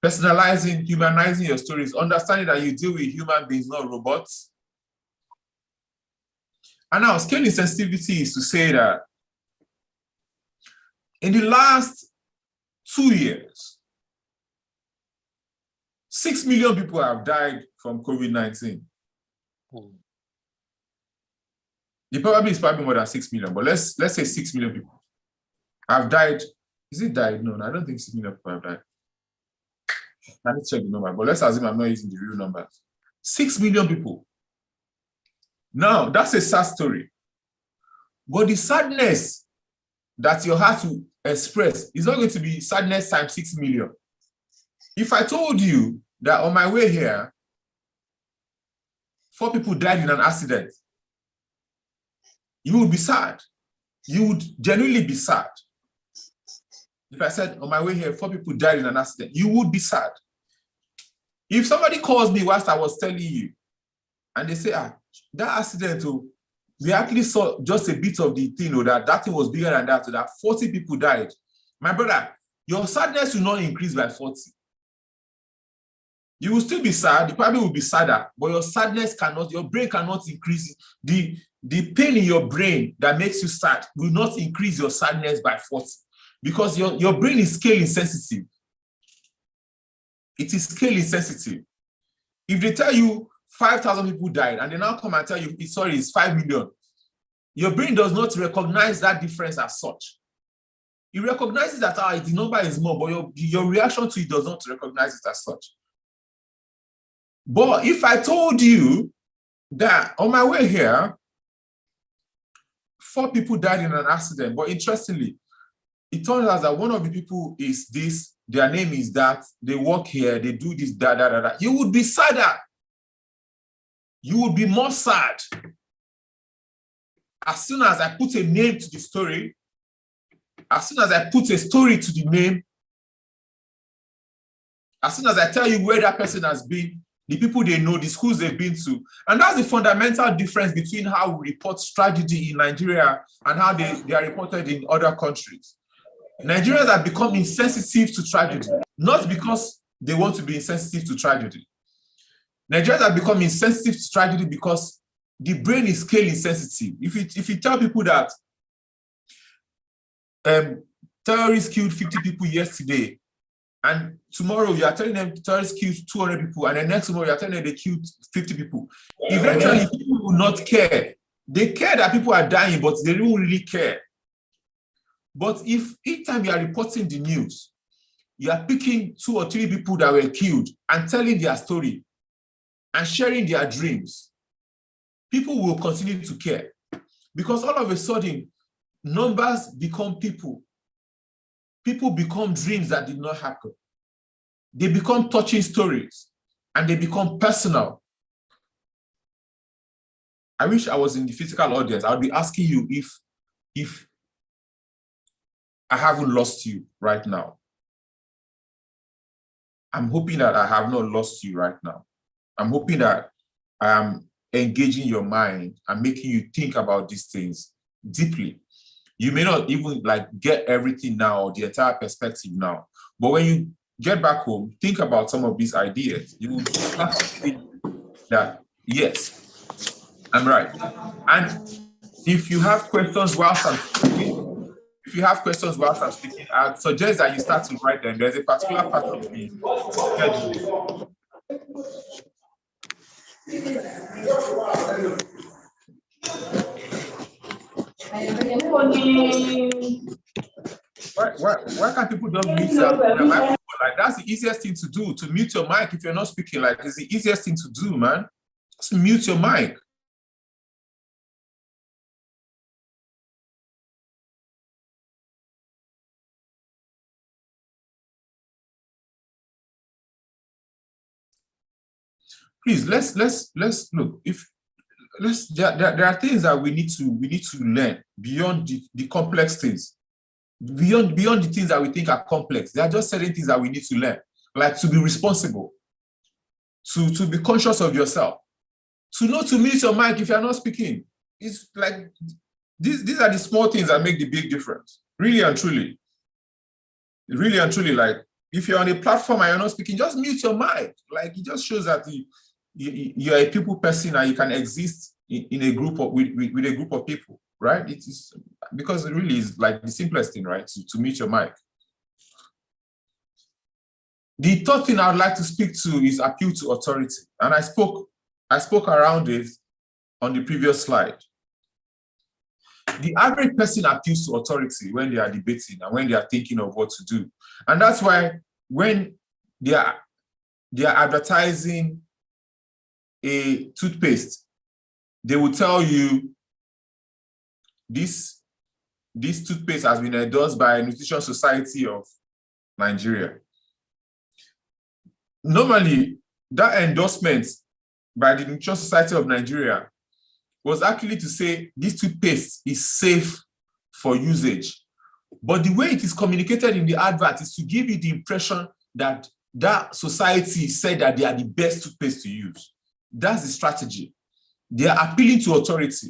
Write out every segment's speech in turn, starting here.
Personalizing, humanizing your stories, understanding that you deal with human beings, not robots. And now, scaling sensitivity is to say that in the last 2 years, 6 million people have died from COVID-19. The probably is probably more than 6 million, but let's say 6 million people have died. Is it died? No, I don't think 6 million people have died. I need to check the number, but let's assume I'm not using the real numbers. 6 million people. Now, that's a sad story. But the sadness that you have to express is not going to be sadness times 6 million. If I told you that on my way here, 4 people died in an accident, you would be sad. You would genuinely be sad. If I said on my way here, 4 people died in an accident, you would be sad. If somebody calls me whilst I was telling you, and they say, that accident, we actually saw just a bit of the thing, that thing was bigger than that, so that 40 people died. My brother, your sadness will not increase by 40. You will still be sad, you probably will be sadder, but your sadness cannot, your brain cannot increase. The pain in your brain that makes you sad will not increase your sadness by 40, because your brain is scale insensitive. It is scale insensitive. If they tell you 5,000 people died, and they now come and tell you, sorry, it's 5 million, your brain does not recognize that difference as such. It recognizes that the number is more, but your reaction to it does not recognize it as such. But if I told you that on my way here, 4 people died in an accident, but interestingly, it turns out that one of the people is this, their name is that, they work here, they do this, that. You would be sadder. You would be more sad. As soon as I put a name to the story, as soon as I put a story to the name, as soon as I tell you where that person has been, the people they know, the schools they've been to. And that's the fundamental difference between how we report tragedy in Nigeria and how they are reported in other countries. Nigerians have become insensitive to tragedy, not because they want to be insensitive to tragedy. Nigerians have become insensitive to tragedy because the brain is scale insensitive. If you tell people that terrorists killed 50 people yesterday, and tomorrow you are telling them terrorists killed 200 people, and the next tomorrow you are telling them they killed 50 people, eventually people will not care. They care that people are dying, but they don't really care. But if each time you are reporting the news, you are picking 2 or 3 people that were killed and telling their story and sharing their dreams, people will continue to care. Because all of a sudden, numbers become people. People become dreams that did not happen. They become touching stories, and they become personal. I wish I was in the physical audience. I would be asking you if I haven't lost you right now. I'm hoping that I have not lost you right now. I'm hoping that I am engaging your mind and making you think about these things deeply. You may not even get everything now or the entire perspective now, but when you get back home, think about some of these ideas. You will start to think that, yes, I'm right. And if you have questions whilst I'm speaking, I suggest that you start to write them. There's a particular part of the schedule. Why can't people just mute their microphone? That's the easiest thing to do, to mute your mic if you're not speaking. It's the easiest thing to do, man. Just mute your mic. Please, let's look. There are things that we need to learn beyond the complex things, beyond the things that we think are complex. There are just certain things that we need to learn, like to be responsible, to be conscious of yourself, to know to mute your mic if you're not speaking. It's like these are the small things that make the big difference. Really and truly, like if you're on a platform and you're not speaking, just mute your mic. Like, it just shows that you're a people person and you can exist in a group of, with a group of people, right? It is, because it really is like the simplest thing, right? To mute your mic. The third thing I would like to speak to is appeal to authority. And I spoke around it on the previous slide. The average person appeals to authority when they are debating and when they are thinking of what to do. And that's why when they are advertising a toothpaste, they will tell you this toothpaste has been endorsed by Nutrition Society of Nigeria. Normally, that endorsement by the Nutrition Society of Nigeria was actually to say this toothpaste is safe for usage. But the way it is communicated in the advert is to give you the impression that that society said that they are the best toothpaste to use. That's the strategy. They are appealing to authority.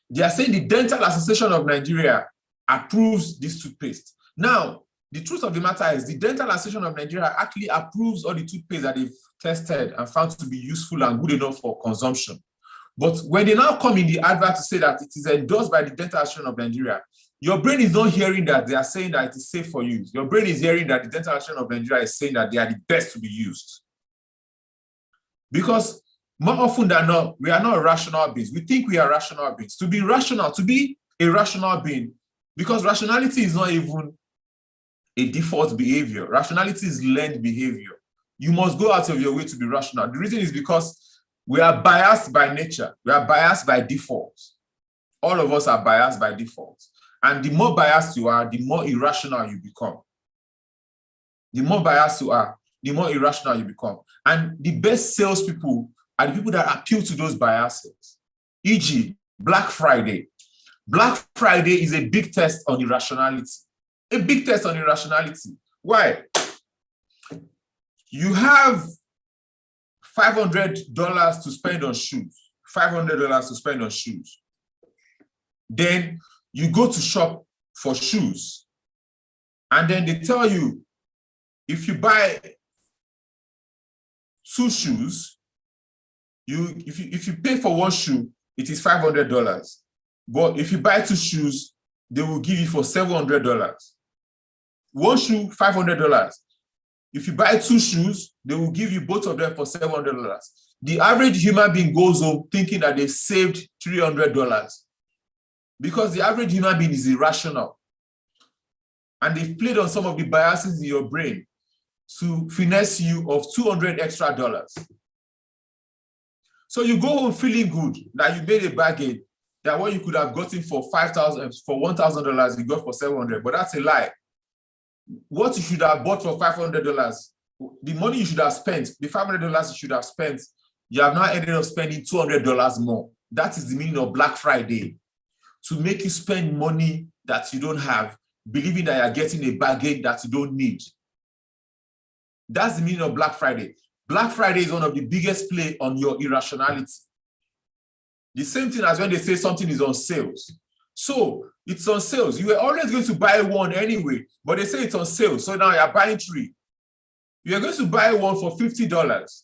They are saying the Dental Association of Nigeria approves this toothpaste. Now, the truth of the matter is the Dental Association of Nigeria actually approves all the toothpaste that they've tested and found to be useful and good enough for consumption. But when they now come in the advert to say that it is endorsed by the Dental Association of Nigeria, your brain is not hearing that they are saying that it is safe for use. Your brain is hearing that the Dental Association of Nigeria is saying that they are the best to be used. Because more often than not, we are not rational beings. We think we are rational beings. To be rational, to be a rational being, because rationality is not even a default behavior. Rationality is learned behavior. You must go out of your way to be rational. The reason is because we are biased by nature. We are biased by default. All of us are biased by default. And the more biased you are, the more irrational you become. The more biased you are, the more irrational you become. And the best salespeople are the people that appeal to those biases. E.g., Black Friday. Black Friday is a big test on irrationality. A big test on irrationality. Why? You have $500 to spend on shoes. $500 to spend on shoes. Then you go to shop for shoes. And then they tell you, if you buy 2 shoes, if you pay for 1 shoe, it is $500. But if you buy 2 shoes, they will give you for $700. 1 shoe, $500. If you buy 2 shoes, they will give you both of them for $700. The average human being goes home thinking that they saved $300 because the average human being is irrational. And they've played on some of the biases in your brain to finesse you of $200 extra. So you go home feeling good that you made a bargain, that what you could have gotten for $1,000, you got for $700, but that's a lie. What you should have bought for $500, the money you should have spent, the $500 you should have spent, you have now ended up spending $200 more. That is the meaning of Black Friday. To make you spend money that you don't have, believing that you're getting a bargain that you don't need. That's the meaning of Black Friday. Black Friday is one of the biggest play on your irrationality. The same thing as when they say something is on sales. So it's on sales. You were always going to buy one anyway, but they say it's on sale. So now you're buying 3. You're going to buy one for $50.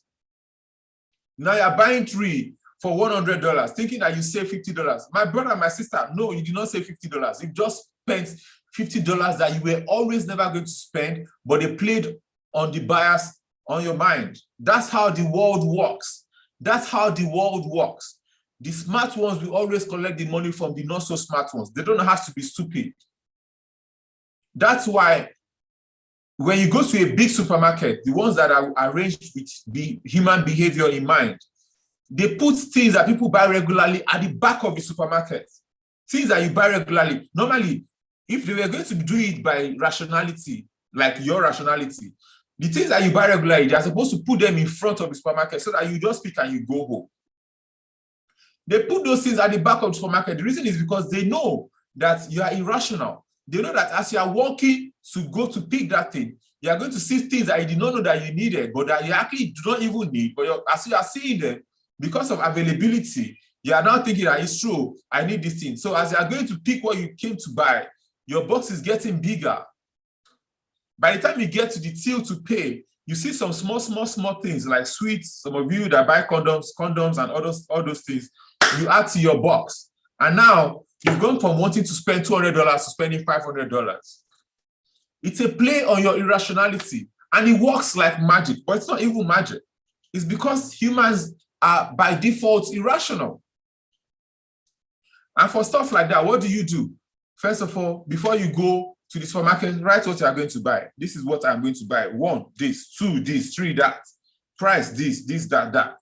Now you're buying 3 for $100, thinking that you save $50. My brother and my sister, no, you did not save $50. You just spent $50 that you were always never going to spend, but they played on the bias on your mind. That's how the world works. That's how the world works. The smart ones will always collect the money from the not so smart ones. They don't have to be stupid. That's why when you go to a big supermarket, the ones that are arranged with the human behavior in mind, they put things that people buy regularly at the back of the supermarket. Things that you buy regularly. Normally, if they were going to do it by rationality, like your rationality, the things that you buy regularly, they're supposed to put them in front of the supermarket so that you just pick and you go home. They put those things at the back of the supermarket. The reason is because they know that you are irrational. They know that as you are walking to go to pick that thing, you are going to see things that you did not know that you needed, but that you actually do not even need. But as you are seeing them, because of availability, you are now thinking that it's true, I need this thing. So as you are going to pick what you came to buy, your box is getting bigger. By the time you get to the till to pay, you see some small things like sweets. Some of you that buy condoms and all those things, you add to your box. And now you've gone from wanting to spend $200 to spending $500. It's a play on your irrationality, and it works like magic, but it's not even magic. It's because humans are by default irrational. And for stuff like that, what do? First of all, before you go to the supermarket, write what you are going to buy. This is what I'm going to buy. 1, this, 2, this, 3, that. Price, this, that.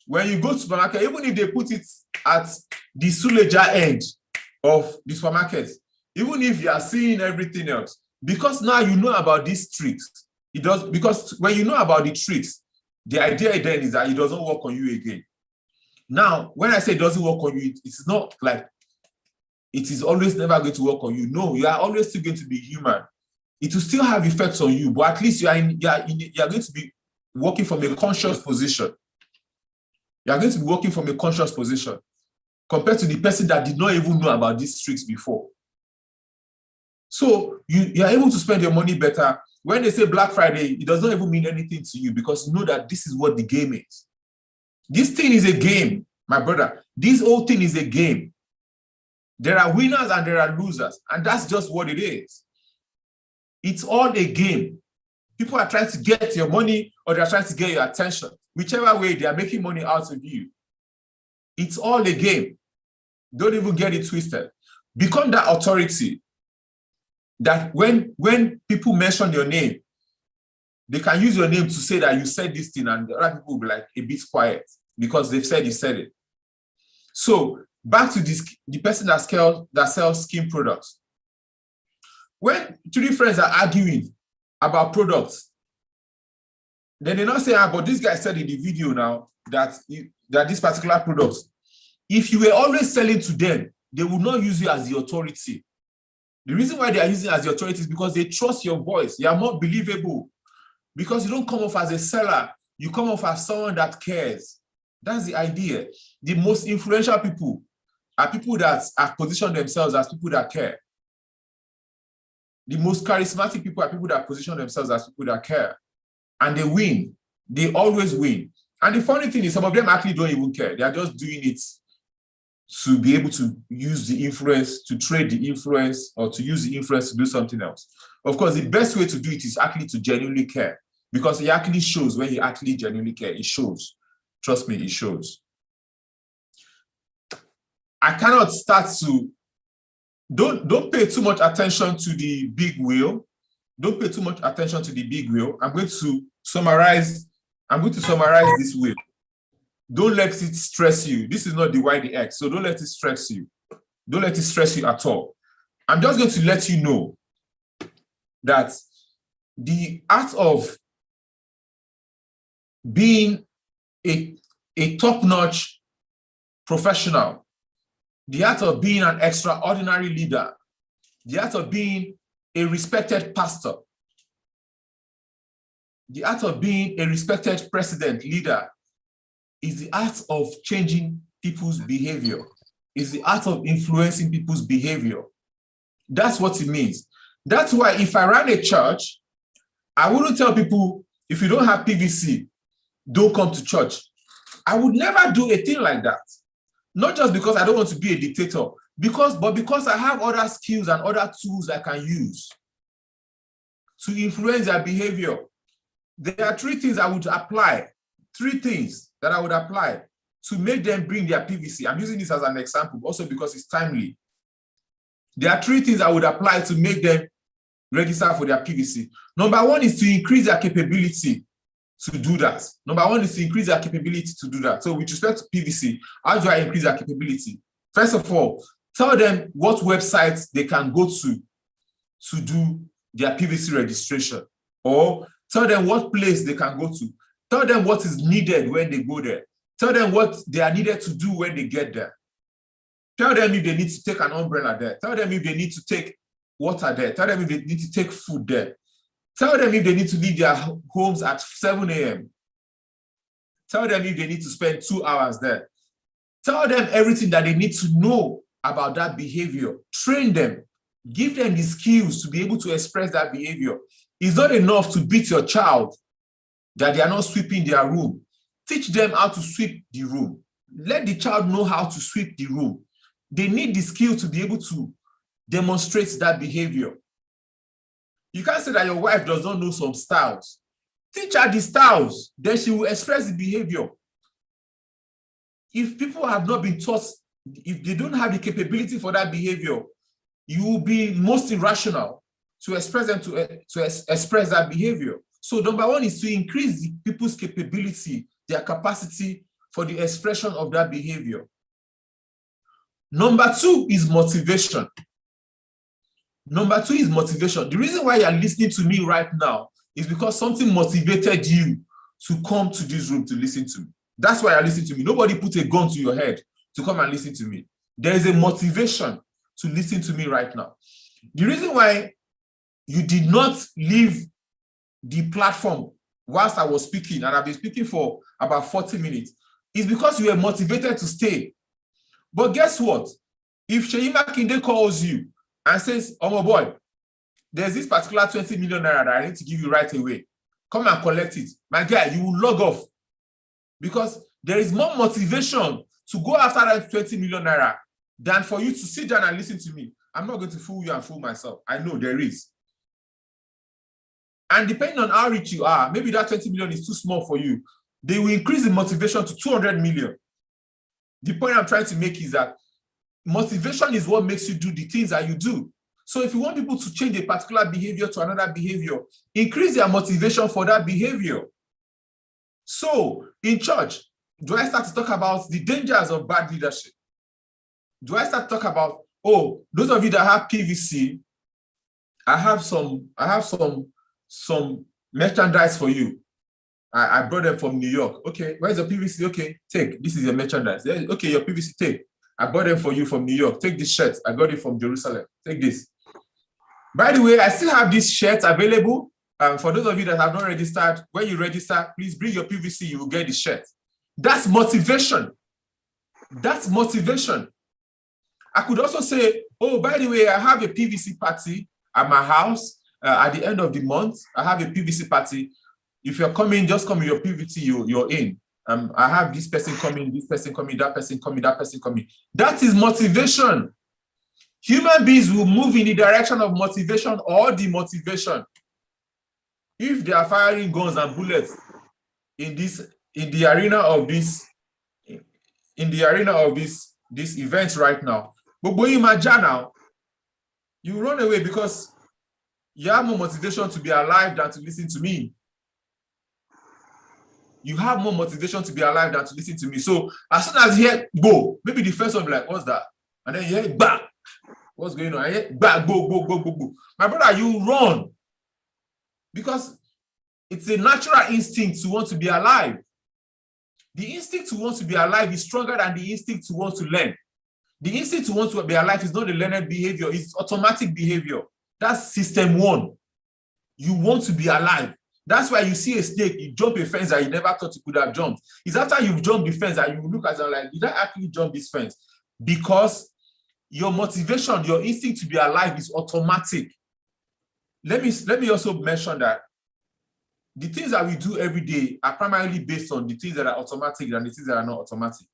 When you go to the supermarket, even if they put it at the Suleja end of the supermarket, even if you are seeing everything else, because now you know about these tricks, because when you know about the tricks, the idea then is that it doesn't work on you again. Now, when I say it doesn't work on you, it's not like it is always never going to work on you. No, you are always still going to be human. It will still have effects on you, but at least you are going to be working from a conscious position. You are going to be working from a conscious position compared to the person that did not even know about these tricks before. So you are able to spend your money better. When they say Black Friday, it does not even mean anything to you because you know that this is what the game is. This thing is a game, my brother. This whole thing is a game. There are winners and there are losers, and that's just what it is. It's all a game. People are trying to get your money or they're trying to get your attention. Whichever way, they are making money out of you. It's all a game. Don't even get it twisted. Become that authority that when people mention your name, they can use your name to say that you said this thing, and other people will be like a bit quiet because they've said you said it. So back to the person that sells skin products. When 3 friends are arguing about products, then they not say, but this guy said in the video now that this particular product, if you were always selling to them, they would not use you as the authority. The reason why they are using you as the authority is because they trust your voice. You are more believable because you don't come off as a seller. You come off as someone that cares. That's the idea. The most influential people are people that have positioned themselves as people that care. The most charismatic people are people that position themselves as people that care. And they win. They always win. And the funny thing is, some of them actually don't even care. They are just doing it to be able to use the influence, to trade the influence, or to use the influence to do something else. Of course, the best way to do it is actually to genuinely care, because it actually shows when you actually genuinely care. It shows. Trust me, it shows. I cannot start to, don't pay too much attention to the big wheel. Don't pay too much attention to the big wheel. I'm going to summarize this wheel. Don't let it stress you. This is not the Y, the X, so don't let it stress you. Don't let it stress you at all. I'm just going to let you know that the art of being a top-notch professional, the art of being an extraordinary leader, the art of being a respected pastor, the art of being a respected president, leader, is the art of changing people's behavior. Is the art of influencing people's behavior. That's what it means. That's why if I ran a church, I wouldn't tell people, if you don't have PVC, don't come to church. I would never do a thing like that. Not just because I don't want to be a dictator, but because I have other skills and other tools I can use to influence their behavior. There are 3 things I would apply. 3 things that I would apply to make them bring their PVC. I'm using this as an example also because it's timely. There are 3 things I would apply to make them register for their PVC. Number 1 is to increase their capability to do that. Number 1 is to increase their capability to do that. So with respect to PVC, how do I increase their capability? First of all, tell them what websites they can go to do their PVC registration, or tell them what place they can go to. Tell them what is needed when they go there. Tell them what they are needed to do when they get there. Tell them if they need to take an umbrella there. Tell them if they need to take water there. Tell them if they need to take food there. Tell them if they need to leave their homes at 7 a.m. Tell them if they need to spend 2 hours there. Tell them everything that they need to know about that behavior. Train them. Give them the skills to be able to express that behavior. It's not enough to beat your child that they are not sweeping their room. Teach them how to sweep the room. Let the child know how to sweep the room. They need the skill to be able to demonstrate that behavior. You can't say that your wife does not know some styles. Teach her the styles, then she will express the behavior. If people have not been taught, if they don't have the capability for that behavior, you will be most irrational to express them to express that behavior. So number one is to increase the people's capability, their capacity for the expression of that behavior. Number two is motivation. Number two is motivation. The reason why you're listening to me right now is because something motivated you to come to this room to listen to me. That's why you're listening to me. Nobody put a gun to your head to come and listen to me. There is a motivation to listen to me right now. The reason why you did not leave the platform whilst I was speaking, and I've been speaking for about 40 minutes, is because you were motivated to stay. But guess what? If Seyi Makinde calls you and says, oh my boy, there's this particular 20 million naira that I need to give you right away. Come and collect it. My guy, you will log off. Because there is more motivation to go after that 20 million naira than for you to sit down and listen to me. I'm not going to fool you and fool myself. I know there is. And depending on how rich you are, maybe that 20 million is too small for you. They will increase the motivation to 200 million. The point I'm trying to make is that motivation is what makes you do the things that you do. So if you want people to change a particular behavior to another behavior, increase their motivation for that behavior. So in church, do I start to talk about the dangers of bad leadership? Do I start to talk about, oh, those of you that have PVC, I have some merchandise for you. I brought them from New York. Okay, where's your PVC? Okay, take. This is your merchandise. Okay, your PVC, take. I bought them for you from New York. Take this shirt. I got it from Jerusalem. Take this. By the way, I still have this shirt available. For those of you that have not registered, when you register, please bring your PVC. You will get the shirt. That's motivation. That's motivation. I could also say, oh, by the way, I have a PVC party at my house at the end of the month. I have a PVC party. If you're coming, just come with your PVC, you're in. I have this person coming, that person coming, that person coming. That is motivation. Human beings will move in the direction of motivation or demotivation. If they are firing guns and bullets in the arena of this event right now, but when you imagine now, you run away because you have more motivation to be alive than to listen to me. You have more motivation to be alive than to listen to me. So as soon as you hear go, maybe the first one will be like, what's that? And then you hear bang. What's going on? I hear bang, go. My brother, you run. Because it's a natural instinct to want to be alive. The instinct to want to be alive is stronger than the instinct to want to learn. The instinct to want to be alive is not a learned behavior, it's automatic behavior. That's system one. You want to be alive. That's why you see a snake, you jump a fence that you never thought you could have jumped. It's after you've jumped the fence that you look at it like, did I actually jump this fence? Because your motivation, your instinct to be alive is automatic. Let me also mention that the things that we do every day are primarily based on the things that are automatic than the things that are not automatic.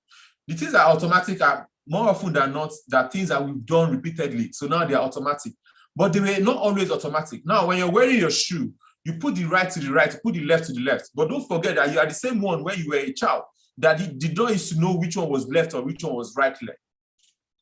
The things that are automatic are more often than not the things that we've done repeatedly. So now they are automatic. But they were not always automatic. Now, when you're wearing your shoe, you put the right to the right, you put the left to the left. But don't forget that you are the same one when you were a child, that did not used to know which one was left or which one was right leg.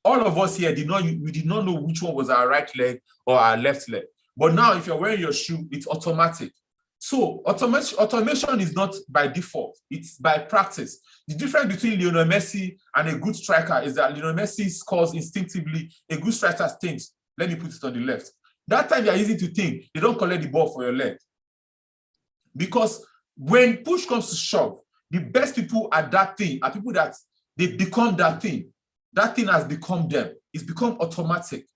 All of us here did not know which one was our right leg or our left leg. But now, if you're wearing your shoe, it's automatic. So automation is not by default, it's by practice. The difference between Lionel Messi and a good striker is that Lionel Messi scores instinctively, a good striker thinks, let me put it on the left. That time you're easy to think, they don't collect the ball for your leg. Because when push comes to shove, the best people at that thing are people that they become that thing. That thing has become them. It's become automatic.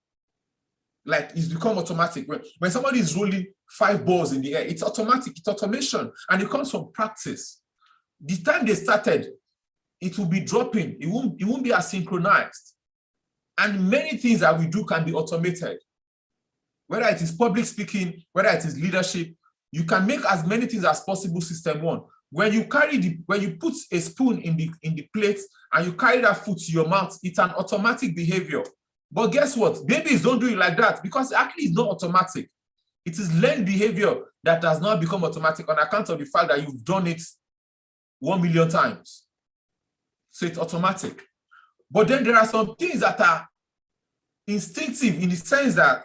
Like it's become automatic. When somebody is rolling 5 balls in the air, it's automatic, it's automation, and it comes from practice. The time they started, it will be dropping, it won't be as synchronized. And many things that we do can be automated. whether it is public speaking, whether it is leadership, you can make as many things as possible system one. When you put a spoon in the plate and you carry that food to your mouth, it's an automatic behavior. But guess what? Babies don't do it like that because actually it's not automatic. It is learned behavior that has not become automatic on account of the fact that you've done it 1 million times. So it's automatic. But then there are some things that are instinctive in the sense that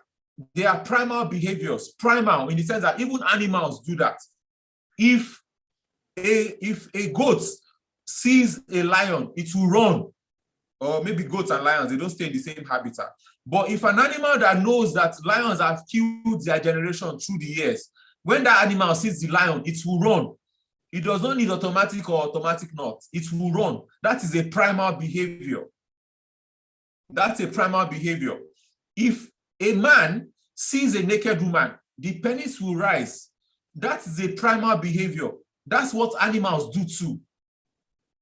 they are primal behaviors. Primal in the sense that even animals do that. If a goat sees a lion, it will run. Or maybe goats and lions, they don't stay in the same habitat. But if an animal that knows that lions have killed their generation through the years, when that animal sees the lion, it will run. It does not need automatic or automatic not. It will run. That is a primal behavior. That's a primal behavior. If a man sees a naked woman, the penis will rise. That is a primal behavior. That's what animals do too.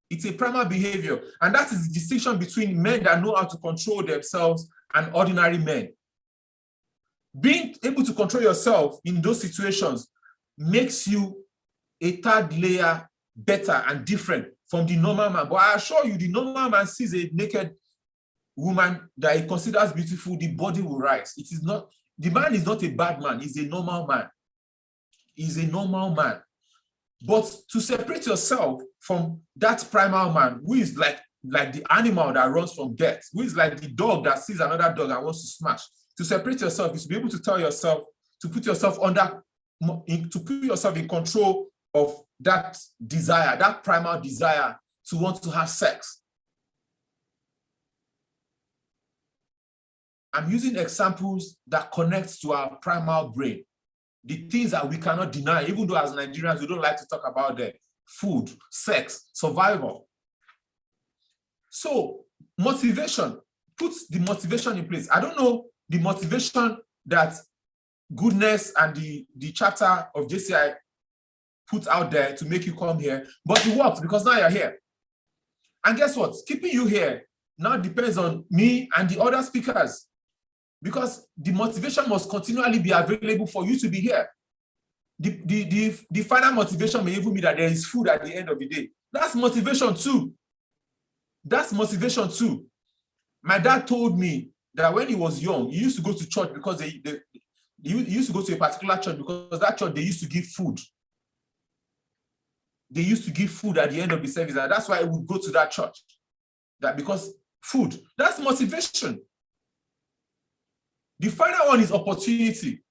It's a primal behavior. And that is the distinction between men that know how to control themselves and ordinary men. Being able to control yourself in those situations makes you a third layer better and different from the normal man. But I assure you, the normal man sees a naked woman that he considers beautiful, the body will rise. It is not, the man is not a bad man, he's a normal man. He's a normal man. But to separate yourself from that primal man, who is like the animal that runs from death, who is like the dog that sees another dog and wants to smash, to separate yourself is to be able to tell yourself, to put yourself in control of that desire, that primal desire to want to have sex. I'm using examples that connect to our primal brain. The things that we cannot deny, even though as Nigerians, we don't like to talk about them: food, sex, survival. So motivation, put the motivation in place. I don't know the motivation that Goodness and the chapter of JCI put out there to make you come here, but it works because now you're here. And guess what? Keeping you here now depends on me and the other speakers, because the motivation must continually be available for you to be here. The final motivation may even be that there is food at the end of the day. That's motivation too. That's motivation too. My dad told me that when he was young, he used to go to church because he used to go to a particular church because that church, they used to give food. They used to give food at the end of the service, and that's why I would go to that church. That because food, that's motivation. The final one is opportunity.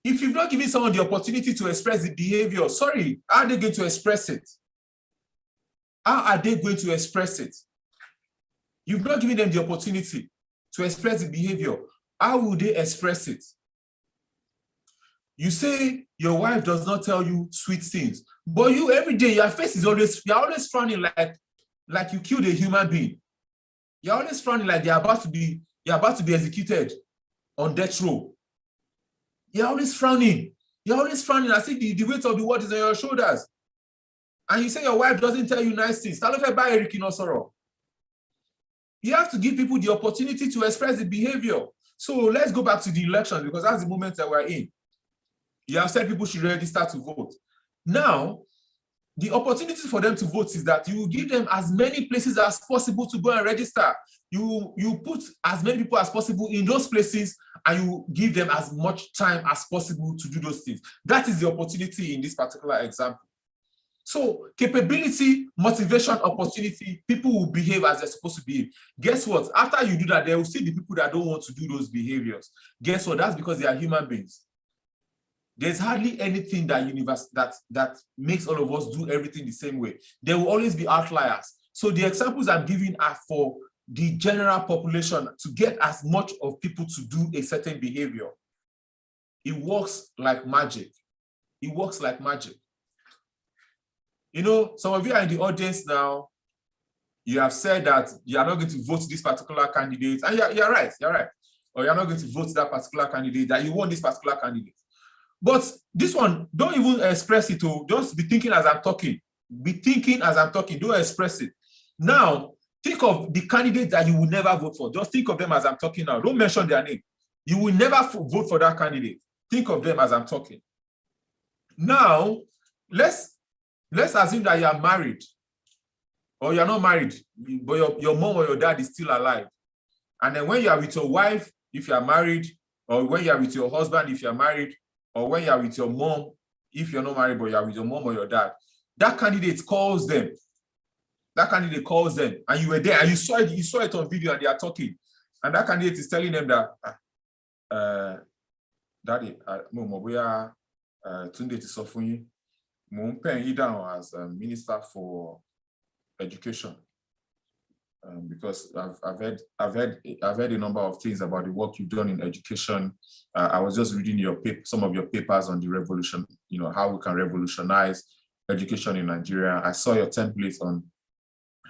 If you've not given someone the opportunity to express the behavior, sorry, how are they going to express it? How are they going to express it? You've not given them the opportunity to express the behavior. How will they express it? You say your wife does not tell you sweet things, but you every day, your face is always, you're always frowning like you killed a human being. You're always frowning like you're about to be executed on death row. You're always frowning. You're always frowning. I see the weight of the world is on your shoulders. And you say your wife doesn't tell you nice things. You have to give people the opportunity to express the behavior. So let's go back to the elections, because that's the moment that we're in. You have said people should register to vote. Now, the opportunity for them to vote is that you give them as many places as possible to go and register. You put as many people as possible in those places, and you give them as much time as possible to do those things. That is the opportunity in this particular example. So capability, motivation, opportunity, people will behave as they're supposed to behave. Guess what? After you do that, there will still be people that don't want to do those behaviors. Guess what? That's because they are human beings. There's hardly anything that makes all of us do everything the same way. There will always be outliers. So the examples I'm giving are for the general population to get as much of people to do a certain behavior. It works like magic. It works like magic. You know, some of you are in the audience now. You have said that you are not going to vote this particular candidate. And you're right. Or you're not going to vote that particular candidate, that you want this particular candidate. But this one, don't even express it. Just be thinking as I'm talking. Be thinking as I'm talking. Don't express it. Now, think of the candidate that you will never vote for. Just think of them as I'm talking now. Don't mention their name. You will never vote for that candidate. Think of them as I'm talking. Now, let's assume that you are married, or you're not married, but your mom or your dad is still alive. And then when you are with your wife, if you are married, or when you are with your husband, if you are married, or when you are with your mom, if you're not married, but you are with your mom or your dad, that candidate calls them. That candidate calls them, and you were there, and you saw it on video, and they are talking. And that candidate is telling them that, Daddy, we are Tunde to Sofunyi. I'm paying you down as a minister for education. Because I've heard a number of things about the work you've done in education. I was just reading some of your papers on the revolution, how we can revolutionize education in Nigeria. I saw your templates on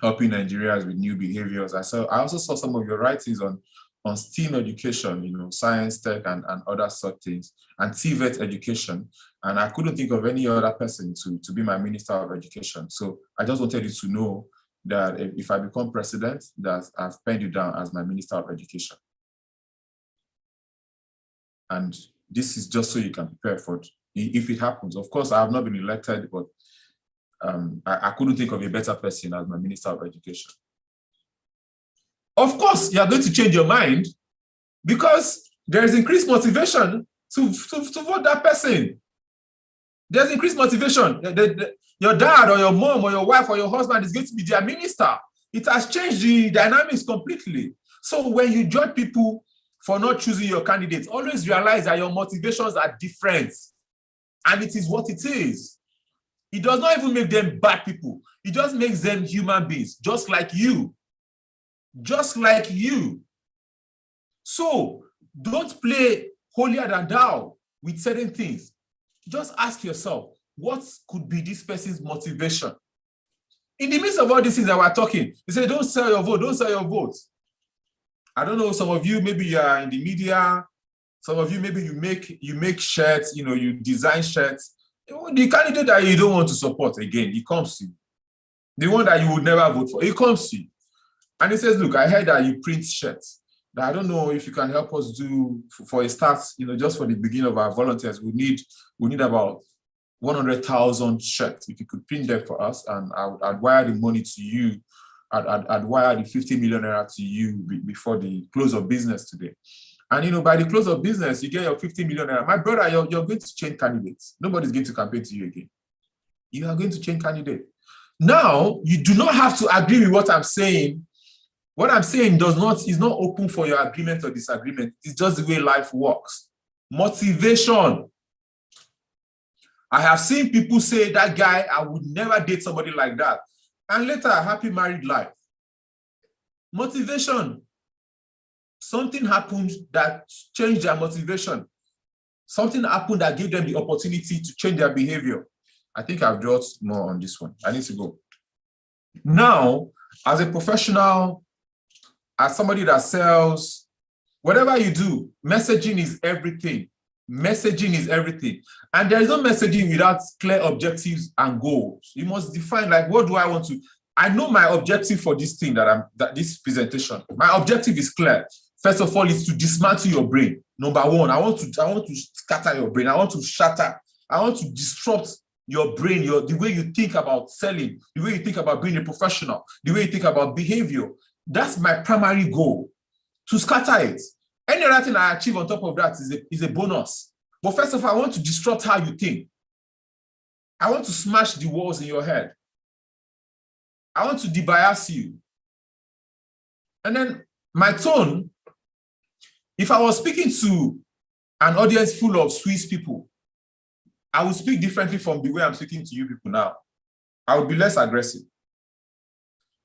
helping Nigerians with new behaviors. I also saw some of your writings on STEAM education, science, tech, and other such things, and TVET education. And I couldn't think of any other person to be my minister of education. So I just wanted you to know that if I become president, that I've penned you down as my minister of education. And this is just so you can prepare for it, if it happens. Of course, I have not been elected, but I couldn't think of a better person as my minister of education. Of course, you are going to change your mind because there is increased motivation to vote that person. There's increased motivation. Your dad or your mom or your wife or your husband is going to be their minister. It has changed the dynamics completely. So when you judge people for not choosing your candidates, always realize that your motivations are different. And it is what it is. It does not even make them bad people. It just makes them human beings, just like you. Just like you. So don't play holier than thou with certain things. Just ask yourself, what could be this person's motivation? In the midst of all these things that we're talking, they say, don't sell your vote, don't sell your vote. I don't know, some of you, maybe you are in the media. Some of you, maybe you make shirts, you design shirts. The candidate that you don't want to support, again, he comes to you. The one that you would never vote for, he comes to you. And he says, look, I heard that you print shirts. That I don't know if you can help us do, for a start, just for the beginning of our volunteers, we need about 100,000 shirts. If you could print them for us, and I'd wire the money to you. I'd wire the 50 million naira to you before the close of business today. And by the close of business, you get your 50 million naira. My brother, you're going to change candidates. Nobody's going to campaign to you again. You are going to change candidates. Now, you do not have to agree with what I'm saying. What I'm saying is not open for your agreement or disagreement. It's just the way life works. Motivation. I have seen people say, that guy, I would never date somebody like that. And later, a happy married life. Motivation. Something happened that changed their motivation. Something happened that gave them the opportunity to change their behavior. I think I've dwelt more on this one. I need to go. Now, as a professional, as somebody that sells, whatever you do, messaging is everything. Messaging is everything. And there is no messaging without clear objectives and goals. You must define, like, what do I want to? I know my objective for this thing this presentation. My objective is clear. First of all, is to dismantle your brain. Number one, I want to scatter your brain. I want to shatter. I want to disrupt your brain, the way you think about selling, the way you think about being a professional, the way you think about behavior. That's my primary goal, to scatter it. Any other thing I achieve on top of that is a bonus. But first of all, I want to disrupt how you think. I want to smash the walls in your head. I want to debias you. And then my tone, if I was speaking to an audience full of Swiss people, I would speak differently from the way I'm speaking to you people now. I would be less aggressive.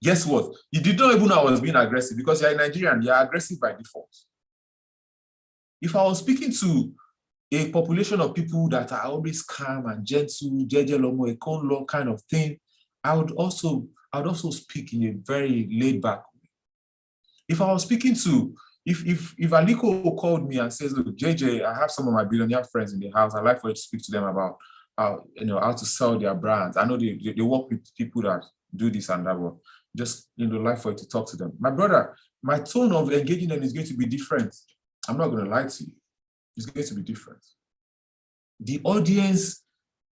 Guess what? You did not even know I was being aggressive because you're a Nigerian, you're aggressive by default. If I was speaking to a population of people that are always calm and gentle, jejelomo, a conlo kind of thing, I would also speak in a very laid back way. If I was speaking to, if Aliko called me and says, look, JJ, I have some of my billionaire friends in the house, I'd like for you to speak to them about how to sell their brands. I know they work with people that do this and that, but just like for you to talk to them. My brother, my tone of engaging them is going to be different. I'm not going to lie to you. It's going to be different. The audience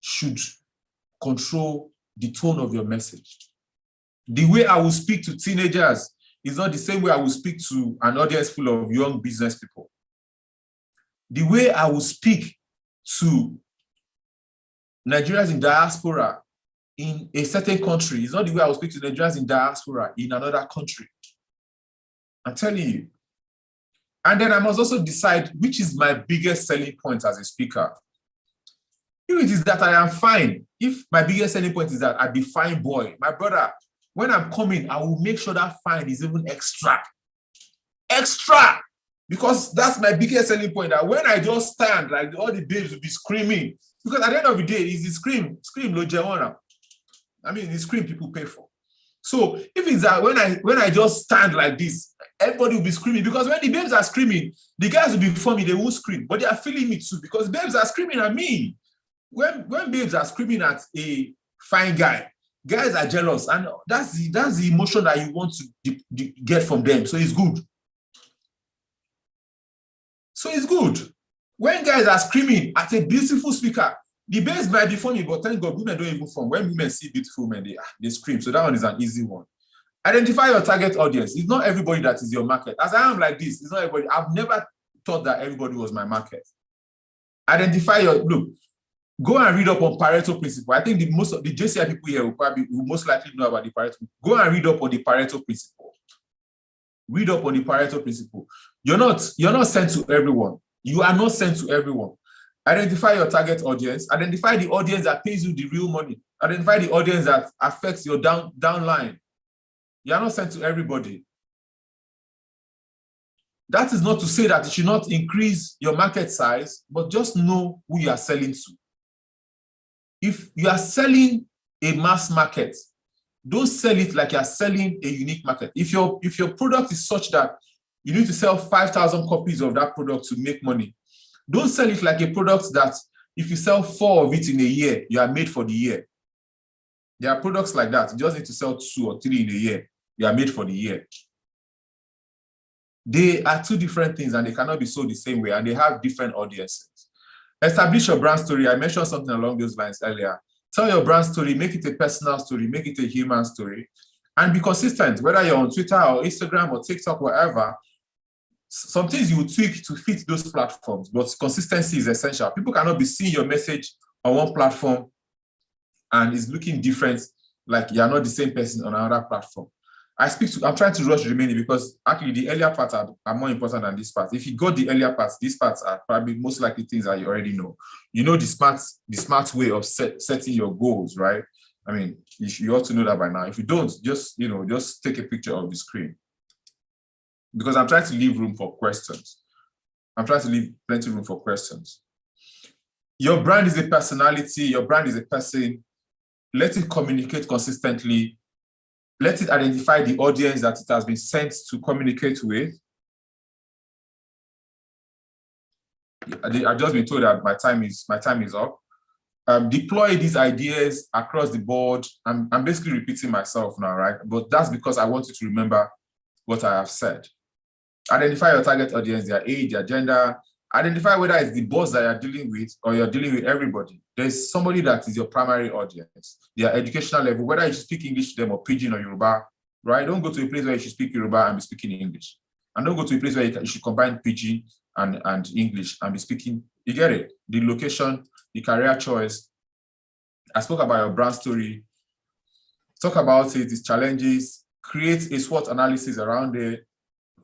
should control the tone of your message. The way I will speak to teenagers is not the same way I will speak to an audience full of young business people. The way I will speak to Nigerians in diaspora in a certain country is not the way I will speak to Nigerians in diaspora in another country. I'm telling you. And then I must also decide which is my biggest selling point as a speaker. If it is that I am fine, if my biggest selling point is that I be fine boy, my brother, when I'm coming, I will make sure that fine is even extra. Extra! Because that's my biggest selling point, that when I just stand, like all the babes will be screaming. Because at the end of the day, it's the scream lo jewana. I mean, the scream people pay for. So if it's that when I just stand like this, everybody will be screaming. Because when the babes are screaming, the guys will be before me, they won't scream. But they are feeling me too, because babes are screaming at me. When babes are screaming at a fine guy, guys are jealous. And that's the emotion that you want to get from them. So it's good. So it's good. When guys are screaming at a beautiful speaker, the babes might be funny, but thank God, women don't even form. When women see beautiful men, they scream. So that one is an easy one. Identify your target audience. It's not everybody that is your market. As I am like this, it's not everybody. I've never thought that everybody was my market. Identify your, look, go and read up on Pareto principle. I think most of the JCI people here will most likely know about the Pareto. Go and read up on the Pareto principle. Read up on the Pareto principle. You're not sent to everyone. You are not sent to everyone. Identify your target audience. Identify the audience that pays you the real money. Identify the audience that affects your downline. You are not sent to everybody. That is not to say that you should not increase your market size, but just know who you are selling to. If you are selling a mass market, don't sell it like you are selling a unique market. If your product is such that you need to sell 5,000 copies of that product to make money, don't sell it like a product that if you sell 4 of it in a year, you are made for the year. There are products like that. You just need to sell 2 or 3 in a year. You are made for the year. They are two different things and they cannot be sold the same way, and they have different audiences. Establish your brand story. I mentioned something along those lines earlier. Tell your brand story, make it a personal story, make it a human story, and be consistent, whether you're on Twitter or Instagram or TikTok, whatever. Some things you will tweak to fit those platforms, but consistency is essential. People cannot be seeing your message on one platform and it's looking different, like you're not the same person on another platform. I'm trying to rush the remaining because actually the earlier parts are more important than this part. If you got the earlier parts, these parts are probably most likely things that you already know. You know the smart way of setting your goals, right? I mean, you ought to know that by now. If you don't, just take a picture of the screen. Because I'm trying to leave room for questions. I'm trying to leave plenty of room for questions. Your brand is a personality. Your brand is a person. Let it communicate consistently. Let it identify the audience that it has been sent to communicate with. I've just been told that my time is up. Deploy these ideas across the board. I'm basically repeating myself now, right? But that's because I want you to remember what I have said. Identify your target audience, their age, their gender. Identify whether it's the boss that you're dealing with or you're dealing with everybody. There's somebody that is your primary audience, their educational level, whether you should speak English to them or Pidgin or Yoruba, right? Don't go to a place where you should speak Yoruba and be speaking English. And don't go to a place where you should combine Pidgin and English and be speaking. You get it? The location, the career choice. I spoke about your brand story. Talk about it, its challenges, create a SWOT analysis around it.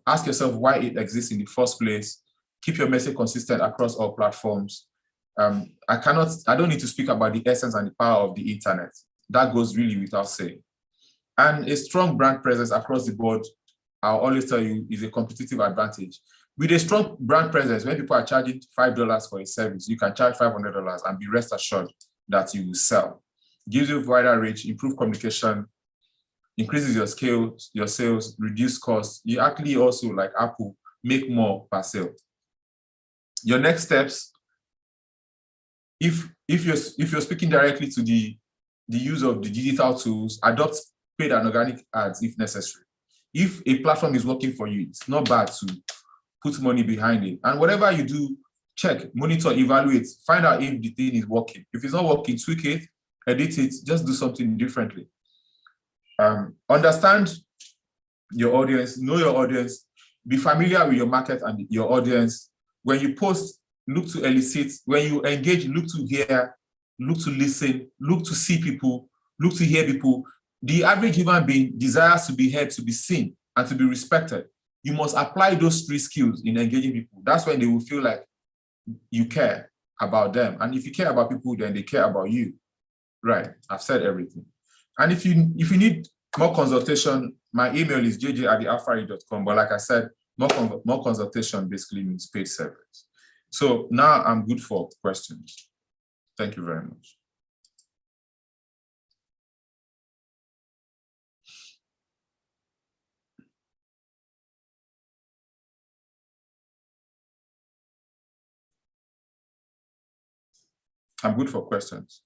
Ask yourself why it exists in the first place. Keep your message consistent across all platforms. I don't need to speak about the essence and the power of the internet. That goes really without saying. And a strong brand presence across the board, I'll always tell you, is a competitive advantage. With a strong brand presence, when people are charging $5 for a service, you can charge $500 and be rest assured that you will sell. Gives you wider reach, improve communication, increases your scale, your sales, reduce costs. You actually also, like Apple, make more per sale. Your next steps, if you're speaking directly to the use of the digital tools, adopt paid and organic ads if necessary. If a platform is working for you, it's not bad to put money behind it. And whatever you do, check, monitor, evaluate, find out if the thing is working. If it's not working, tweak it, edit it, just do something differently. Understand your audience, know your audience, be familiar with your market and your audience. When you post, look to elicit. When you engage, look to hear, look to listen, look to see people, look to hear people. The average human being desires to be heard, to be seen, and to be respected. You must apply those 3 skills in engaging people. That's when they will feel like you care about them. And if you care about people, then they care about you. Right, I've said everything. And if you need more consultation, my email is jj@thealpharate.com. But like I said, more consultation basically means paid service. So now I'm good for questions. Thank you very much. I'm good for questions.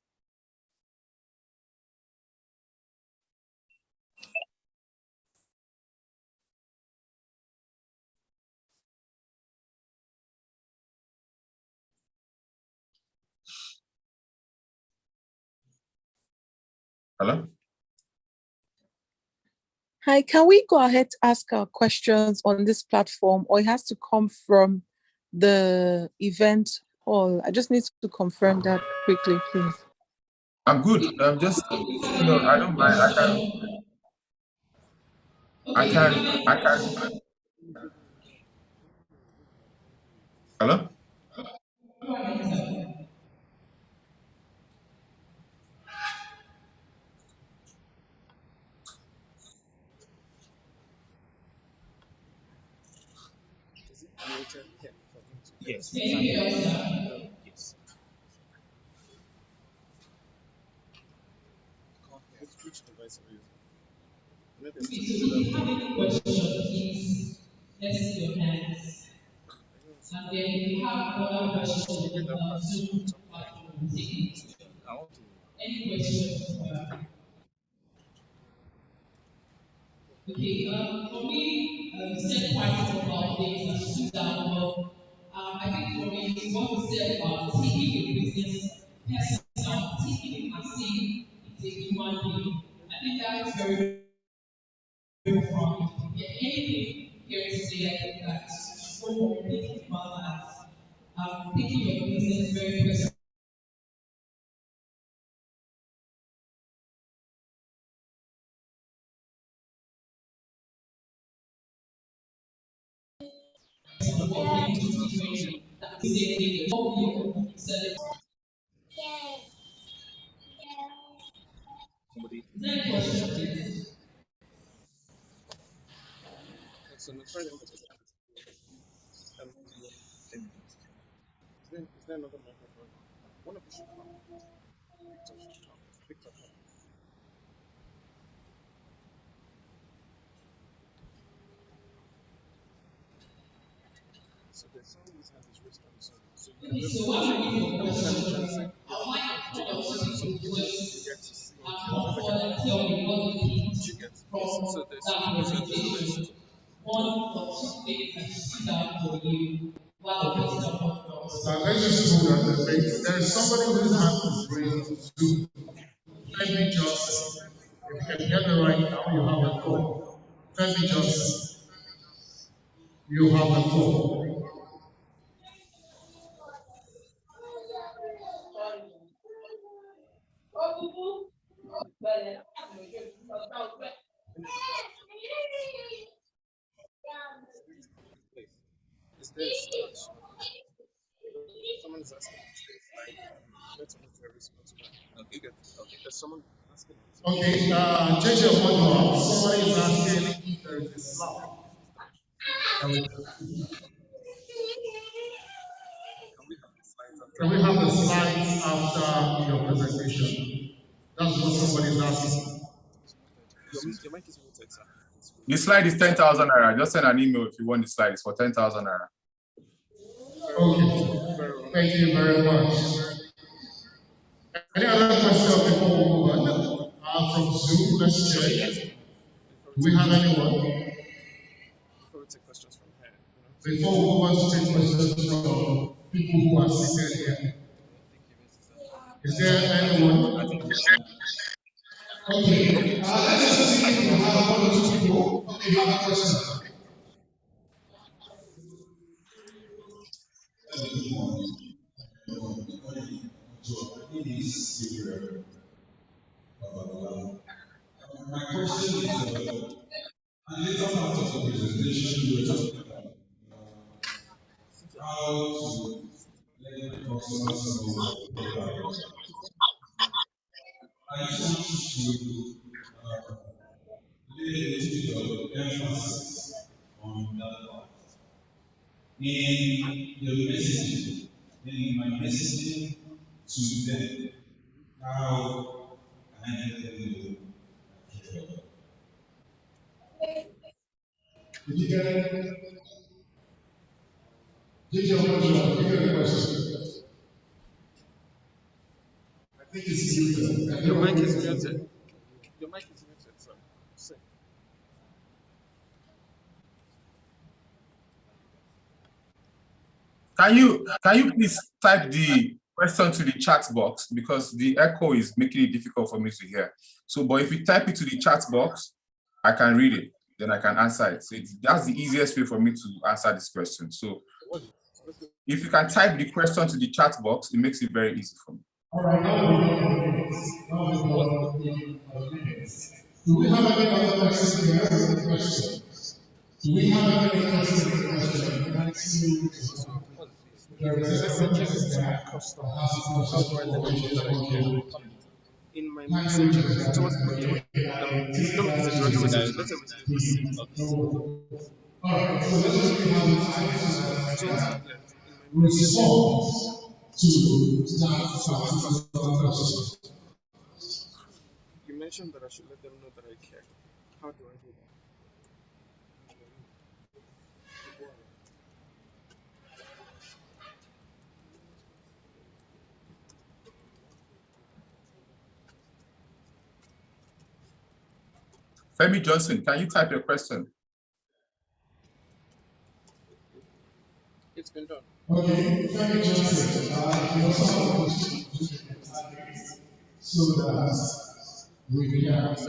Hello? Hi, can we go ahead to ask our questions on this platform, or it has to come from the event hall? I just need to confirm that quickly, please. I'm good. Just, I don't mind. I can. Hello? Yes. Yes. Which device are you using? So if you have any question, please let's see your hands. And then if you have other questions on the Zoom platform, we'll take it. Any questions? Okay, for me, you said quite a lot about things that stood out. Well, I think for me, it's what you said about taking your business personal, taking it as if it's a human being. I think that's very from anything here today, I think that's so thinking about that, taking your business very personal. So my friend is there another microphone? One of you should come. Victor should come. Victor, come. So there's someone whose hand is raised on the side. So you can just understand what I'm trying to say. So you get to see. You get so there's someone whose hand is raised. One or two things that stood out for you while the person Let's just hold on the face. There is somebody whose hand is raised on Zoom. Let me just, if you can hear me right now, you have the floor. Let me just, you have the floor. Is there a slash? Someone is asking like let someone to respond to that. Okay. There's someone asking. Okay, change your phone. Somebody is asking if there is a slide. Can we have the slides after your presentation? That's what somebody is asking. Your mic is muted, sir. The slide is 10,000 naira. Just send an email if you want the slide. It's for 10,000 naira. Okay, thank you very much. Any other questions before we move on? From Zoom, let's check. Do we have anyone? Before we take questions from here, before we move on to take questions from people who are seated here. Is there anyone? Okay, let's just see if we have one or two people. Okay, you have a question. My question is, at the later part of the presentation, you were talking about how to let the customers know what they are. I just want to lay a little bit of emphasis on that part. In your messaging, in my messaging to them, how can I let them know? Did you get it? Did your question? Did you get the question? I think it's muted. Your mic is muted. Your mic is muted, sir. Say. Can you please type the question to the chat box, because the echo is making it difficult for me to hear. So, but if you type it to the chat box, I can read it, then I can answer it. So that's the easiest way for me to answer this question. So if you can type the question to the chat box, it makes it very easy for me. All right, now do we have any other questions? Do we have any questions? There is a message to my customer. In my message, it was let me put it directly with that. Let's All right, so let's just be how respond to that question. You mentioned that I should let them know that I care. How do I do that? Femi Johnson, can you type your question? It's been done. Okay, Femi Johnson, so that we can take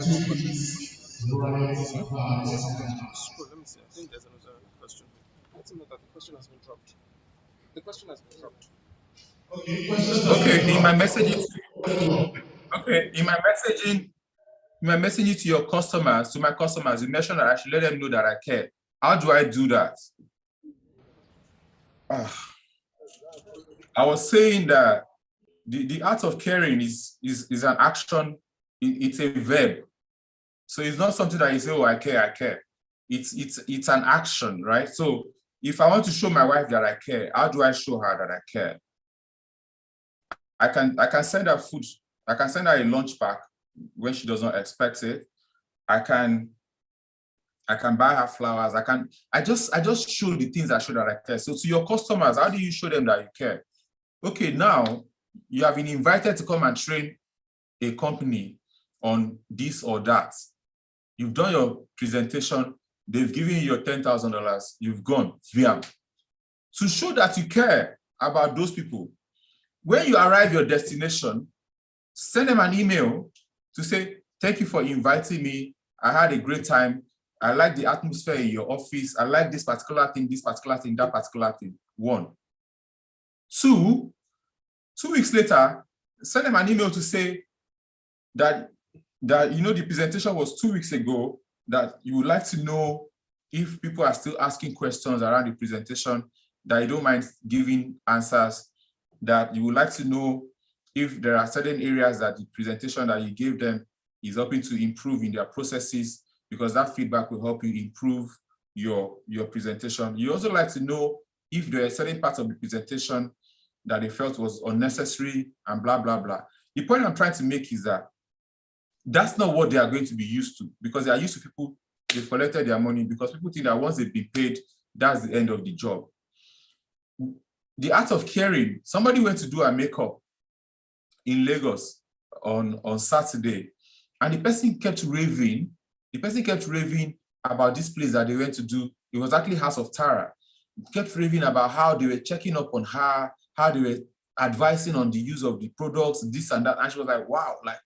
the right Scroll, let me see. I think there's another question. Let me know that the question has been dropped. The question has been dropped. Okay, in my messaging. Okay, in my messaging to your customers, to my customers, you mentioned that I should let them know that I care. How do I do that? I was saying that the art of caring is an action. It's a verb. So it's not something that you say, oh, I care. It's an action, right? So if I want to show my wife that I care, how do I show her that I care? I can send her food. I can send her a lunch pack when she does not expect it. I can buy her flowers. I just show the things that show that I care. So to your customers, how do you show them that you care? Okay, now you have been invited to come and train a company on this or that. You've done your presentation. They've given you your $10,000. You've gone via. To show that you care about those people, when you arrive your destination, send them an email to say, thank you for inviting me. I had a great time. I like the atmosphere in your office. I like this particular thing, that particular thing. 1. 2 weeks later, send them an email to say that the presentation was 2 weeks ago, that you would like to know if people are still asking questions around the presentation, that you don't mind giving answers, that you would like to know if there are certain areas that the presentation that you gave them is helping to improve in their processes, because that feedback will help you improve your presentation. You also like to know if there are certain parts of the presentation that they felt was unnecessary and blah, blah, blah. The point I'm trying to make is that that's not what they are going to be used to, because they are used to people, they've collected their money, because people think that once they've been paid, that's the end of the job. The art of caring, somebody went to do a makeup in Lagos on Saturday, and the person kept raving about this place that they went to do. It was actually House of Tara. kept raving about how they were checking up on her, how they were advising on the use of the products, this and that. And she was like, wow, like,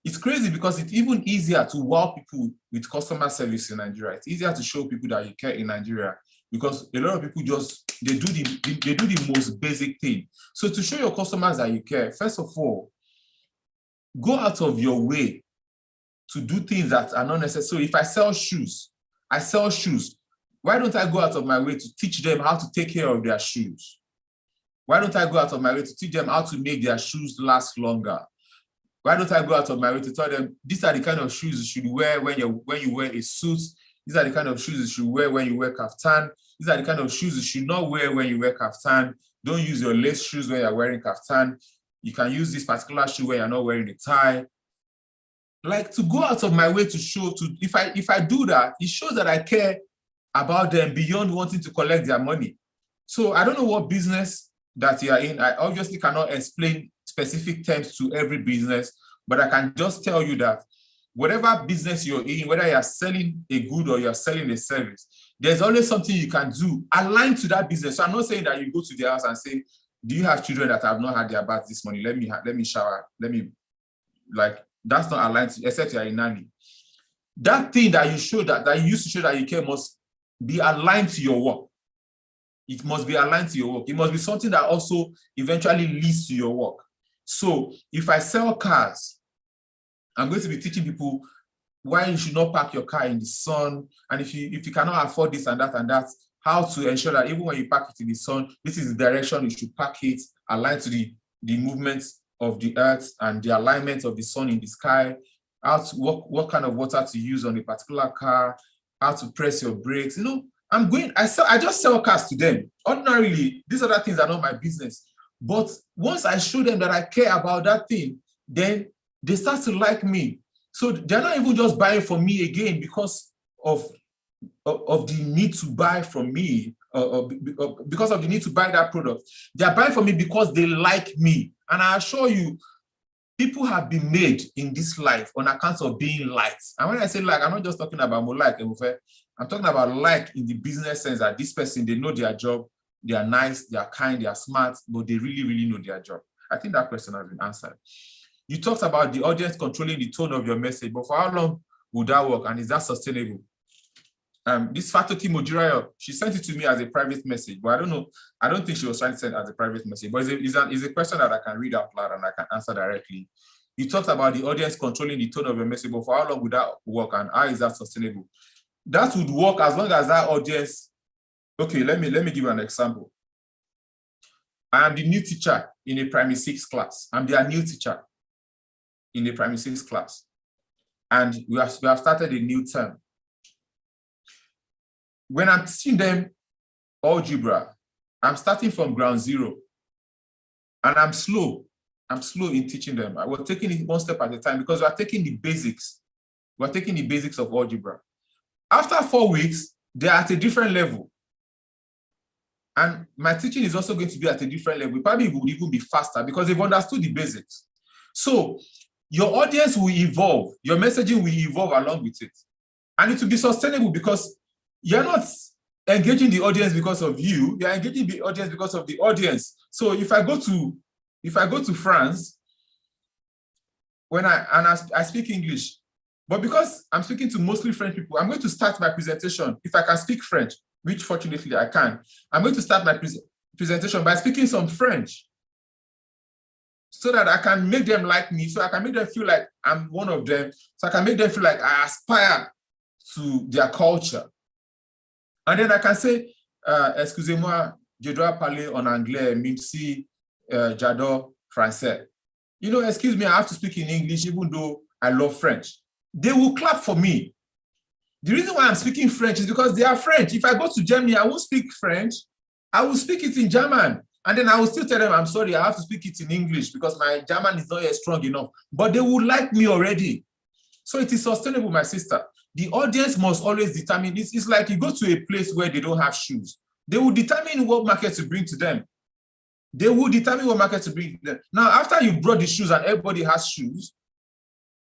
it's crazy because it's even easier to wow people with customer service in Nigeria. It's easier to show people that you care in Nigeria because a lot of people they do the most basic thing. So to show your customers that you care, first of all, go out of your way to do things that are not necessary. So if I sell shoes, why don't I go out of my way to teach them how to take care of their shoes? Why don't I go out of my way to teach them how to make their shoes last longer? Why don't I go out of my way to tell them these are the kind of shoes you should wear when you wear a suit? These are the kind of shoes you should wear when you wear kaftan. These are the kind of shoes you should not wear when you wear kaftan. Don't use your lace shoes when you're wearing kaftan. You can use this particular shoe when you're not wearing a tie. Like, to go out of my way to show, if I do that, it shows that I care about them beyond wanting to collect their money. So I don't know what business that you are in. I obviously cannot explain specific terms to every business, but I can just tell you that whatever business you're in, whether you're selling a good or you're selling a service, there's always something you can do aligned to that business. So I'm not saying that you go to their house and say, do you have children that have not had their bath this morning? Let me shower. That's not aligned to, except you're a nanny. That thing that you show that you used to show that you care must be aligned to your work. It must be aligned to your work. It must be something that also eventually leads to your work. So if I sell cars, I'm going to be teaching people why you should not park your car in the sun. And if you cannot afford this and that, how to ensure that even when you park it in the sun, this is the direction you should park it, aligned to the movements of the earth and the alignment of the sun in the sky, what kind of water to use on a particular car, how to press your brakes. I just sell cars to them. Ordinarily, these other things are not my business. But once I show them that I care about that thing, then they start to like me. So they're not even just buying from me again because of the need to buy from me, or because of the need to buy that product. They're buying from me because they like me. And I assure you, people have been made in this life on account of being liked. And when I say like, I'm not just talking about more like, I'm talking about like in the business sense that this person, they know their job, they are nice, they are kind, they are smart, but they really, really know their job. I think that question has been answered. You talked about the audience controlling the tone of your message, but for how long would that work? And is that sustainable? This Fatoki Mojirayo, she sent it to me as a private message, but I don't know. I don't think she was trying to send it as a private message, but it's a question that I can read out loud and I can answer directly. You talked about the audience controlling the tone of your message, but for how long would that work and how is that sustainable? That would work as long as that audience. Okay, let me give you an example. I am the new teacher in a primary 6 class. I'm their new teacher in a primary 6 class. And we have started a new term. When I'm teaching them algebra, I'm starting from ground zero. And I'm slow. I'm slow in teaching them. I was taking it one step at a time because we are taking the basics. We're taking the basics of algebra. After 4 weeks, they're at a different level. And my teaching is also going to be at a different level. It probably would even be faster because they've understood the basics. So your audience will evolve. Your messaging will evolve along with it. And it will be sustainable because you're not engaging the audience because of you. You're engaging the audience because of the audience. So if I go to France, I speak English, but because I'm speaking to mostly French people, I'm going to start my presentation. If I can speak French, which fortunately I can, I'm going to start my presentation by speaking some French so that I can make them like me, so I can make them feel like I'm one of them, so I can make them feel like I aspire to their culture. And then I can say, excusez-moi, je dois parler en anglais, même si j'adore français. Excuse me, I have to speak in English, even though I love French. They will clap for me. The reason why I'm speaking French is because they are French. If I go to Germany, I won't speak French. I will speak it in German. And then I will still tell them, I'm sorry, I have to speak it in English because my German is not yet strong enough. But they will like me already. So it is sustainable, my sister. The audience must always determine. It's like you go to a place where they don't have shoes. They will determine what market to bring to them. They will determine what market to bring to them. Now, after you brought the shoes and everybody has shoes,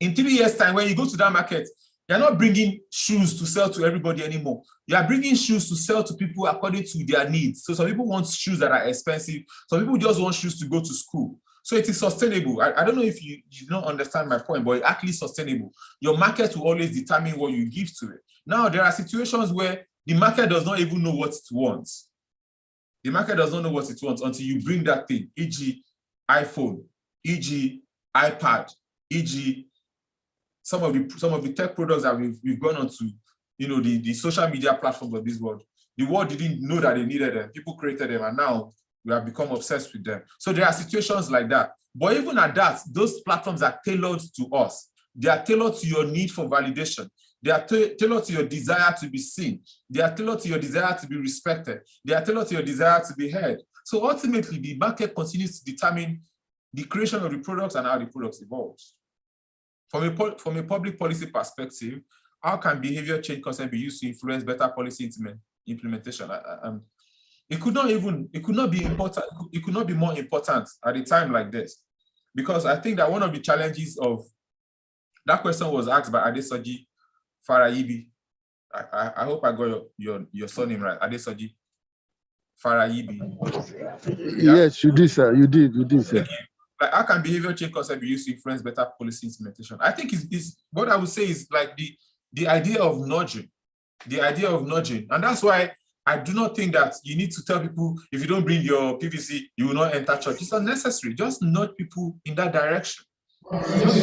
in 3 years' time, when you go to that market, You're not bringing shoes to sell to everybody anymore. You are bringing shoes to sell to people according to their needs. So some people want shoes that are expensive. Some people just want shoes to go to school. So it is sustainable. I don't know if you don't understand my point, but it's actually sustainable. Your market will always determine what you give to it. Now, there are situations where the market does not even know what it wants. The market does not know what it wants until you bring that thing, e.g. iPhone, e.g. iPad, e.g. some of the tech products that we've gone on to, the social media platforms of this world. The world didn't know that they needed them. People created them, and now we have become obsessed with them. So there are situations like that. But even at that, those platforms are tailored to us. They are tailored to your need for validation. They are tailored to your desire to be seen. They are tailored to your desire to be respected. They are tailored to your desire to be heard. So ultimately, the market continues to determine the creation of the products and how the products evolves. From a public policy perspective, how can behavior change concept be used to influence better policy implementation? It could not be important. It could not be more important at a time like this, because I think that one of the challenges of that question was asked by Adesoji Farayibi. I hope I got your surname right, Adesoji Farayibi. Yeah? Yes, you did, sir. You did, sir. Thank you. Like, how can behavior change concept be used to influence better policy implementation? I think is what I would say is like the idea of nudging, and that's why I do not think that you need to tell people, if you don't bring your PVC, you will not enter church. It's unnecessary. Just nudge people in that direction. Just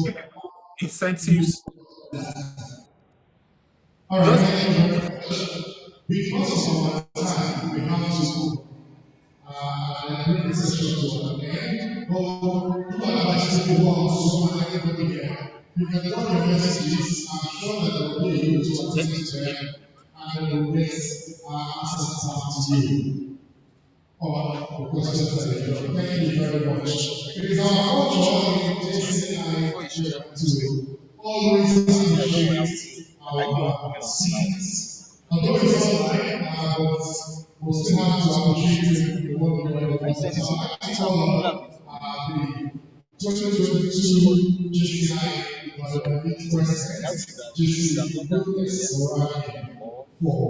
give people incentives. Because of our time, we have to bring the session to an end. But do advise people who are also everybody here. You can drop your messages. I'm sure that they will be able to attend to them and they will get answers to you on the questions that they have. Thank you very much. It is our culture in JCI to always appreciate our seats. Although it's online, but we'll still have to appreciate the work we are doing. So I like to call the 2022 GCI Employability President, GCI Goodness Orion for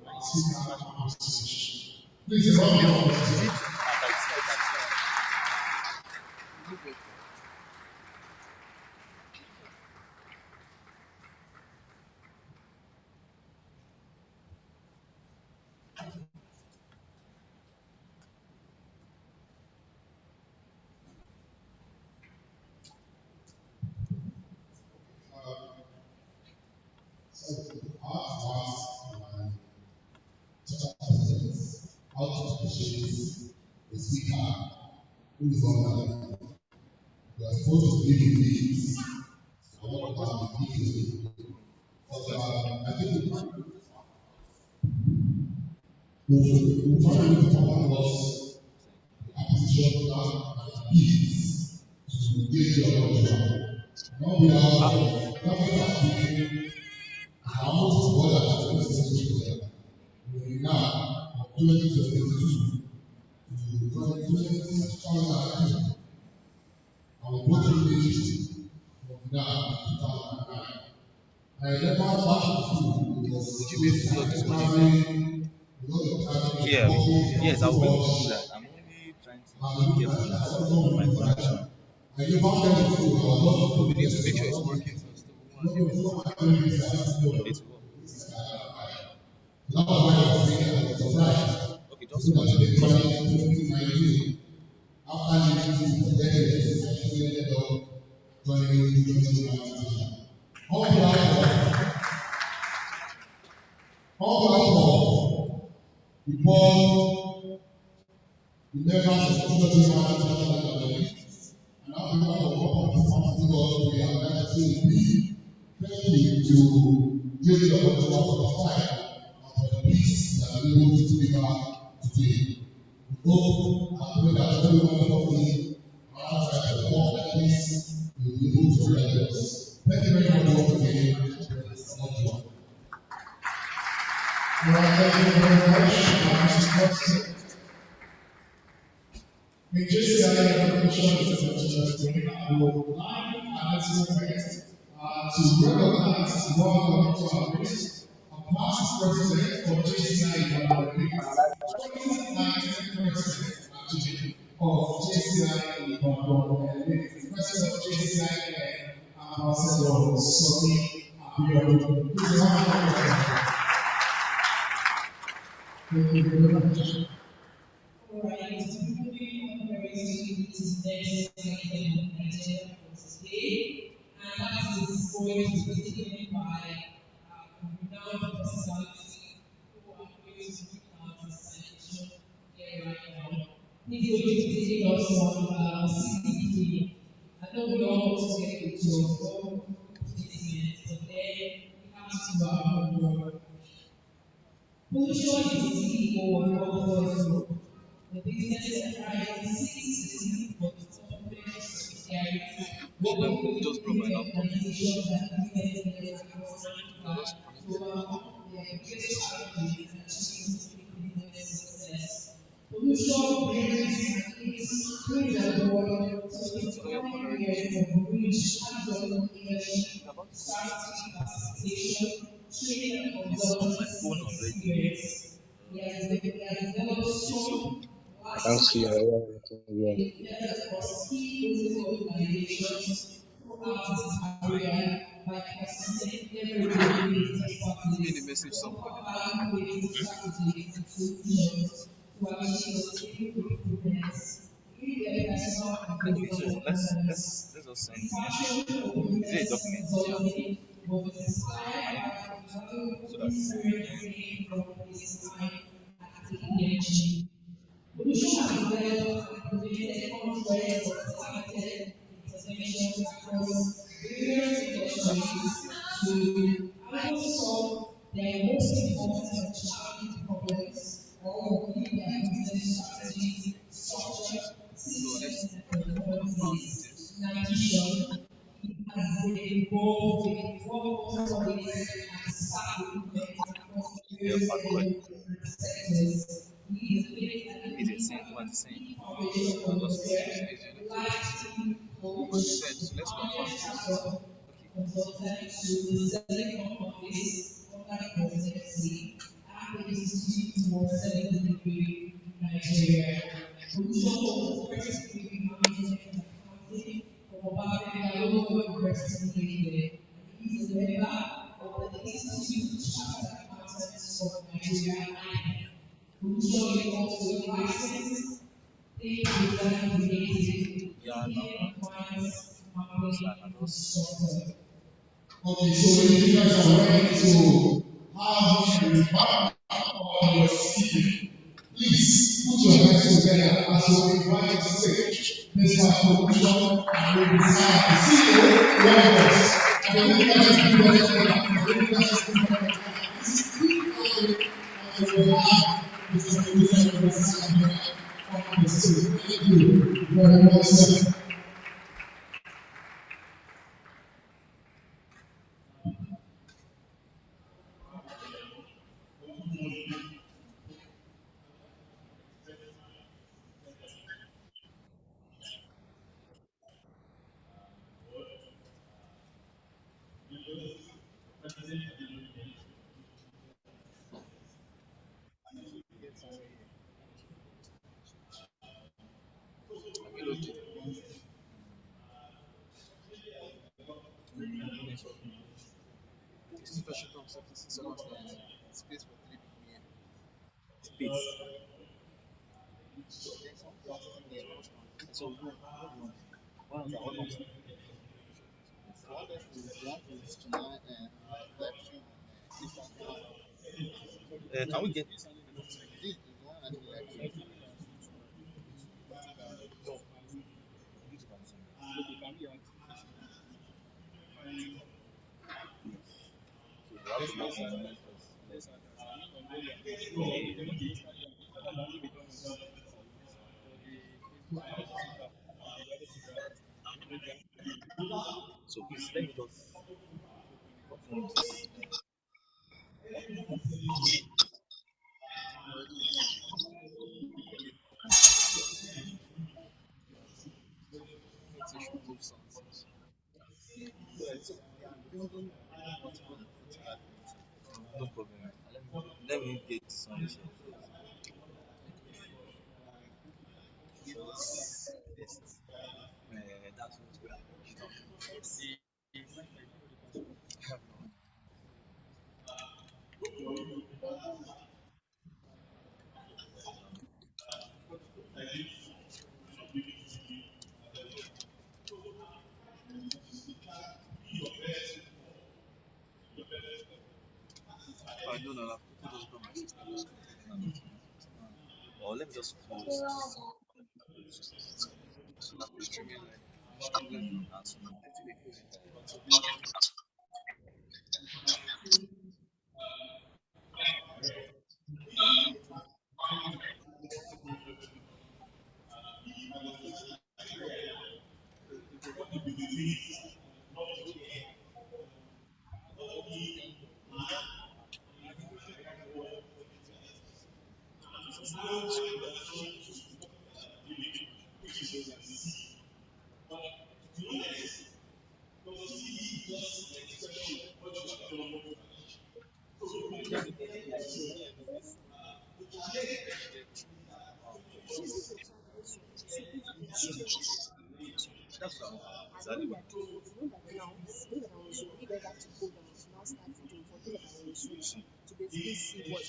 our conversation. Please, round of applause. How to appreciate the speaker who is online. You are supposed to give him leads. I want to have the leads. But I think we'll try to talk about the acquisition plan and needs to get your job. Now we have government speaking. I want to bother to listen to them. Now, 2022 to 2022, our voting age from now to 2009. I remember back in school, it was primary, Yes, I'll be able to do that. I'm only trying to get my connection. I never felt it to our We need to make sure it's working first. That was why I was saying I was surprised. Okay, just So that one. they tried in 2019, after living for decades, I still ended up joining the 2019. On behalf of the board, the members of the 2019 and on behalf of all participants, we are glad to say thank you to David Obatua for the time and for the peace that we will deliver today. We hope and pray that everyone hopefully outside the world like this will be able to help us. Thank you very much once again. Thank you very much. In JCI, the mission is to live life and let's to recognize one of our race, a past president of JCI Ibadan, 2019 president actually of JCI Ibadan, president of JCI Ambassador Sonny Abiodun. Please have a thank you very much. Alright, moving on very swiftly to the next item on the agenda for today, and that is going to be taken by renowned personality who are going to speak out the selection here right now. He's going to be taking us on CDP. I know we all want to get into your own placement, but then we have to Pollution is the CEO of all the business enterprises seeks for development subsidiaries, working with Just brought my different laptop. organizations and business leaders across I Africa just to connected. overcome their biggest challenges and achieve business success. Pollution varies and is through the world to So your define color areas is of reach, hands-on leadership, about to go. strategy facilitation, training and It's on my consultancy phone already. experience. He has developed So strong I can't see anyone again. across key political organizations throughout his career by consistently leveraging his give me the expertise message to somebody. offer value-based strategies and solutions to achieve sustainable improvements in their personal and Okay, so business let's performance. just send His the message. passion for Is it a business document? Yeah. consulting was I inspired need to by close the valuable so that experience gained from his time at the ENG. Pollution has developed and implemented confluence of targeted interventions across various industries to either solve their most important and challenging problems or improve their business strategies, structure, so let's systems, and found performances. this. In addition, has been involved in workforce audits and staff recruitment across Yeah, various I'll go ahead. levels and sectors. He is an Is it same? independent What is the same? foundation I'll of just the close this page and life team coach, send. So let's confirm this. Okay. consultant to the Select Office under presidency and the Institute for Service Delivery in Nigeria. Solution was first degree management and accounting from Obafemi University Limited. He is a member of the Institute of Chartered Accountants of Nigeria. Solution is also a licensed design creative, Yeah, now compliance, so I marketing can just instructor. Okay, so if you guys are ready to have a revamp of your speaking, please put your hands together as we invite to stage Mr. Pollution and Desire, the CEO, along with us. And the leaders will give us the leaders will give us this is pre-planning and we have Mr. Pollution and Desire on the stage. Thank you very much, sir. this is special concept. This is so much space for 3 people here. Space. So there's some classes in there. So what else? What else? What else is that is tonight and live stream on Instagram. Can we get this? This is the one I do live stream. YouTube and Sunday. So what is this? Yes. So please let me just confirm this. Let's say should move sounds. they are bringing multiple elements. No problem. Let me get some here first. Yes. That's what we are working on. See, I have no. No, no, no. People just go my system. Or let me just close this. So that we're streaming like and so that's what exactly what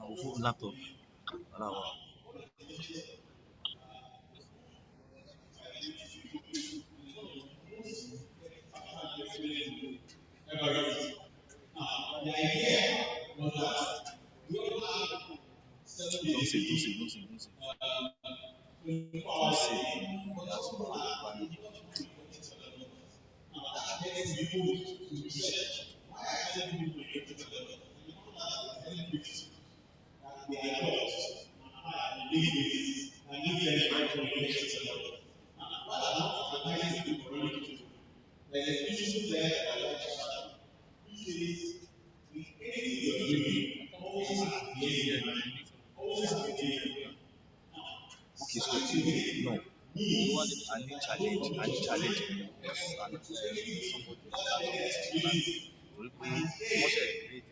our laptop. Wow. Don't say, don't say, don't say, don't say. Don't say. That's not okay, so no. I need challenge. I need challenge in us and somebody that will be much great.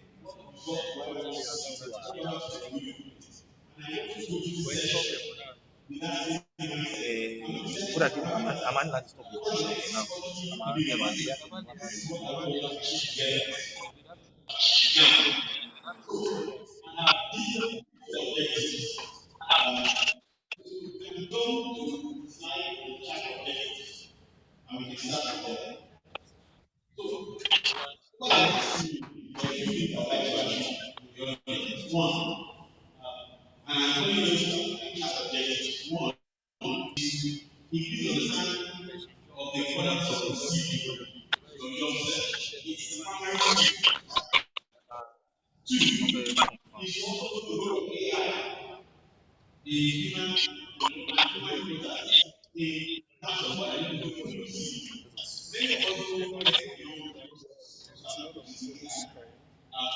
What I think I'm not stop it now.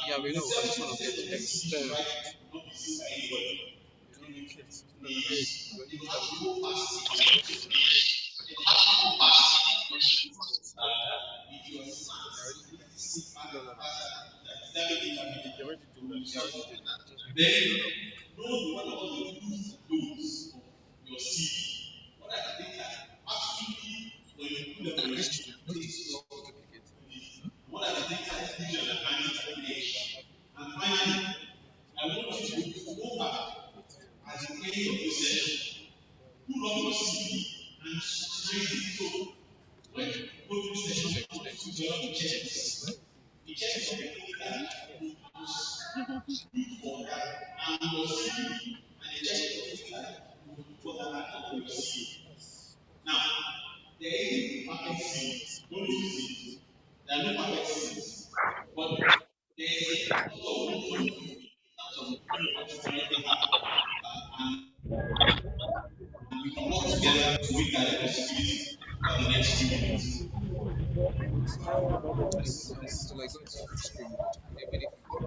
Yeah, we know. I just want to get extend. So like going to school, every day from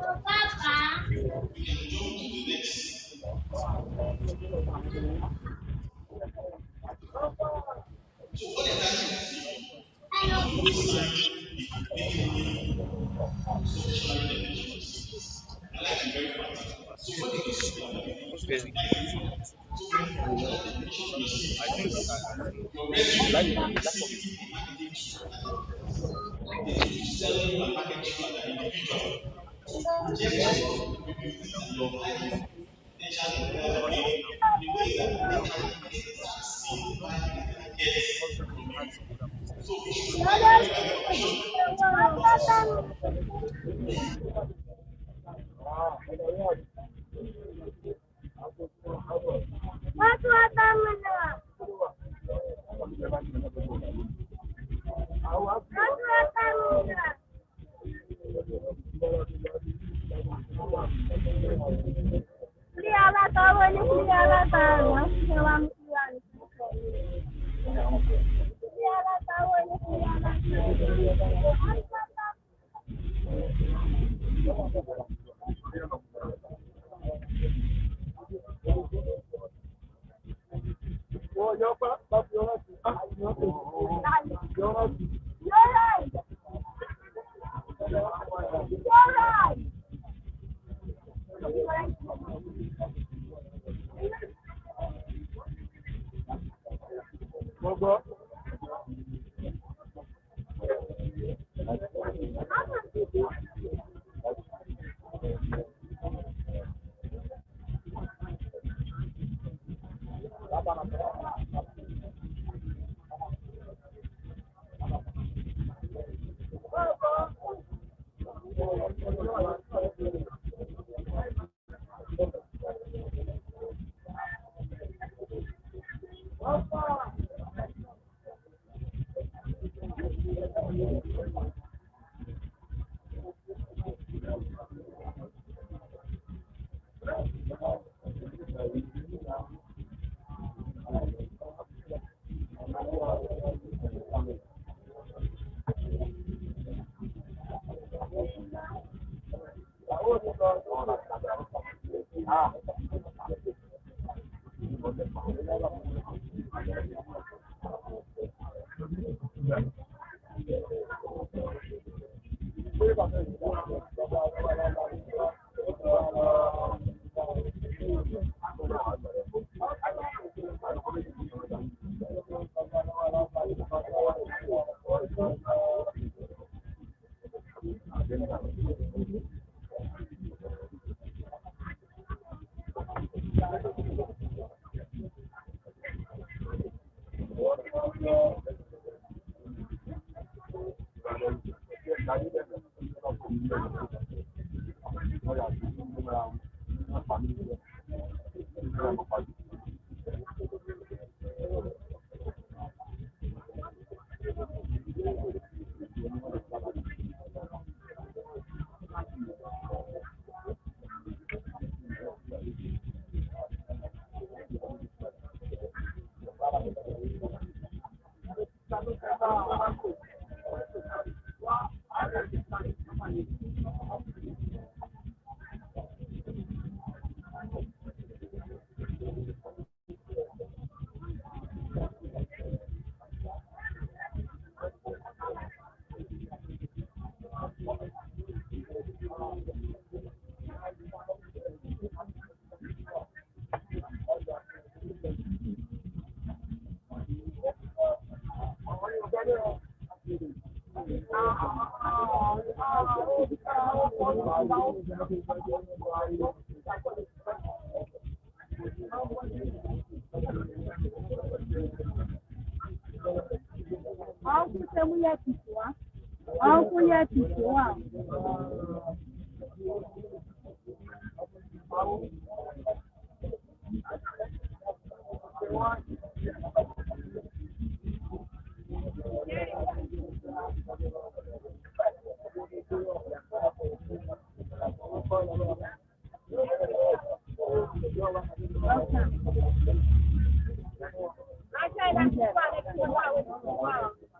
10 to 4. Okay, I think lack of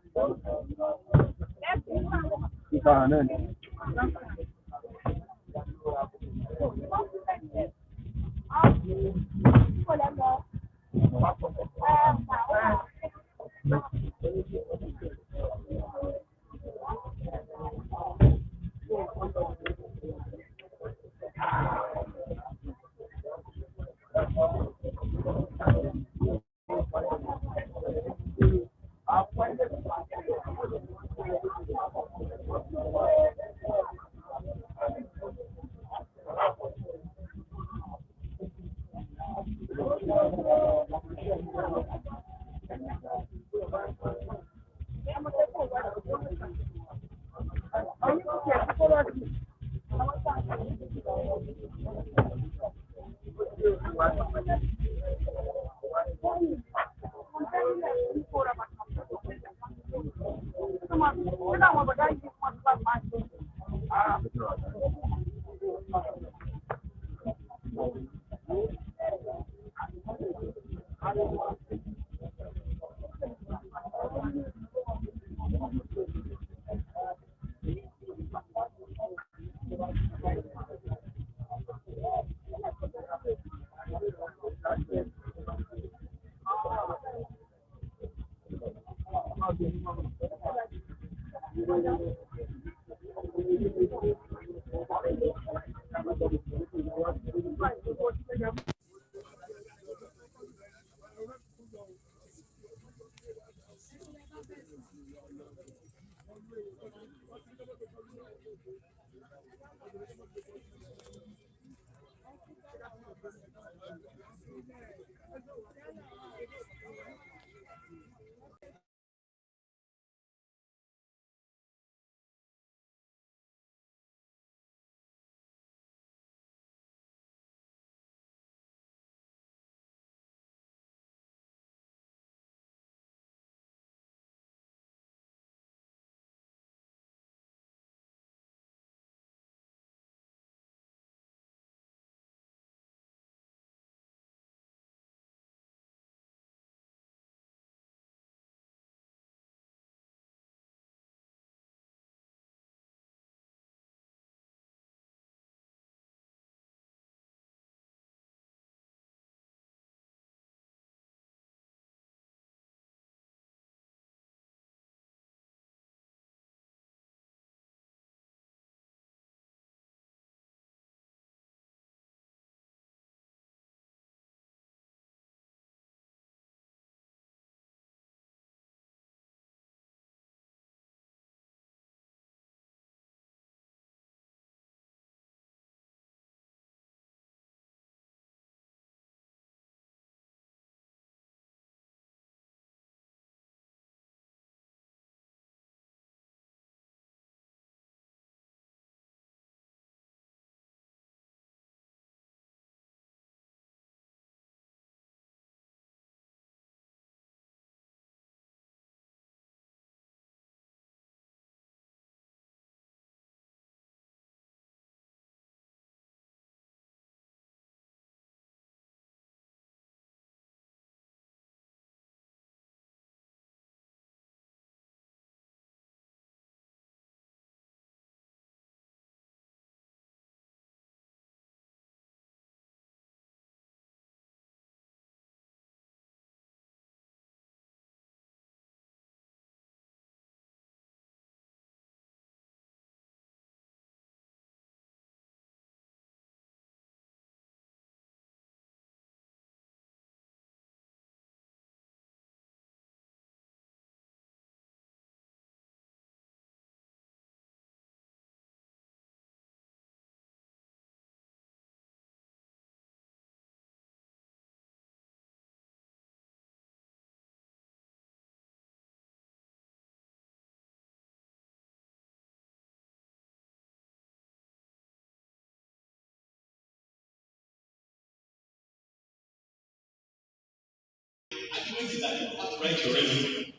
Write your resume.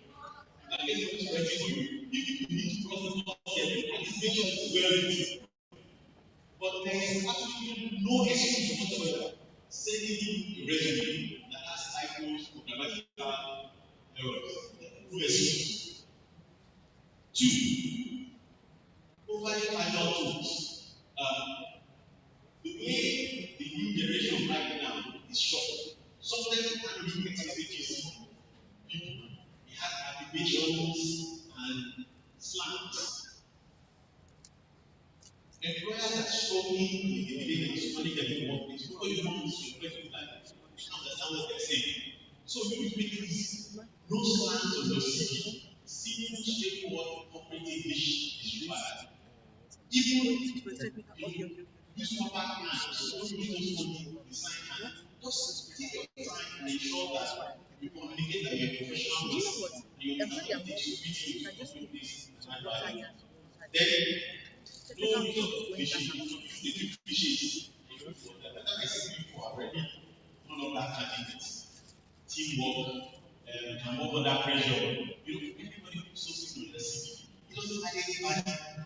That is what's ready for you. If you need to process all CFP, at least make sure it's well written. But there is absolutely no excuse whatsoever sending a resume that has typos or grammatical errors. No excuse. Two, is short. Sometimes you can't really get messages from people. They have abbreviations and slangs. Employers are struggling with the beginning to manage their workplace. Nobody wants to employ people like that. They don't understand what they're saying. So you need to make this no slangs on your CV. Simple, straightforward, corporate English is required. Even the newspaper hands, don't use those money design hands. Just take your time and ensure that you communicate that you're a professional person and you understand what it takes to fit into the company place and add value. Then no use of cliches. If you use the cliches, that I said before already, none of that candidate. Teamwork, can work under pressure. Everybody puts something on the CV. It doesn't add any value.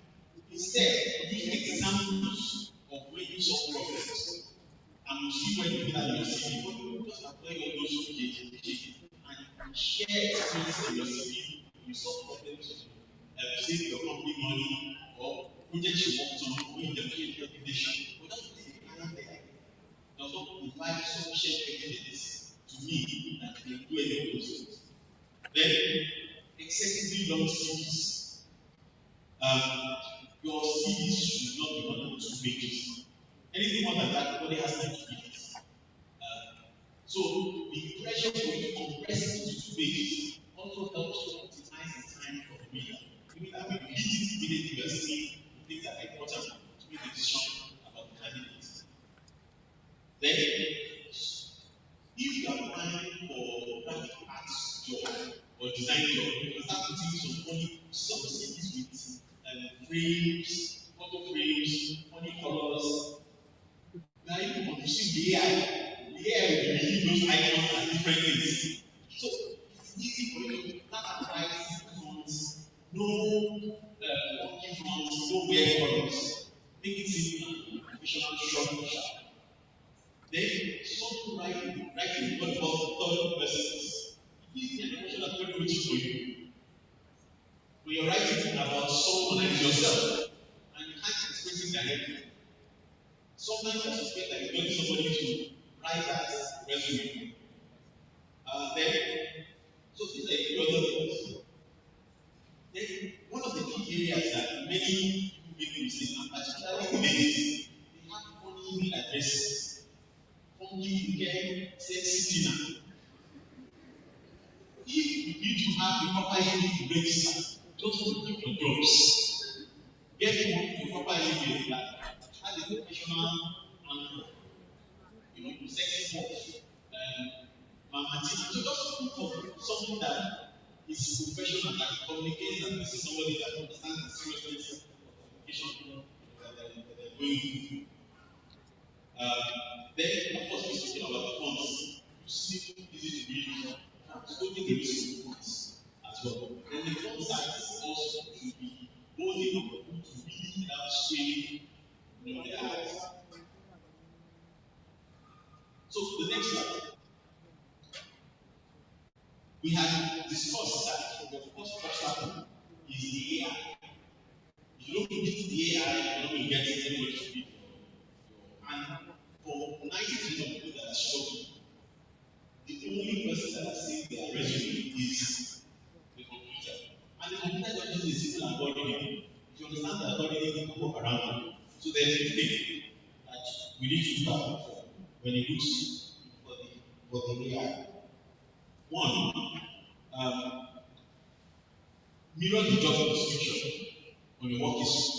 Instead, give examples of when you solve problems and you see when you do that in your CV. But just apply all those KG and share experience in your CV. You solve problems, save your company money or projects you worked on or in the implementation. But that's what they are there. Does not provide sufficient evidence to me that they do any of those things. Then, excessively long CVs. Your CVs should not be more than 2 pages. Anything more than that, nobody has time to read it. So, the pressure for you to compress it into 2 pages also helps to optimize the time for the reader. Meaning that when you read it immediately, you are seeing things that are important to make a decision about the candidate. Then, if you are applying for graphic arts job or design job, you can start putting some funny subsidies with frames, photo frames, funny colors. You are even confusing the AI. The AI will be making those icons as different things. So it's easy for you to start and write fonts, no funky fonts, no weird colors. Make it simple and professional, short and sharp. Then stop writing what about third persons. This is an emotion that God waiting for you. When you're writing about someone and yourself, and you can't express it directly, sometimes I suspect that you're getting somebody to write that resume. Then, so these are a few other things. Then, one of the key areas that many people make mistakes, and particularly ladies, they have funny email addresses. Funky, get sexy dinner. If you need to have the proper email register, just to keep your jobs. Get the proper email that has a professional anchor, sexy box, mama tea. So just look for something that is professional, that communicates, and this is somebody that understands the seriousness of the communication that they're going through. Then, of course, we're speaking about the fonts. You see, easy to read. So don't take the risk of fonts as well. Then the font size also should be bold enough for people to read without straining their eyes. So the next one, we have discussed that the first obstacle is the AI. If you don't use the AI, you're not going to get anybody to read. And for 90% of people that are struggling, the only person that sees their resume is the computer. And the computer just uses a simple algorithm. If you understand the algorithm, you can walk around it. So there's a thing that we need to look out for when it looks for the AI. One, mirror the job description on your work history.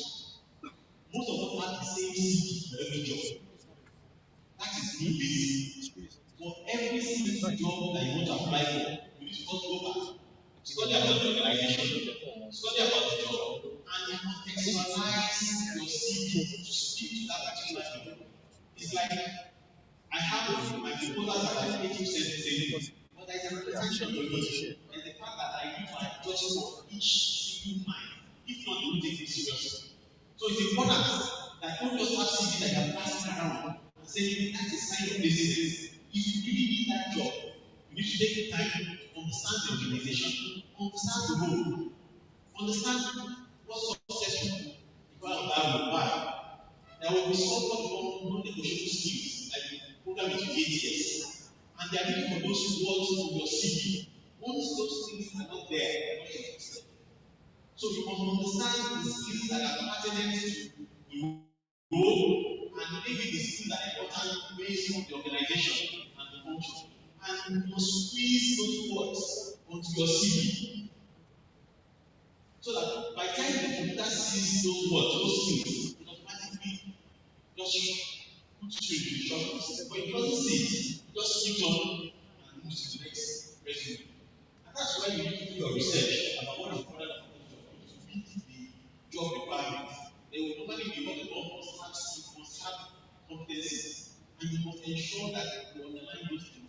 Most of us have the same CV for every job. That is being busy. For every single job that you want to apply for, you need to first go back, study about the organization, study about the job, and contextualize your CV to speak to that particular job. It's like I have my proposals that I make you send the same thing, but there is an attention to your and the fact that I need to adjust for each single mind. If not, you will take it seriously. So it's important that don't just have CV that you are passing around and saying that is kind of business. If you really need that job, you need to take the time to understand the organization, understand the role, understand what success will require of that role. Why? There will be somewhat non-negotiable skills like program into 8 years. and they are looking for those words on your CV. Once those things are not there, they are not interested. So you must understand the skills that are pertinent to the role and maybe the skills that are important based on the organization and the function. And you must squeeze those words onto your CV so that by the time the computer sees those words, those skills, it automatically just puts you into the short list. But if it doesn't see it, just switch on and move to the next resume. And that's why you need to do your research about what is important about the job. You need to meet the job requirements. They will normally be what the law must have competencies. And you must ensure that you underline those things.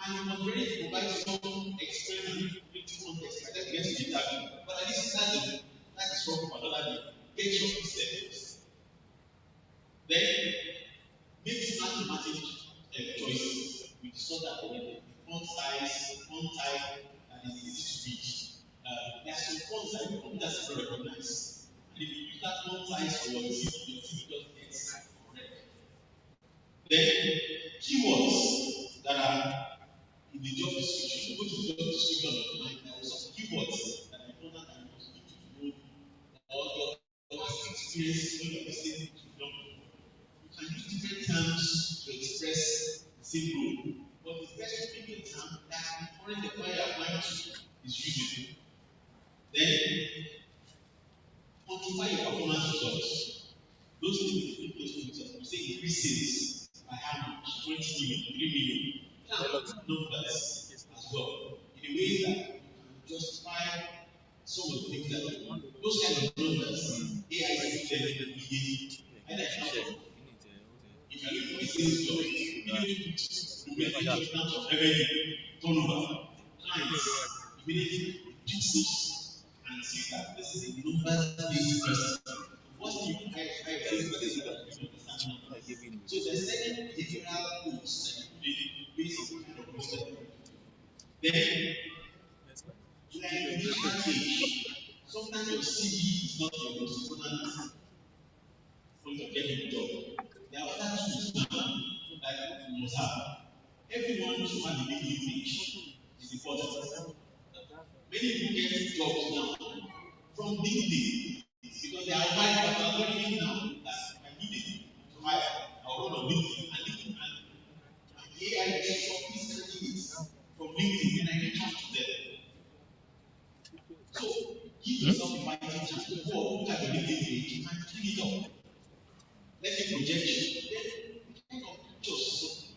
And you must ready to provide some experience and critical context like that to get to the interview. But at least that is what for another day. Get your steps. Then make smart thematic choices. We saw that already. Font size, font type, and it's easy to read. There are some fonts that you computers can recognize. And if you use that font size for your CV just gets correct. Then keywords that are in the job description. Go to the job description of mine. There are some keywords that are important and you need to know or your past experience when you're listening to young people. You can use different terms to express the same role, but it's best to pick a term that the current employer applying to is using. Then quantify your performance results. Those things you those things you say increase sales by how much? 20 million, 3 million. You can put numbers as well in a way that you can justify some of the things that those kind of numbers AI is them immediately. And I can if you look at sales job, immediately put the metric in terms of revenue, turnover, clients, immediately reduce those and see that this is a numbers-based person. What do you hire sales person that you understand numbers? So there's certain behavioral tools that you do based on kind of result. Then, like in this age, sometimes your CV is not your most important point of getting a job. There are other tools now that you must have. Everyone should have a LinkedIn page. It's important. Many people get jobs now from LinkedIn because they are buying what are already now that I need it to hire. I'll run on LinkedIn and LinkedIn and AI is shortlisting candidates from LinkedIn and I reach out to them. So give yourself a fighting chance. Go look at your LinkedIn page and clean it up. Let me project you. Then kind of pictures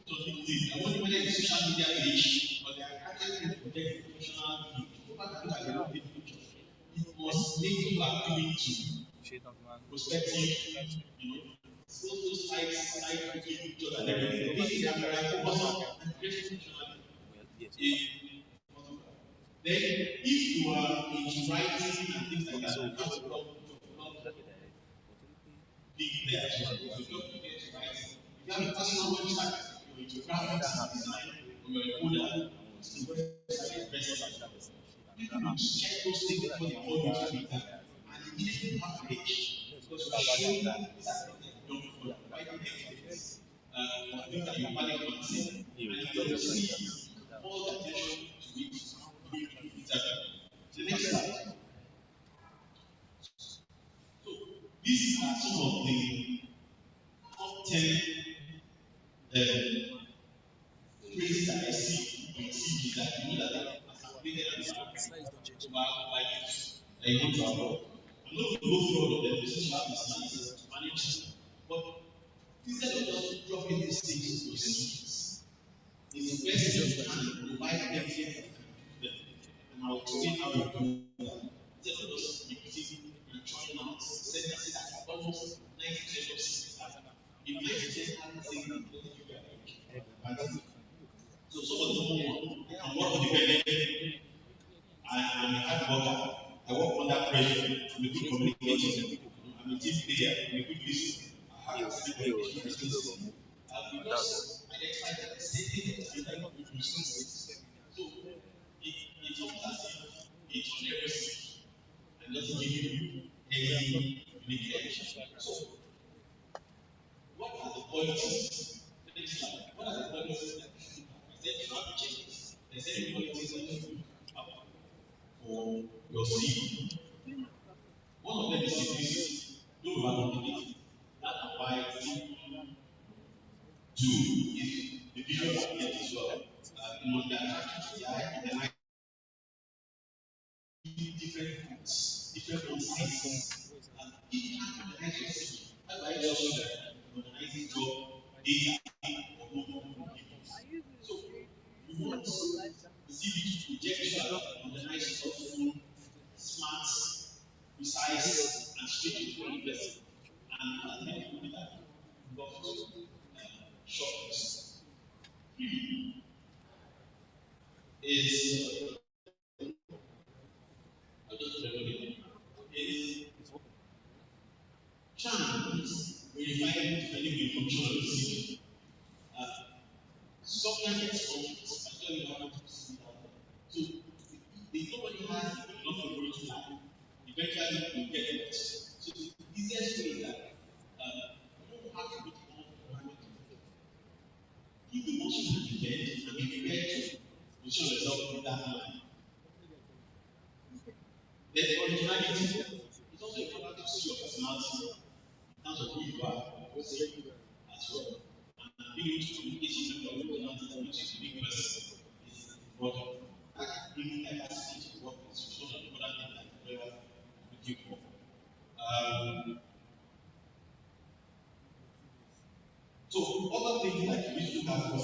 to LinkedIn. I want whether it's social media page or they are actually project professional page. Go back and look at your LinkedIn picture. It must make you appealing to prospective, those side cooking pictures and everything. Make it camera focus and create professional. Then if you are into writing and things like that, you have to blog big there as well. If you don't get to write, if you have a personal website, you're into graphics design, or you're a coder, it's the website best. People will check those things before they call you to meet them. And immediately you have to page because you are showing that these are things that you don't know, writing evidence, things that you value content, and you don't see all the attention to it during the interview. The next slide. So these are some of the top 10 phrases that I see on TV that you know that as updated and over years that you want to avoid. I'm not going to go through all of them because you have the slides to manage them. But instead of just dropping these things to your CVs, it's best if you can provide evidence that can do them. And I'll explain how you do that. Instead of just repeating and trying out, say that almost 90% of CVs have. If 90% haven't seen it, doesn't give you a bad thing. So some of the people can work independently. I'm a hard worker. I work under pressure. I'm a good communicator. I'm a team player. I'm a good listener. I have excellent communication skills. We just identify that the same thing that I like to do skills. So it's almost as if it's generic and doesn't give you any unique edge. So what are the qualities? Next slide. What are the qualities that you should have? I said there's anybody who says that you up for your CV. One of them is simplicity. Don't overcomplicate it. That provides two is the visual appearance as well. You know, that attracts the eye and the eye different books, different sizes. If you have an eye see, that's why I tell you that organizing job data or no. So you want the CV to project you as organized, thoughtful, smart, precise, and straight to the point person. And other than people that love to shortcuts. Is I just remember it. Is chance verifying depending on the function of the CV. Sometimes it's especially when you have to see that. So if nobody has enough of to lie, eventually you get it. So the easiest way is that you don't have to be all give the motion to the end and be prepared to position yourself in that line. Then originality is also important to see your personality in terms of who you are, as well. And being able to communicate with your personality, which is a big person, is important. Bringing diversity to work is one of the important things that we are looking for. So other things like we should have for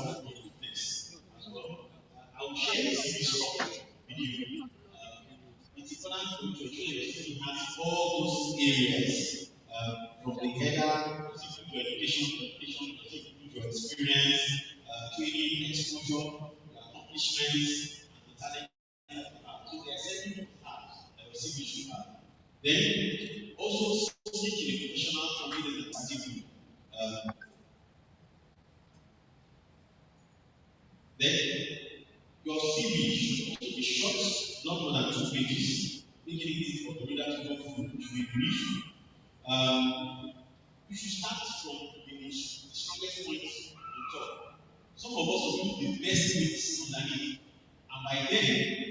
this as well. I will share this structure with you. It's important for you to ensure your CV has all those areas from the header, to education, to your experience, training, exposure, accomplishments, and the talent. So there's everything that your CV should have. Then also speak in a professional community strategy. Then your CV should be short, not more than 2 pages, making it easy for the reader to go through. It should be brief. You should start from the strongest points on top. Some of us will do the best bits underneath, and by then,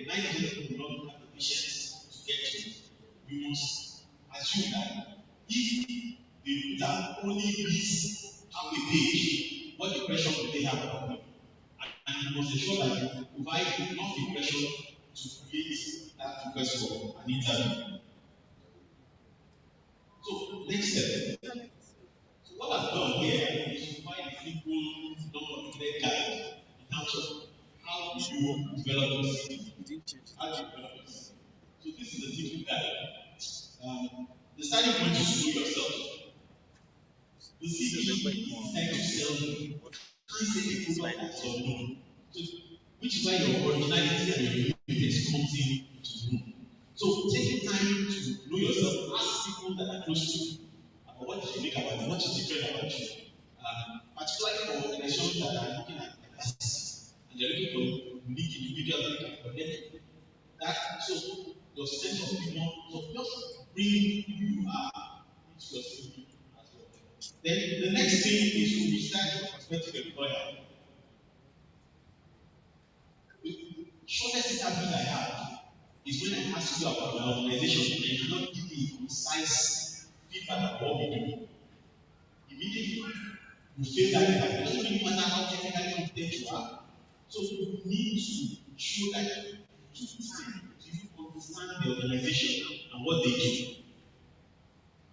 90% of people will not have the patience to get to it. You must assume that if the reader only reads half a page, what impression will they have about you? And you must ensure that you provide enough impression to create that request for an interview. So, next step. So, what I've done here is to provide a simple, non-confident guide in terms of how do you develop your CV. How do you develop your CV? So, this is a simple guide. The starting point is to know yourself. The CV is like to sell you. Can't say a product that's unknown. So, which is why your originality and your uniqueness comes into room. So taking time to know yourself, ask people that are close to you about what is unique about you, what is different about you. Particularly for organizations that are looking at diversity and they're looking for unique individuals that can connect. That so your sense of humor, so just bring who you are into your CV as well. Then the next thing is to research your prospective employer. The shortest interviews I have is when I ask you about the organization and you cannot give me concise feedback about what we do. Immediately, you feel that it doesn't really matter how technically competent you are. So you need to show that you took time to understand the organization and what they do.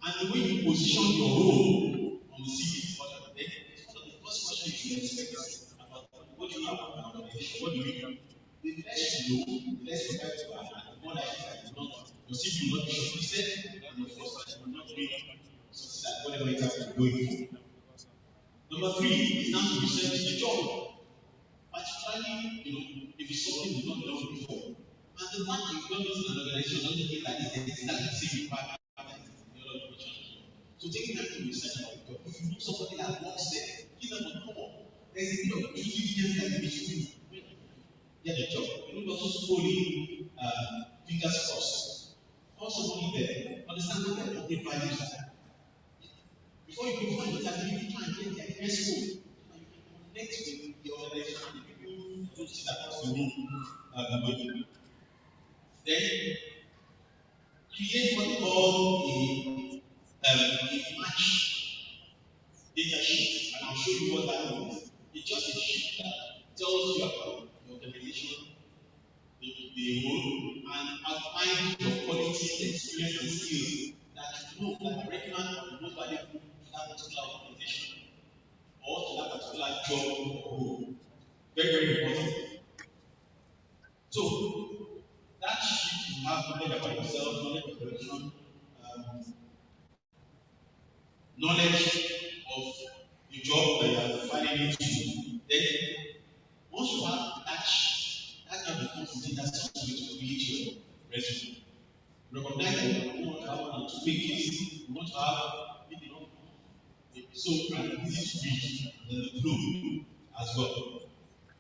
And the way you position your role on the CV is important. Then it's one of the first questions you should expect about what do you have about an organization, what do you do? The less you know, the less you have to have, and the more likely that you not, your CV will not be shortlisted, and your first time will not be succeed at whatever it is you're going for. Number three is now to research the job. Particularly, if it's something you've not done before. And the fact you've done this in an organization doesn't mean that it's exactly the same requirement as the other organization. So taking time to research about the job. If you know somebody that works there, give them a call. There's a bit of due diligence that you need to do get a job. You don't just solely fingers crossed. Call somebody there, understand what their company values are. Before you go for an interview, you try and get their best code so that you can connect with the organization and the people don't sit across the room with. Then create what we call a match data sheet, and I'll show you what that means. It's just a sheet that tells you about your organization, the role, and outline your qualities, experience, and skills that you know that are relevant or most valuable to that particular organization or to that particular job or role. Very, very important. So that sheet you have knowledge about yourself, knowledge of direction, um, knowledge of the job that you are finding into. Then once you have that sheet, that now becomes the data source to create your resume. Recognize that you want to have one or two pages, you want to have maybe not so and easy to read the flow as well.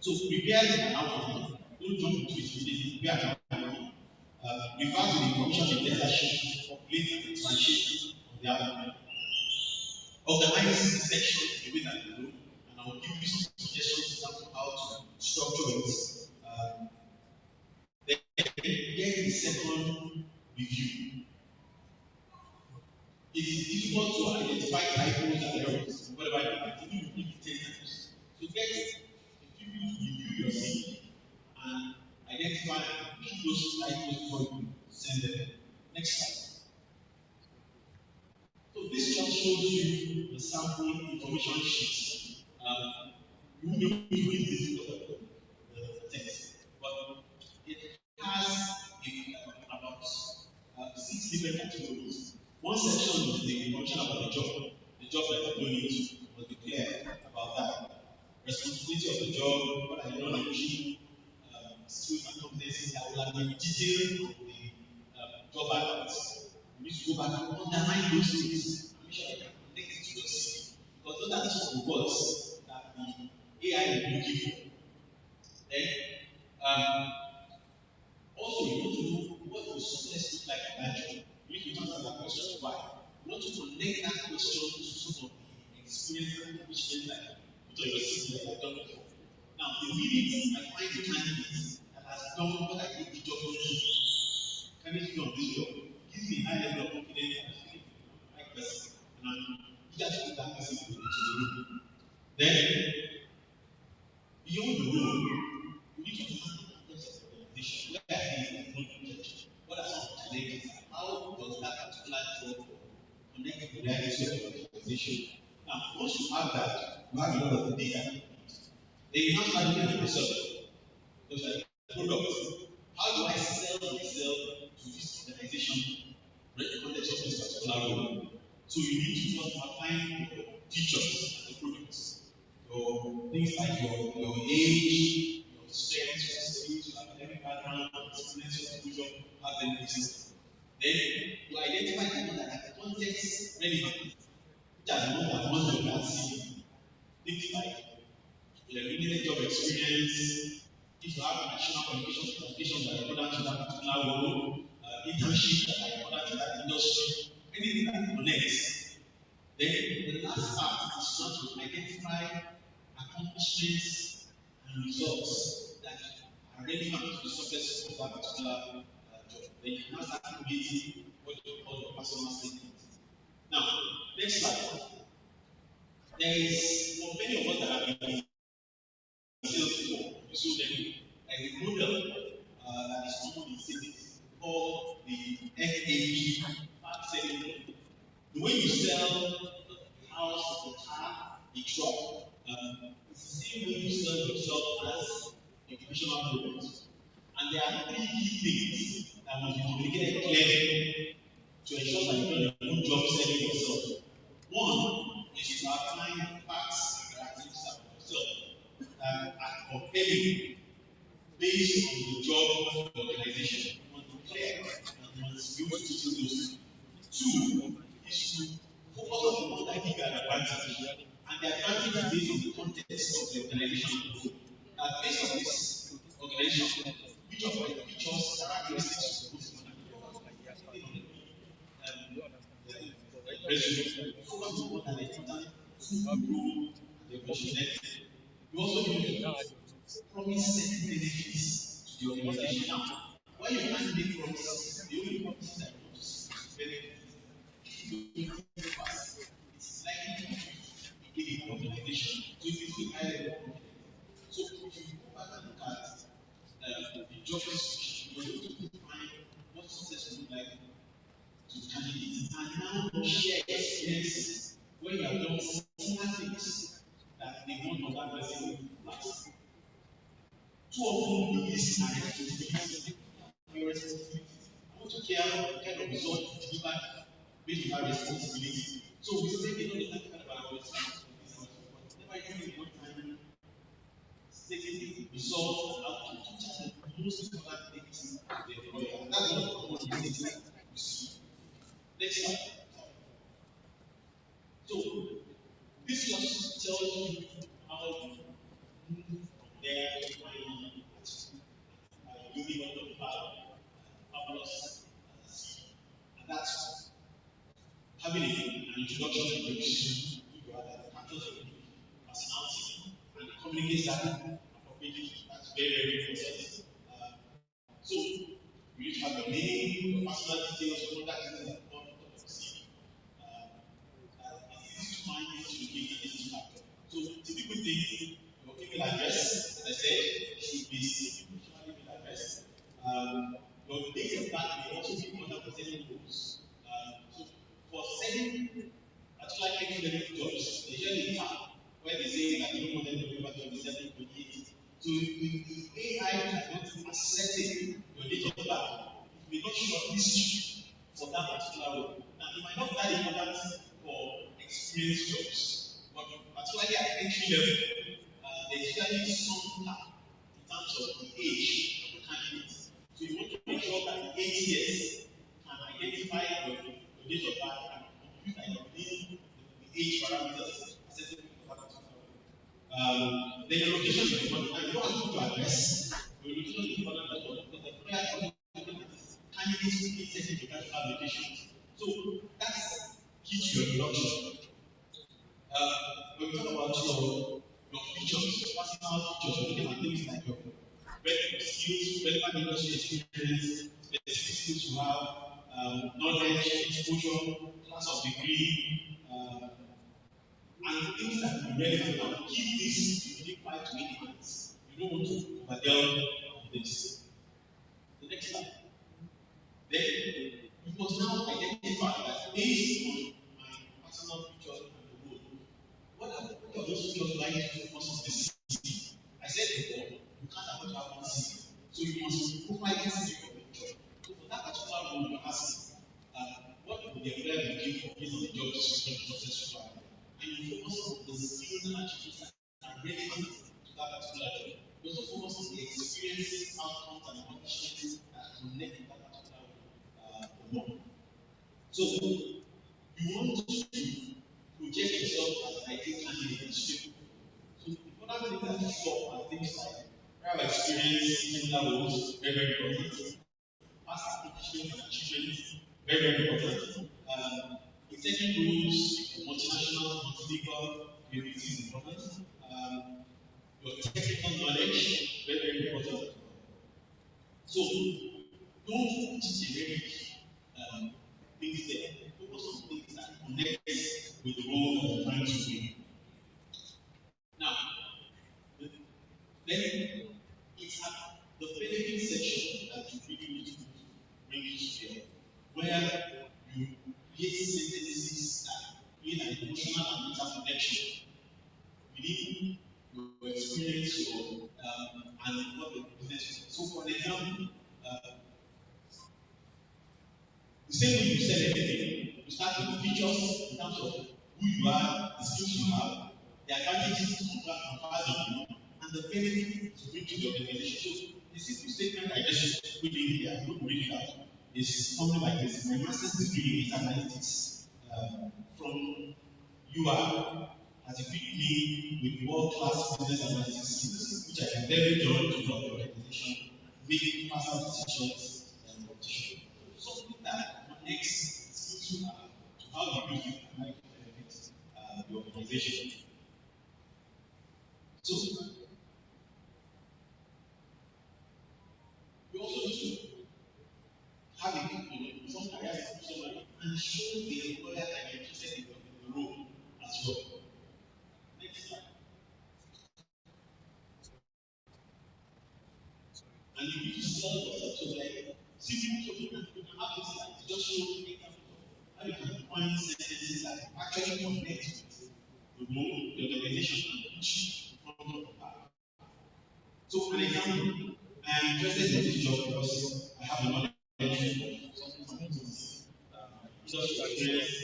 So prepare the outline. Don't jump into it immediately. Prepare the outline. Refer to the information in the data sheet, populate and differentiate on the outline. Organize the section in the way that you know, and I will give you some suggestions in terms of how to structure it. Then get the second review. It is difficult to identify typos and errors, whatever you are, even if you take times. So get a few people to review your CV and identify and pick those typos before you send them. Next slide. So this just shows you the sample information sheet. You will be able to read this text, but it has about 6 different categories. One section is the information about the job that you're going into. Must be clear about that. Responsibility of the job, what are your knowledge, skills and competencies that will have been detailed in the job adverts. You need to go back and underline those things and make sure that you can connect it to your CV. Because those are the sort of words that the AI will give you. Then, also, you need to know what will success look like in that job. You need to answer that question why. You want to connect that question to some of the experience and accomplishment that you put on your CV that you have done before. Now, the minute I find a candidate that has done what I think the job will do, candidate on this job, gives me a high level of confidence and I feel the right person. And I'm eager to put that person into the room. Then, beyond the role, you need to understand the context of the organization. Where is the knowledge? What are some of the challenges? How does that particular job connect with the reality of the organization? Now, once you have that, you have a lot of the data. Then you now start looking at yourself. Because like a product, how do I sell myself to this organization in the context of this particular role? So you need to just outline your features as a product. Your things like your age, your strengths, your skills, your academic background, your experience, your exposure, how then this. Then you identify the one that are context relevant, which are the ones that most of you are seeing. Things like your limited job experience, if you have additional qualifications that are important to that particular role, internships that are important to that industry, anything that connects. Then the last part is not to identify accomplishments and results that are relevant to the success of that particular job. Then you can now start creating what you call your personal statement. Now, next slide. There is, for many of us that have been sales before, so then as a model that is common in cities called the FAG, fast selling model. The way you sell the house, the car, the truck, it's the same way you sell yourself as a professional product. And there are three key things that must be communicated clearly to ensure that you're doing a good job selling yourself. One is to outline facts and characteristics about yourself that are compelling based on the job of the organization. You must be clear and you must be able to do those. Two is to focus on the one that give you an advantage. And the advantage is based on the context of the organization. Now, based on this organization, which of my features, characteristics, most important resume, focus on what are the important to grow the opportunity. You also need to promise certain benefits to the organization. Now, when you can't make promises, the only promises that you want to see is benefits. If you don't make it fast, it's likely to be a organization. So if you feel high level confidence, so if you go back and look at the job description, you're going to find what success would look like to candidates and now share experiences where you have done similar things that they want on that person last. Too often in this responsibilities, your responsibilities. I want to care what kind of result you deliver based on that responsibility. So we say they don't talk about responsibilities, but never even one time stating the result and outcome to just the most important things to the employer. And that's one of the common mistakes that we see. Next slide. So this just tells you how you move from there to finally giving up the fabulous and that's having an introduction to the issue you are that captures your personality and communicates that appropriately. That's very, very important. So you need to have your name, your personal details, your contact details at the bottom of the CV. It's easy to find this located in this factor. So typical things, your email address, as I said, should be simple email address. Your date of birth may also be important for setting goals. So for setting particular entry-level jobs, they usually have where they say that you don't want them to be able to be 728. So if the AI cannot ascertain your date of birth, it may not shortlist you for that particular role. Now, it might not be that important for experienced jobs, but particularly at entry level, there's usually some gap in terms of the age of the candidate. So you want to make sure that the 8 years can identify your date of birth and compute that you're within the age parameters set for that particular role. Then your location is important, and you don't have to put your address. Your location is important as well because the employer is also looking at this. Candidates will be setting geographical locations. So that's key to your introduction. When we talk about your features, your personal features, we're looking at things like your relevant skills, relevant industry experience, specific skills you have, knowledge, exposure, class of degree, and things that will be relevant now. Keep this within 5 to 8 months. You don't want to overwhelm this. The next slide. Then you must now identify that based on my personal features and the role, what are those features like to focus on this city? I said before, you can't afford to have one city. So you must profile this city for the job. So for that particular role you're asking, what would the employer be looking for based on the job description and process requirement? And you focus on the skills and attributes that are relevant to that particular job. You also focus on the experiences, outcomes, and accomplishments that connect with that particular role. So you want to project yourself as an ideal candidate in school. So important things that you saw are things like prior experience, similar roles, very, very important. Past applications and achievements, very, very important. In certain roles, multinational, multilingual ability is important. Your technical knowledge, very, very important. So don't put generic things there. Focus on things that connect with the role that you're trying to do. Now, then it's at the benefit section that you really need to bring it here, where you create sentences that create an emotional and mental connection within your experience and what the business is. So, for example, the same way you said everything, you start with the features in terms of who you are, the skills you have, the advantages compared on you, and the benefit to bring to the organization. So the simple statement I just put in here, I'm not reading it out, is something like this. My master's degree in analytics from UI has equipped me with world-class business analytics skills, which I can very drawn to the organization, making faster decisions and competition. Something that connects skills you have to how you use it and how it benefits the organization. So And you need to sell yourself. So like simple so you can have this like just show example how you can find sentences that actually connect with the organization and put you in front of the back. So an example, I am interested in this job because I have a knowledge of something industry experience.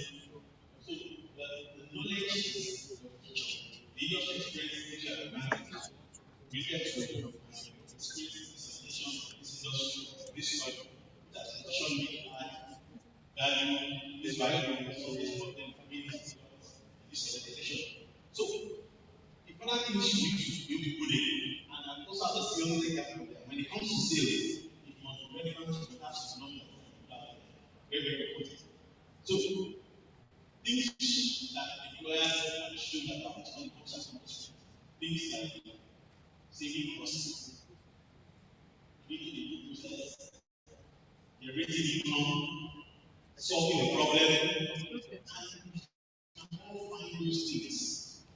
So the knowledge is your teacher. The industry experience is your advantage. We get to experience this nation, this industry, this work, that nation may add value, this value is always for the community, this organization. So the other things you be good in, and those are the skills they have when it comes to sales, it must be relevant to the task number. Very, very important. So things that employers should know about when it comes to promotion, things like saving costs, creating a good process, generating income, solving a problem, and all find those things.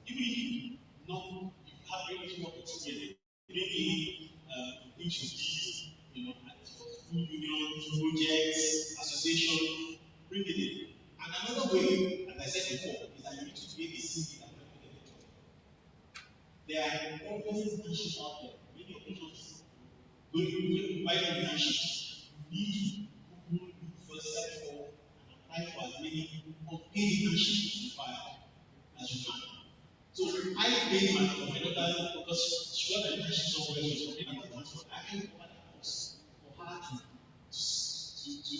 Even if you not if you have very little work experience, maybe into these, at school unions, projects, association, bring it in. And another way, as I said before, is that you need to create a CV that represents the job. There are always issues out there. Many occasions, when you buy the internships, you need to look for step for and apply for as many unpaid internships you buy as you can. So I paid my daughter because she got an internship somewhere she was talking about transport. I can cover that cost for her to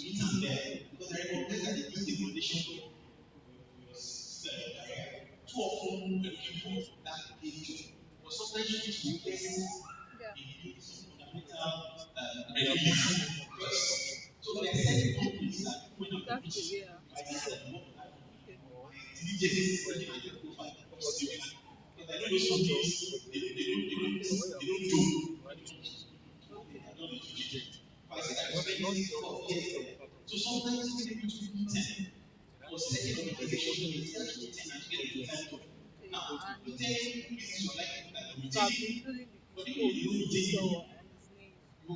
intern there because I recognize that it is the foundation for your career. Too often we're looking for that paid job. But sometimes you need to invest in some fundamental ability first. So there are certain companies that when I'm competing, I decide to work with that company. My diligence working at the profile is serious. Because I know those companies, they don't do when it comes to they are not intelligent. But I said I spent 4 years there. So sometimes when you to do 10 for certain organization, they tell you 10 and get the 10 job. Now, the 10 business you're like that routine, but even if you don't retain you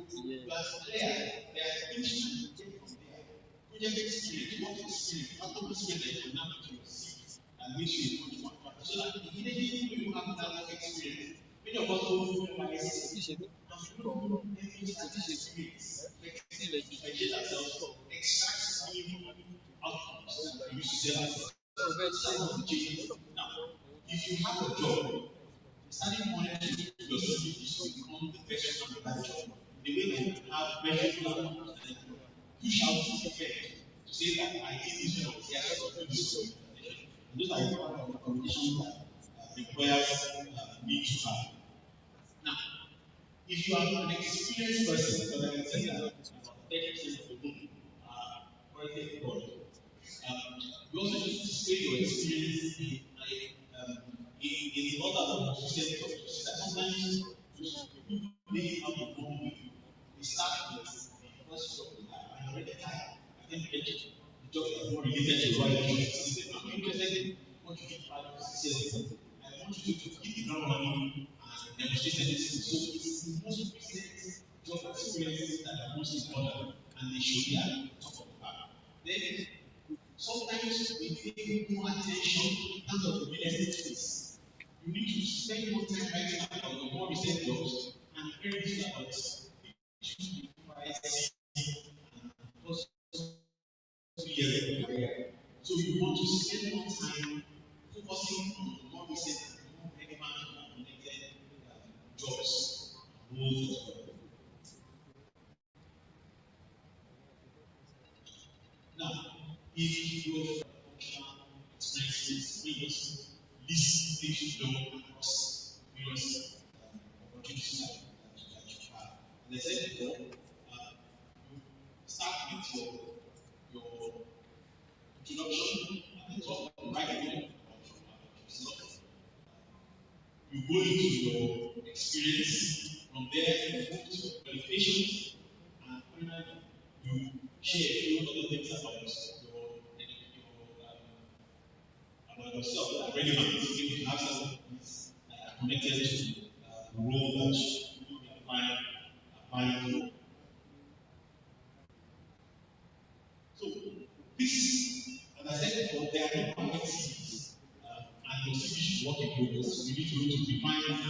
are clear. There are things you get from there. Project experience, work experience, practical experience that you can now put to your CV and make sure you put to one. So that immediately when you have that work experience, many of us don't realize and we don't know any such experience. Educate ourselves, extract meaningful outcomes that we use to tell ourselves. That's what the change. Now, if you have a job, starting point to your CV is to become the best one of that job. The way that you have measurable outcomes that you push out to effect to say that I did this when I was here, I do this for the organization. And those are the part of the communication that employers need to have. Now, if you are an experienced person, because I can see that about 30% of the room are currently employed, you also need to display your experience in order of system jobs. That sometimes people may have a problem with you. They start with the first job they have, and already tired. I think get the job that is more related to what you do. I'm interested in what you did 5 to 6 years ago. I want you to hit the ground running and demonstrate anything. So it's the most recent job experiences that are most important, and they should be at the top of the pack. Then sometimes we pay more attention in terms of the real estate space. You need to spend more time writing about your more recent jobs and very little about issues with price because 2 years of your career. So you want to spend more time focusing on the more recent and more relevant, more connected jobs, roles as well. Now, if your functional experiences various list things you know across various opportunities that you have. As I said before, you start with your introduction at the top, right at the beginning of yourself. You go into your experience, from there you move to your qualifications, and finally you share a few other things about yourself that are relevant if you have some of these that are connected to the role that you will be applying mindful. So this, as I said before, there are no perfect CVs, and your CV should work in progress. You need to define it and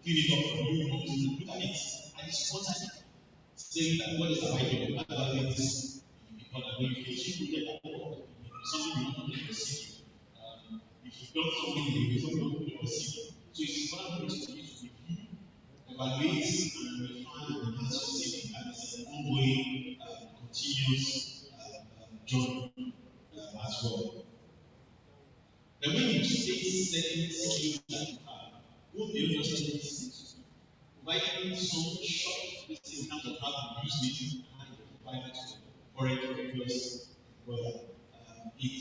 clean it up for you. Look at it, and it's important. Saying that what is available, and what is this, because when you achieve get that work, something you want to receive. If you've done something, you will not receive. So it's important for us to review, evaluate, and refine and enhance your CV, and it's an ongoing, continuous journey as well. And when you state certain skills that you have, don't be able to just providing some short list in terms of how to use it and provide it to foreign employers. Well, it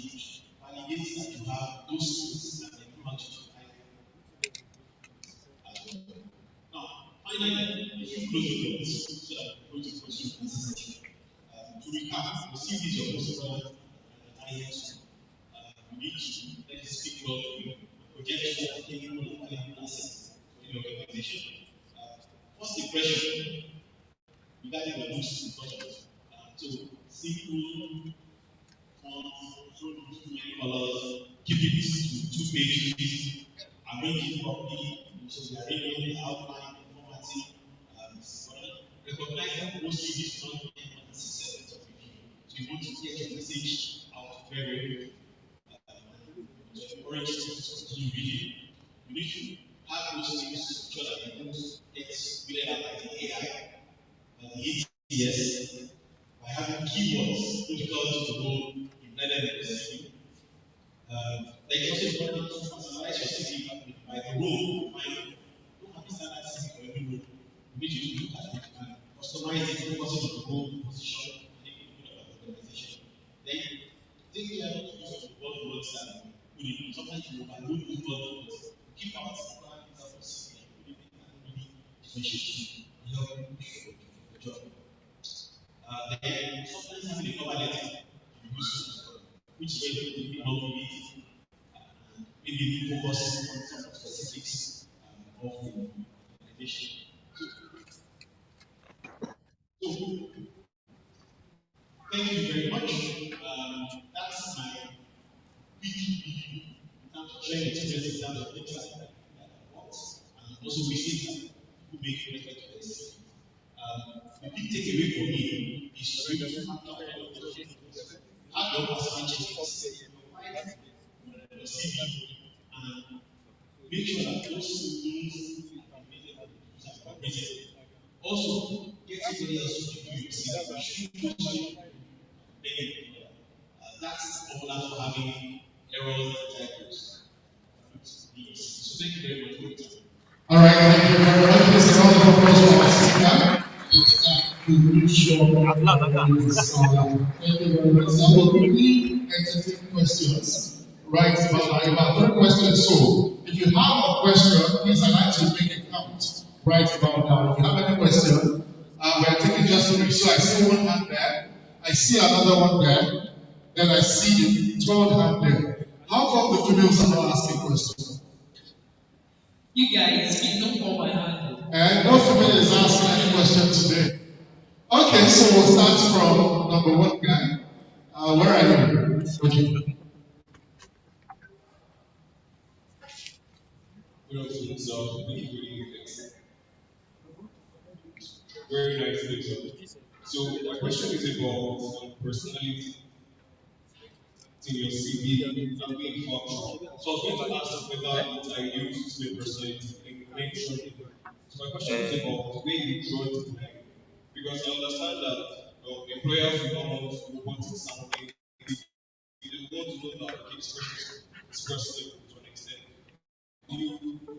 validates that you have those skills and then you know how to apply them as well. Now, finally, if you close the doors so that we go to question and answer session. To recap, the CV is your most relevant advertising. You need to let it speak well to you. Project your thinking and assets for your organization. First impression regarding the looks and cultures. So simple fonts, too many colors, keep it to 2 pages, arrange it properly, so the arrangement, the outline, the formatting, recognize that most CVs don't get more than 6 seconds of review. So you want to get your message out very to encourage people to continue reading. You need to have those things to ensure that you don't get split out by the AI, by the ATS, by having keywords difficult to go embedded in the CV. Like also important to personalize your CV by the role. Don't have a standard CV for every role. You need to look at it and customize it focusing on the role, position, and the organization. Then take care of the buzzwords that you put in. Sometimes you overload those buzzwords. Keep out the parameters of the CV and put it in and really differentiate you and help you push for the job. Then sometimes having a cover letter can be useful, which is where you can help you maybe focus on some specifics of the organization. So, thank you very much. That's my quick review in terms of sharing experience in terms of things that worked and also mistakes that people make in respect to this. The big takeaway for me is to be able to factor all of those things. Have your personal checklists, your CV, and make sure that those things are rated. Also, get somebody else to review your CV. You shouldn't just make that's important for having errors and typos. So thank you very much for your time. All right, thank you very much. This is all the questions for my speaker. Thank you very much. So we'll quickly entertain questions. Right, about 3 questions. So if you have a question, please I'd like to make a count. Right about now. If you have any question, we're taking just 3. So I see one hand there. I see another one there. Then I see the third hand there. How come the females are not asking questions? You guys, please don't call my hand. And no female is asking any question today. Okay, so we'll start from number 1 guy. Where are you? Okay. Good afternoon, sir. Thank you very nice lecture. So my question is about personality in your CV and being functional. So I was going to ask whether I use display personality in mention. So my question is about the way you draw the line. Because I understand that employers will not want to report something. They want to know that okay, this person is personal to an extent. You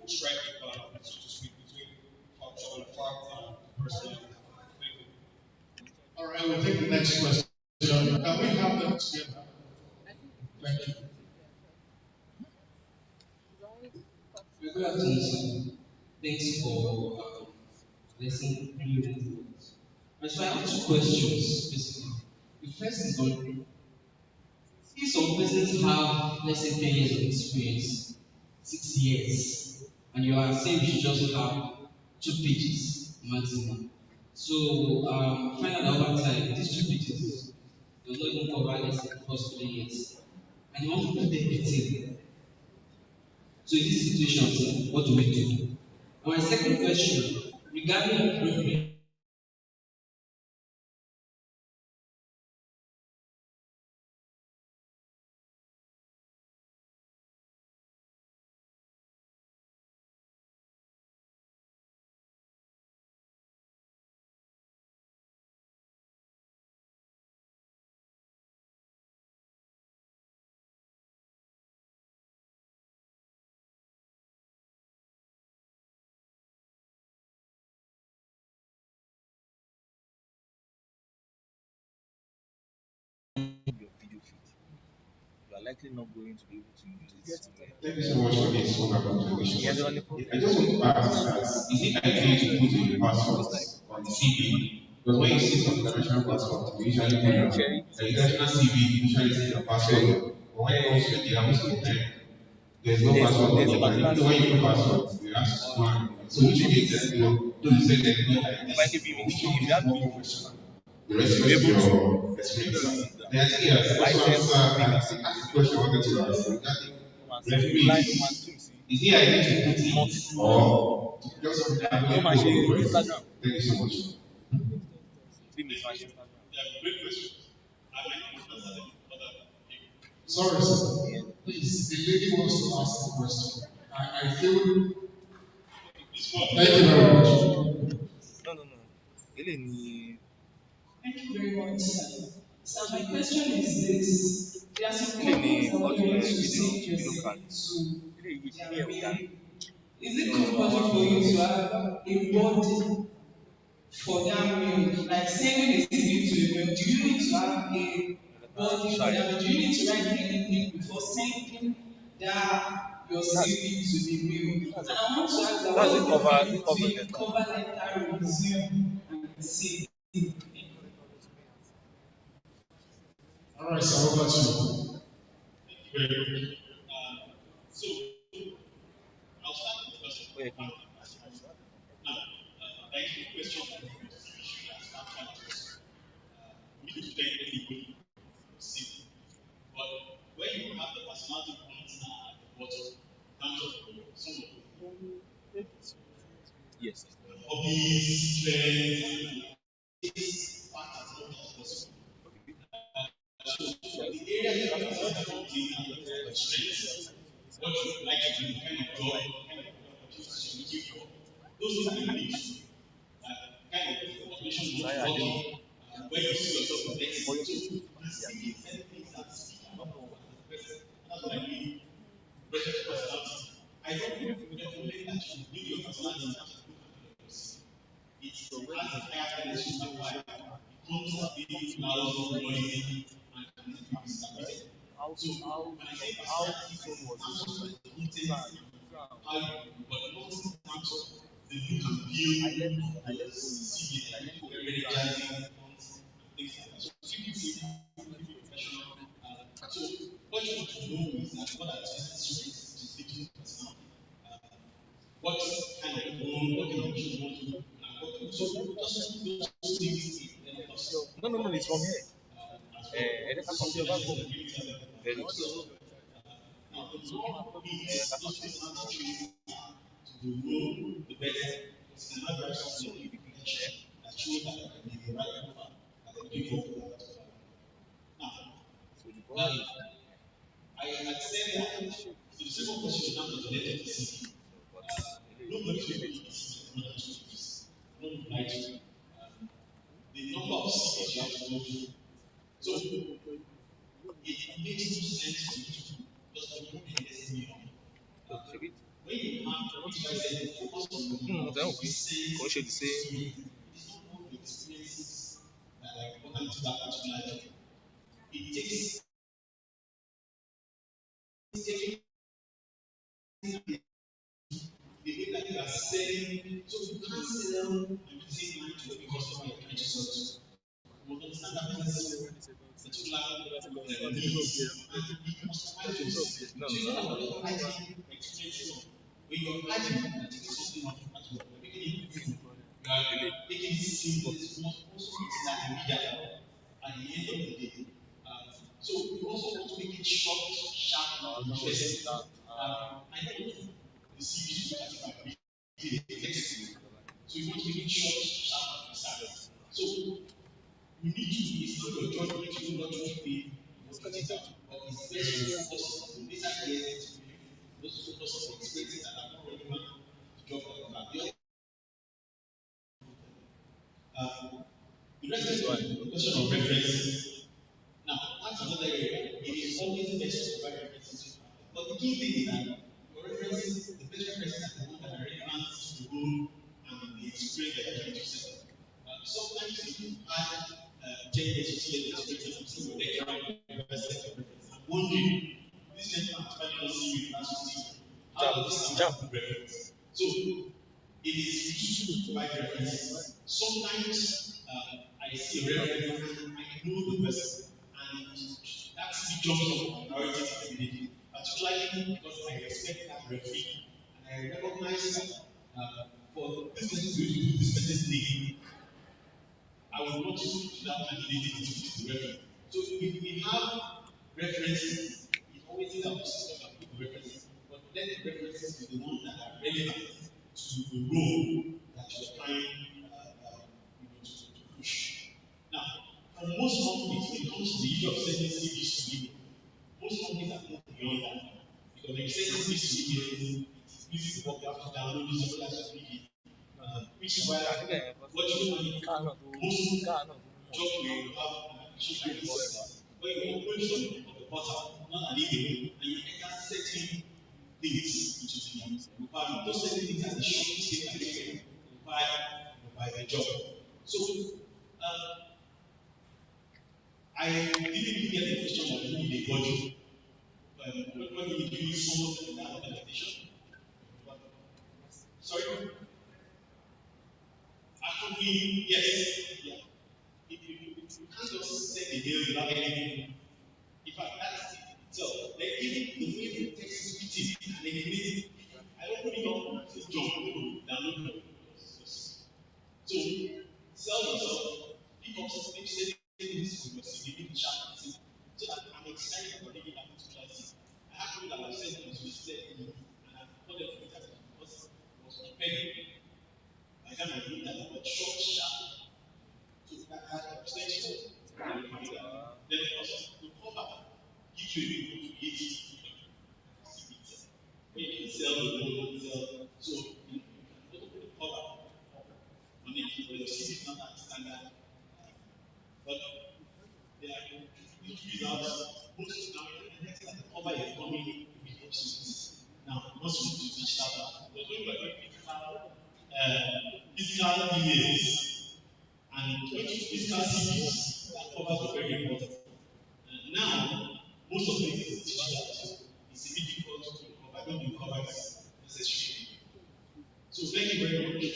strike a balance, so to speak, between factual fact and personality. Thank you. All right, we'll take the next question. Can we have them together? Thank you. Good afternoon. Thanks for listening to so I have 2 questions basically. The first is on if some persons have let's say 10 years of experience, 6 years, and you are saying you should just have 2 pages maximum. So find out over time, these two pages does not even cover less than the first 3 years. And you want to put everything. So in this situation, what do we do? And my second question regarding improvement. Your video feed, you are likely not going to be able to use it somewhere. Thank you so much for this wonderful He has presentation. only problem. I just want to ask that is it ideal to put a password on the CV? Because when you see some international passports, we usually put the international CV usually see a password. But when it comes to the Yahoo school, there's no password on There's a it. And particular even when you put password, they ask you to go and so which one is that you say there's no like if I this, give you which if one you is have more video, professional? The rest you're of able to your put experience. the Then yes, also item answer and limit. ask the question I wanted to ask regarding Line referees. two, see, Is it ideal to put it multiple or just put it ó máa ṣe available? Instagram Thank you so much. limit máa ṣe Instagram. Great question. I might not understand other people. Sorry, sir. Please, the lady wants to ask the question. I feel. Thank you very much. No, no, no. Eléyìí ni Thank you very much, sir. So my question is this. There are some eléyìí companies ni that want you to video send your video card. CV to Eléyìí their kíní ẹ̀ ò dáa. mail. Is it compulsory for you to have a body for that mail? Like sending a CV to a mail, do you need to have a body for that? Do you need to write anything before sending that your CV to the mail? And I want to ask that That's what's the the cover difference cover between letter. cover letter, resume, and CV? All right, sir, over to you. So I'll start with the question. Ó yẹ kí n Now, there is a question that you should ask after this. We need to spend anybody see. But when you have the personality points at the bottom, terms of some of the yes. hobbies, strengths, this part as much as possible. So the area that you are pointing at the strengths, what you like to do, kind of job, kind of opportunities you looking for, those things are unique. Kind of operation you want to work in, where you see yourself connecting. So you can see many things that speak about the person. That's what I mean. Better personality. I don't recommend that you build your personality as you look at yourself. It's as a higher energy acquired. It comes being loud, noisy, and it can be submitted. So when I say personality, it's in terms of the content, how you, but not in terms of the look and feel of the CV, like very energizing fonts and things like that. So keep it simple, keep it professional. So what you want to know is that what are just strengths to fit your personality. What kind of role, what kind of mission you want to do, and what so just put those things in the process. No, no, no, it's from here. Ẹ̀ẹ́dẹ́ ká kàn sí ọba kò. Very Now, good. the more means those personality traits to the role, the better. It's another something in the picture that shows that I can be the right profile, that I'm looking for that profile. Now, I had said that. So the second question is not related to CV. Nobody should be more than 2 weeks. I don't lie to you. The number of CVs you have to go through. So it makes no sense for you to just put an estimate on. When you have, which I said, focus on Mo fẹ́ràn pé kò ń ṣe the same. it is not all the experiences that are important to that particular job. It takes taking the way that you are selling, so you can't sell and be saying money to every customer you're trying to sell to. You must understand that business particular needs and you must find yourself. So it's not about adding experiences on. When you're adding, you're taking something off as well. You're making it beautiful. You are making it things is must also consider the reader at the end of the day. So we also want to make it short, sharp, and interesting. I know the series look at it like a text. So you want to make it short, sharp, and precise. So you need to, it's not your job, you need to know what you pay for it out. But it's best to focus on the later years experience, not to focus on the experiences that are not relevant to job that you have. The rest is the question of references. Now, that's another area. It is always best to provide references. But the key thing is that your references, the best references are the ones that are relevant to the role and the experience that you're trying to set up. Sometimes if you had 10 years, 15 years experience, and you see your lecturer in university, I'm wondering, this gentleman has probably not seen you in the last 15 years. How does this sound good reference? So, it is useful to provide references. Sometimes I see a reference and I know the person, and that jumps up on priority immediately, particularly because I respect that referee and I recognize that for this person to do this person's thing, I would want to see that candidate to speak to the referee. So if we have references, it always helps to put the references, but let the references be the ones that are relevant to the role that you're trying to push. Now, for most companies, when it comes to the issue of sending CVs to people, most companies are moving beyond that. Because when you send CVs to email, it's easy to work, you have to download it, somebody has to read it. Which is why what you want most job will have an application tracking system where you open some of the portal, not an email, and you enter certain things into the requirement. Those certain things are the short statement by the job. So I didn't even get the question of who the body. When you do someone in that organization. Sorry? Actually, yes. Yeah. If you can't just send a mail without anything. In fact, that's it. So, like, even the way the text is written and eliminated, I open it up and say, John, download it. So, sell yourself, pick up some things, say this to your CV, make it sharp, so that I'm excited about taking that particular thing. I have people that have sent me to say, and I've called them to meet at because it was prepared. By the time I did that, it was short, sharp, so that extension, then also the cover gives you a bit to create when you sell the product, so you can put the cover on it, but your CV is not that standard. But they are usually out most now the next time the cover is coming with obsolete. Now, once you do digital, but when you are doing physical emails and when you physical CVs, that covers are very important. Now, most of it is digital, so it's a bit difficult to recover. I don't think cover is necessary. So thank you very much.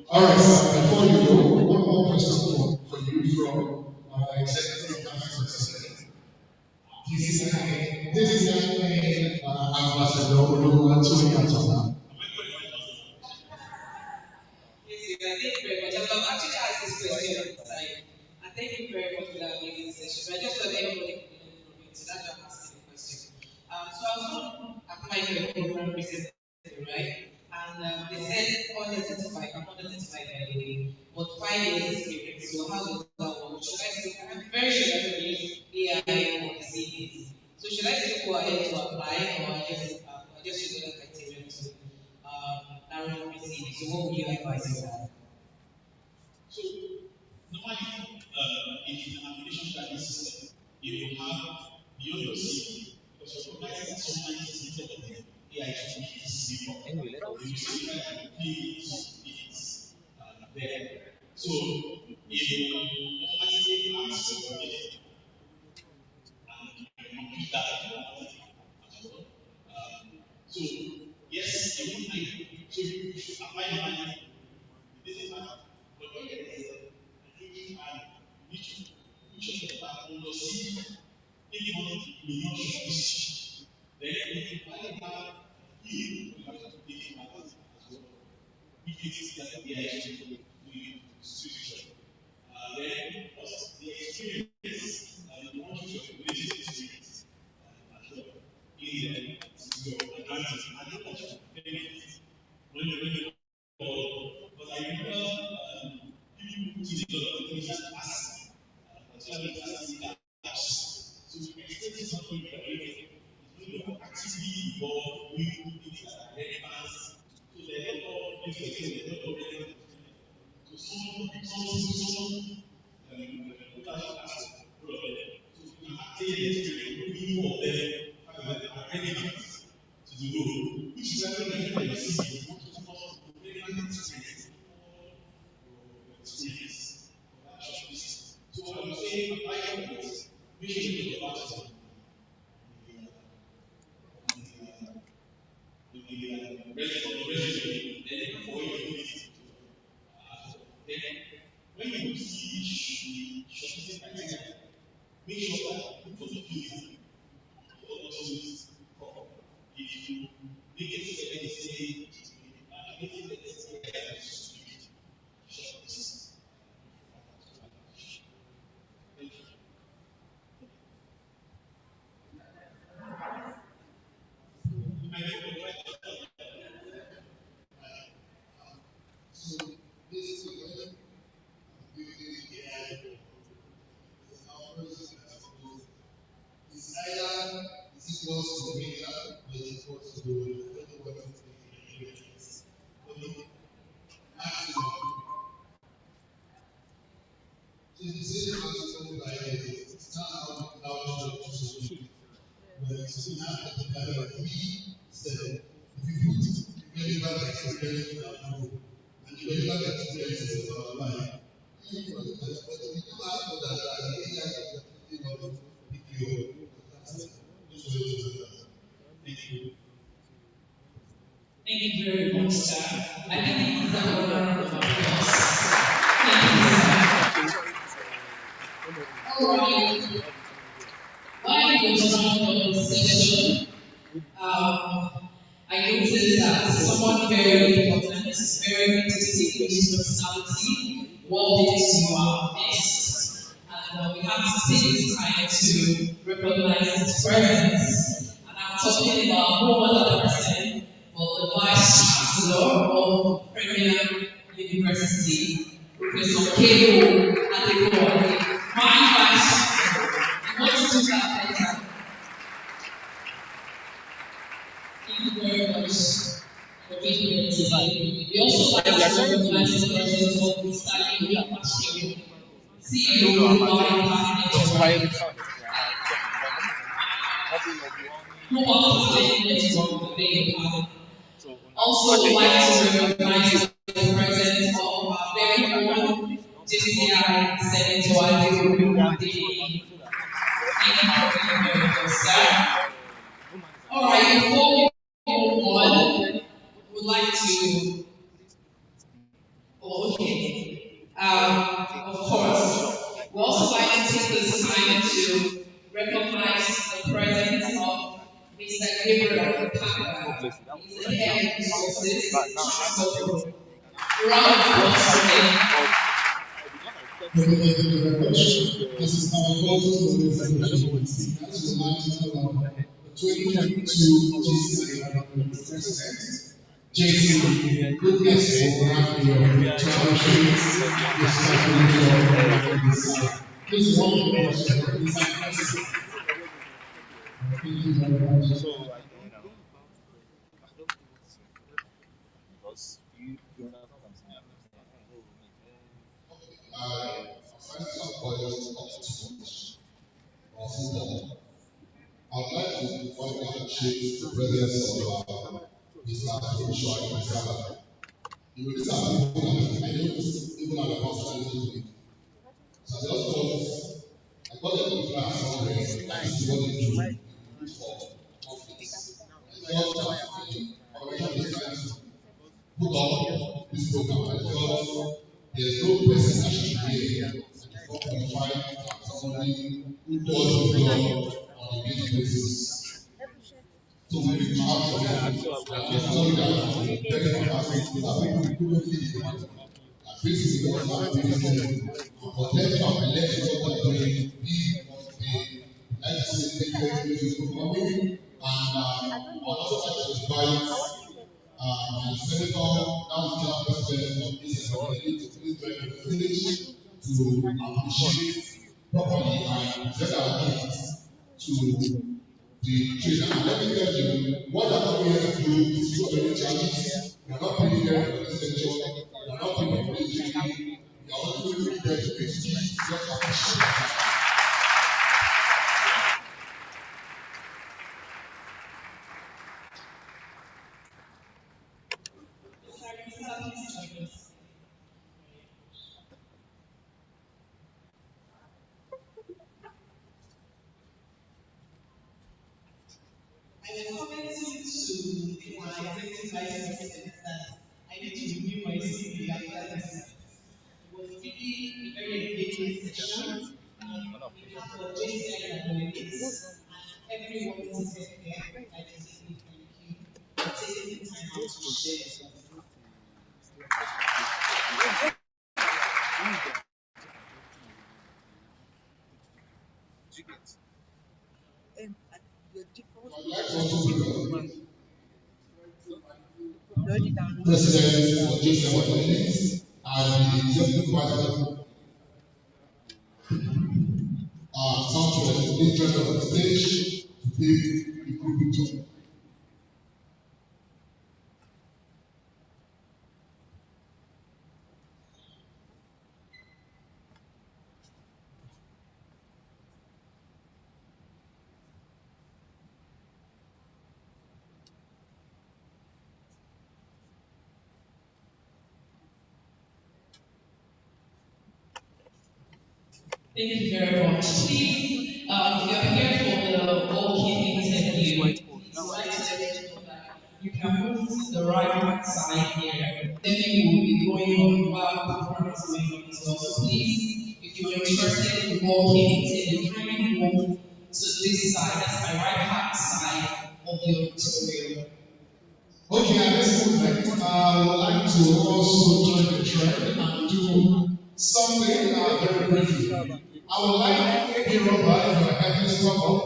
All right, sir. Before you go, one more question for you from our executive officer. This is Ambassador Oluwatoyin Atona. Yes, thank you very much. I've actually asked this question on the side. And thank you very much for that amazing session. But I just thought everybody could learn from it, so that's why I'm asking the question. So I was not applying for a program recently, right? And they said under 35, I'm under 35 by the way, but 5 years experience. So how does that work? Should I still, I'm very sure that I'm use AI for the CVs. So should I still go ahead to apply or I just use other criteria to narrow down my CV? So what would you advise on that? So, normally, in an application tracking system, you will have beyond your CV, because you recognize that sometimes it's needed of the AI to make it CV. You will see that it's there. So, if you automatically ask for it, and you can complete that as well. So, yes, you would like, so you should apply the money. This is not, but when there is an aging value, you need to put your back on your CV. If you want to be not short, then if you find you have to take it back as well. If it is that the AI the situation. Then what's the experience? You want to use your ability to experience as well. In to your advantage. I don't want you to benefit when you call. But I remember people who did a lot of things just pass. Particularly passing gaps. So experience is not only everything. It's when you're actively involved with things that are relevant. So they're not all things they're not all relevant. So someone put out an ask all of them. So you can attain the experience, people of them are relevant to the role, which is why when you are seeing, you want to focus on the relevant experience or your experience for that short list. So I would say apply for it, make sure you get about it on the resume, then before you do it. Then when you see the shortlisting criteria, make sure that you put it also is proper. If you make it say anything, anything that is shortlist. So basically, is either is equals to beta or is equals to I don't know what it is. Okay, maximum. So the same maximum by it's not how to solution. But so we have to have a three step. If you put relevant experience in our group, and the relevant experience is about life. But we do have to that the area of the PPO. Those were the thank you. Thank you very much, sir. I think these are all round of applause. Thank you, sir. All right. While we was round of the session, I noticed that someone very important, very distinguished personality, walked into our midst. And we have to take this time to recognize his presence. And I'm talking about no other person but the Vice Chancellor of Premier University, Professor Kebo Adekunle, my Vice Chancellor. I want to do that better. Thank you very much for being here today. We also like to recognize the presence of Mr. Lee Pastor, CEO of the Body Network. Who participated in today. Also like to recognize the presence of our very own DCI Senator Adekunle. Thank you for being here, sir. All right, before we move on, we would like to, okay, of course, we also like to take this time to recognize the presence of Mr. Gabriel Papa. He's the head of resources. So, round of applause for him. Thank you very much. This is our goal to the presidency. As we like to tell our 2022 GC president, JC, goodness for having your championship, this championship, please hold the question. Thank you very much. Offenses are boiled up too much. Or football. I would like to point out the presence of Mr. Joshua Isabella. You will start people that I know even at the hospital. So I just thought, I got a class somewhere, I see what they do for office. I thought that the organization is trying to put on this program. I thought there's no person that should be here for qualified somebody who does the job on a daily basis. So we reach out to them and they tell you that very fantastic that people couldn't leave the money. This is the one that we do. Protect our let what they're doing be what they like to say thank you for coming. And I'd also like to invite my senator, now the president of this assembly, to please join the stage to appreciate properly and present our gifts to the trainer. And let me tell you, what I'm not here to do is so many charges. We are not paying here for this lecture. We are not paying for this training. We are only going there to excuse just appreciate. I was commenting to my executive vice president that I need to review my CV after this. It was really a very engaging session. We have the JCI that dominates, and everyone is here. I just say thank you for taking the time out to share. I'd like to also President of Jason Watanabe and the Executive Vice Southwest, please join us on the stage to take the group picture. Thank you very much. Please, if you're here for the all-key interview, it's like to let you know that you can move to the right hand side here. Then you will be going on while the program is going on as well. So please, if you're interested in the all-key interview, kindly move to this side. That's my right hand side of the auditorium. Okay, at this moment, I would like to also join the trend and do something very briefly. I would like maybe Robert, if you're happy to come up,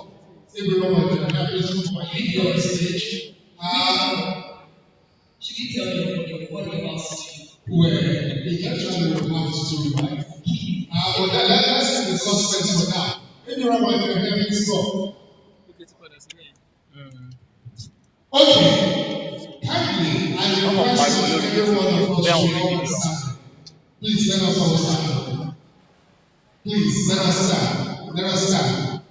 maybe Robert, if you're happy to come up, lead you on stage. Should we tell you what about Well, he actually would have to do right. But let's see the suspense for now. Maybe Robert, if you're happy to come. Okay, kindly, I request every one of us to all stand. Please let us all stand. Please let us stand. Let us stand.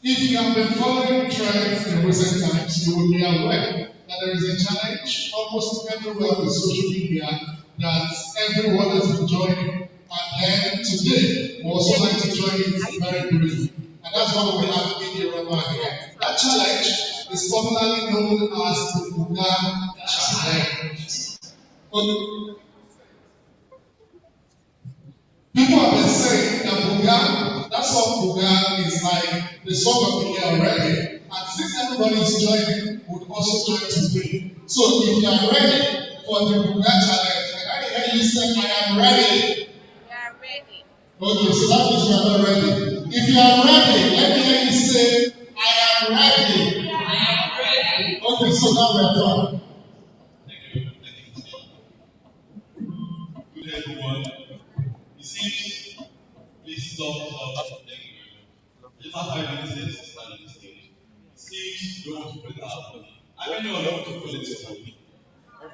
If you have been following trends in recent times, you will be aware that there is a challenge almost everywhere with social media that everyone has been joining. And then today, we also like to join it very briefly. And that's why we have Media Roma here. That challenge is popularly known as the Buga Challenge. People have been saying that Buga, that song Buga is like the song of the year already. And since everybody is joining, would also join to win. So if you are ready for the Buga challenge, I can hear you say, I am ready. We are ready. Okay, so that means you are not ready. If you are ready, let me hear you say, I am ready. I am ready. Okay, so now we are done. Good everyone. You see, please stop. Thank you very much. Just have 5 minutes left to stand on the stage. It seems you want to collect our money. How many of you want to collect your money?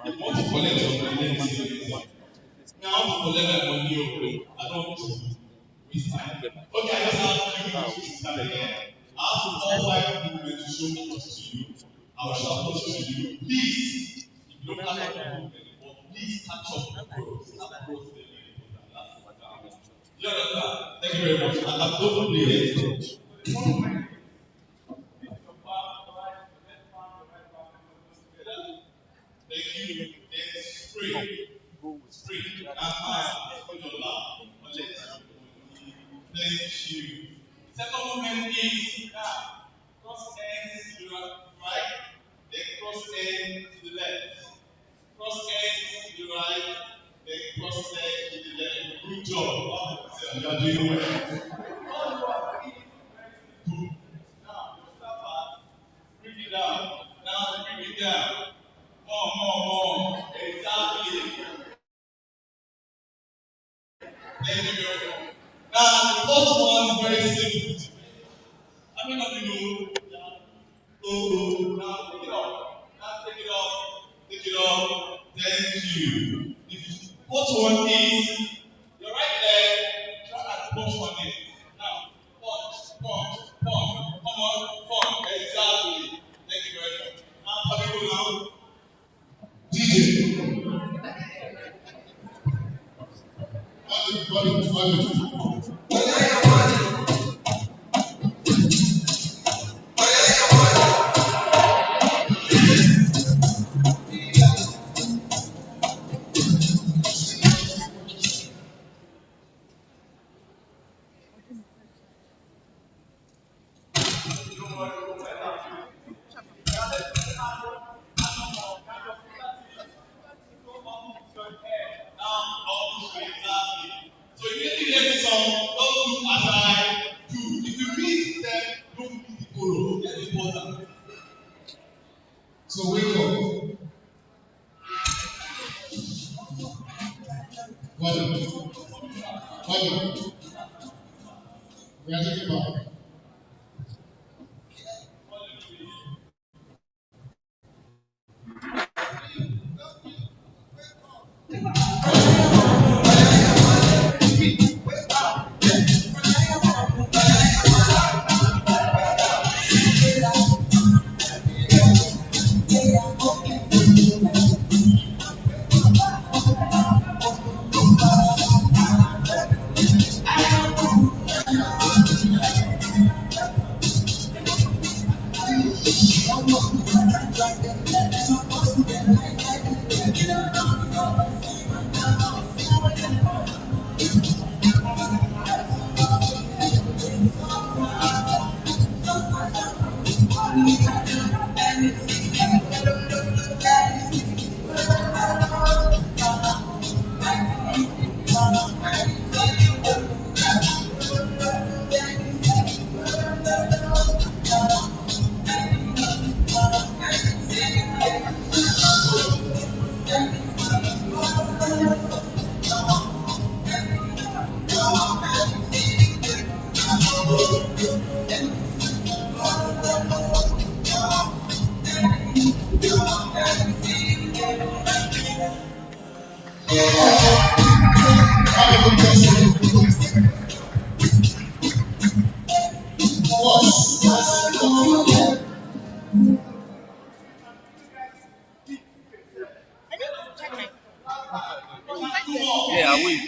If you want to collect your money, let me see your hand. Now I want to collect my money. I don't want to waste time. Okay, I just have 3 minutes to stand here. I ask all 5 people to show trust to you. I will show trust to you. Please, if you don't catch up with movement, but please catch up with growth. That growth is very important. That's what I want. Do you understand? Thank you very much. And I'm going to play it. Thank you. Then spray. Spray. That's fine. Put your lap. Thank you. Second movement is cross hands to the right, then cross hand to the left. Cross hands are doing well. Bring it down. Now bring it down. More. Exactly. Thank you very much. Now the first one is very simple. I mean, of you know. Oh, now take it off. Now take it off. Take it off. Thank you. The first one is your right leg. Try and punch on it. Now, punch. Come on, punch. Exactly. Thank you very much. Now, coming now. DJ. So immediately let this song, don't look as I do. If you read them, don't read the chorus. That's important. So wake up. Body. We are taking back. Yeah, I will.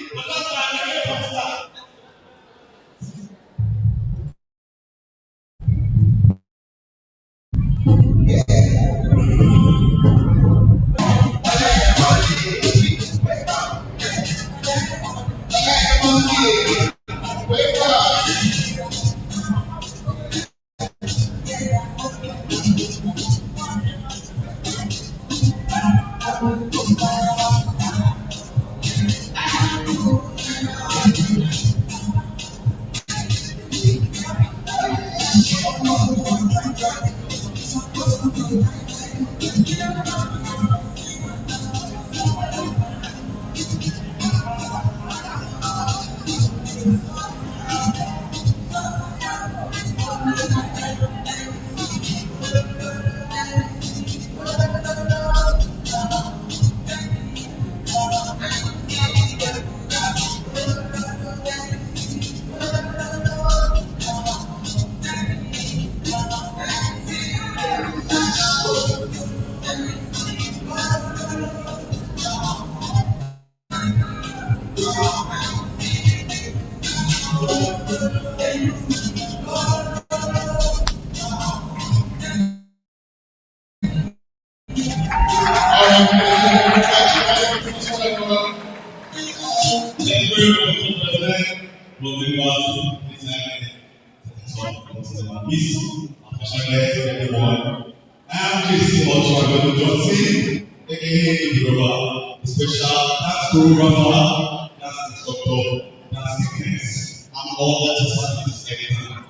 Special, that's choreographer, that's instructor, that's the guest. all that is happening.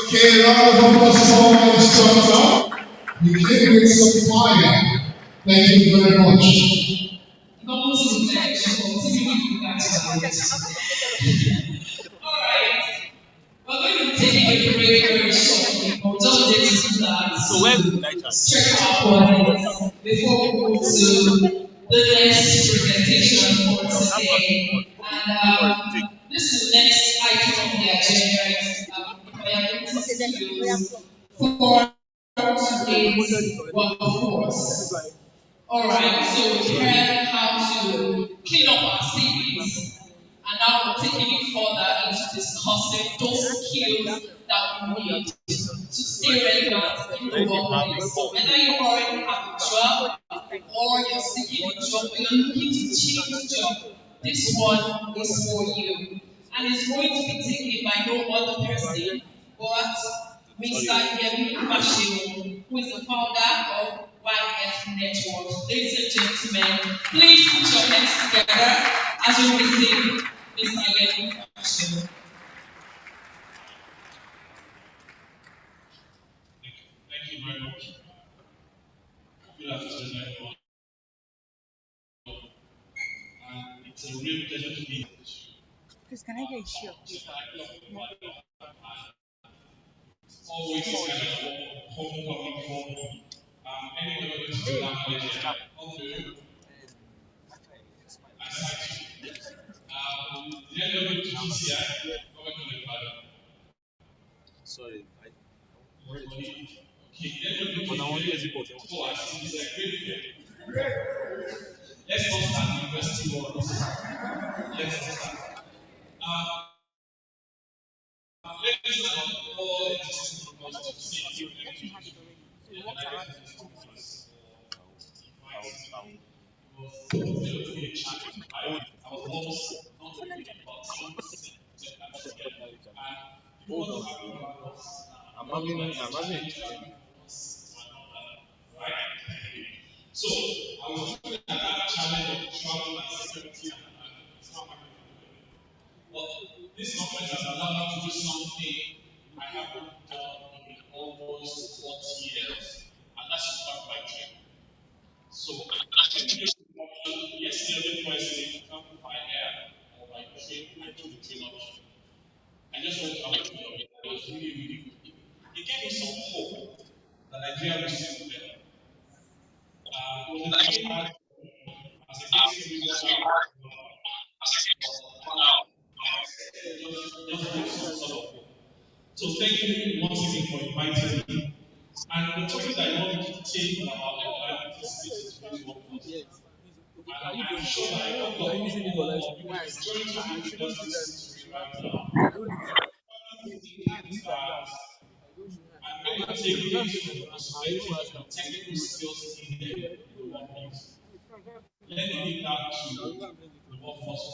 Okay, round of applause for all the strong. You came with some fire. Thank you very much. Almost in like, typically back to All right. We're going to take a break very shortly, but just let's do that. So where would I stretch our bodies before we move to the next presentation for today. And this is the next item on the agenda. It's employability skills for today's workforce. All right, so we heard how to clean up our savings, and now we're taking it further into discussing those skills that we need to stay relevant in the workplace. So whether you already have a job or you're seeking a job or you're looking to change job, this one is for you. And it's going to be taken by no other person but Mr. Yemi Fashion, who is the founder of YF Network. Ladies and gentlemen, please put your hands together as we receive Mr. Yemi Fashion. Thank you very much. Good afternoon, everyone. And it's a real pleasure to be here with you. Please, can I get a share? Always kind of homecoming for me. Anybody going to do that pleasure? Okay. I sight you. The anybody to GCI? Comment on the father. Sorry, Okay. Anybody to GCI? Oh, I see. It's a great event. Let's not start the university world. Let's not start. Ladies and all existing proposals to see if you can I was almost not a big but some together. And hold people on. talking about us. I'm having a Right? So I was looking at that challenge of travel and security and how am I going to do it? Well, this conference has allowed me to do something I haven't done in almost 40 years, and that's to start by train. So, yesterday, the person come by air or by train, I took the train option. I just went to have a feel of it. It was really, really good. It gave me some hope that Nigeria will still well. It was a really hard as against everyone just give some sort of hope. So thank you once again for inviting me. And the topic that I want to take about employability skills in today's workforce. And I'm sure that a couple of people or people majority of people just listen to me right now. I'm thinking that I'm going to take things from the perspective of the technical skills needed in the workplace. Let me leave that to the workforce.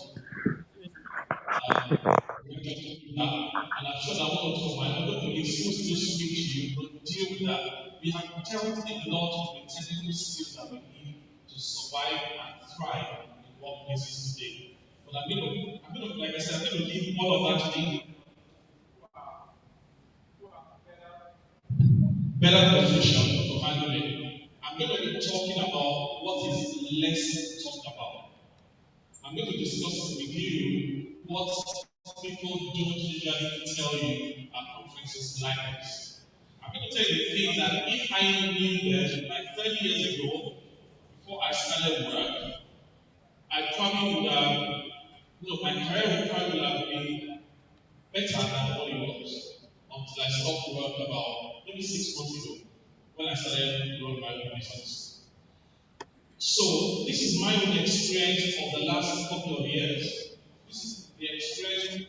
And I'm sure that one or two of my other colleagues who still speak to you will deal with that. We have dealt a lot with the technical skills that we need to survive and thrive in workplaces today. But like I said, I'm going to leave all of that to the better position to handle it. I'm going to be talking about what is less talked about. I'm going to discuss with you what people don't usually tell you at conferences like this. I'm going to tell you things that if I knew them like 30 years ago, before I started work, I probably would have, my career would probably have been better than what it was until I stopped work about maybe 6 months ago when I started growing my own business. So this is my own experience of the last couple of years. This is the experience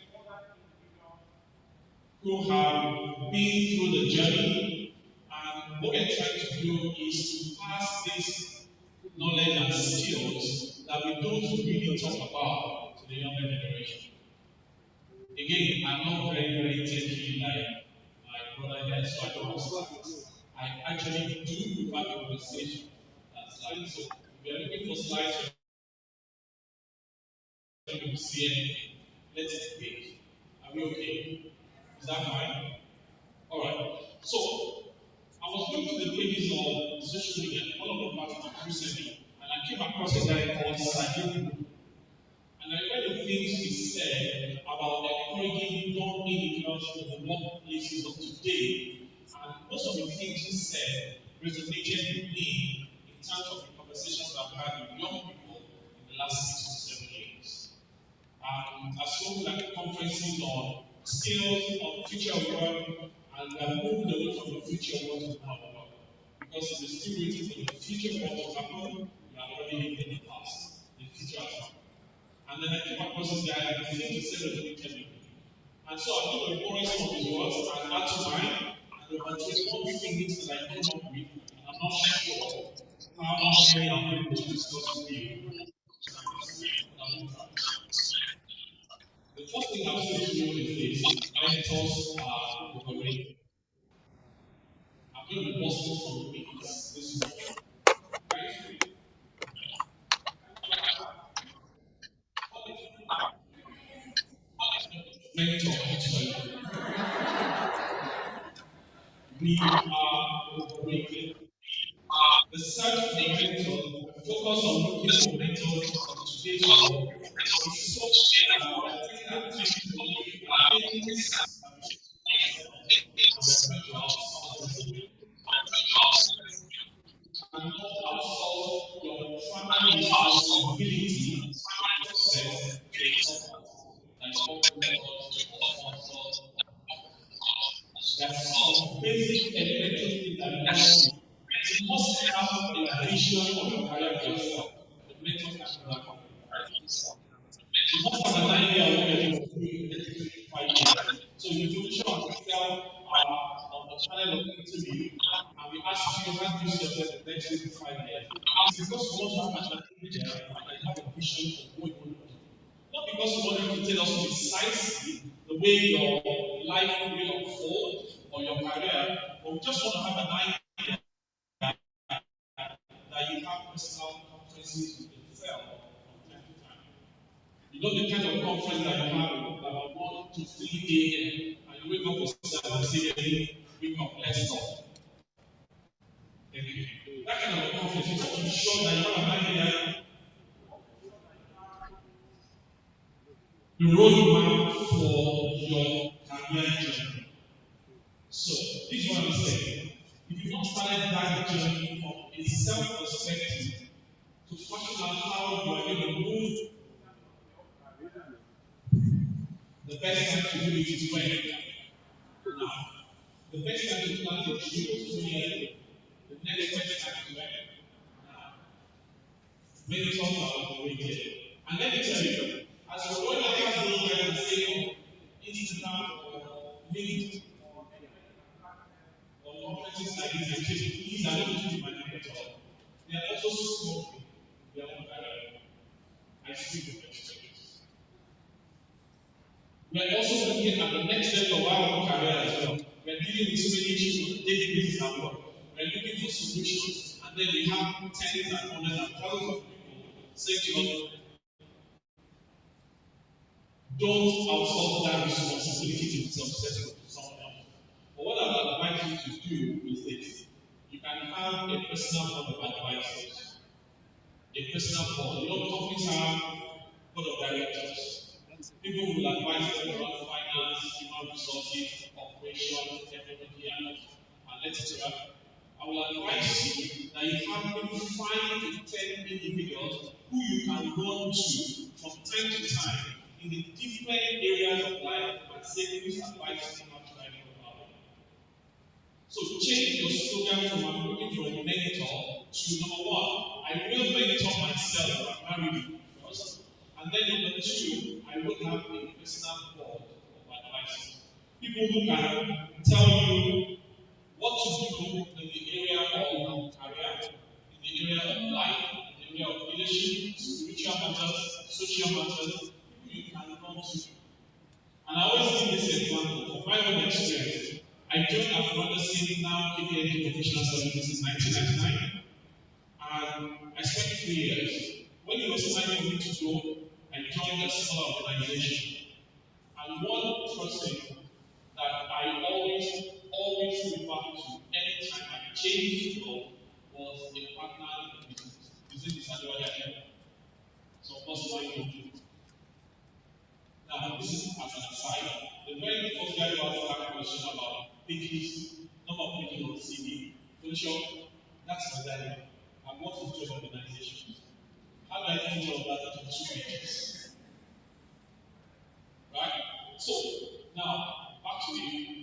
who have been through the journey, and what we're trying to do is to pass this knowledge and skills that we don't really talk about to the younger generation. Again, I'm not very, very techy like my brother here, so I don't have slides. I actually do prefer conversation than slides. So if you're looking for slides, you see anything, let it be. Are we okay? Is that fine? All right. So I was going through the pages of social media, all of the platforms recently, and I came across a guy called Sajid. And I read the things he said about encouraging young individuals in the workplaces of today. And most of the things he said resonated with me in terms of the conversations I've had with young people in the last 6 to 7 years. I've spoken at conferences on skills, on future work, and we have moved away from the future work to now work. Because if we're still waiting for the future work to happen, we are already in the past. The future has happened. And then I came across this guy and the thing he said resonated with me. And so I'm going to borrow some of his words and add to mine and overtake one thing that I came up with, and I'm not sure how many I'm able to discuss with you. The first thing I'll say to you is this: mentors are overrated. I'm going to be busting some myths this morning. Right? Mentor, actually, we are overrated. The search for mentors, the focus on looking for mentors in today's world is so we are taking our time to look at things that we should focus on, and we are trying to outsource them. And not outsource your primary responsibility for success to someone, like what we call sponsor. There are some basic elementary things that you must do. You must have a vision of your career for yourself. The mentor can do that for you. You must have an idea of what you're going to do in the next 5 years. So if you position yourself on the panel of interview and we ask you how do you see yourself in the next 5 years, it's because you want to have an idea and have a vision of what you want to do. Not because you want you to tell us precisely the way your life will unfold or your career, but we just want to have an idea that you have personal conferences with yourself from time to time. You know the kind of conference that you have about 1 to 3 a.m. and you wake up yourself and say, hey, wake up, let's talk. Thank you. That kind of conference, you want to be sure that you have an idea, the roadmap for your career journey. So, this is what I'm saying. If you've not started that journey from a self perspective to fashion out how you are going to move, the best time to do it is when? Now. The best time to plant your tree was 2 years ago. The next best time is when? Now. Many talk about overrated. And let me tell you, as you're going across those guys and saying Instagram or LinkedIn or conferences like this, and saying, please, I want you to be my mentor. They are also smoking their own career. I speak with experience. We are also looking at the next level of our own career as well. We are dealing with so many issues on a daily basis at work. We are looking for solutions, and then we have tens and hundreds and thousands of people saying to us, don't outsource that responsibility to someone else. But what I would advise you to do is this: you can have a personal board of advisors, a personal board. You know, companies have board of directors. People will advise them around finance, human resources, operations, technology, and etc. I will advise you that you have maybe 5 to 10 individuals who you can run to from time to time in the different areas of life and say, please advise me how to write about it. So change your slogan from I'm looking for a mentor to number one, I will mentor myself primarily first. And then number two, I will have a personal board of advisors. People who can tell you what to do in the area of career, in the area of life, in the area of leadership, spiritual matters, social matters, people you can run to. And I always give this example from my own experience. I joined Afro City now KPMG Professional Services in 1999, and I spent 3 years. When it was time for me to go, I joined a smaller organization. And one first thing that I always refer to anytime I changed job was a partner in the business. Is it the salary? So what's my job? Now, this is as an aside. The very first guy who asked that question about pages, number of pages on CV, sure, that's my dilemma. I want to join organizations. How do I think of that into 2 pages? Right? So, now, back to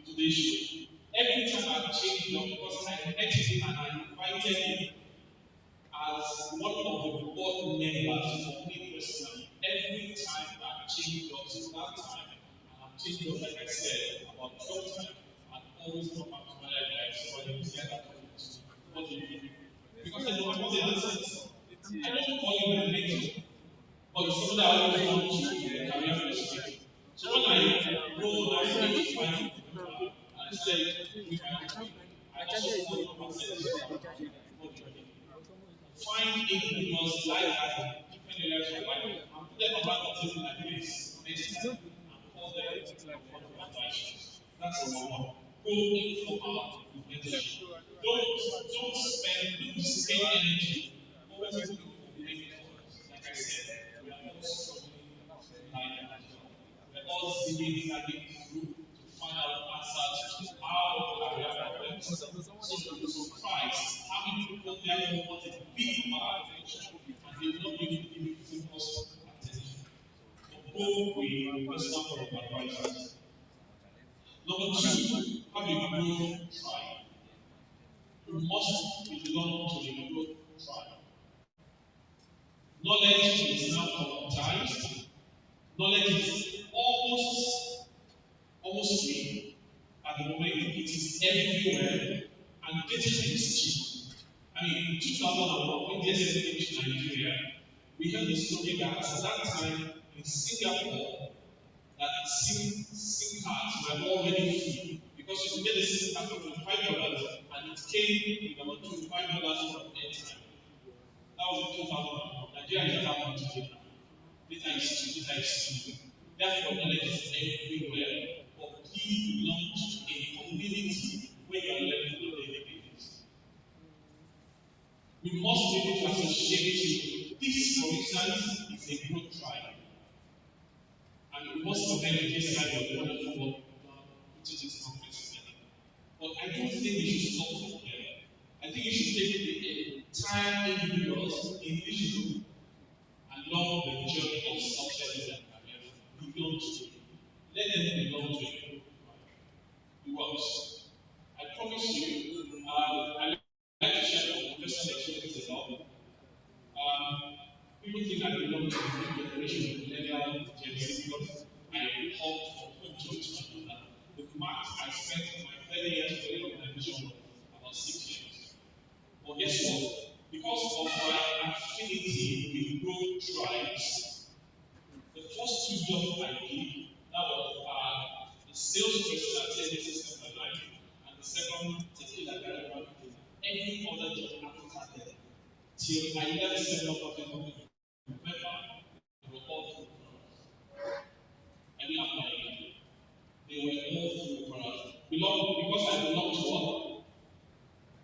today's show. Every time I change job, because I met him and I invited him as one of the board members for me personally, every time I change jobs in that time, and I've changed jobs, like I said, about 12 times, I've always come back to my life like somebody who's there that what do you do? Because I know what the answer. I don't call it my nature, but it's something that I always want to career perspective. So when I go and I need to find and I said, with my own, I also follow up and say, what do you do? Find individuals like that in different areas of life and put them around the table like this next time and call them for advice. That's number one. Go informal with mentorship. Don't spend energy always looking for mentors. Like I said, we are all struggling like that. We're all seeking through to find out answers to our career problems. So you'll be surprised how many people therefore want a big amount of attention and they will not be able to give it focused attention. So go with personal advisors. Number two, have a growth tribe. You must belong to a growth tribe. Knowledge is now commoditized. Knowledge is almost free. At the moment, it is everywhere, and getting it is cheap. I mean, in 2001, when DSS came to Nigeria, we heard the story that at that time in Singapore, that SIM cards were already free because you could get a SIM card for $25 and it came with about $25 for airtime. That was in 2001. Nigeria is about to do data is cheap, data is cheap. Therefore, knowledge is everywhere. But please belong to a community where you are learning on a daily basis. We must be able to associate you. This, for instance, is a growth tribe. And we must compare the case study of the wonderful work which is complex. But I don't think we should stop from there. I think you should take the entire individual along the journey of success and career. Belong to it. Let them belong to it. It works. I promise you, I like to share my personal experience about people think I belong to the new generation of millennial Gen Z because I hopped from one job to another. The max I spent my 30 years with the organization was about 6 years. But guess what? Because of my affinity with growth tribes, the first 2 jobs I did, that was the sales person at TNT System and Life, and the second tequila guy. Any other job after that, till I left several profit remember, they were all full for us. I didn't have my idea. They were all full for us. Because I belong to what?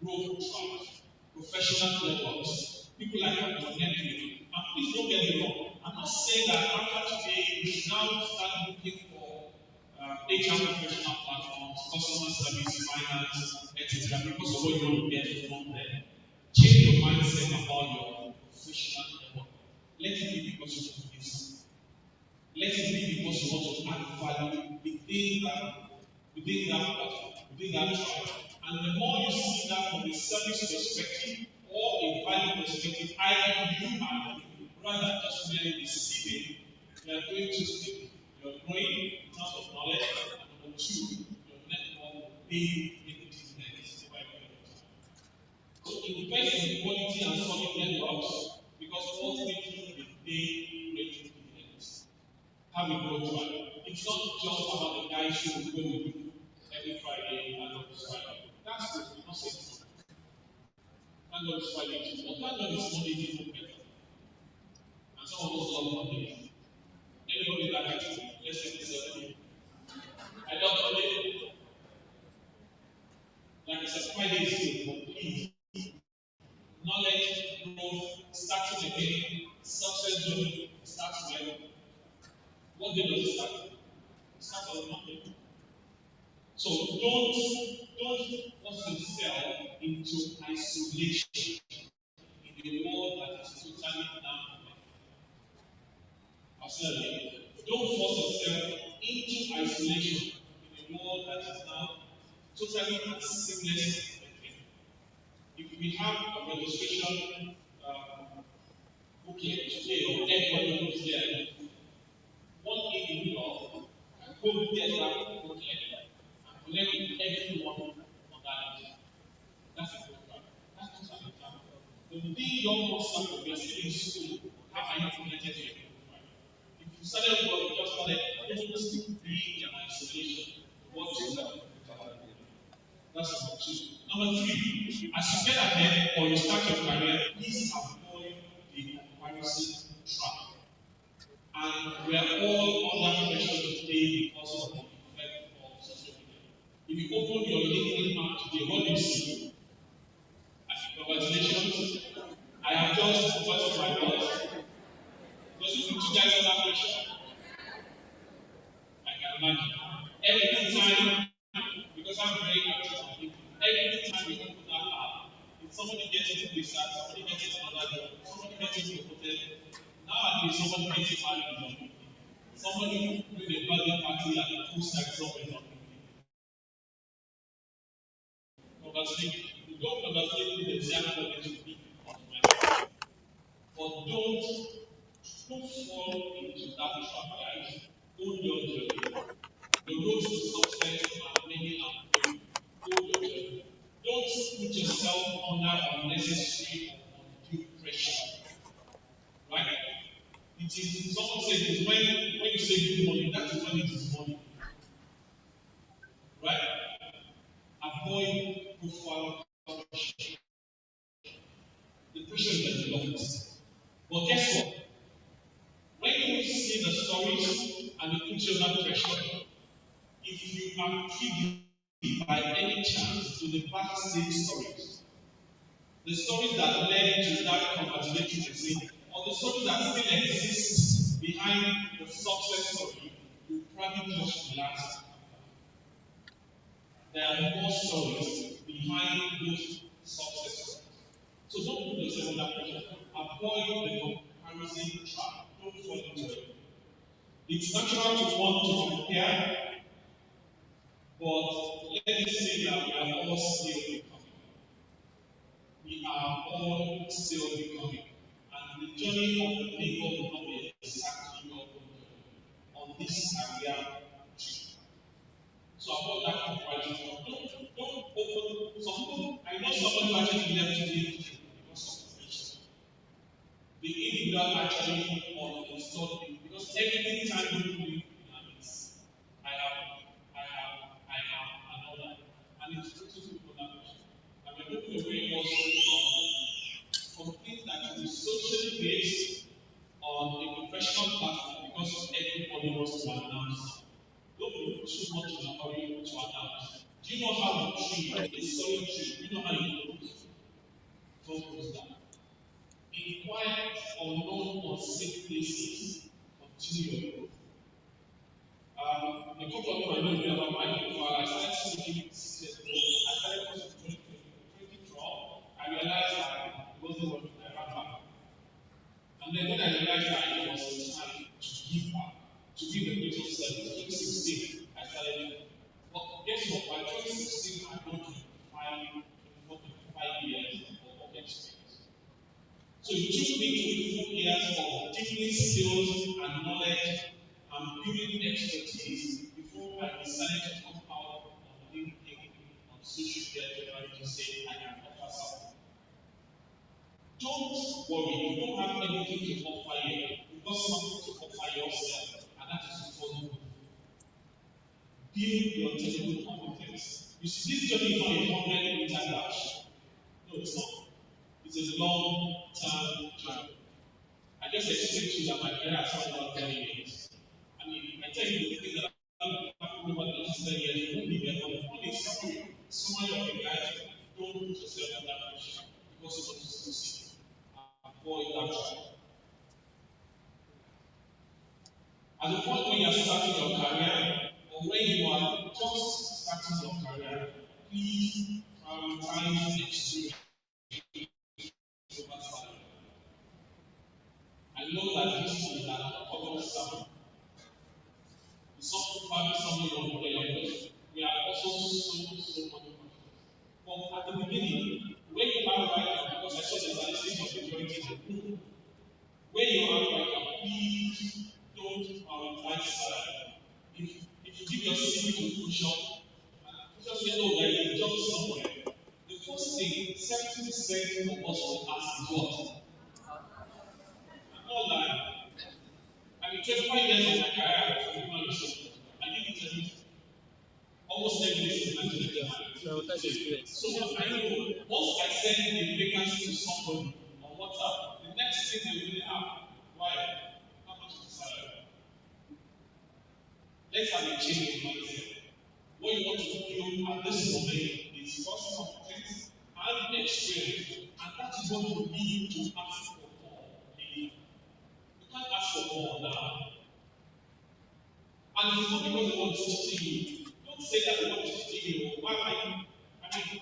Growth tribes, professional networks, people I can connect with. And please don't get me wrong. I'm not saying that after today we should now start looking for HR professional platforms, customer service, finance, etc. Because of what you will get from them. Change your mindset about your professional network. Let it be because you want to give something. Let it be because you want to add value within that platform, within that tribe. And the more you see that from a service perspective or a value perspective, either you are doing rather than just merely receiving, you are going to stick. You are growing in terms of knowledge, and number two, your network will be in the business by so invest in quality and solid networks because ultimately they rate dividends. Have a growth track. It's not just about the guys who will go with you every Friday and on Friday. That's good. I'm not saying so. Thank God it's Friday too. But thank God it's Monday even better. And some of us love Mondays. Anybody that has to, let's say this early. again, success journey starts when? What day does it start? It starts on Monday. So don't force yourself into isolation in a world that is totally down. I'll say that again. Don't force yourself into isolation in a world that is now totally and seamless. If we have a registration booklet today or everybody who's there, one individual can go get that booklet and connect with everyone on that list. That's a good one. That's just an example. The day your master you're still in school, how are you connected to your profile? If you started work, just started, don't still be in isolation. What is that? That's number two. Number three, as you get ahead or you start your career, please avoid the comparison trap. And we are all under pressure today because of the effect of social media. If you open your LinkedIn app today, what do you see? Congratulations. I have just got to my boss. Does it put you guys under pressure? I can imagine. Every time, because I'm very active on LinkedIn, every time we open that app, if somebody gets into this app, somebody gets into another job, somebody gets into a hotel, nowadays somebody gets married on LinkedIn. Somebody with a birthday party and a post like somewhere on LinkedIn. Congratulations. You don't congratulate with the exact moment to be on my. But don't fall into that trap, guys. Hold your journey. The road to success are many and few. Hold your journey. Don't put yourself under unnecessary or undue pressure. Right? It is someone said it is when you say good morning, that is when it is morning. Right? Avoid profile pressure. The pressure is the longest. But guess what? When you see the stories and you put you under pressure, if you are privy by any chance to the backstage stories, the stories that led to that congratulatory message, or the stories that still exist behind the success story, you probably just relax. There are more stories behind those success stories. So don't put yourself under pressure. Avoid the comparison trap. Don't fall into it. It's natural to want to compare, but let me say that we are all still becoming. We are all still becoming. And the journey of the people will not be exactly your own journey on this career trip. So about that comparison, don't open some people. I know somebody who actually left today because of pressure. The individual actually uninstalled it because every time you do it, I have another. And it's totally collaboration. And we're moving away also from things that will be socially based on a professional platform because everybody wants to announce. Don't be too much in a hurry to announce. Do you know how to treat a solid tree? Do you know how you do it? Don't close down. In quiet, unknown, unsafe places, continue your growth. A couple of people I know about my profile. I started speaking 6 years ago. I started posting 2012. I realized that it wasn't working. I ran back. And then when I realized that it was time to give back, to give a bit of service, 2016, I started. But guess what? By 2016, I got 25 years of work experience. So it took me 24 years of deepening skills and knowledge and building expertise before I decided to come out on LinkedIn on social media generally to say I can offer something. Don't worry, you don't have anything to offer yet. You've got something to offer yourself, and that is to follow. Build your technical competence. You see, this journey is not a 100-meter dash. No, it's not. It's a long-term journey. I just explained to you that my career has started about 10 years. I mean, I tell you the thing that I've happened over the last 10 years, you won't be there for the one is summary of the guide. Don't put yourself under pressure because you want to succeed. Avoid that trap. At the point when you are starting your career, or when you are just starting your career, please prioritize experience over salary. I know that this is an uncommon sound. Some probably something wrong there because we are also so much. But at the beginning, when you are right now, because I saw the statistics of the majority in the room, when you are right now, please don't prioritize salary. If you give your CV to push up, and just say, oh, there is a job somewhere, the first thing 70% of us will ask is what? I'm not lying. I mean, 25 years of my career as a human resource, I didn't tell you almost every day is experience. So I know once I send the vacancy to somebody on WhatsApp, the next thing they will ask, why? How much is the salary? Let's have a change in mindset. What you want to do at this moment is first competence and experience, and that is what you need to ask for more later. You can't ask for more now. And it's not because the one is teaching you. Don't say that the one is teaching you. Why are you? I mean,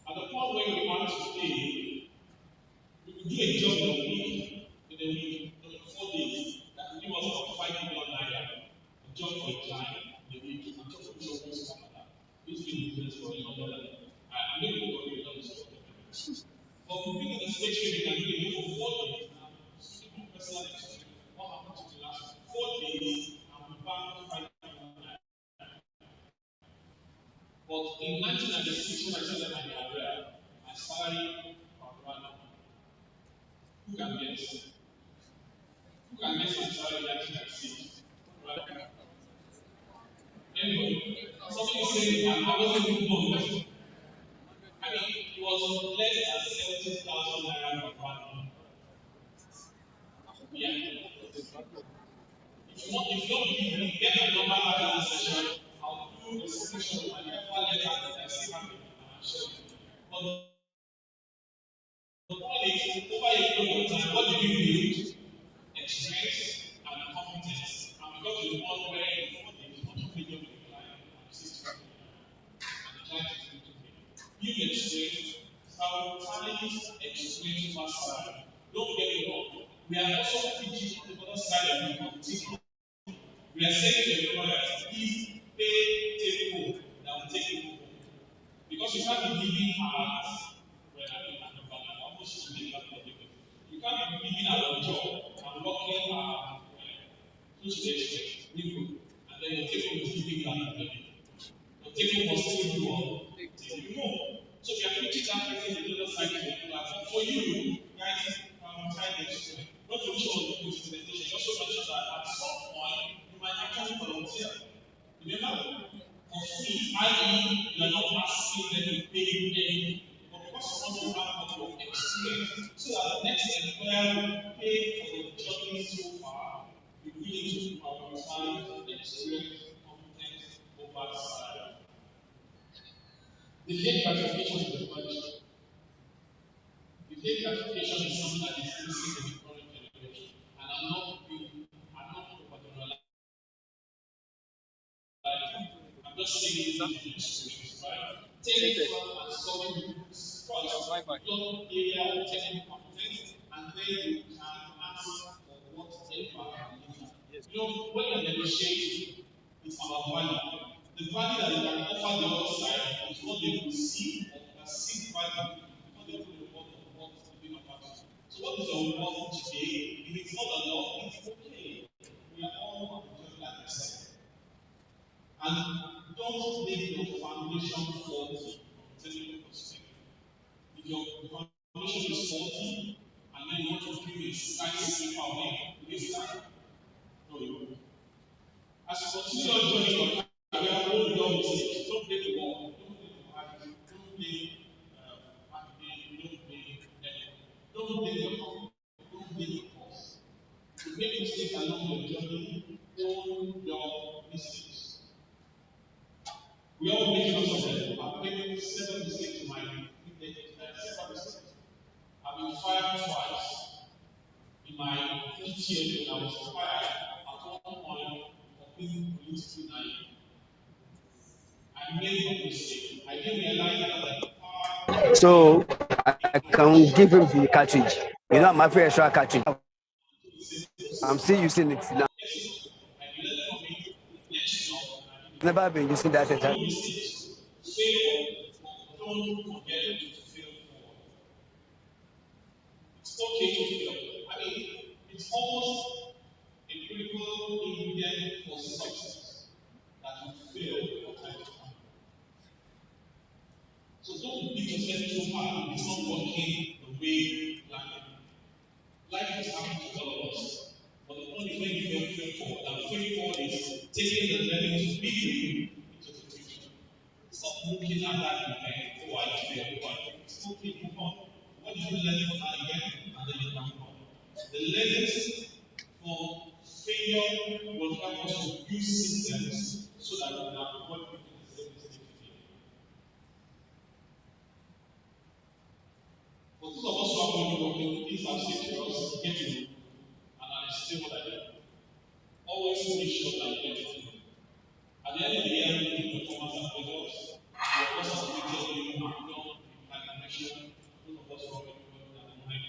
at the point where we want to stay, we will do a job in a week, in 4 days, that will give us about 5 million naira. A job for a client in a week. I'm talking to someone like that. It's been in business for a long time. I'm not going to go into this. But we've been in the stage where we can do it for 4 days now. Speaking from personal experience, what happened to the last 4 days, and we found 5 million naira. But in 1996, when I started my career, my salary per annum, who can guess? Who can guess my salary in 1996? Right? Anybody? Somebody say, I wasn't even born. I mean, it was less than 70,000 naira per annum. Yeah. If you don't believe me, get my number after this session. I'll do a screenshot of my offer letter that I still have it, and I'll show you. But the point is, over a period of time, what do you build? Experience and competence. And we got to the point where in 4 days, not only do we client and 60 and the client is going to pay. Build experience, prioritize experience over salary. Don't get me wrong. We are also teaching on the other side of the competition. We are saying to the employers, please pay take home that will take you home. Because you can't be living at well, I mean, I'm almost living at the you can't be living at your job and working close to the exchange, and then you take home is living at the your take home must still do what? Take you home. So we are preaching that person the other side of the class. For you, guys, try the experience. Not to show the implementation, also mention that at some point you might actually volunteer. Remember, for free, i.e., you are not asking them to pay you anything, but because you want to have a couple of experience, so that the next employer will pay for the journey so far, you really need to prioritize experience, competence over salary. Delayed gratification is the punishment. Delayed gratification is something that is missing in the current generation, and I'm not overgeneralizing. I'm just saying it in experience, right? Take it and solving first, your area of technical competence, and then you can ask for whatever you need. You know, when you're negotiating, it's about value. The value that you can offer the other side is what they will see or perceive value before they put the word of what is being offered to you. So, what is your worth today? If it's not a lot, it's okay. We are all just like I said. And don't make your foundation faulty from technical perspective. If your foundation is faulty and then you want to build a skyscraper on it, will you start? No, you won't. As you continue on journey your career, hold on to it. Don't play the ball. Don't play the hard. Don't play marketing. Don't play anything. Don't play your company. Don't play your course. If you make mistakes along your journey, own your mistakes. We all make lots of them. I've made several mistakes in my several mistakes. I've been fired twice. In my 5th year when I was fired, being politically naive. I made a mistake. I didn't realize that So I can give him the cartridge. You know, I'm after extra cartridge. I'm still using it now. Never been using that extra. don't forget to fail forward. It's okay to fail. I mean, it's almost a critical ingredient for success that you fail from time to time. So don't beat yourself too hard if it's not working the way you planned. Life is happening to all of us. But the point is when you fail forward, and fail forward is taking the learning to be with you into the future. Stop looking at that event, oh, I failed, oh, I failed. It's okay, move on. What did you learn from that event? And then you can move on. The lessons for failure will help us to use systems so that we can avoid making the same mistake again. For those of us who are going to work, please have said to us, get to know, and I still what I do. Always make sure that you get to know. At the end of the year, we need performance and results. Of course, as we tell you, like I mentioned, those of us who are working in the morning,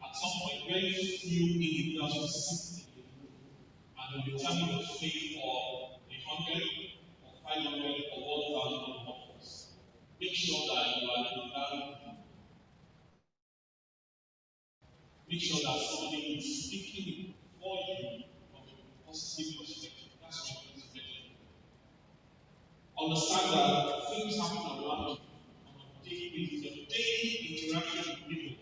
at some point, very few individuals will sit in the room and will determine the fate of 100 or 500 or 1,000 of us. Make sure that you are in that. Make sure that somebody is speaking for you from a positive perspective. That's what it is. Understand that things happen around you on a daily basis. Your daily interaction with people,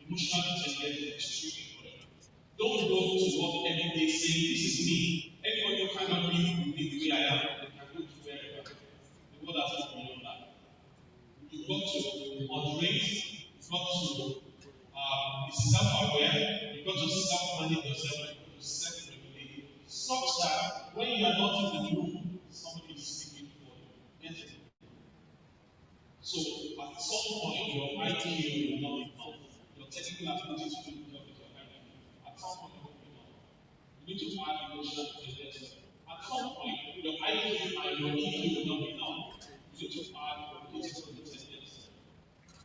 emotional intelligence is extremely important. Don't go to work every day saying, this is me. Anybody who cannot be with me the way I am, they can go to wherever. The world has not beyond that. You've got to moderate, you've got to be self-aware, you've got to self-manage yourself, you've got to self-regulate, such that when you are not in the room, somebody is speaking for you. Get it? So at some point, your IQ will not be enough. Your technical abilities will not be enough with your IQ. At some point, it will be enough. You need to add emotional intelligence. At some point, your IQ and your EQ will not be enough. You need to add political intelligence.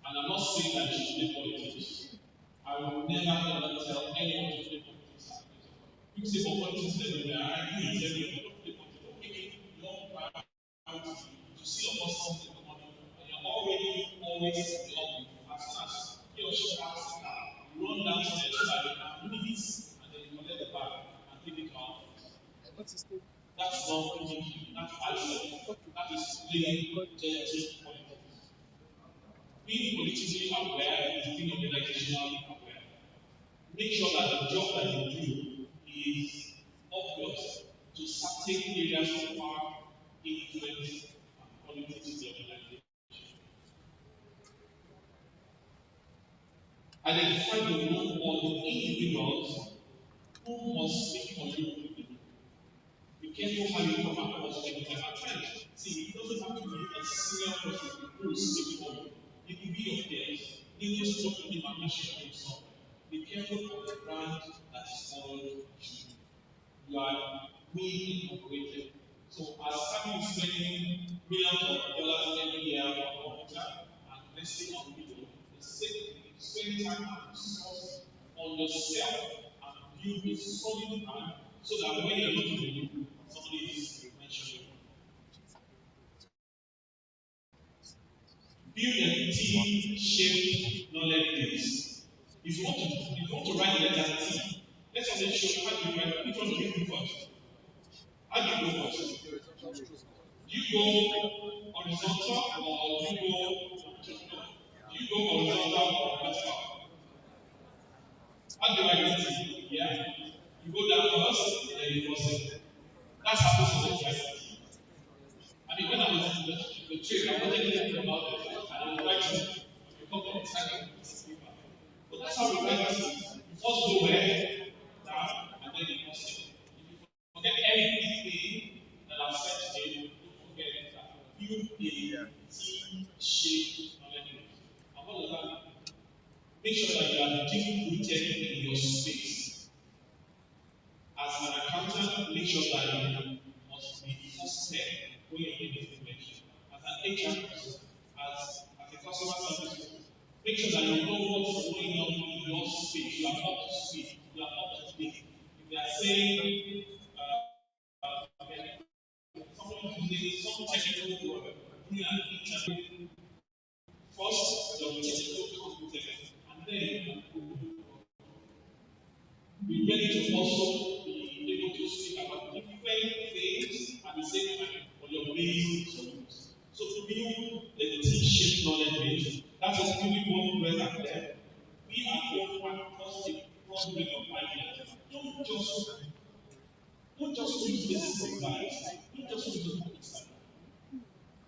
And I'm not saying that you should play politics. I will never ever tell anyone to play politics. People say, oh, politics is everywhere. I agree, it's everywhere. Don't play politics. Don't make it your priority to see a person in the morning and you're already always in the office. As soon as he or she parks the car, you run downstairs so that you can read it and then you collect the bag and take it to our office. That's not thinking. That's eyesight. That is playing dirty politics. Being politically aware is being organizationally aware. Make sure that the job that you do is obvious to certain areas of power, influence, and politics in the organization. Identify the role of the individuals who must speak for you. Be careful how you come across every time. At times, see, it doesn't have to be a senior person who will speak for you. It can be your peers. You just talk to him and mention himself. Be careful of the brand that is called you. You are being incorporated. So, as Sam is spending millions of dollars every year on computer and investing on video, the same thing, spend time and resource on yourself and build a solid brand so that when you're looking at you, somebody is mentioning. Build a team-shaped knowledge base. If you want to write letter T, let's also show how you write. Which one do you do first? How do you go first? Do you go horizontal or do you go horizontal or vertical? How do you write it? Yeah. You go down first, and then you cross it. That's how most of the time. I mean, when I was in the train, I wanted to think about it, and I was writing a couple of times. But that's how we write it. You first go where? Down, and then you cross it. If you forget anything that I've said today, don't forget that build a T-shaped knowledge base. And what does that mean? Make sure that you are deep rooted in your space. As an accountant, make sure that you must 10 when you're in this dimension. As an HR person, as a customer service person, make sure that you know what's going on in your space. You are up to speed. You are up to date. If they are saying someone using some technical word during an interview, first your technical competence, and then you can be ready to also be able to speak about different things at the same time on your base tools. So to build a T-shaped knowledge base, that is really one word out there. We are going to first bring of ideas. Don't just use this advice. Don't just use it for Instagram.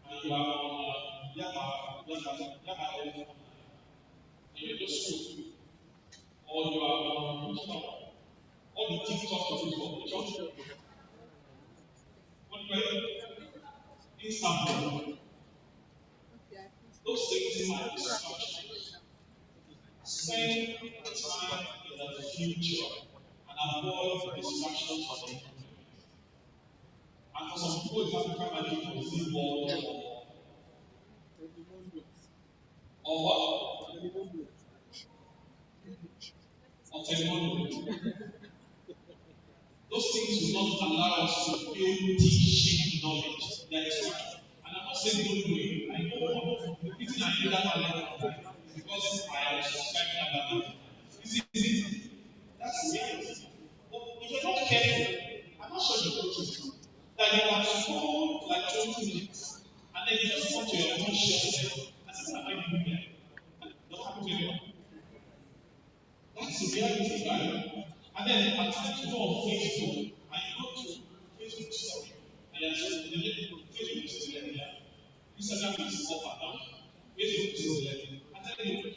And you are on Yahoo, and you're just scrolling. Or you are on TikTok. All the TikTok of it for church. What do you Instagram. Those things are distractions. Spend time in the future and avoid distractions of the moment. And for some people, it has become like a football or what? Or technology. Those things will not allow us to build T-shaped knowledge. That is right. And I'm not saying don't do it. I know the reason I do that is because I subscribe to that. This is it. That's the reality. But if you're not careful, I'm not sure you notice that you have scrolled for like 20 minutes and then you just come to your conscious self and say, what am I doing here? What happened to you? That's the reality, right? And then at times you go on Facebook and you go to Facebook story and you're just Facebook is still there. Instagram is up and down. Facebook is still there. And then you look at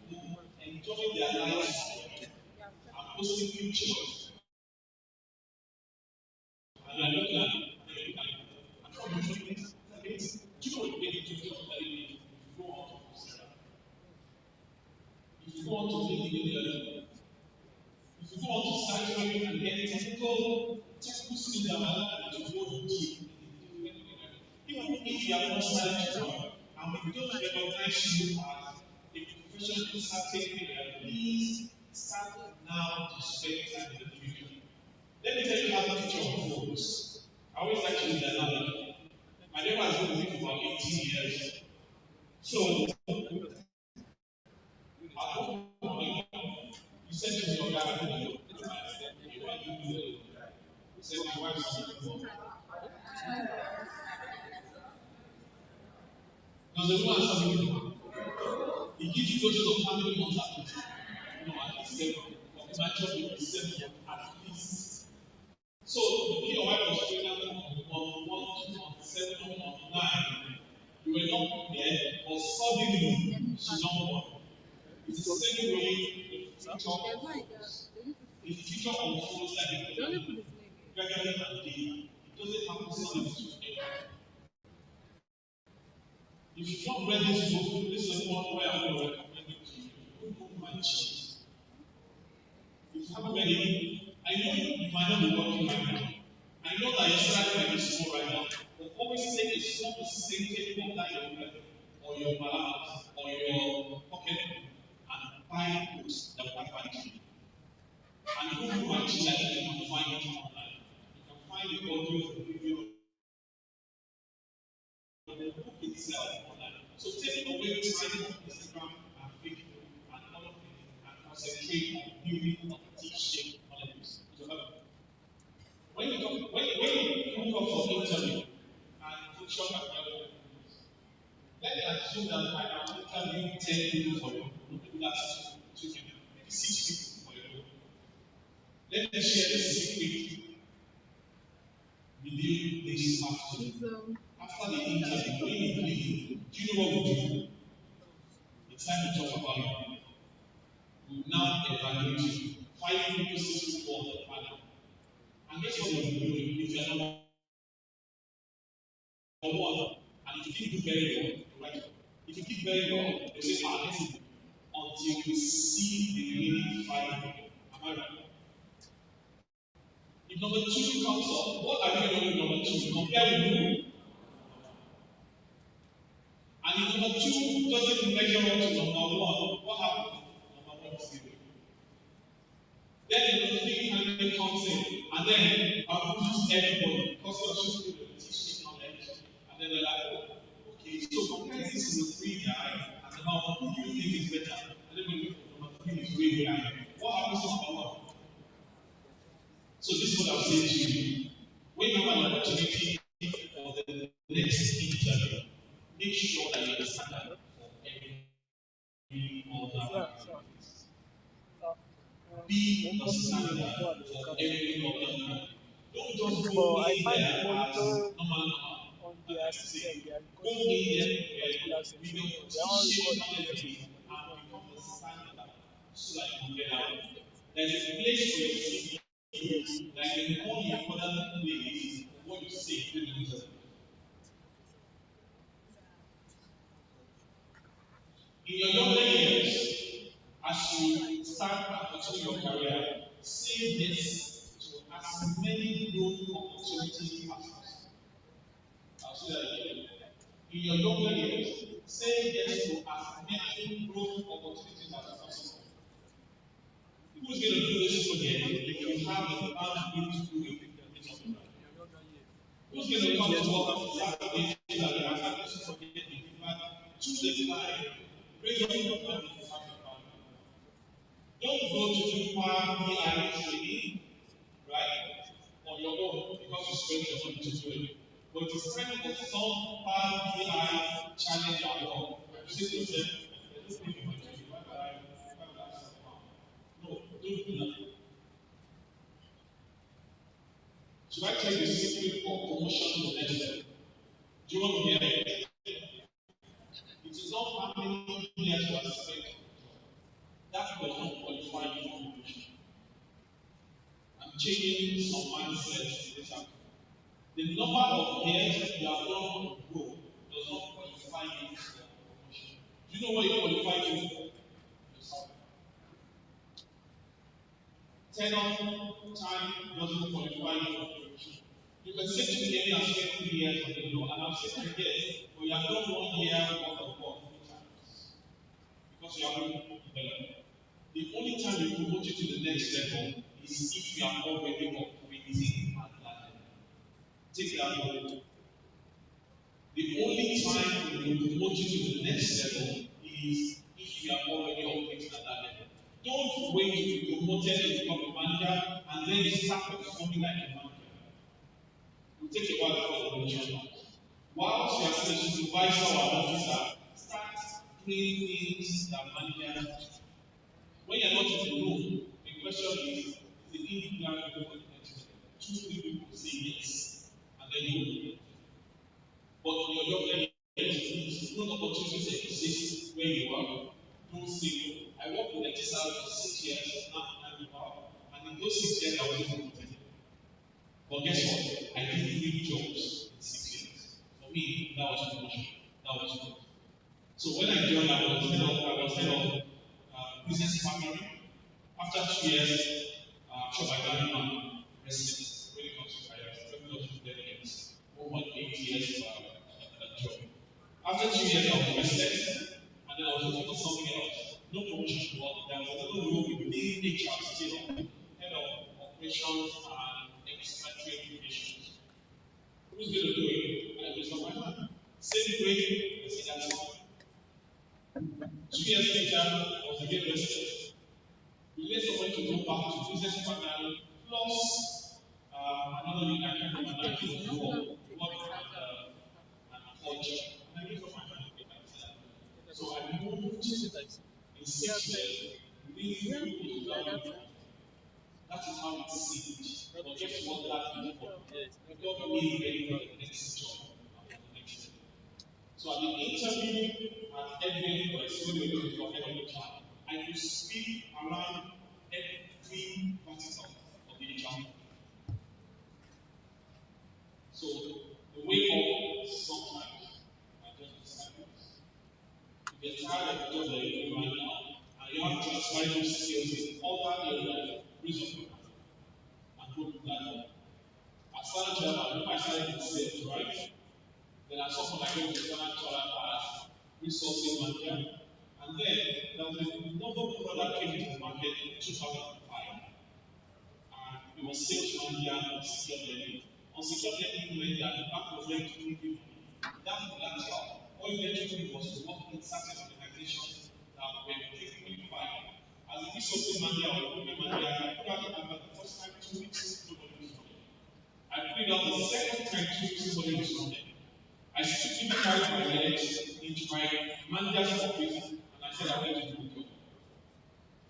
people enjoying their lives and posting pictures. And you're looking at it and you're looking at it. I'm not doing this. Do you know what you get into just telling me if you go on to Instagram? If you go on to LinkedIn, if you go on to cycling and get technical skills that allow you to go deep, even if you are not knowledgeable and we don't recognize you as a professional in certain area, please start now to spend time in the future. Let me tell you how the future unfolds. I always like to use the analogy. My neighbor has been with me for about 18 years. So, at one point, you said to your guy, what do you do? He said, my wife's on the phone. Now, the woman is something. He gives you those of family contact. At least 7. Of my job, it will be 7 at least. So, if your wife was pregnant on 1, 2, on 7, on 9, you were not there, but suddenly she's not born. It's the same way the future unfolds. The future unfolds like a pregnant and day. It doesn't happen suddenly to anyone. If you're not ready to go, this is one way I will recommend it to you. Don't go my cheese. If you haven't ready, I know you might not be working right now. I know that your salary might be small right now, but always take a small percentage of that your revenue or your balance or your pocket and buy books that will add value to you. And go through my cheese, I think you can find it online. You can find the audio, the video, the book itself online. So take away time from Instagram and Facebook and other things and concentrate on building on T-shaped knowledge. So when you come for interview and function at let me assume that I am interviewing 10 people for you. Maybe that's 2 people, maybe 6 people for you. Let me share the secret with you this afternoon. After the interview, when you leave, do you know what we do? It's time to talk about you. We now evaluate you. 5 people, 6 people on the panel. And guess what you're doing if you're number one? And if you did very well, right? If you did very well, they say, listen, until we see the remaining 5 people. Am I right? If Number two comes up. What are you doing with number two? Compare with who? And if number two doesn't measure up to number one, what happens? Number one is zero. Then number three finally comes in, and then pushes everybody because you're just going to teach knowledge. And then they're like, oh, okay, so compare this to the three guy, and number one, who do you think is better? And then we look at number three is way behind. What happens to number one? So this is what I'm saying to you. When you have an opportunity for the next interview, make sure that you understand that for every other activities. Be the standard for every other country. Don't just go in there as normal. On their system, they are Go recording in this there particular with section. your They are all teaching recording knowledge everything. and become the standard so that you can get out. There's a place for your CV, Yes. like in all the important place for what you say to the user. In your younger years, as you start and continue your career, say yes to as many growth opportunities as possible. I'll say that again. In your younger years, say yes to as many growth opportunities as possible. Who's going to do this for you if you have the bandwidth to do it? Who's going to come to work on Saturday that you have access to get the feedback to the client? Raise up your hand if you have your bandwidth. Don't go to do Power BI training, right, on your own because you spend your money to do it. But it's time for some Power BI challenge at all. You say to yourself, there's no pay for my training. Why would I have some power? No, don't do that. Should I tell you the secret for promotion to the next level? Do you want to hear it? It is not how many years you have spent. That does not qualify you for promotion. I'm changing some mindset in this afternoon. The number of years you have done on the road does not qualify you for promotion. Do you know what it qualifies you for? Yourself. Tenure time doesn't qualify you for promotion. You can say to me, I spent 3 years on the law, and I'll say, yes, but you have done 1 year worth of work 3 times because you haven't developed. The only time we promote you to the next level is if you are already operating at that level. Take that note. The only time we will promote you to the next level is if you are already operating at that level. Don't wait to be promoted to become a manager and then you start performing like a manager. It will take a while before the promotion comes. Whilst you are still a supervisor or an officer, start doing things that managers do. When you are not in the room, the question is the need plan to go to the next level. 2, 3 people say yes, and then you will. But in your younger years, no opportunities exist where you are. Don't say, I worked with HSR for 6 years, now I'm involved. And in those 6 years, I wasn't promoted. But guess what? I did 3 jobs in 6 years. For me, that was promotion. That was good. So when I joined, I was head of business partnering. After 2 years, shop by value residents, when it comes to finance, everybody was delegates, over 8 years job. After 2 years, I was arrested, and then I was looking for something else. No promotion, but there was another role within HR still, head of operations and expatriate relations. Who's going to do it? I raised up my hand. Same way, I said, that's fine. 2 years later, I was again arrested. We need somebody to go back to business partner plus another unit I can't remember 1904 work and culture. And I gave up my hand again. So I moved in 6 years, within 3 weeks without doing. That is how it seemed. But guess what that did for me? It got me ready for the next job and for the next level. So at the interview at every studio for every child, I could speak around every vertical of the HR. So the way up sometimes I just decide this. You get tired of the job that you're doing right now, and you have transferable skills in other areas, raise up your hand and go do that. started with sales, right? Then at some point I went to Ghana as resourcing manager. And then there was another product that came into the market in 2005. And it was sales manager on secure lending. On secure lending, meant that the bank was ready to give you money. That's collateral. All you had to do was to work in certain organizations that were giving you fine. As a resourcing manager or a manager, I put out the first time 2 weeks, nobody was running. I put it out the second time 2 weeks, nobody was running. I strictly carried my legs into my manager's office and I said I went to do the job.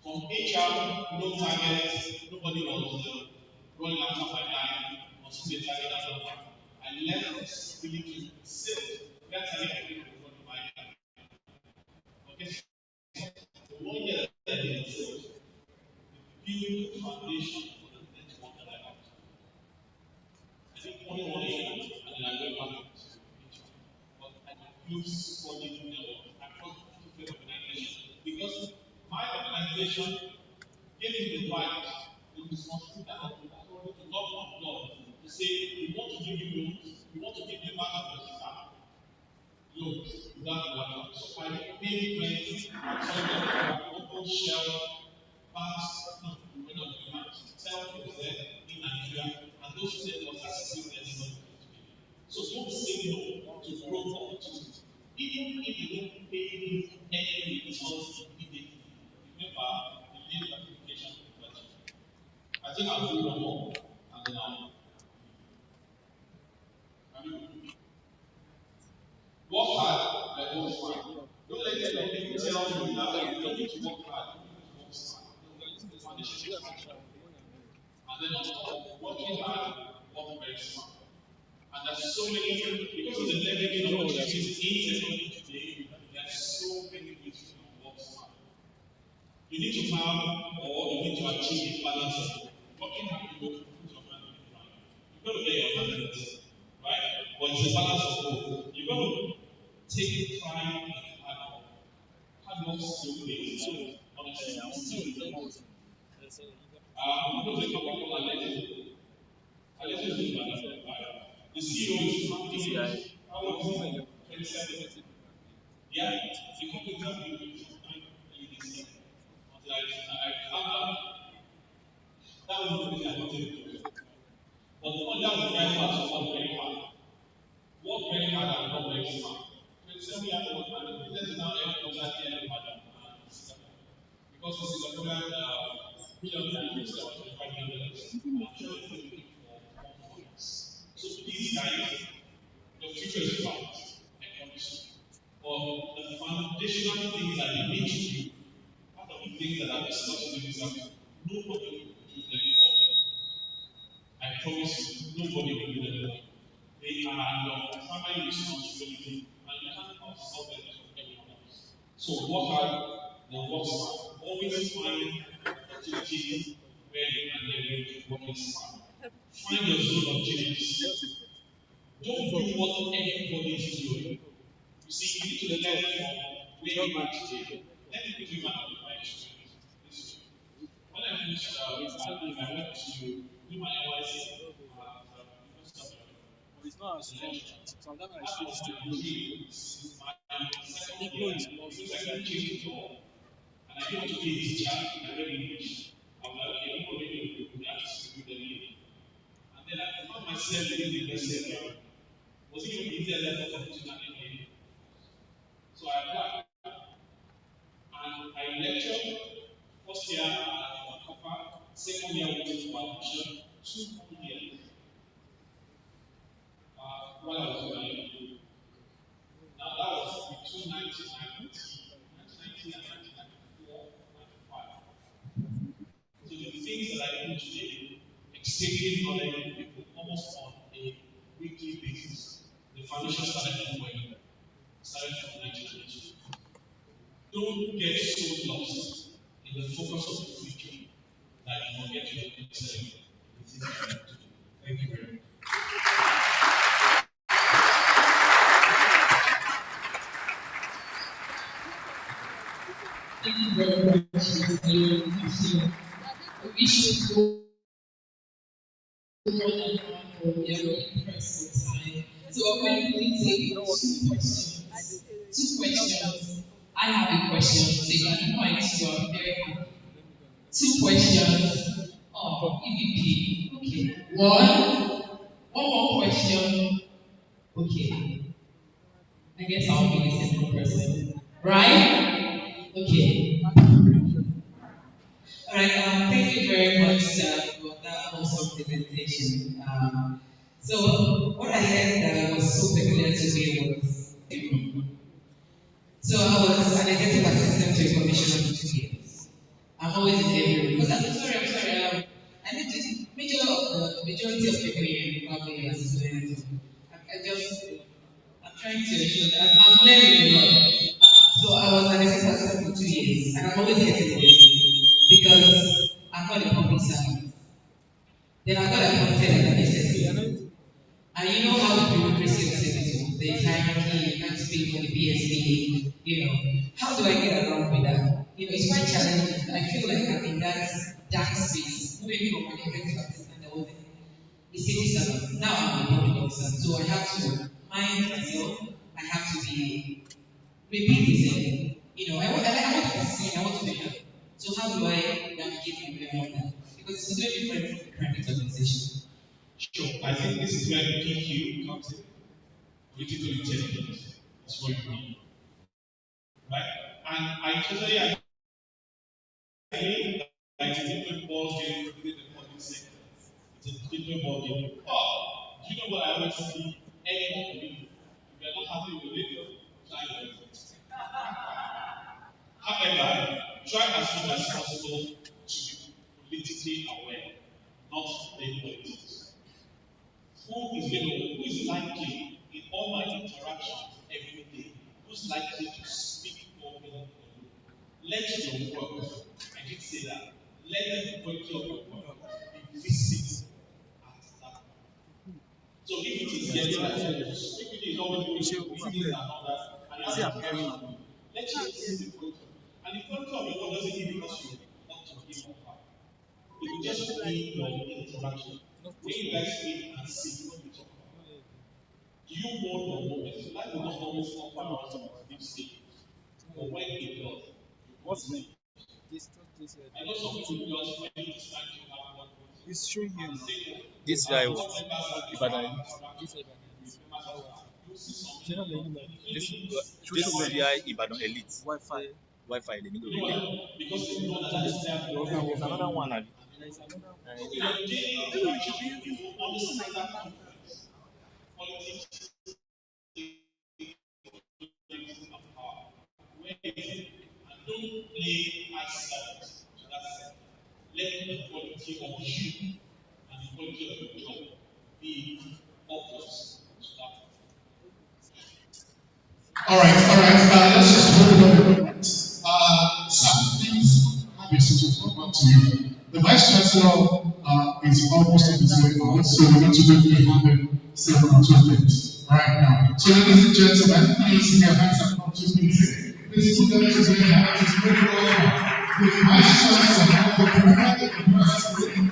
From HR, no target, nobody was running after my line, was the target after one. I left really to sit. That target I didn't run my line. Okay, so 1 year that I did sales, build the foundation for the network that I have. I think only 1 year and then I went back to HR. But I built solid network across different organizations because my organization gave me the right, the responsibility and the authority to knock on doors to say, we want to give you loans, we want to give you part of your staff loans without collateral. So I made friends, open shelf, banks, no, we were not doing that. Tell was there in Nigeria, and those things was accessible to everybody. So don't say no to growth opportunities. Even if they don't pay you any results immediately, remember the lead gratification question. I think I'll do one more and then work hard, I work smart. Don't let people tell you that you don't need to work hard, you need to work smart. The foundation is smart. And then on top, working hard, work very smart. And there's so many, because of the leveraging opportunities in technology today, there's so many ways to work smart. You need to have or you need to achieve a balance of working hard to put your hand in the fire. You've got to get your hand in it, right? But it's a balance of both. You've got to take pride in hard work. Hard work still pays. Honestly, still pays. I'm going to take a couple of lessons. I let you think about that. Right? The CEO is company. How old is he? 27. Yeah, the company has been doing sometime early this year. Until I found out that was the reason I wanted to do it. But the other was very hard to work very hard. Work very hard and not very smart. 27 years old and the business is now every other year in Ibadan and Singapore. Because the Singaporean million is $25 million. I'm sure it's looking for more funds. So these guys, your future is bright, I promise you. But the foundational things that you need to do, part of the things that I've discussed with you this afternoon, nobody will do them for you. I promise you, nobody will do them for you. They are your primary responsibility, and you can't outsource them to anyone else. So work hard, then work smart. Always find opportunities where you can leverage working smart. Find your zone of genius. Don't do what everybody is doing. You see, you need to learn from where you are today. Let me give you one of my experience. This way. When I finished, I went to do my NYC University of But it's not as strong. Sometimes I see it's my dream, my second year, since I can change it all. And I didn't want to be a teacher, I read English. I was like, okay, I'm not reading the artist to do the name. And then I found myself in the university of was it even easier level for me to navigate? So I applied and I lectured first year at Copper, second year waiting for admission, 2 whole years while I was in my MBA. Now that was between 1990 and 1994 and 5. So the things that I do today, exchanging knowledge with people almost on a weekly basis. The foundation started from when? Started from 1992. Don't get so lost in the focus of the future that you forget your next step. Thank you very much. Thank you very much. We wish you more than 1 hour. We are really pressed for time. So I'm going to quickly take 2 questions. 2 questions. I have a question. So you can point to your very happy. 2 questions. Oh, EVP. Okay. One more question. Okay. I guess I'll be the second person. Right? Okay. All right. Thank you very much for that awesome presentation. So what I heard that was so peculiar to me was so I was an executive assistant to a commissioner for 2 years. I'm always in every room. Because I'm sorry. I think the majority of people here probably are students. I just, I'm trying to ensure that I'm learning a lot. So I was an executive assistant for 2 years, and I'm always getting this because I'm not a public servant. Then I got appointed as an SSA. And you know how the bureaucracy of service, the hierarchy, you can't speak for the BSB, How do I get around with that? It's quite challenging. I feel like I'm in that dark space, moving from an executive assistant that was a civil servant. Now I'm a public officer. So I have to mind myself, I have to be repeat the same. I want to be seen, I want to be heard. So how do I navigate around that? Because it's very different from the private organization. Sure. I think this is where PQ comes in. Critical intelligence. That's what you need. Right? And I totally agree that it's a different ball game within the public sector. It's a different ball game. Oh, do you know what I always see? Any people, if you're not happy with it, try it. However, try as much as possible to be politically aware, not play politics. Who is likely in all my interactions every day, who's likely to speak for me? Let your work, I did say that, let the quality of your work be visible at that point. So if it is getting like if it is always going to be and all that, and you are preparing for it, let you see the quality. And the quality of your work doesn't mean because you want to give or power. It will just be your interaction. When you guys meet and see what you talk about. Do you want your moments? Life will not always offer us deep stages. But when it does, you what's I know some people just when it's time to have one It's showing you this guy was Ibadan. This you see some Channel people this CI Ibadan Elite. Wi-Fi the middle you know what? Because they know that that's their There's another one. Abi. your daily interaction, you will understand that confidence. Politics is about power. Where is it? And don't play eye service to that sector. Let the quality of you and the quality of your job be focused to that. All right. Let's just hold it on a moment. Sir, please have your seat. We'll come back to you. The Vice Chancellor is almost on his way out, so we're going to quickly have him say one or two things right now. So, ladies and gentlemen, please give your hands up for 2 minutes. Please put them into their hands. It's very welcome. The Vice Chancellor of the Private University.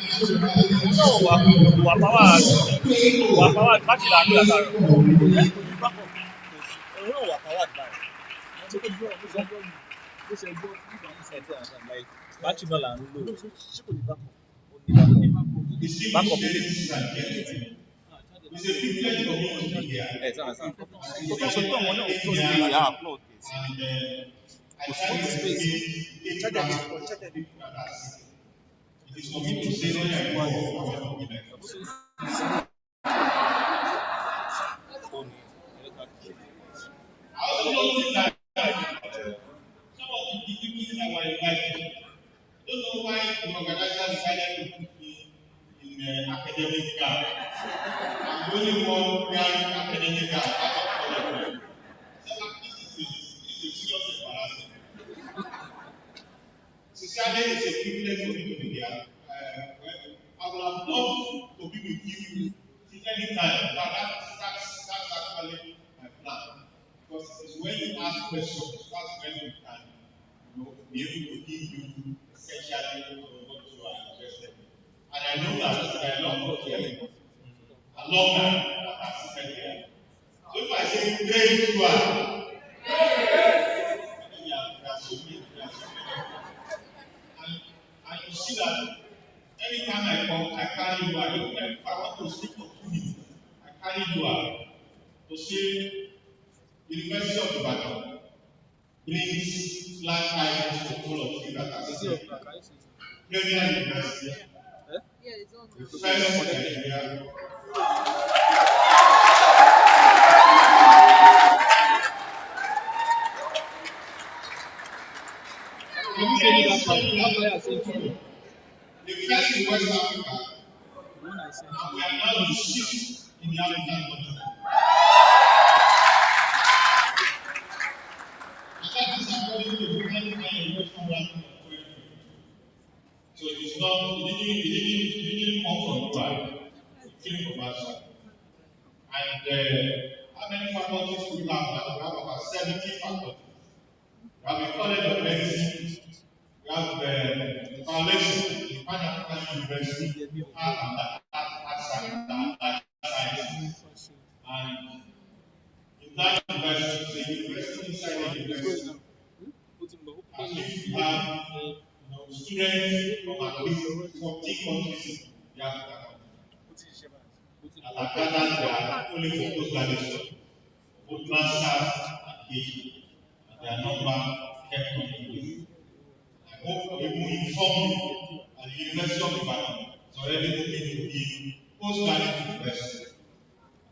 It's a privilege for me to be here. And I try to give people that are sick. It is for me to say when I go I also noticed that some of the people that were invited, I don't know why the organizer decided to put me in the academic gap. I'm the only one wearing academic gap out of all of them. So this is a serious embarrassment. Sincerely, it's a privilege for me to be here. I would have loved to be with you since any time. But that's actually my plan. Because it's when you ask questions, that's when we can be able to give you essentially what you are interested in. And I know that there are a lot of alumni that participated here. So if I say great you are, and you see that anytime I come, I carry you out. Even if I want to speak for 2 minutes, I carry you out to say University of Ibadan brings flag items to all of you that are here. Premier University, the first in Nigeria. The first in West Africa, and we are now the 6th in the African continent. That is according to the World Economic Ranking of 2022. So it is not, it didn't come from Dubai, it came from outside. And how many faculties we have now? We have about 70 faculties. We have a college of medicine, we have the foundation, the Pan African University, art and science. And in that university, the university inside the university, at least we have students from at least 40 countries in the African continent. And at present, they are only for postgraduate studies, both masters and PhD, and their number kept on increasing. I hope we will inform you that the University of Ibadan is already looking to be postgraduate university.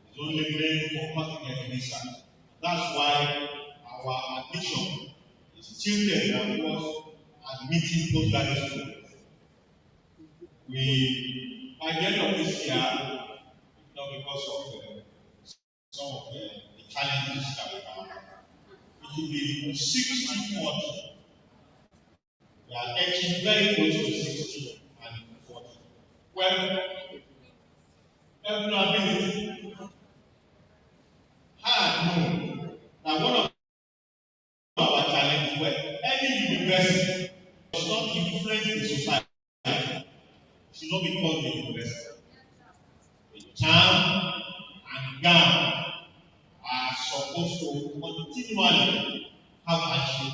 It's only very focused in research. That's why our admission is tilted towards admitting postgraduate students. We, by the end of this year, not because of some of the challenges that we have, it will be 60-40. We are edging very close to 60 and 40. Well, employability had known that one of our challenges were any university does not influence the society, should not be called a university. A town and gown are supposed to continually have action.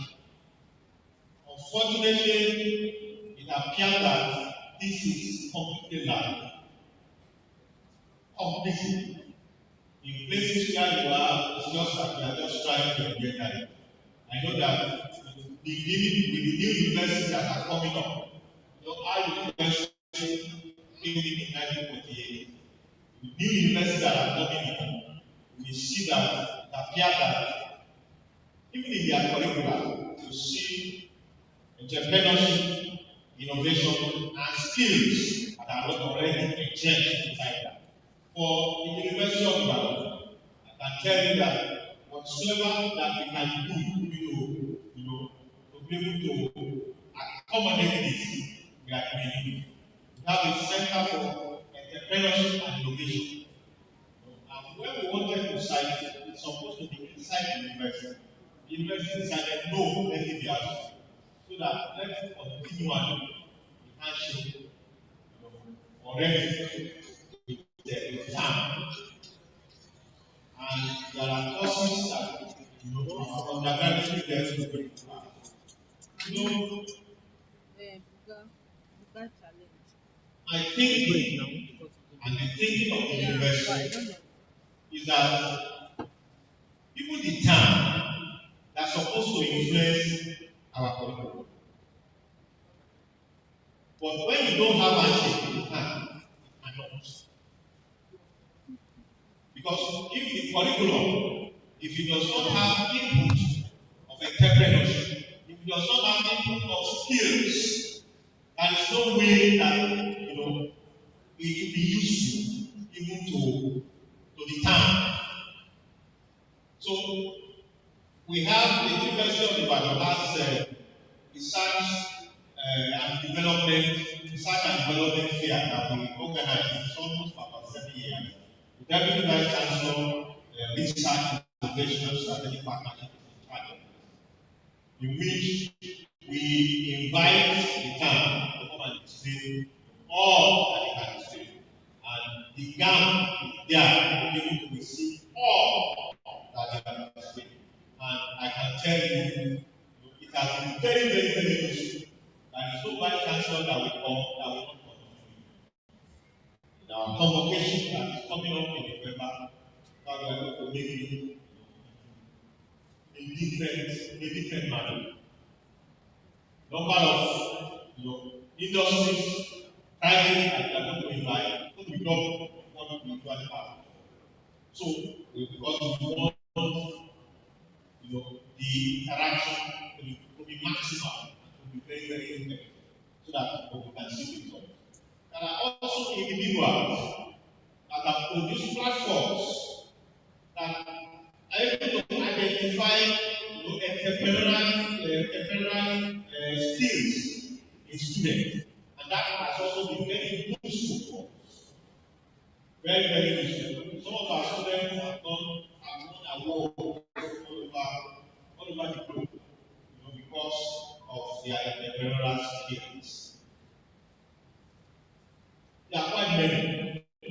Unfortunately, it appears that this is completely lack. Completely. In places where you are, it's just that we are just trying to get that. I know that with the new universities that are coming up, our university came in 1948. The new universities that are coming in, we see that it appears that even in their curriculum, you see entrepreneurship, innovation, and skills that are not already entrenched inside that. For the University of Ibadan, I can tell you that whatsoever that we can do to be able to accommodate this, we are doing it. We have a center for entrepreneurship and innovation. And when we wanted to cite it, it's supposed to be inside the university. The university decided, no, let it be outside. So that let's continue on the handshake already with the exam. And there are courses that our undergraduate gets to do. My thinking and the thinking of the university is that even the town that's supposed to influence our curriculum. But when you don't have handshake in the town, it cannot. Because if the curriculum, if it does not have input of entrepreneurship, if it does not have input of skills, there is no way that it will be useful even to the town. So we have the University of Ibadan has research and development fair that we organize. It's almost for about 7 years. The Deputy Vice Chancellor, Research, Innovation, and Strategic Partnership is in charge of this, in which we invite the town to come and display all that they can receive. And the gown is there to be able to receive all that they can receive. And I can tell you, it has been very, very, very useful. There is no vice chancellor that will come that will not continue. In our convocation that is coming up in November, that we are going to make it a different manner. Number of industries, private that we are going to invite, going to be double what we usually have. So, because we want the interaction to be maximal, to be very, very effective, so that we can see results. There are also individuals that have produced platforms that are able to identify entrepreneurial skills in students. And that has also been very useful for us. Very, very useful. Some of our students have won awards all over the globe, because of their entrepreneurial skills. There are quite many. I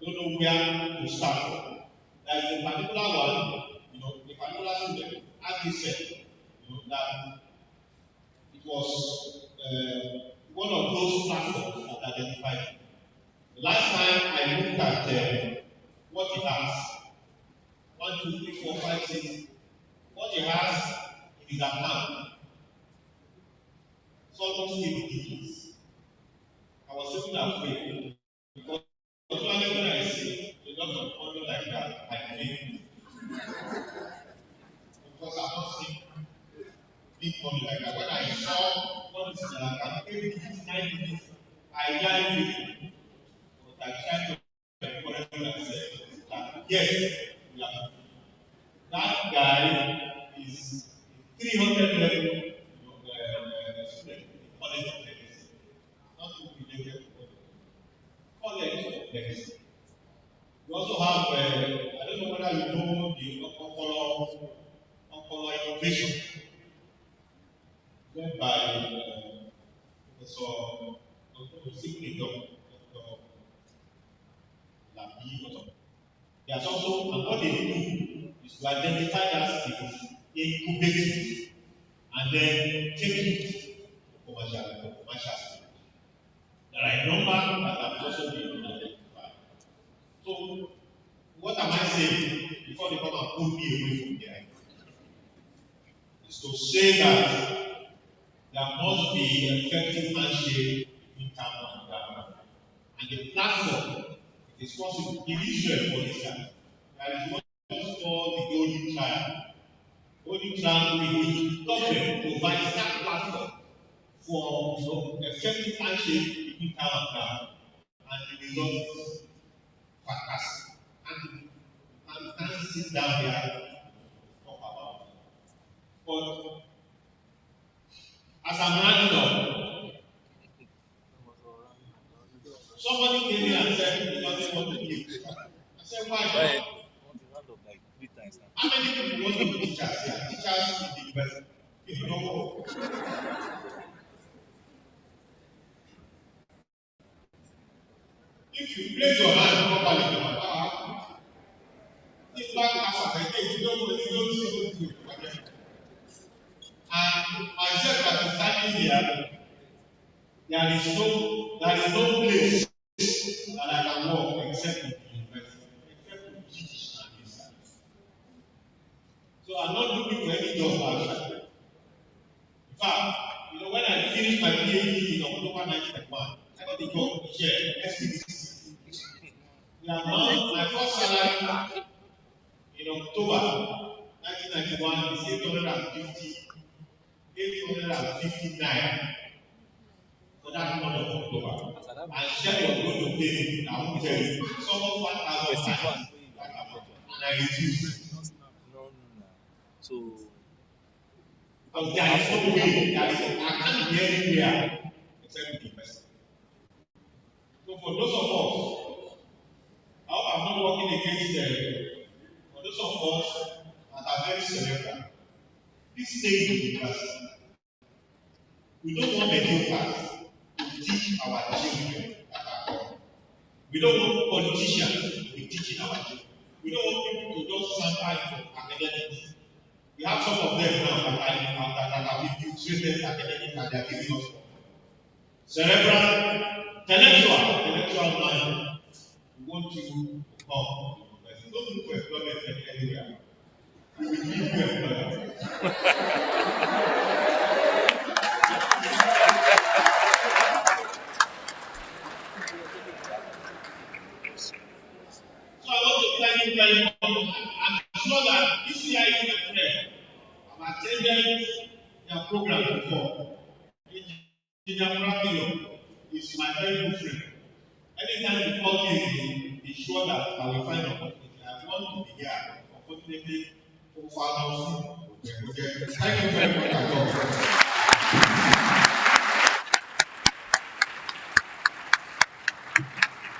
don't know where to start from. There is a particular one, a particular student, as he said, that it was one of those platforms that identified him. The last time I looked at what he has, 1, 2, 3, 4, 5, 6, what he has in his account, it's almost 8 digits. I was even afraid because usually when I see a lot of money like that, I think because I've not seen big money like that. When I saw what is in the account, 8 digits, 9 digits, I nearly did. But I tried to encourage myself that yes, we are. That guy is 300 level student in college of medicine. Not too related to college of medicine. We also have, I don't know whether you know the Okolo innovation led by Professor Dr. Labi. There's also, and what they do is to identify that skills, incubate it, and then take it to commercial stage. There are a number that have also been identified. So, what am I saying before they come and pull me away from there? Is to say that there must be effective handshake between town and government. And the platform is possible. In Israel, for instance, there is what is called the Golden Triangle. Golden Triangle in which government provides that platform for effective handshake between town and government. And the result is fantastic. And you can't sit down there and talk about it. But as I'm running up, somebody came in and said he doesn't want to give. I said, why not? How many people want to be teachers here? Teachers in the university. People don't work. If you place your hand properly, if back as I think you don't see what you do. And myself that is standing here, there is no place that I can work except in the university, except to teach and research. So I'm not looking for any job outside. In fact, when I finished my PhD in October 1991, I got a job here, SPC. My first salary in October 1991 is 859 for that month of October. And Shell was going to pay me, I won't tell you, it's almost 1,000 and I refused. So, because there is no way, I can't be anywhere except with the person. So for those of us, I hope I'm not working against them. For those of us that are very cerebral, please stay in the university. We don't want mediocre. We teach our children. We don't want politicians to be teaching our children. We don't want people to just stand for academics. We have some of them now that have infiltrated academics and they are giving us cerebral, intellectual mind. We want you to come to university. Don't look for employment anywhere. We will give you employment. So I want to thank you very much. I'm sure that this year is a friend. I've attended their program before. Engineer Rapio is my very good friend. Anytime you call me, be sure that I will find an opportunity. I want to be here. Unfortunately, for Father, okay. Thank you very much.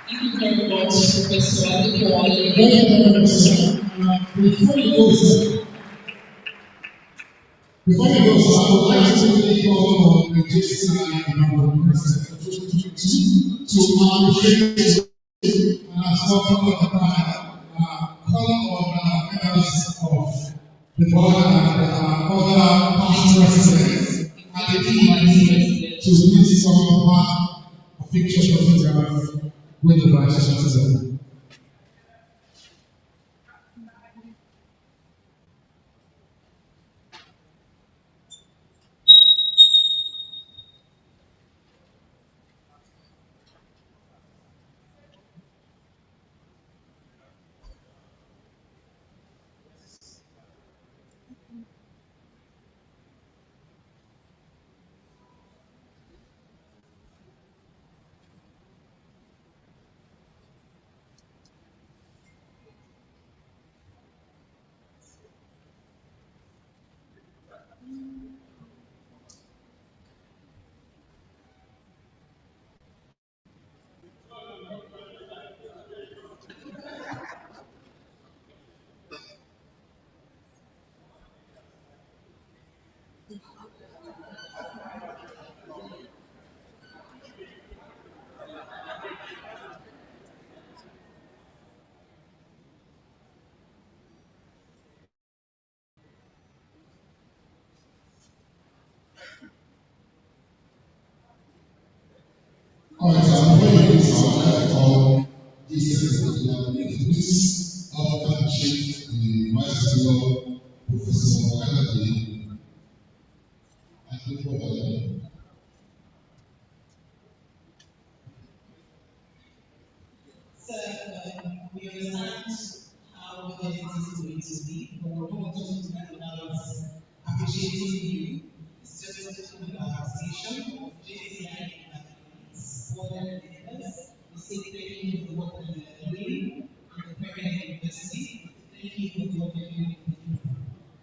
Thank you very much, Professor Adekoya. Before we go, sir, I would like to quickly call on the JCI number to appreciate and as well call on members of the board and other past residents and the team to please come up a picture photograph with the Vice Chancellor. Alright, so I'm going to use our call this please appreciate the Vice Chancellor, Professor Kennedy, and people like we understand how the is going to be, but we're not talking about appreciating you. It's just talking about appreciation of JCI and its board members. We say thank you for the work that you are doing in the Premier University. Thank you for the work that you are doing with people.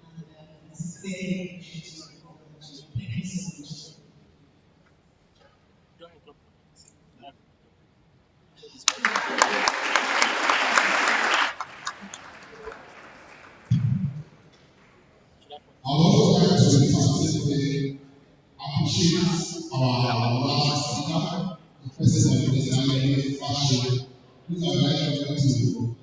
And this is very appreciated. Thank you so much. I would also like to specifically appreciate our last speaker, the president of the Islamic Fashion, who I'd like to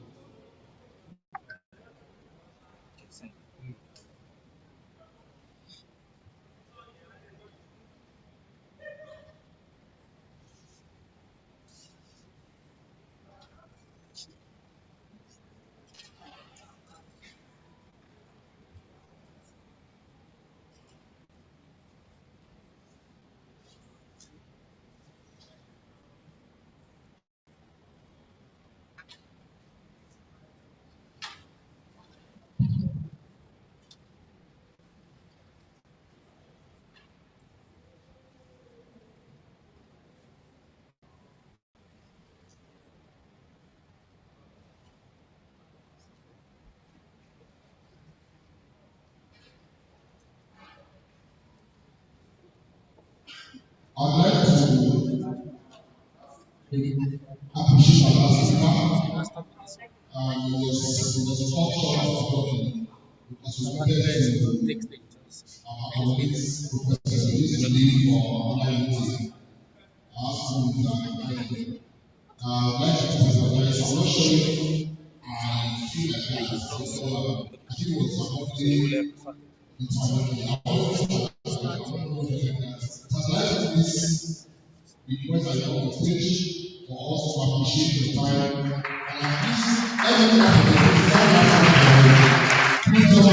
I'd like to appreciate our last speaker. It was fought short of talking because we wanted to accommodate Professor Louis to leave for another meeting. school is that like to apologize. I'm not sure I feel like that. So, I think it was a holiday internally. I want to this request I come on stage for us to appreciate the time. And please don't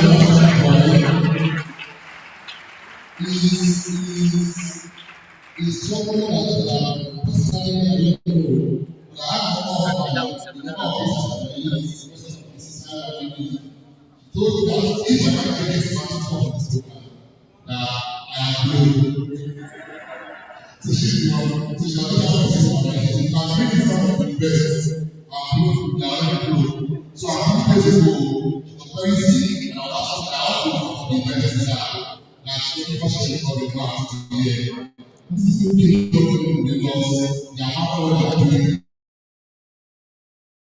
is somebody that personally I don't know. But I have the number of those that if I can get this matter from this program, I am blue. So she's one, so she's one, if I bring some of the best, I'm blue, they are blue. So I'm going to go, very sick, and I'll be best that she never should call the class to be here. This is okay, because they are not all doing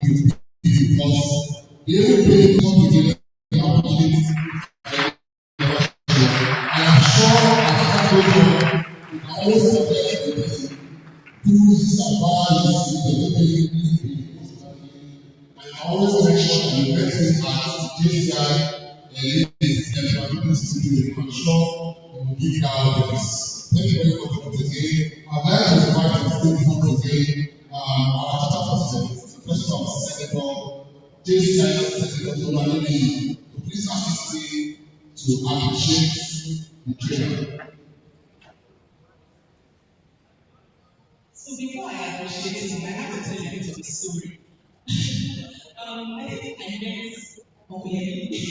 because they will pay something the opportunity. I am sure as time goes on, we can always compare the person who survives and always make sure that the person at this guy and his employability to I'm sure we will give that this. Thank you very much once again. I'd like to invite the stage once again our chapter president, Professor of Senator JCI Senator Employability. So please assist me to appreciate the trainer. So before I appreciate him, I have to tell you a bit of the story. I think I met Employability.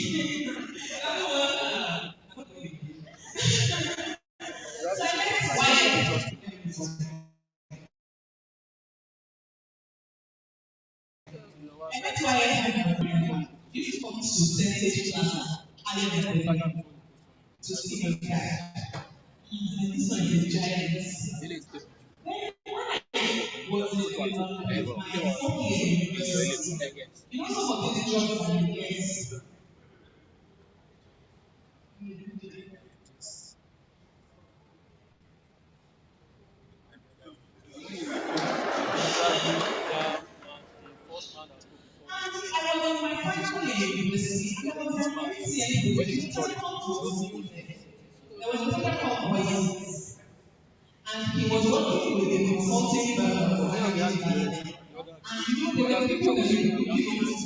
So I met Wyatt. I met Wyatt. Used to come to Senate class to see a guy. This one is a giant. Was it my 4 year university? You know some of these jobs that you get. I was in my final year university. I didn't see anybody. There was a teacher called Voices, and he was working with a consulting firm for IoT. And you know, there were people that you use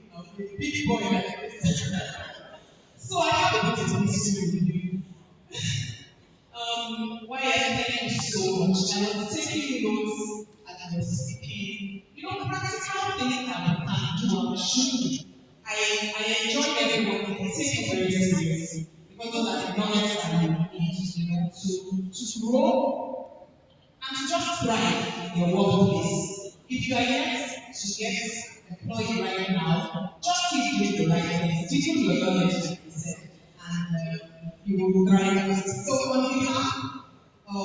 a big boy like this. So I have a bit of history with you. Why thank you so much. I was taking notes as I was speaking. You know, practical things that we can do and should. I enjoy everyone. I take it very seriously because those are the knowledge that you need, you know, to grow and to just thrive in your workplace. If you are yet to get employed right now, just keep doing the right things, teaching your knowledge, like you said, and you will thrive. So on behalf of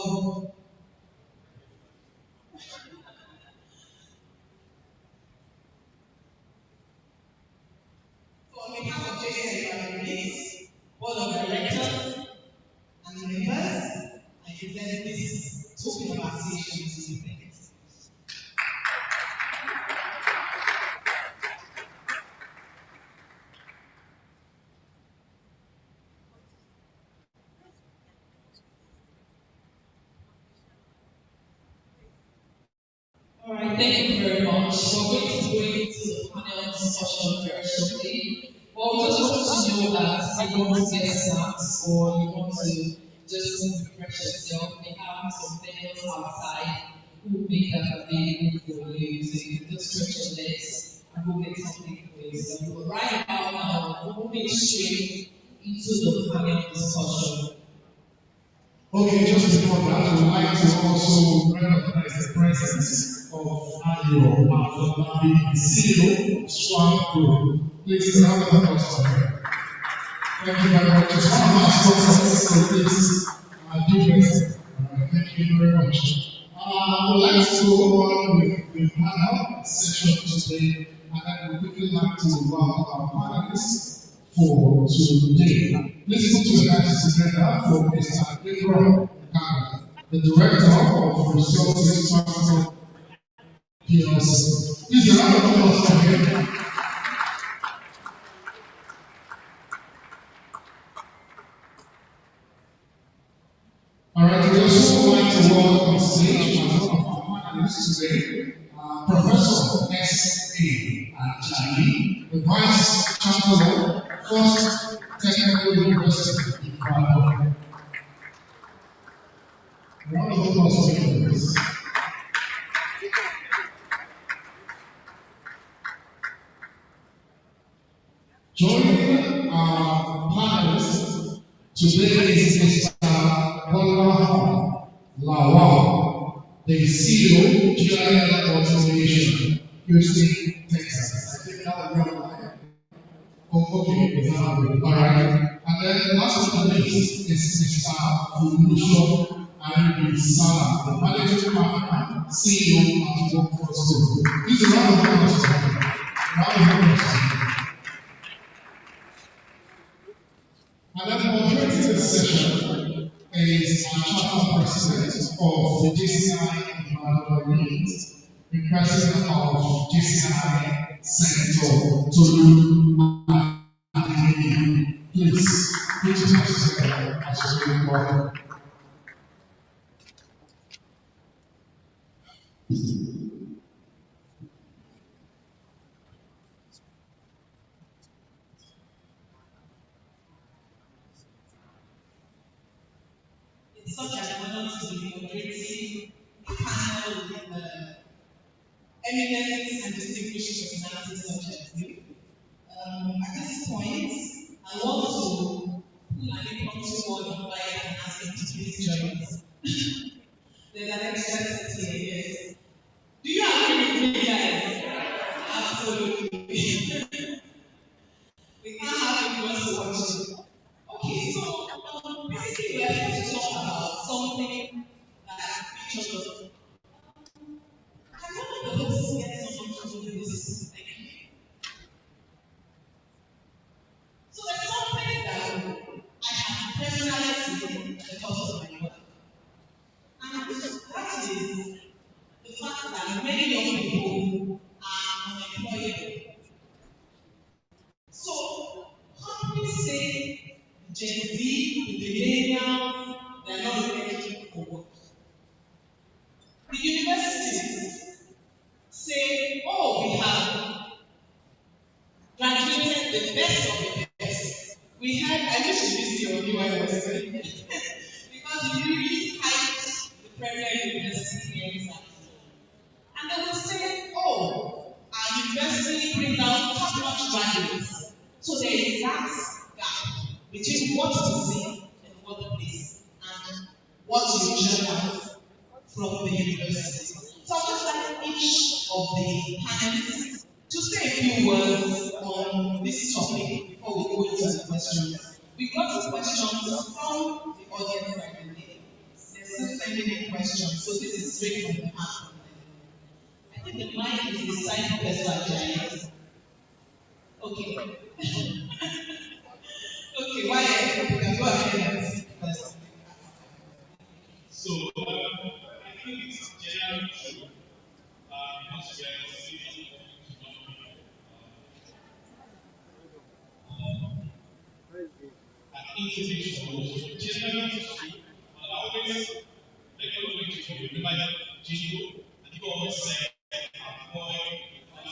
JCI Board of Directors and members, I present this token of appreciation to you. All right, thank you very much. We're going to go into the panel discussion very shortly. But we just want to know that you want to get snacks or you want to just refresh yourself. We have some vendors outside who will make that available for you. So you can just stretch your legs and go get something for yourself. But right about now, we're moving straight into the panel discussion. Okay, just before that, I would like to also recognize the presence of Ayo Afolabi, the CEO of Swamp Group. Please round of applause for her. Thank you very much. It's one of our sponsors, so please do this. Thank you very much. I would like to go on with the panel session today, and I would quickly like to welcome our panelists for today. Please put your hands together for Mr. Gabriel Kanga. the director of Resources Transfer PLC. Please, a round of applause for him. All right, we also would like to welcome on stage one of our panelists today, Professor S.A. Ajani, the Vice Chancellor, First Technical University in Ibadan. A round of applause for him, please. Joining our panelists today is Mr. Bola Lawal, the CEO, GIL Automation, Houston, Texas. I think that will be online. Oh, okay, it's not good. All right. And then last but not least is Mr. Fulusho Aribisala, the managing partner, CEO at Workforce Group. Please a round of applause for him. Round of applause for him. And then moderating this session is our chapter president of the GCI Environmental Unit, the president of GCI Senator Tolu Adeyemi. Please, please participate as you really welcome. It's such an honor to be moderating a panel with eminent and distinguished personalities such as you. At this point, I want to pull an impromptu word on fire and ask him to please join us. There's an expert here, yes. Do you agree with me, guys? Absolutely. We can't have it once to watch it. Okay, so basically we're here to talk about something that features us. Can one of the hosts get someone to do this? Thank you. So there's something that I have personally seen at the course of my work. And that is the fact that many young people are unemployable. So companies say Gen Z, the millennials, they're not really looking for work. The universities say, oh, we have graduated the best of the best. We had, I wish you missed your view while I was studying because we really hyped the premier university here in South. And they will say, oh, our university brings out top-notch graduates. So there is that gap between what you see in the workplace and what you churn out from the university. So I'd just like each of the panelists to say a few words on this topic before we go into the questions. We got questions from the audience by the way. They're still sending in questions, so this is straight from the heart. I think the mic is beside Professor Ajayi. Okay. Okay, why you can go ahead and speak first. So, I think it's generally true because we are seeing an intimate generally true. Always, I don't know if you remember that jingle, and people always say, avoid the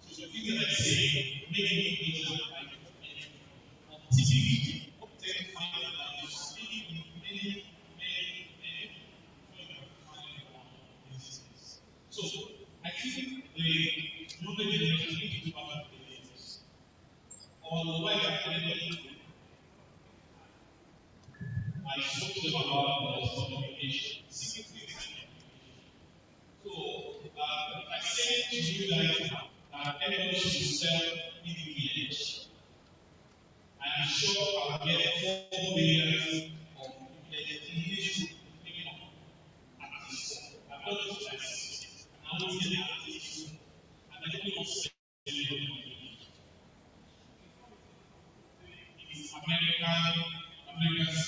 so the things that I say, maybe it is typically obtain final that is speaking in many so I think the younger generation need to do about the business. On the way I spoke to them about was communication, significant. So if I say to you guys that everybody should sell EVPH, I am sure I will get 4 million of English at this. I'm not going to I'm not getting at this. And I don't want to say it is American, America's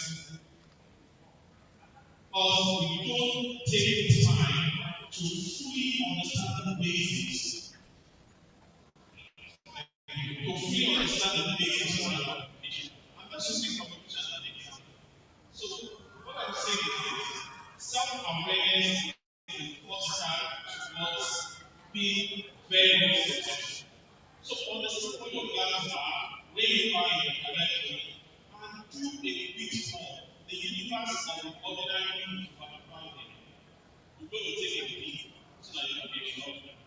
you don't take time to fully understand the basics. To fully understand the basics of an application. I'm just using communication as an example. So what I'm saying is self-awareness in the first start towards being very successful. So understand what your values are, where you are in your career journey, and do a bit more. The universe that will ordinarily find them. You're going to take a bit so that you can be extraordinary.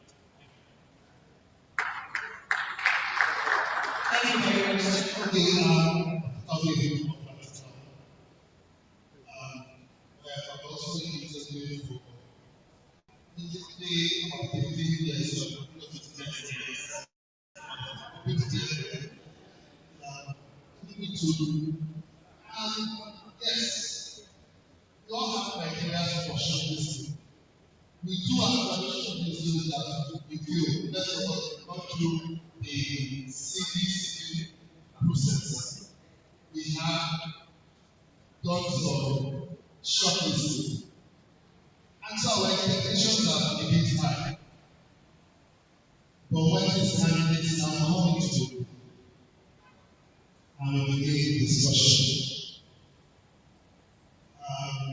Thank you very much. Okay, okay. I'm also interested for basically about 15 years or 15 years. 15 years. Me too. And yes, we all have criteria for shortlisting. We do have shortlisting that we feel let's say not through the CVC process. We have done some shortlisting. And so our expectations are a bit high. But when this candidates now come into and we begin the discussion,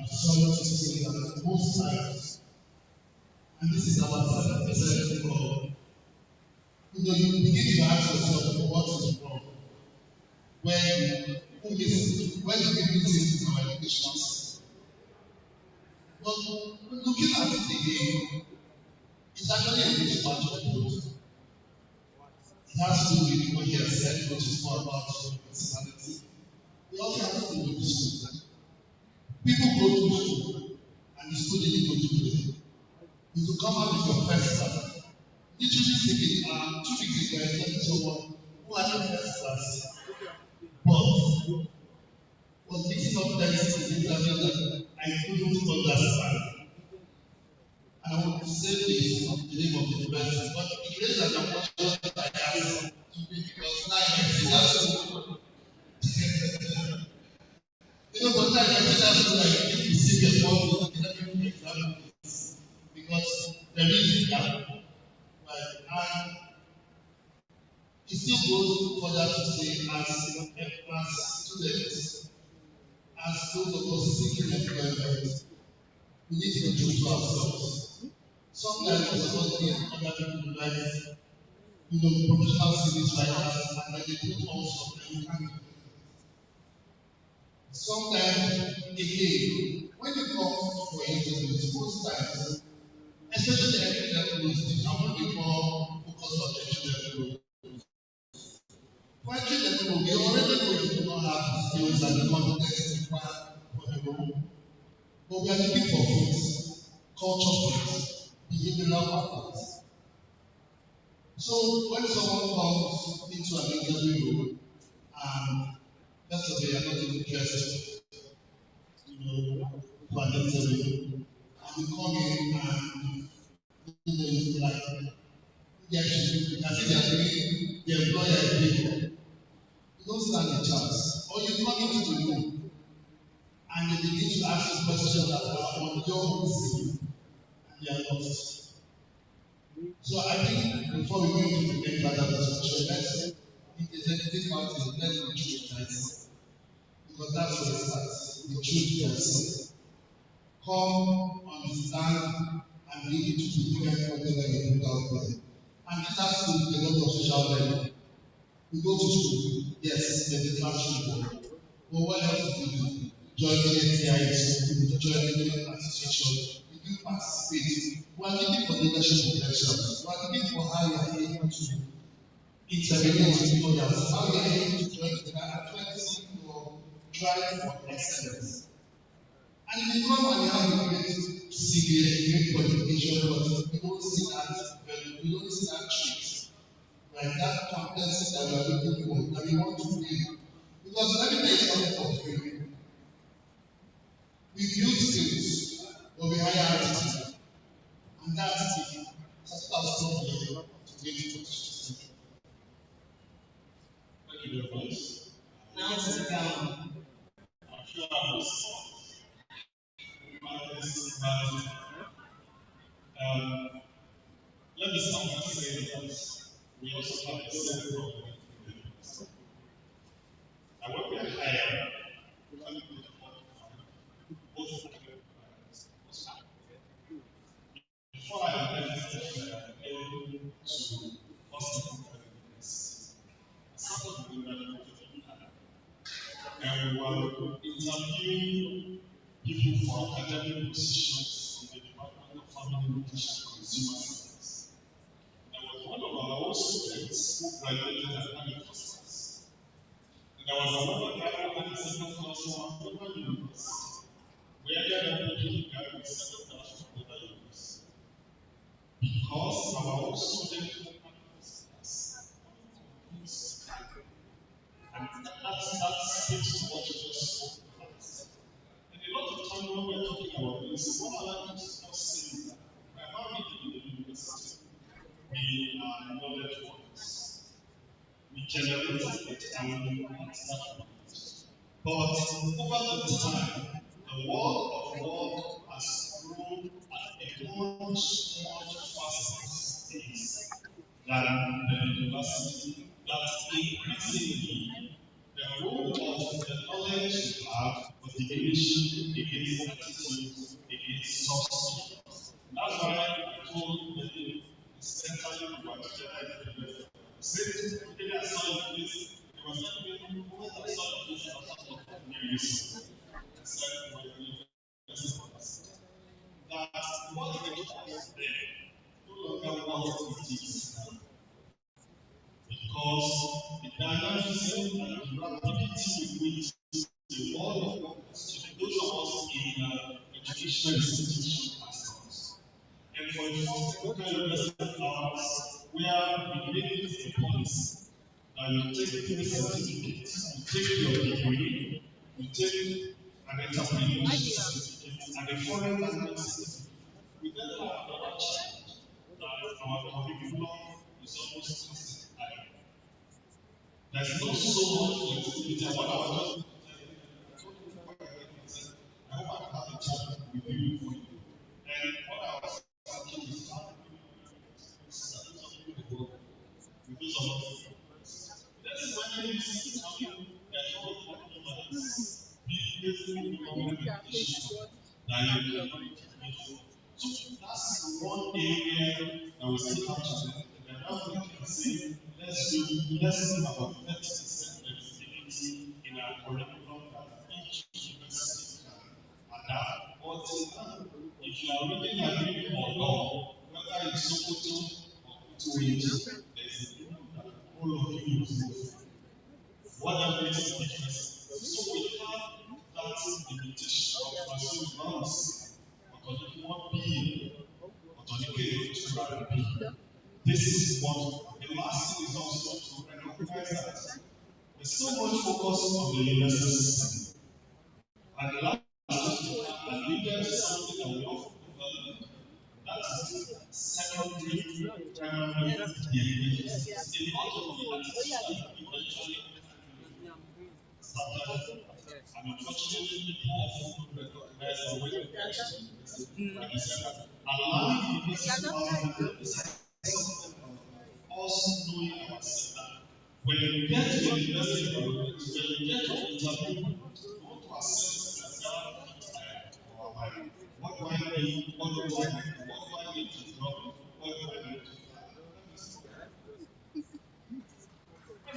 sorry to say that most times, and this is our perspective of, you begin to ask yourself what is wrong, when who misses, when the people miss in our educational system. But looking at it again, it's actually a mismatch of both. It has to do with what he has said, which is more about personality. It also has to do with school. People go to school and the school didn't go to play. You will come out with your first class. Literally speaking, 2 weeks ago, I met someone who had a first class, but was mixing up things in the interview that I couldn't understand. I want to say this of the name of the university, but it is an opportunity I have to be because now I see that but now I see that school I need to see the one in every exam because there is a gap. Right? And it still goes further to say as students, as those of us seeking employment, we need to be true to ourselves. Sometimes we're supposed to be in other people's lives, professional service like that, and then they put also and you can't. Sometimes, again, when it comes for interviews, most times, especially the entry level is I want to be more focused on the entry level. For entry level, we already know you do not have the skills and the competence required for the role. But we are looking for things, culture things, behavioral patterns. So when someone comes into an interview and let's say they are not even dressed, for an interview, and you come in and it's like yes, I think they are doing the employer is people. You don't stand a chance. Or you come into the room and they begin to ask you questions that are on your own scene and they are lost. So I think before we go into any further discussion, let's in the executive party, let's be true nice. Because that's where it starts. The truth yourself. Come, understand, and be able to prepare whatever you put out there. And this has to do with a lot of social learning. We go to school, yes, there's a classroom work. But what else do we do? Joining NTIs, joining association, we do participate. We are looking for leadership potential. We are looking for how you are able to interrelate with others, how you are able to join together and try to see your drive for excellence. And in the come and you have a great CBA, great qualification, but you don't see that value, you don't see that trait. Like that competency that we are looking for, that we want to build. Because everything is coming for free. We build skills, but we hire attitude. And that's the that's not the to get to position. Thank you very much. Now sit down. I'm sure I was me someone say that we also have the same problem. And when we are hired, we can do both of them. Before I left to hospital, somebody and we were interviewing people for academic positions in the Department of Family Education and Consumer Science. There was one of our own students who graduated at University. And there was another guy who had a second class from another university. We ended up picking the guy with second class from another university. Because our own student and that speaks to what you just spoke about. And a lot of time when we're talking about this, what I like to say is that primarily in the university, we are knowledge workers. We generate it and we pass that knowledge. But over the time, the world of work has grown at a much faster pace than the university. That increasingly the role of the knowledge you have was diminishing against attitude, against substance. That's why I told the center you were together. Since I saw this, it was like when I saw this, I was not new reason. I said, that what they was there no longer what it is now. Because the dynamism and the rapidity with which the world of work has changed, those of us in educational institutions ourselves. And for the first kind of lesson hours, where we make it a policy that you take three certificates, you take your degree, you take an entrepreneurship certificate, and a foreign language certificate. We then have another challenge that our curriculum is almost classified. There's not so much flexibility. And what I was just I hope I have a chat with you before you. And what I was thinking is how do we something the world with those of us. That's why you see something that all humans basically communication that you can communicate. So that's one area that we still have to do. And now we can say, let's think about 30% flexibility in our curriculum that each university can adapt. But if you are reading a reading or law, whether it's Sokoto or Kutuwait, there's a rule that all of you use. What that makes a difference. So we have that limitation of pursuing norms. What being this is what the last thing is also to recognize that there's so much focus on the university system. And the last thing we have and leaders something that we often develop that is secondary primary education. A lot of the attitude eventually started and unfortunately people often recognize the way they get to university. Like you said, allowing the university partners us knowing ourselves that when you get to the university environment, when you get to the interview, you want to assess yourself or what do I need, what do I need to drop, what do I need to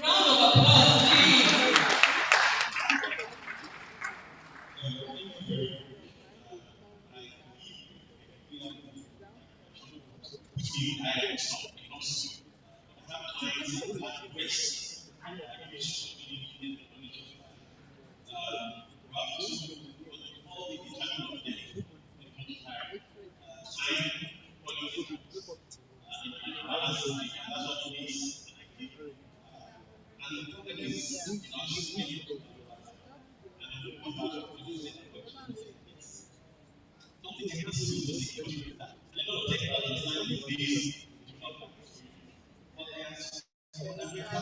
Round of applause, please. I stop because I have clients at risk. I wish to be in the So I do that. Yeah, a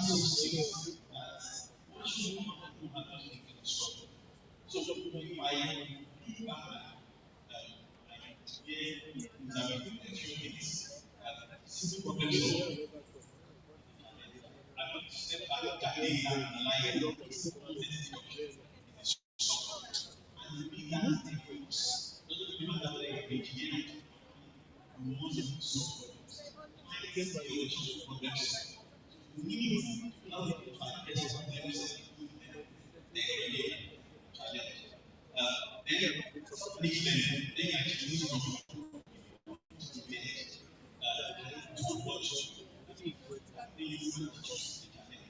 few things. simple problem solving. I want to step back again and analyze this situation. It is solved. And the bigger the thing goes, doesn't even matter whether you're engineering, you want to solve problems. Find the solution to problems. You need to allow people to address problems and improve them. Then again, challenge. Then finish them. Then you actually use them to the end. To watch. Then you will choose the challenge.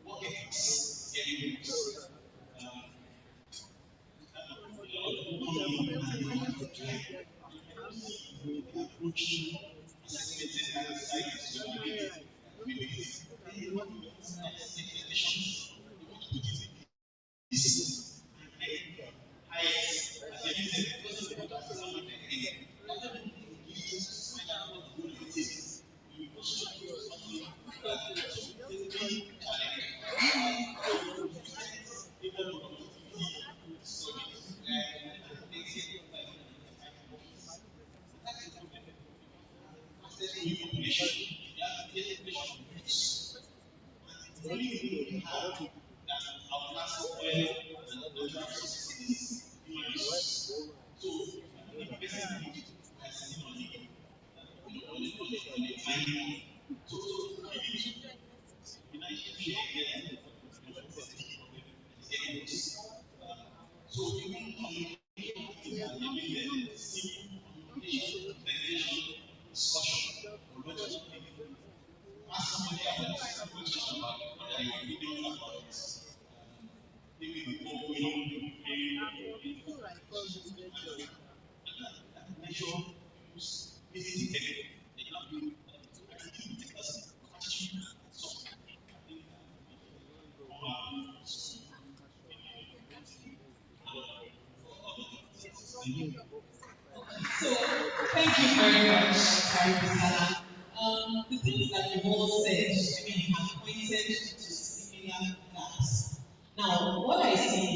What else? Getting worse. So, thank you very much, Karibisala. The things that you've all said, I mean, have pointed to similar gaps. Now, what I see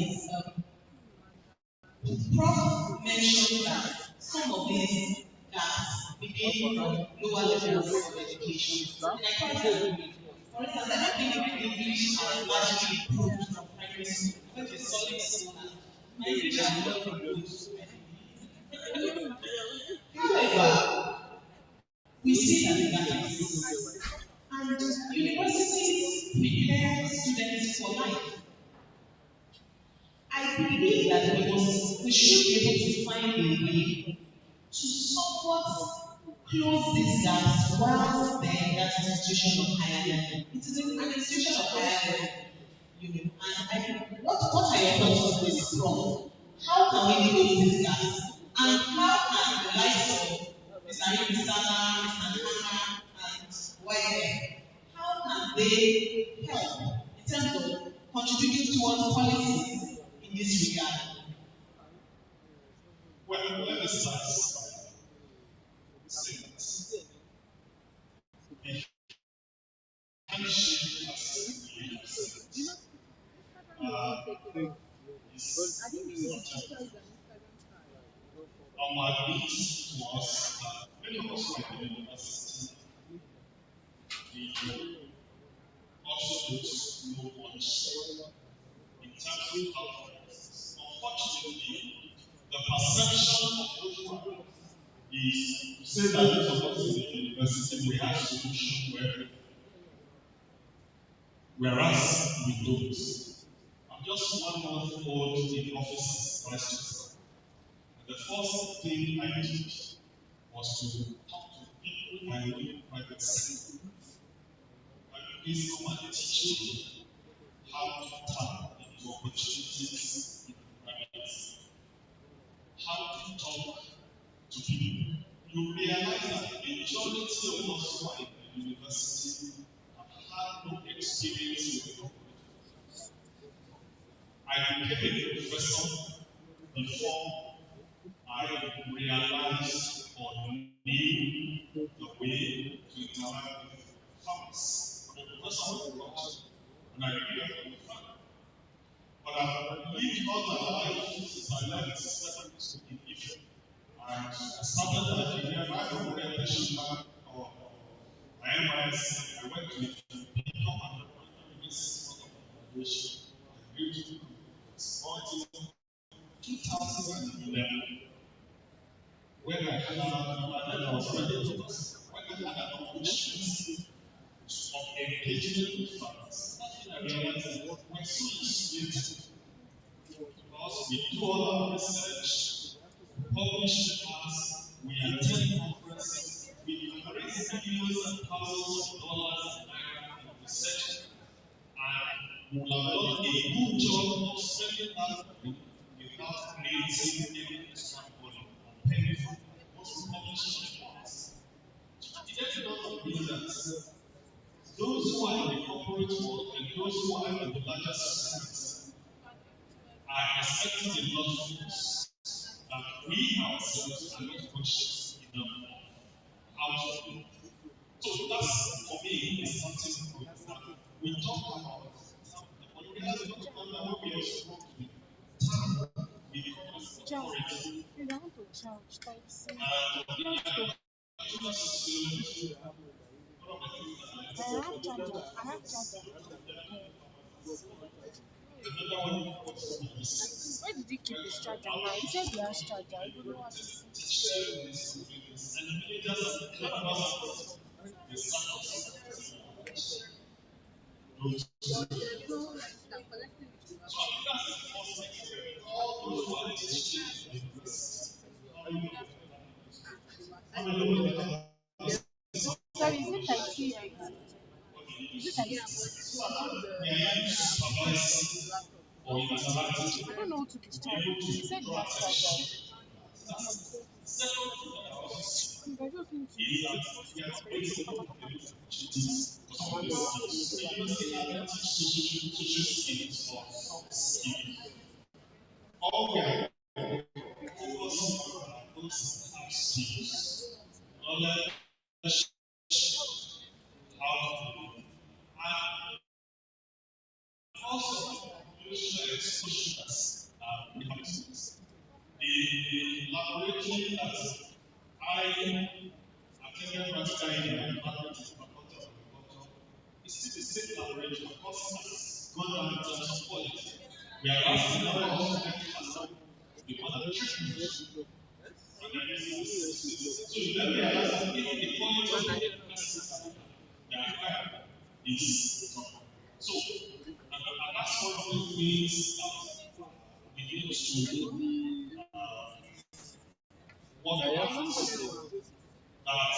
is Prof mentioned that some of these gaps begin from lower levels of education. And I quite agree. For instance, I don't think English has largely improved from primary school. I went to a solid school and my English has not improved. However, we see that the gap exists. And universities prepare students for life. I believe that we should be able to find a way to somewhat close these gaps while they're in that institution of higher learning. It is an institution of higher learning, you know, and what are your thoughts on this from? How can we close these gaps? And how can the likes of Mr. Ibisala, Mr. Hannah, and YF, how can they help in terms of contributing towards policies in this regard? Well, let me start by saying this. The handshake as leaders is not our needs to us that many of us who are in the university, we also don't know much in terms of outcomes. Unfortunately, the perception of those who are is to say that those of us in the university we have solution to everything, whereas we don't. I'm just 1 month old in office as vice chancellor. The first thing I did was to talk to people in my own private sector. Please come and teach me how to tap into opportunities in the private sector. How to talk to people. You realize that the majority of us who are in the university have had no experience with government. I became a professor before I realized or knew the way to interact with farmers. I'm a professor of agriculture, and I grew up on the farm. But I've lived all my life since I left secondary school in Egypt. And I started my career right from orientation back or when I had I was ready to when I had an opportunity of engagement with farmers, I realized that we're so used because we do all our research, we publish papers, we attend conferences, we raise millions and thousands of dollars in research, and we have done a good job of spending that money without creating any extra money or paying for most published reports. It does not mean that those who are in the corporate world and those who are in the larger societies are expecting a lot from us. That we ourselves are not conscious enough of how to do it. So that's for me is something good that we talk about. But we have to talk about that we also want to be because authority. And where did you keep his charger now? He said he has charger. I don't know what sorry, is it like C? Is it like C? I don't know how to discharge it. He said he has charger. I just need all we are focusing on those skills, knowledge, how to do, and also population exposures we have to the laboratory that I attended last time in my department of agriculture is still the same laboratory. Of course, it has gone down in terms of quality. We are asking about the other treatment. So you then realize that even the quality of the medicines they are acquired is wrong. So, and that's one of the things that we need to work on. That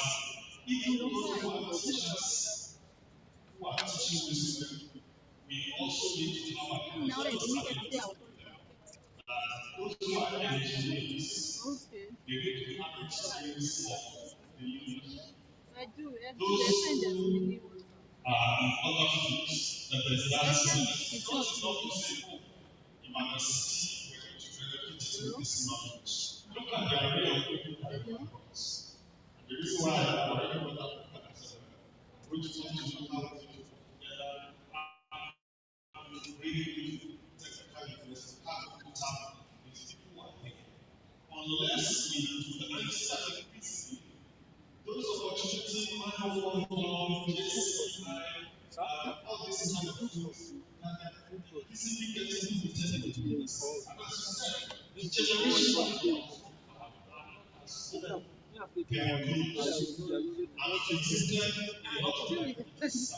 even those who are teachers who are teaching this way, we also need to have a conversation that those who are engineers, they need to have experience of the union. Those who in other fields that there's that not enough to say, oh, if I'm a city, we're going to benefit this knowledge. Look at the array of people that we have got. The reason why I already brought up which is want to know how to put together and really technical investment, how to put out these people are there. Unless we do the understanding piece, those opportunities, manual one, JCI, all these kind of things, easily getting limited in this. And as you said, the generation of they are good and existed in a lot of places.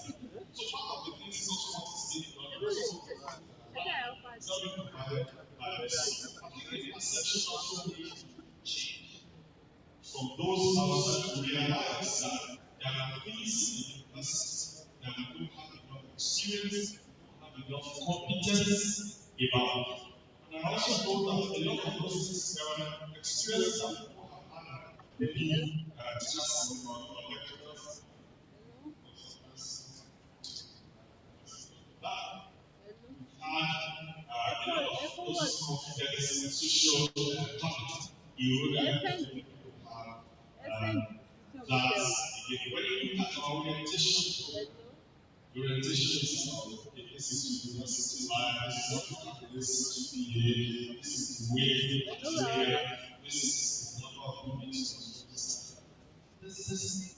So part of the things is also what is being done is not being provided by this. I think the perception also needs to change from those outside to realize that there are things in universities that we don't have enough experience, don't have enough competence about. And I also know that a lot of those things there are experiences that people have had, maybe teachers or lecturers. That had a lot of those confidence and social capital eroded that people have. That when you look at our orientation, the orientation is about okay, this is university life, this is what you can this is GPA, this is the way, this is the number of units. This is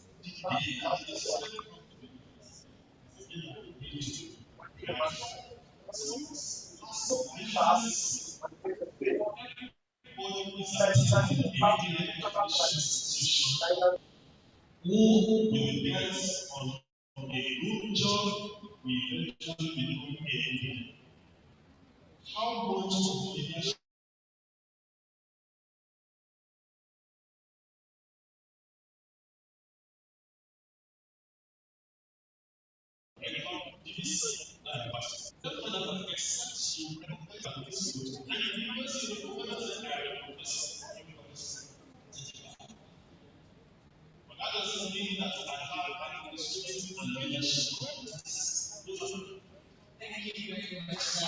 Who will bet on a good job will eventually become a leader. How much of leadership this accepts you recognize that this is good. And the university will always say, I am a professor, I'm a professor. But that doesn't mean that I have administrative and leadership qualities. Those are Thank you very much, sir.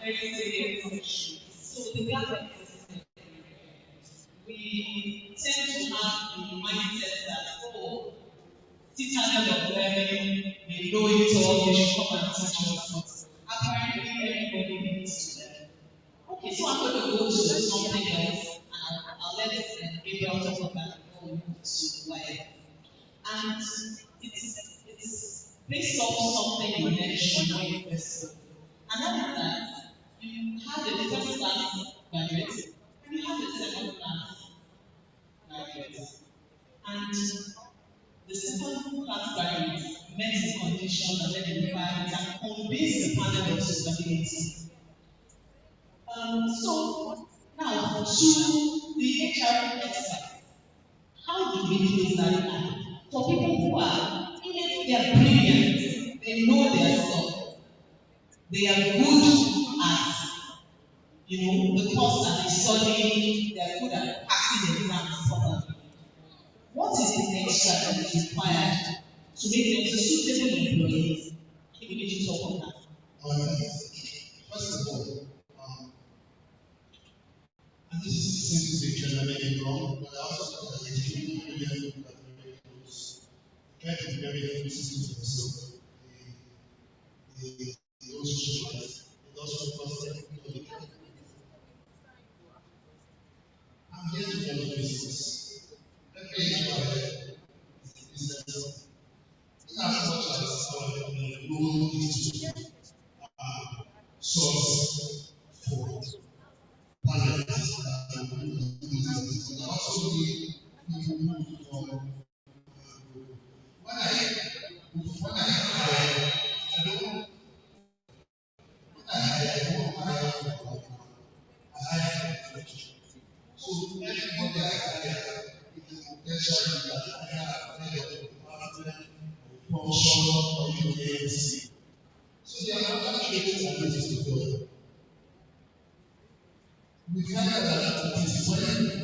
Very serious issue. So the government, we tend to have the mindset that, oh, citadel of learning, they know it all, they should come and teach us. Apparently, everybody needs to learn. Okay, so I'm going to go to something else, and I'll let Gabriel talk about it before we move to why. And it's based off something you mentioned when you first spoke. And that is that you have the first class graduate and you have the second class graduate. And the second class graduate met the conditions and then the requirements and convinced the panel of suitability. So now to the HR expert. How do we close that gap? For people who are, even they are brilliant, they know their stuff, they are good at, the course that they study, they are good at passing the exams properly. What is the extra that is required to make them suitable employees? I think we need to talk on that. First of all, and this seems to be generally wrong, but I also think that it's really very close. Try to be very inclusive to themselves. They don't socialize. They don't focus on the I'm here to tell you business. Every HR is a business. In as much as the role is to source for talent and do business, but also need people who from when I hire, I don't hire for I hire for future. So everybody I hire is potentially that I have head of department or function or UAC. So there are other traits that need to develop. We find out that it is when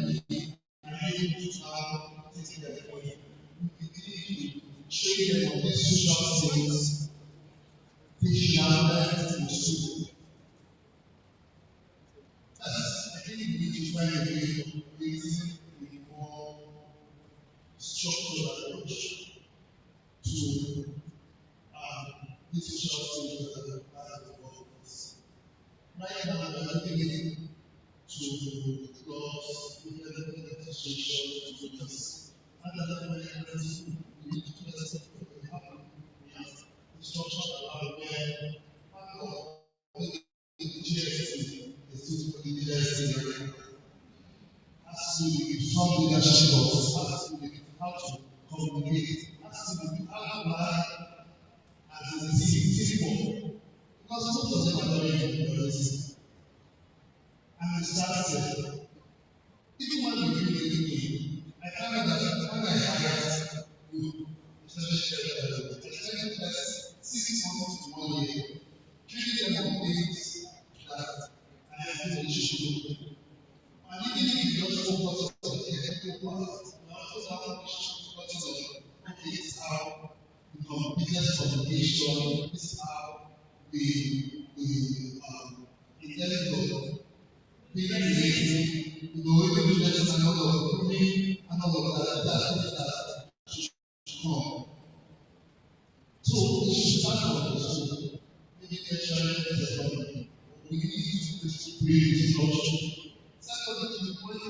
we are able to have taken the point, we begin to train them on these social skills, they should have learned in school. I think we need to find a way of creating a more structured approach to these social skills that are part of the workplace. Right now, we are looking to clubs, different associations, to this. And another way we need to do that we have instructions about where part of the GST is to the leadership has to do with some leadership skills, has to do with how to communicate, has to do with how to lie as a team, because most of them are very good. And it starts there. Even when we do the I found that when I hired you, especially I spent the first 6 months to 1 year training them on things that I feel they should do. And even if you just focus on the technical part, you also have to focus on okay, this is how we business communication, this is how we develop being creative, even business and all of proving and all of that, that's what that should come. So we should start from the school, maybe tertiary development. We need to create this culture. Secondly, to the point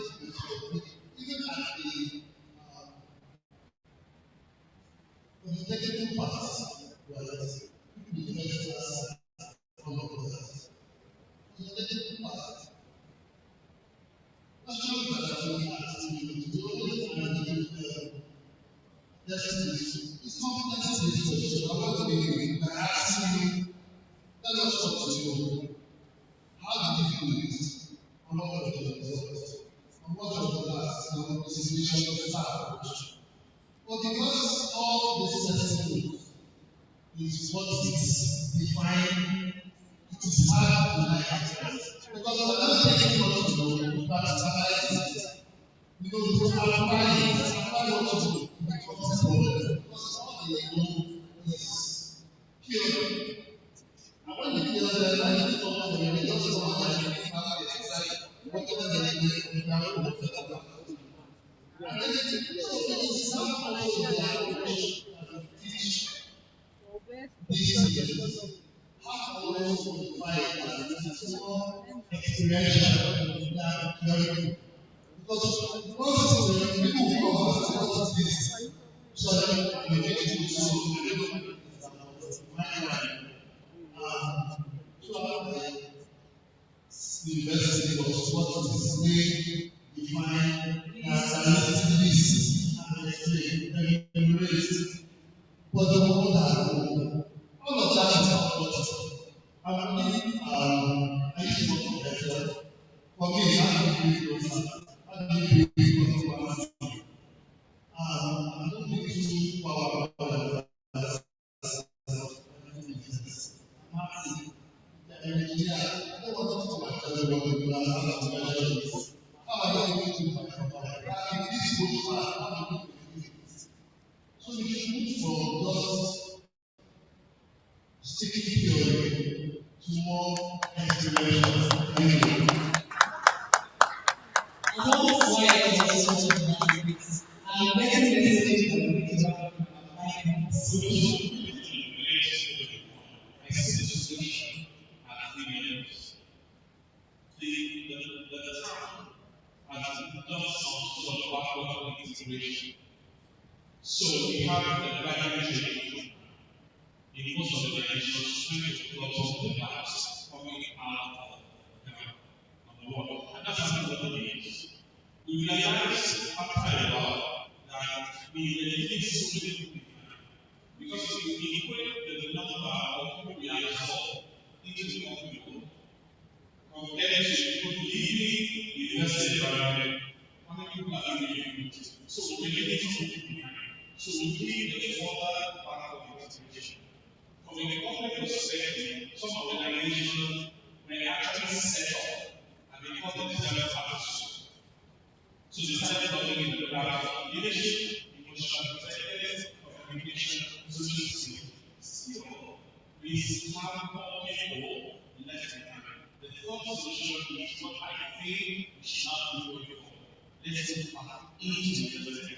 It's competency-based question. I want to begin by asking you, tell us what you know. How did you do it? And what was the result? And what was the last situation of the start? But because all this testing is what is defined, it is hard to deny. Because we're not taking what you know, but analyze it. You know, to apply what you know becomes a problem. Because all they know is pure. And when you hear them, I need to talk to them, they just know what I think about it. It's like, whatever they do, they are going to talk about it. And then, so it is not also the approach that we teach these years. How to also qualify that it is more experiential than theoretical. Because once people who are what is this, so that you get to so my mind. Throughout the university was what is made, defined, as list and explained, enumerate. But the one that all of that is not what I believe I used to work with Excel. For me, how do you do it? How do you do it? I don't think too power I'm happy. The engineer, I don't want to tell you what the plan is. How are you going to do my company? This is what how do you do it? So you should move from just sticky theory to more experiential. And that's why I also want to ask this. Getting this thing about applying solution. I see the solution as millions. The town has done some sort of backward integration. So we have the graduate training in most of the organizations trying to close the gaps coming out of the world. And that's something what it is. We realize after a while that we need so many people because if we equate the number of people we absorb into the people compared to people living in the university environment, how many people are living in it? So we really need to people. So we need a further backward integration. From a government perspective, some organizations were actually set up and they call themselves partnerships. So they started developing the program of leadership, emotional intelligence, communication, social skills. Still, we have more people left behind. The third solution is what I think we should not do going forward. Let's go back into the university.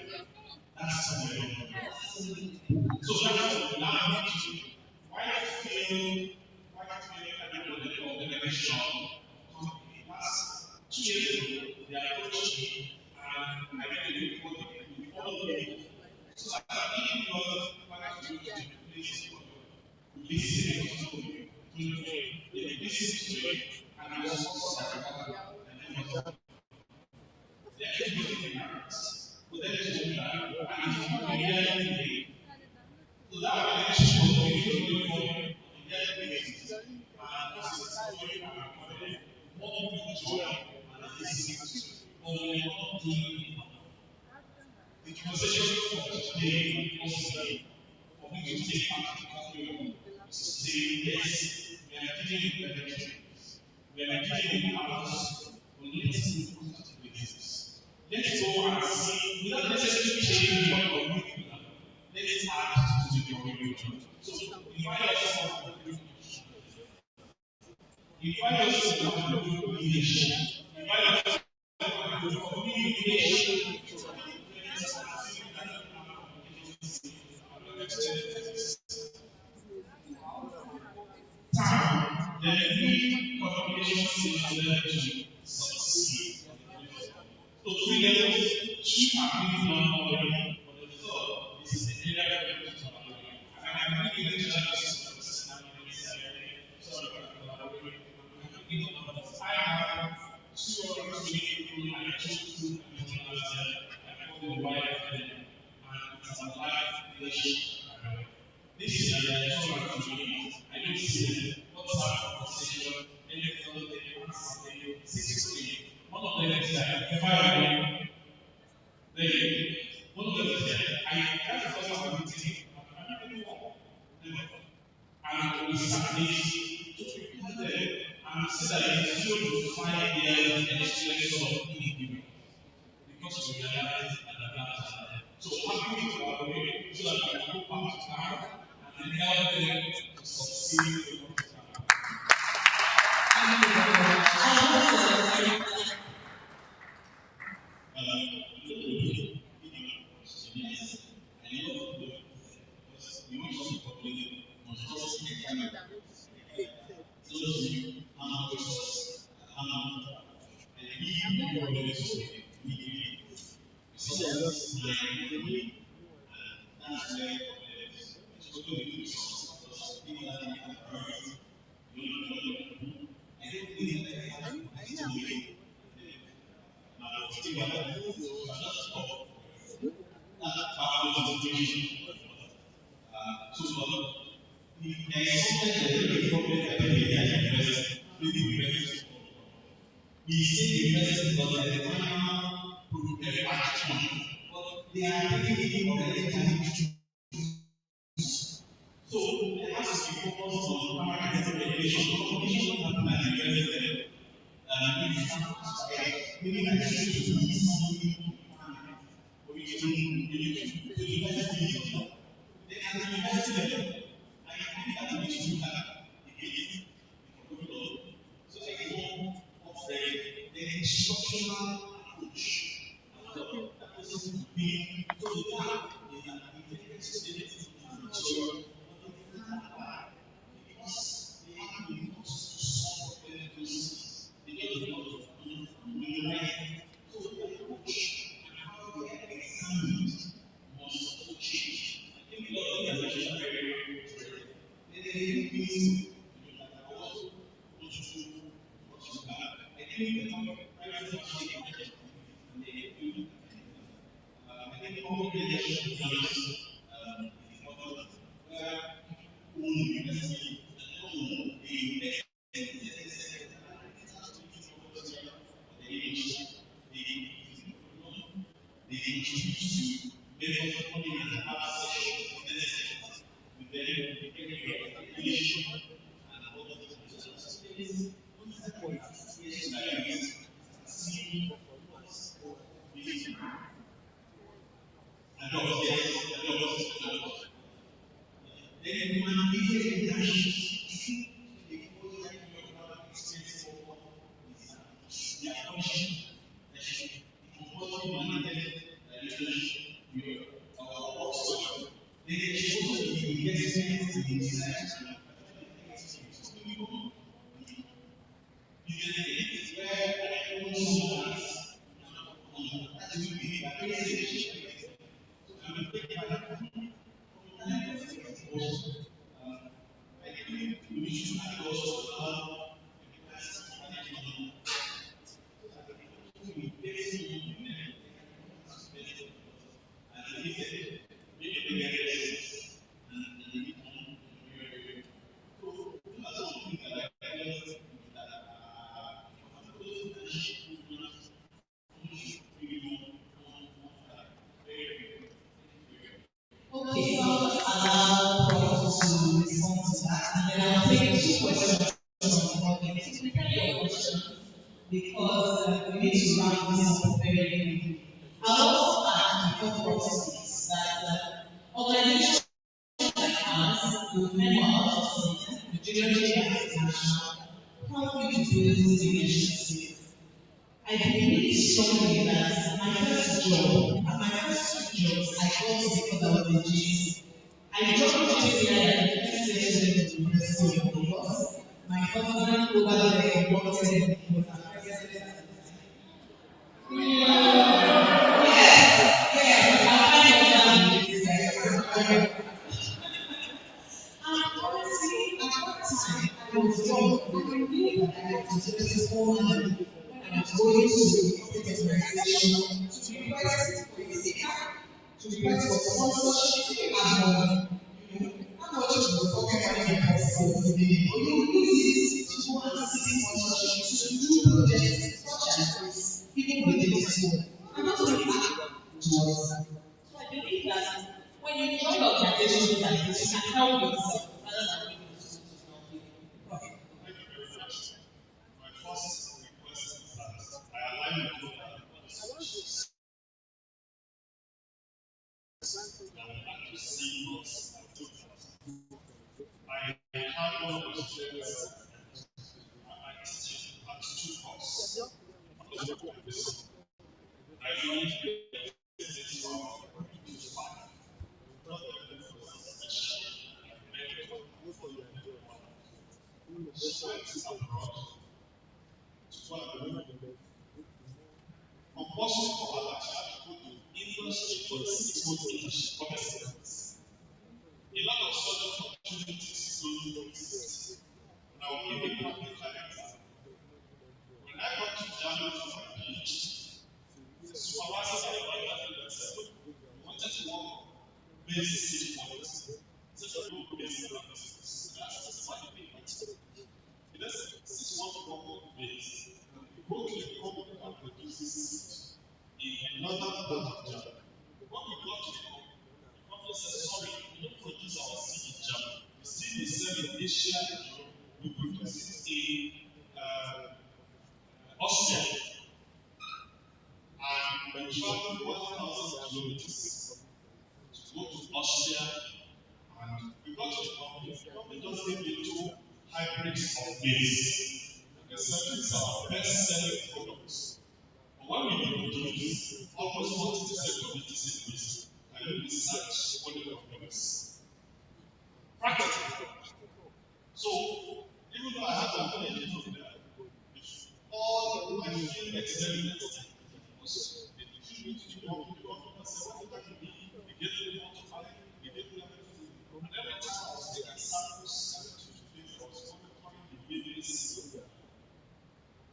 That's something. So therefore, now we need to why feel organization company. Last 2 years ago, they approached me and I did a report with all the people. So I didn't know why to go to the place to listen to you. They listen to it and I was also and then they actually put it in practice. But then they told me that and if you really so that connection was going on in that basis. And this is going on more people join and listen to or we are not doing it. The conversation for today mostly for me to take back to the company is to say yes, we are dealing with benefits. We are dealing with others, but let's move on to the business. Let's go and see without necessarily changing what you're doing. Let's add to the community. So invite yourself invite yourself to do leadership. Invite yourself to do communication. Time, then we communication skills learn to succeed. So 3 levels, 2 are being done already, but the third is the area of the and I'm really going to tell you something. I have 220 people I took through last year. I called the wife and as our life leadership. This year, I just want to I don't see WhatsApp conversation, anything other than something 6 One of them is that if I then one of them is that that's the first time I'm meeting, and we start this to prepare them and see that it's 0 to 5 years experience of individual because we realize that that's so how do we collaborate so that we can go back to time and help them to succeed in what we say university because the final action, but they are taking already. So there has to be focus on primary education. Communication happen at the university. Maybe I choose to do something or we can do the university. Then at the university level, I think that we should do that again. So I think of the instructional approach. That person to be so that so because they have been to solve those so the approach and how they are examined must change. I think a lot of things are very interesting. They things I also want to do what I think the private market and they do I think public leadership is important where own university and own the they introduce you based on only an session with them, education, and all of those. Then when we get leadership, the experience the assumption that composing relationship also then it's supposed to be investment in research where everyone knows that will be a research. I think we should also okay, so allow Prof to respond to that, and then I'll take two questions from the audience. Prepare your questions because we need to round this up very quickly. I'll also add before Prof speaks that organizations like ours, with many of us, the Junior International, help you to build relationships. I believe strongly that my first job, my first two jobs, I got because I was a GC. I joined GC at the first session of the University of Lagos. My husband over there wanted me because I'm president. Yes, I find that and honestly, at that time, I was young, and I knew that I had to do this whole money when I was going to the corporate organization to request for a sticker to request for sponsorship, you have money. How much is the pocket money for the baby? But you use it to go and seek sponsorship to do projects such as this, even within the school. And not only that, to us. So I believe that when you join organizations like this, you can help yourself rather than being in the school to help you. Okay. Thank you very much. My first request is that I align with what I want I would like to see us I have one of the students I teach at two courses. I find this from 5. Not went abroad to work. Compulsory for our child to go to industry for 6 months English for excellence. A lot of such opportunities don't exist. Now, give a practical example. When I got to Germany for my PhD, the supervisor that I wanted to work basic quality. Such a low basic quality. That's why they pay it. It doesn't this one problem base. Go to the company that produces in another part of Germany. When we got to the company said, sorry, we don't produce our seed in Germany. The seed we sell in Asia, we produce it in Austria. And we travel 1,000 kilometers to go to Austria. And we got to the company. The company just gave me 2 hybrids of maize. The second is our best selling products. But when we produce, almost 40% of it is in waste. And we research what the products. Practically. So, even though I have a knowledge from there, all my field experiments was they took me to the company and said, what did that mean? They gave me the multiplier, they gave me everything. And every time I was taking samples, I went to the place, I was monitoring the babies.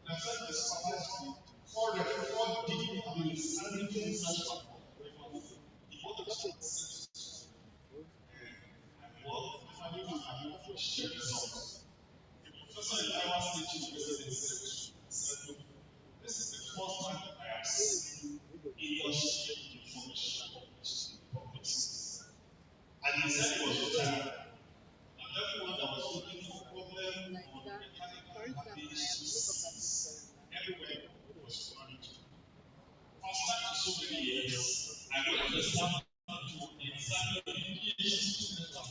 And I said, the supervisor, for deep, I mean, everything inside my body. He wanted to set and work, I knew I would share results. The professor in Iowa State University said, look, this is the first time I have seen industry information published in public. And he said it was retired. And everyone that was looking for problem on mechanical package to seize everywhere was running to. After so many years, I went to the staff to examine the PhD student of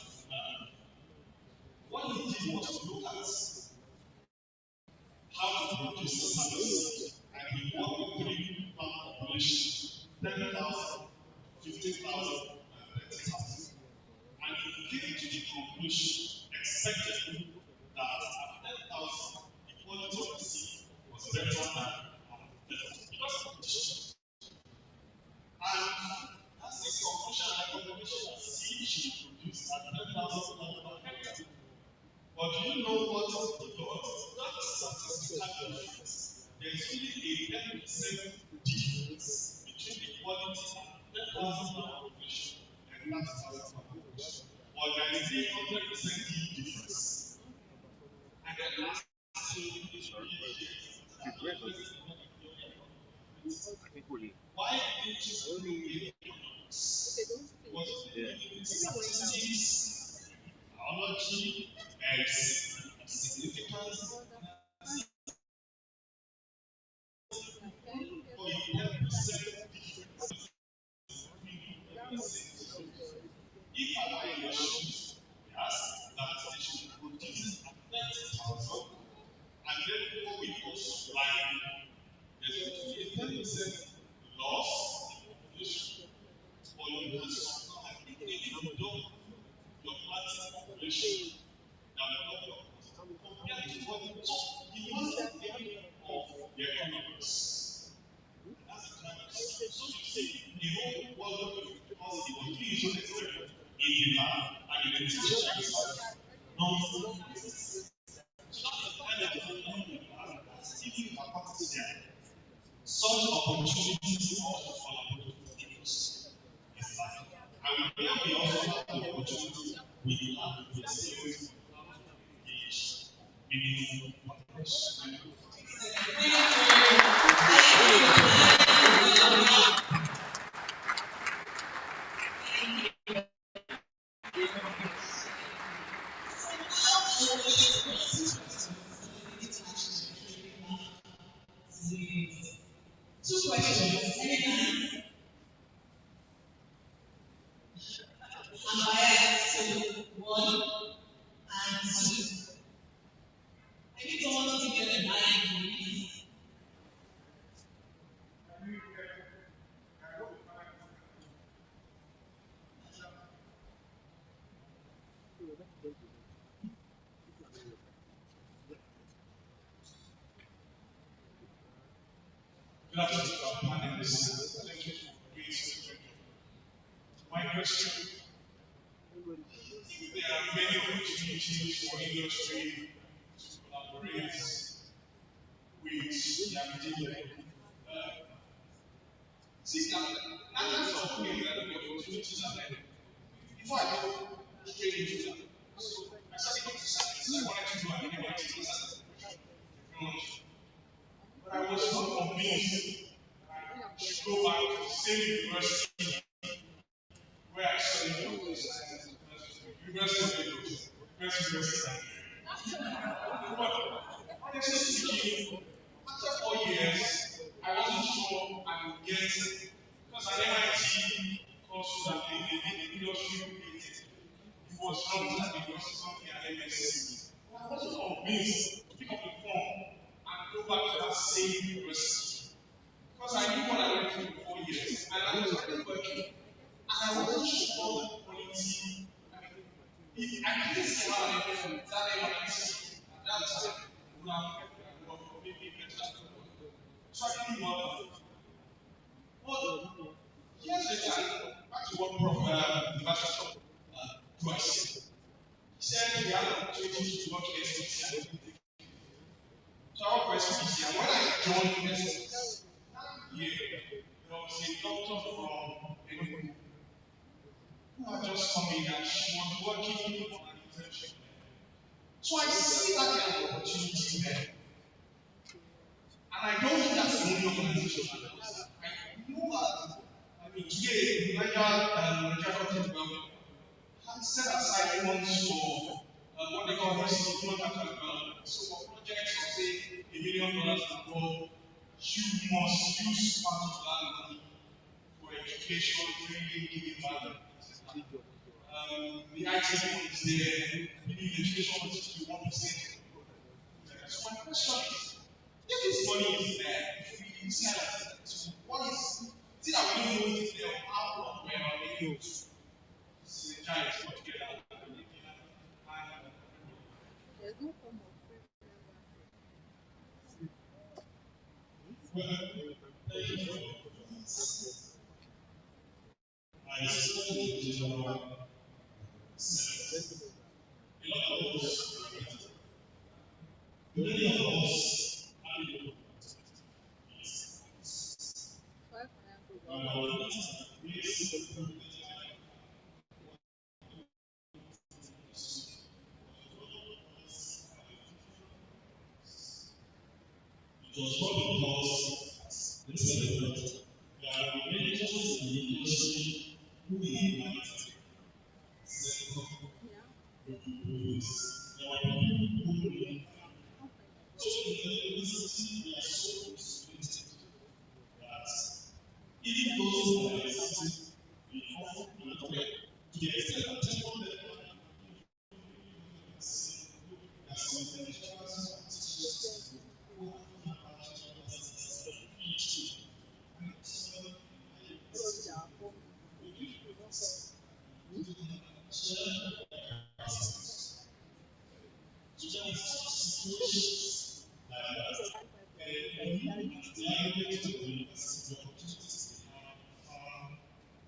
what he did was to look at how to produce service, and he worked with 3 farm population, 10,000, 15,000, and 30,000. And he came to the conclusion, expected that at 10,000, the quality of the seed was better than at 30,000. Because of competition. And that's the conclusion and recommendation that seed should produce at 10,000 per hectare. But do you know what he got? That statistical difference. There is only a 10% difference between the quality at 10,000 population and 30,000 population. But there is a 100% difference. And then last why did you do economics? Was it statistics, biology, and significance? For a 10% difference. If I buy your shoes, yes, that they should produce at 30,000, and then before we go supply, there's going to be a 10% loss in population. Or you can somehow, I think if you don't, your planting population, now the number of compared to what the top, the most beginning of the economics. That's the kind of so you see, the whole world because it was doing its own experiment in the lab and in the teacher himself. Nonsense. So that's the kind of phenomenon we have that's giving capacity there. Such opportunities also for our industry. we also have the opportunity we have the experience of engage meaningful partnership. Two questions. Am I to one and two? I need someone to give them a line, please. Good afternoon, my name is thank you for being so great. My question, there are many opportunities for industry to collaborate with Yamidi. See, now, that's of me that the opportunities are there. Before I go straight into that, so I started to say, I wanted to do an MIT technology, but I was not convinced I should go back to the same university where I studied computer science, University of Lagos, University of Nigeria. But honestly speaking, after 4 years, I wasn't sure I would get because an MIT course that the industry created. It was not that it was something at MSc. But I wasn't convinced to pick up the phone and go back to that same university. Because I knew what I went through for 4 years, and I was already working. And I wasn't sure the quality. I didn't see how I went from that MIT at that time would have maybe better. So I didn't know. But years later, back to what Prof. Ambassador Joyce said, we had an opportunity to work in SPC. So I worked for SPC, and when I joined SPC, that year, there was a doctor from Enugu who had just come in and she was working on an internship. So I see that kind of opportunity there. And I don't think that's the only organization that does that. I know that, I mean, today, Nigeria Development has set aside funds for what they call risk development development. So for projects of, say, $1 million and above, you must use part of that money for education, training, giving value, etc. The IT is there, maybe the education was 1%. So my question is, if this money is there, if we use it, so what is it that we don't know if there are how or where are they used? Synergize put together. Well, thank you for I studied the general sense. A lot of us, many of us, have been it was not because this is the there are many people in the industry who invite second employees. There are people who really so in the university we are so isolated that even those who are existing we often compare to the extent that people that are something that teachers who have PhD and so situations like that. And the language of the university, the opportunities they have,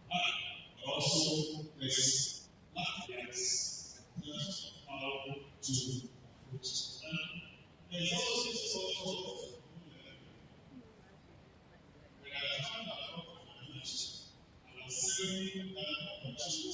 but also there's lack of guidance in terms of how to approach it. And there's also this culture of when I found out about PhD, I was selling that opportunity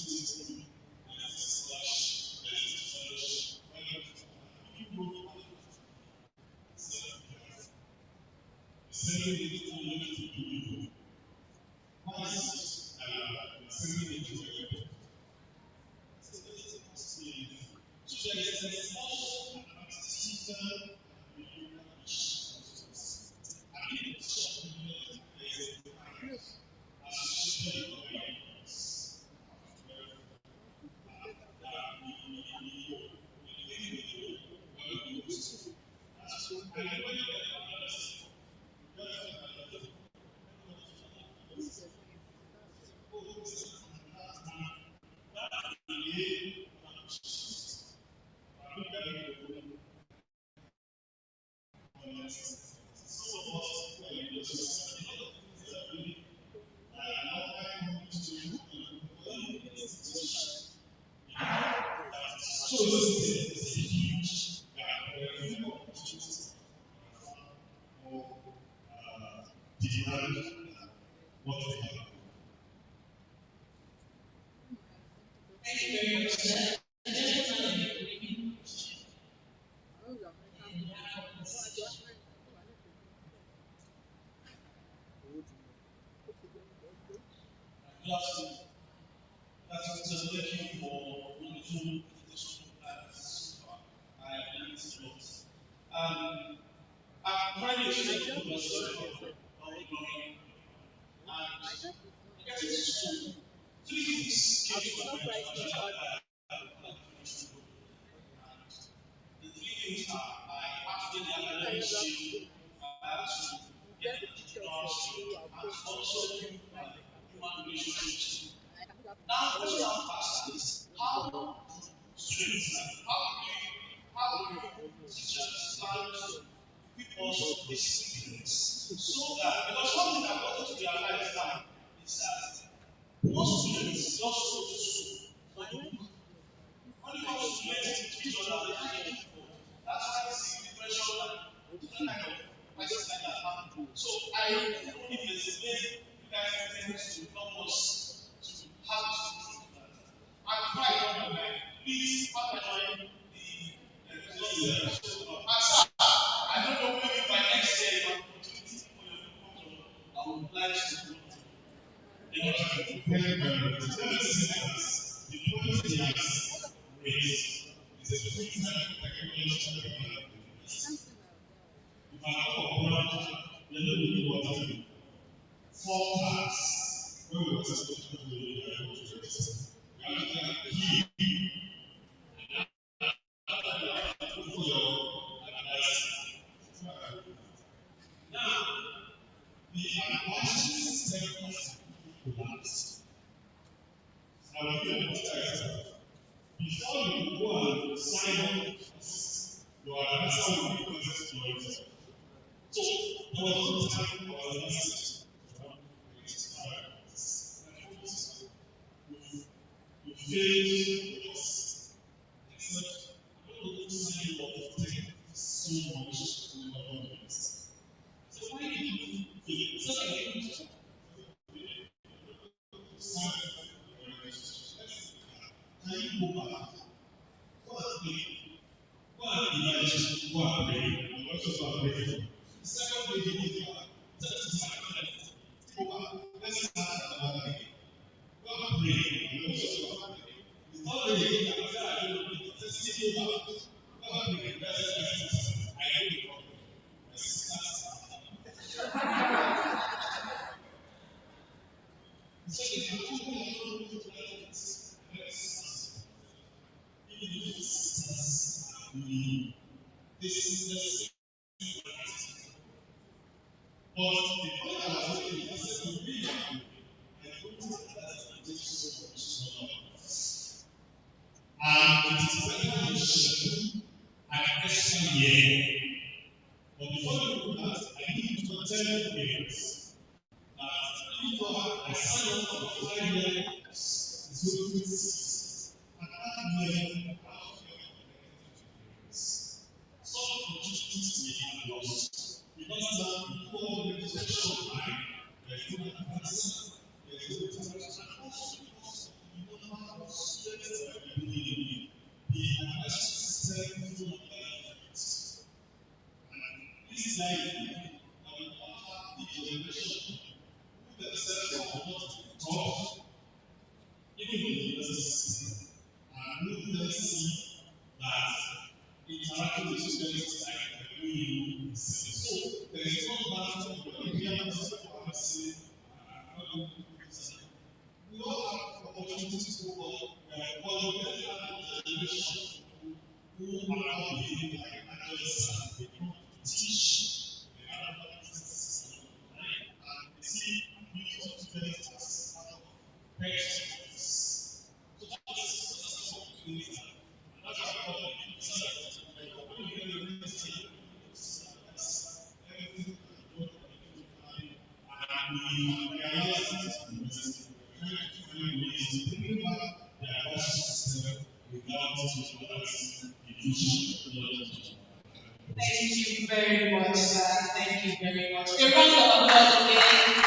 Thank you very much, sir. Thank you very much. A round of applause again.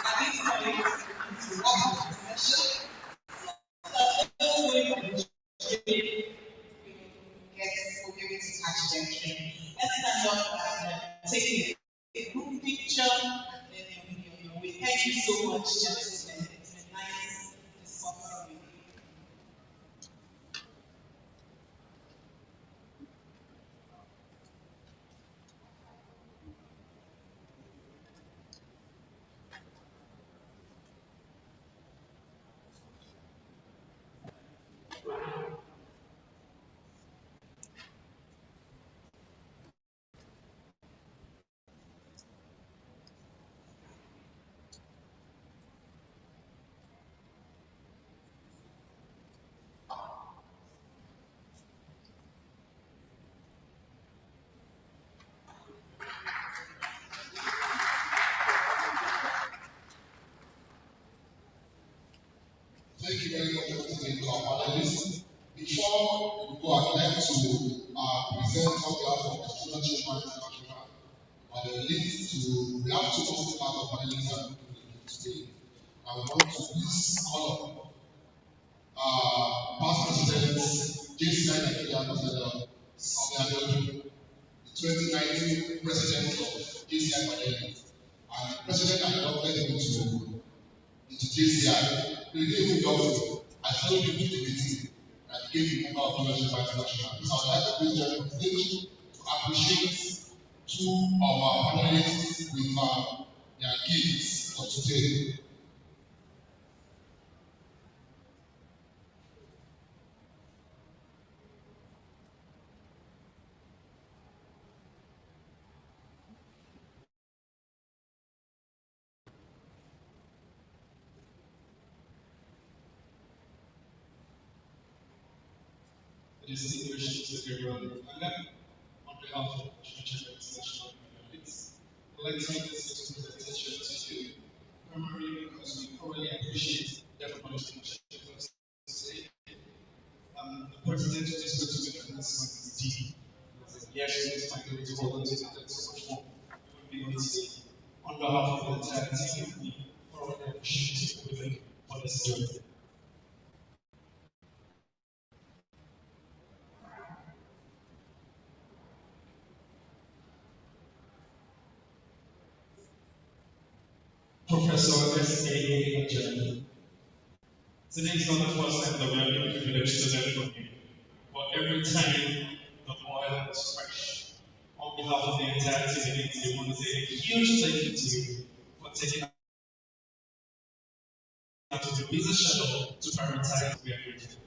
At this point, it's up to session. Those waiting for the train, will be able to catch their train. Let's stand up and take a group picture, and then you'll be on your way. Thank you so much, gentlemen. It's been nice discussing with you. Thank you very much for listening to our panelists. Before we go, I'd like to present on behalf of the Student Human International and the list to we have two most part of panelists that today. I want to please call up past presidents, JCI Nigeria Ambassador Saudi Abiodun, the 2019 president of JCI Nigeria, and president and adopted into JCI. They gave me also. I told you the meeting and gave you member of University of International. So I would like to please join the stage to appreciate two of our panelists with their gifts for today. Distinguished everyone, on behalf of Future International Analytics, I'd like to make this presentation to you, primarily because we thoroughly appreciate the opportunity to today. The president of this particular announcement is D. Yes, it's my going to hold on to that so much more. We will be able on behalf of the entire team, we thoroughly appreciate everything for this journey. Professor S.A. Ajay. Today is not the first time that we are being privileged to learn from you, but every time the oil is fresh. On behalf of the entire team, we want to say a huge thank you to you for taking out of your busy schedule to prioritize we are grateful.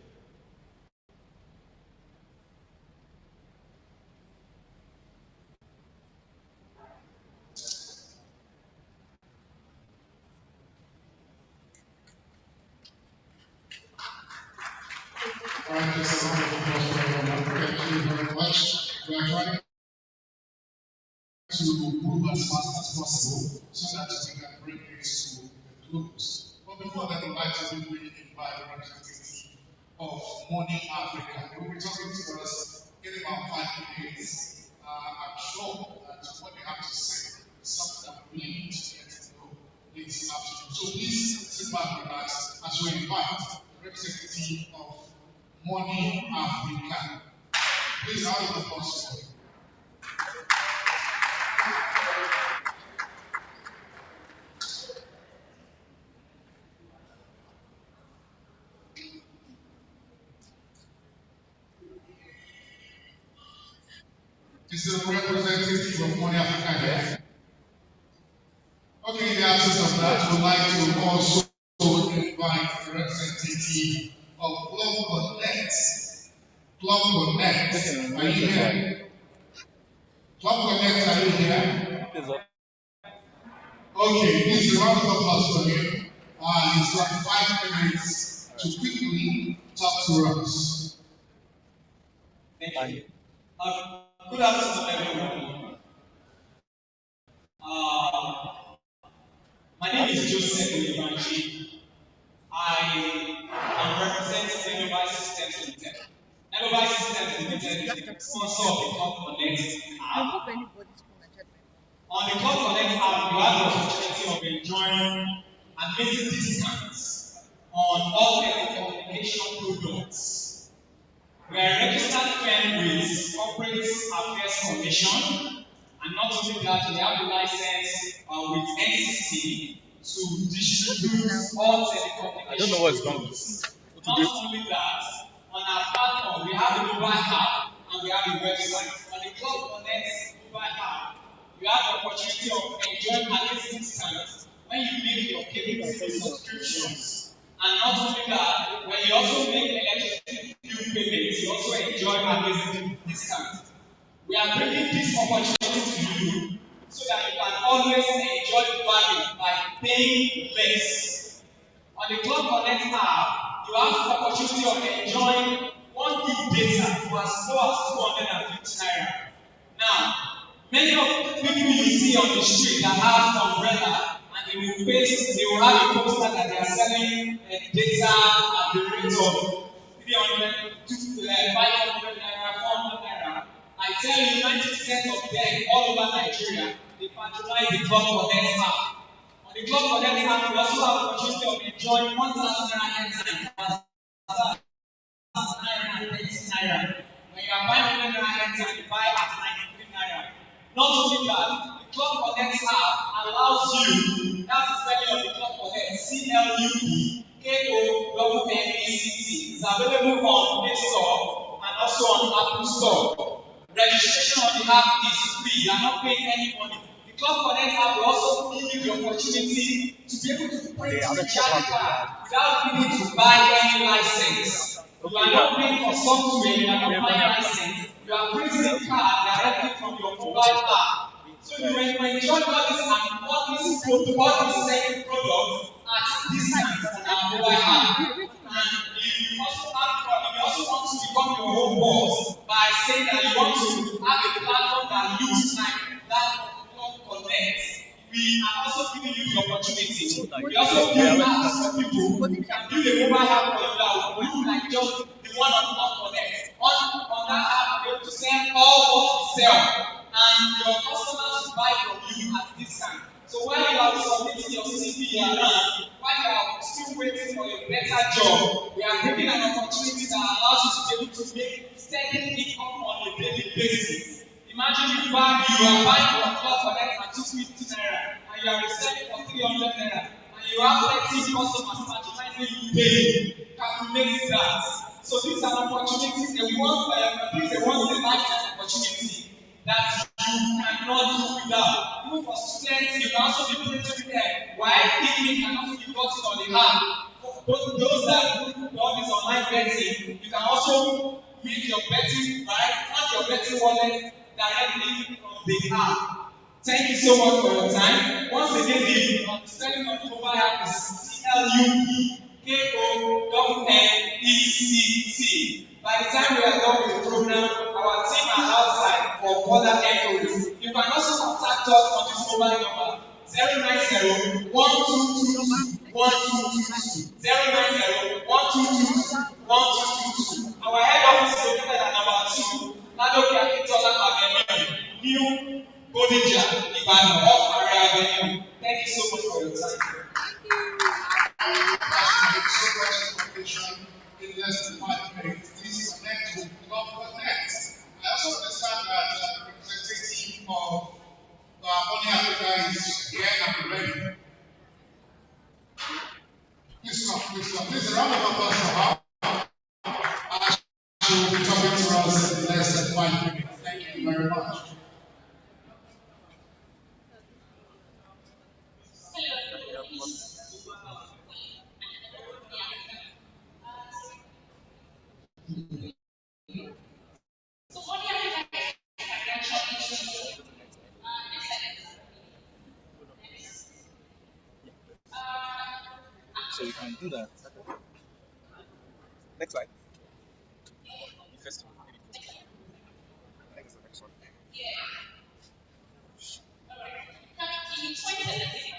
Thank you so much. We are trying to move as fast as possible so that we can bring this to a close. But before that, I'd like to really invite the representative of Money Africa. They will be talking to us in about 5 minutes. I'm sure that what they have to say is something that we really need to get to know this afternoon. So please sit back and relax as we invite the representative of Money Africa. Please, round of applause for him. Is the representative from Money Africa here? Okay, in the absence of that, we'd like to also invite the representative of Club Connect. Club Connect, are you here? Club Connect, are you here? Okay, this is a round of applause for him. He's got 5 minutes to quickly talk to us. Thank you. Good afternoon, everyone. My name is Joseph Olivanchi. I am representing Nearby Systems Limited. Nearby Systems Limited is the sponsor of the Club Connect app. On the Club Connect app, you have the opportunity of enjoying amazing discounts on all telecommunication products. We are a registered firm with Corporate Affairs Commission, and not only that, we have the license with NCC to distribute all telecommunication. I don't know what's wrong with this. Not only that, on our platform, we have the mobile app and we have the website. On the Club Connect mobile app, you have the opportunity of enjoying amazing discounts when you make your cable subscriptions. And not only that, when you also make electricity bill payments, you also enjoy amazing discounts. We are bringing this opportunity to you so that you can always enjoy value by paying less. On the Club Connect app, you have the opportunity of enjoying 1 gig data for as low as 250 naira. Now, many of the people you see on the street that have umbrella, and they will have a poster that they are selling data at the rate of 300 to 500 naira, 400 naira. I tell you, 90% of them all over Nigeria, they patronize the Club Connect app. On the Club Connect app, we also have the opportunity of enjoying 1,000 naira airtime as naira. When you are buying 100 naira airtime, you buy at 93 naira. Not only that, the Club Connect app allows you, that's the spelling of the Club Connect, CLUBKONNECT. It's available on Play Store and also on Apple Store. Registration on the app is free, you are not paying any money. The Club Connect app will also give you the opportunity to be able to print recharge card without needing to buy any license. You are not paying for software, you are not buying license. You are printing the card directly from your mobile app. So you will enjoy all these second products at discounts on our mobile app. And if you also want to become your own boss by saying that you want to have a platform that looks like that of Club Connect, we are also giving you the opportunity. We also build apps for people. We can build a mobile app for you that will look like just the one on Club Connect. On that app, you're able to sell all what you sell, and your customers will buy from you at discount. So while you are submitting your CV around, while you are still waiting for a better job, we are bringing an opportunity that allows you to be able to make steady income on a daily basis. Imagine you are buying your Club Connect at 250 naira, and you are reselling for 300 naira, and you have 30 customers patronizing you daily. Calculate that. So this is an opportunity, a once-in-a-lifetime opportunity that you cannot do without. Even for students, you can also be printing there. While picnic can also be gotten on the app. For those that do all this online betting, you can also make your betting, right? Fund your betting wallet directly from the app. Thank you so much for your time. Once again, the spelling of the mobile app is CLUBKONNECT. By the time we are done with the program, our team are outside for further enquiries. You can also contact us on this mobile number 090 1222 090 Our head office is located at number 2, Ladoke Akintola Avenue, New Bodija, Ibadan, off Area Avenue. Thank you so much for your time. In less than 5 minutes, please connect with Club Connect. I also understand that the representative of Money Africa is here and ready. Please come. Please, a round of applause for her. She will be talking to us in less than 5 minutes. Thank you very much. So what do you guys financial issues? So you can do that. Next slide. First one. Next, the next one. In 2017,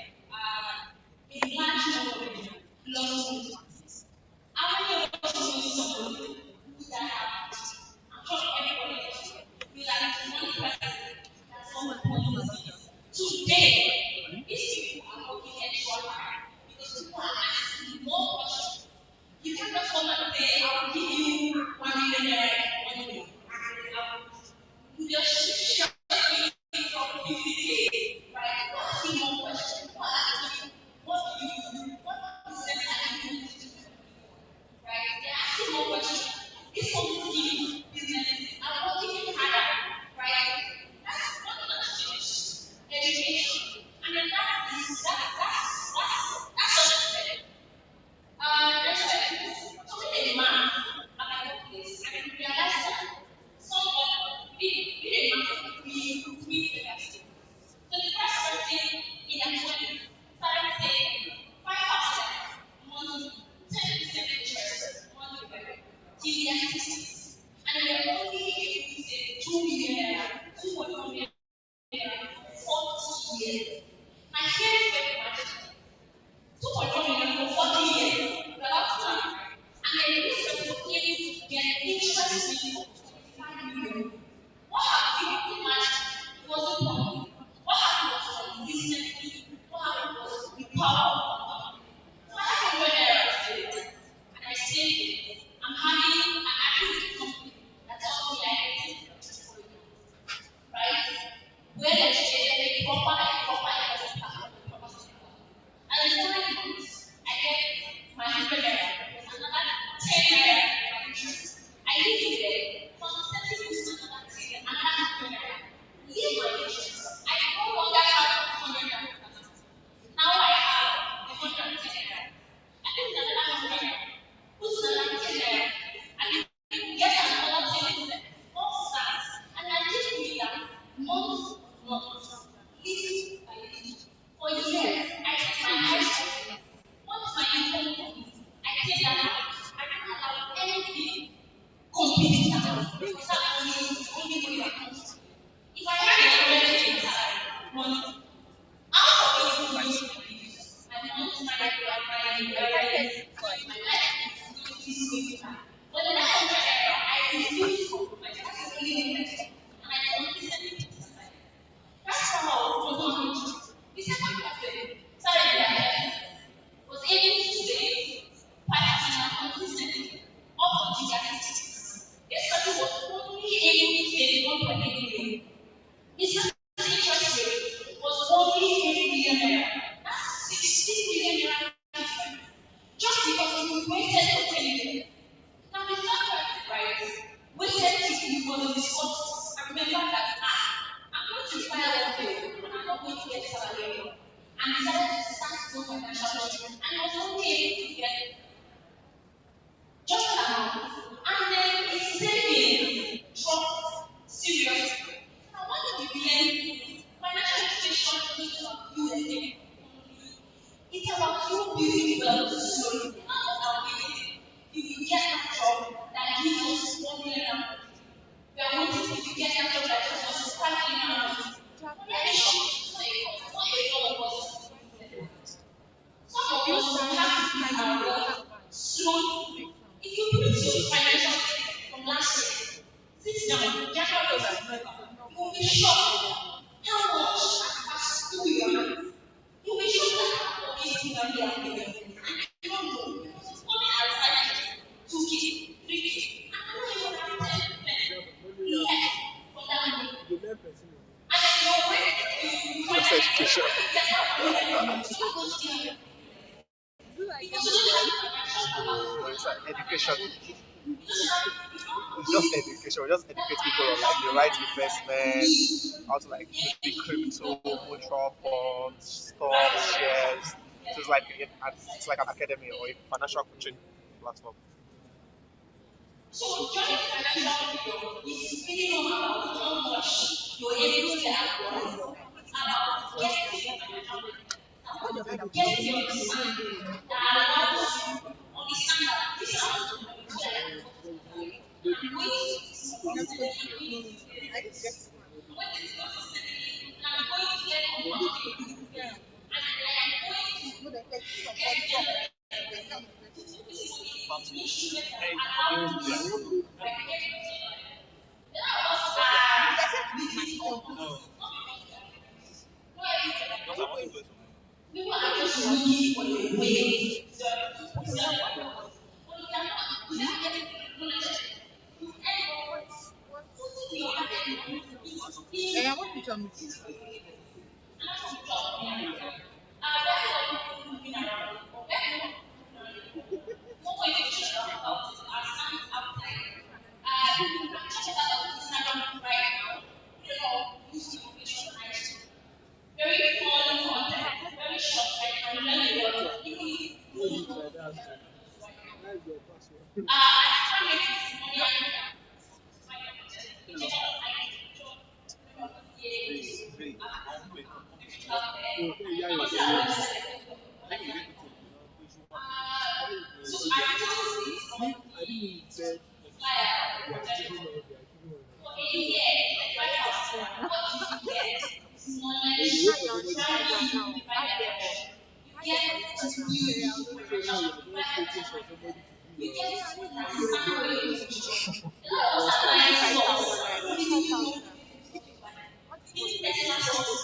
a large number of people lost their jobs. How many of us know someone who that happened? I'm sure everybody knows. You like one person that's on the policy. Today, these people are working extra hard because people are asking more questions. You can't just come and say, I will give you 1 million naira in 1 day. You just shut me from 50K, right? What is your question? What do you do? What is the time you do? Right? They're asking more questions. This one give business. I'm working harder, right? That's not gonna change. Education. And then that's unfair. There's something in man about this, and we realize that someone be a man we university. So the first person in a 20 started saying 5% monthly, 10% interest monthly, till they are 60. And they are only able to say 2 million naira, 2.1 million naira, 40 years. My parents were imagining 2.1 million for 40 years without plan. And then this person was able to get interest rate of 25 million. What happened? Imagine it wasn't money. What happened was consistency. What happened was the power of compounding. So I have a brother and I saved it. I'm having an active company that tells me I get it right? Where there's a proper investment plan. And in 9 months, I get my 100 naira, another 10 naira for interest. I leave it there, from 30 to another 10, another 100 naira. Leave my interest. I no longer have 100 naira. Now I have 110 naira. I think another 100 naira. Put another 10 naira. And get another 10%. All stars. And I just do that month, month, little by little. For years, I take my eyes off it. Once my income comes, I take that out. I don't allow anything compete with that. Because that money is the only way that comes to me. If I have a 100K inside money, out of it, my money, my life is going to be so fine. But the next 100 I refuse to compromise. That's the only thing I do. And I consistently put aside. That's how I was. The second person started their was able to save 5% consistently up until their 60s. This person was only able to save 1.8 million. His interest rate was only 8 million naira. That's 16 million naira difference. Just because you waited for 10 years. Now the third person, right, waited till he was in his 40s. I remember that I'm going to retire one day and I'm not going to get salary anymore. And decided to start doing financial management and I was only able to get just amount. And then his savings dropped seriously. So I want to begin financial education is about you and it's about you building wealth slowly. Not about waiting. If you get that job that gives us 1 million naira, we are waiting if you get that job that gives us 5 million naira. Let me show you. It's not a lot of us. Some of us have to build our wealth slowly. If you put your financial statement from last year, sit down, January or September, you will be shocked how much has passed through your hands. You will be shocked at how much things are being happening. And you don't know. Because it's only as 2K, 3K, and I don't even have 10% left for that money. And then you're waiting for Just education. because you don't have financial balance. No, it's like education. It's just education. We just educate people on like the right investment, how to like maybe crypto, mutual funds, stocks, shares. So it's like an academy or a financial coaching platform. So during financial freedom is really not about how much you're able to get out of it. It's about getting financial freedom. Getting your understanding that allows you to understand that this is how to do it. So that I'm going to consistently this. I'm going to consistently, and I'm going to get compounding. And I am going to get together. This is the instrument that allows me to get people are just looking for a way to preserve their wealth. But you cannot, without getting knowledge, you end up putting your hand in. I want to tell me. And that's what job means. That's what people moving around. What way to shut about it? Our stand outside. I'm just about Instagram right now. You know, use information nicely. Very fun content, very short, I can learn a lot. Even if you don't know. I can't make this money and so I chose this for a year, what you get is knowledge, training, you get to build financial you get to understand where you're going. A lot of us are buying stocks, we know in extra stocks,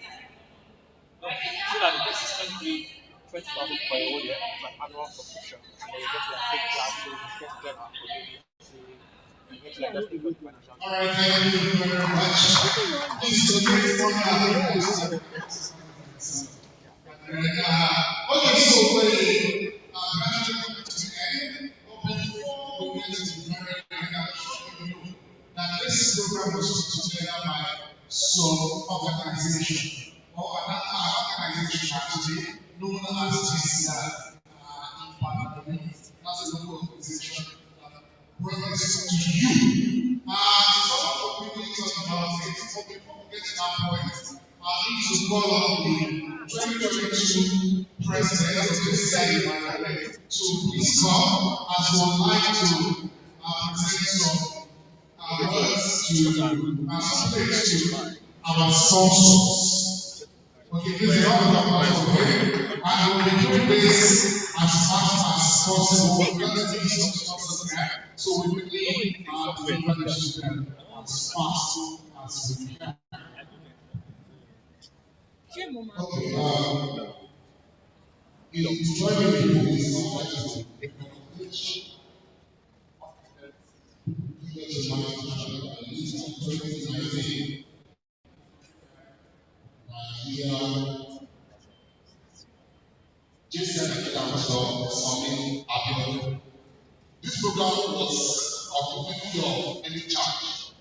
and So that the system pay 20,000 for a whole year, it's an annual subscription, and then you get to like take classes, get together, you get to like just pay for the financial. All right, thank you very much. This is a great one. Okay, so we gradually to the end, but before we get to the very end, I'll show you that this program was put together by some organization or another organization actually known as GCI in Parliament. That's a local organization that brings to you. Some of the people talk about it, but before we get to that point, I need to call on the 2022 president of the state to please come as we would like to present some words to something to our sponsors. Okay, this is all about okay. I will be doing this as fast as possible. We're going to take some sponsors there, so we will leave deliver this to them as fast as we can. Okay, it's joining me in this conversation. This program was of the any charge.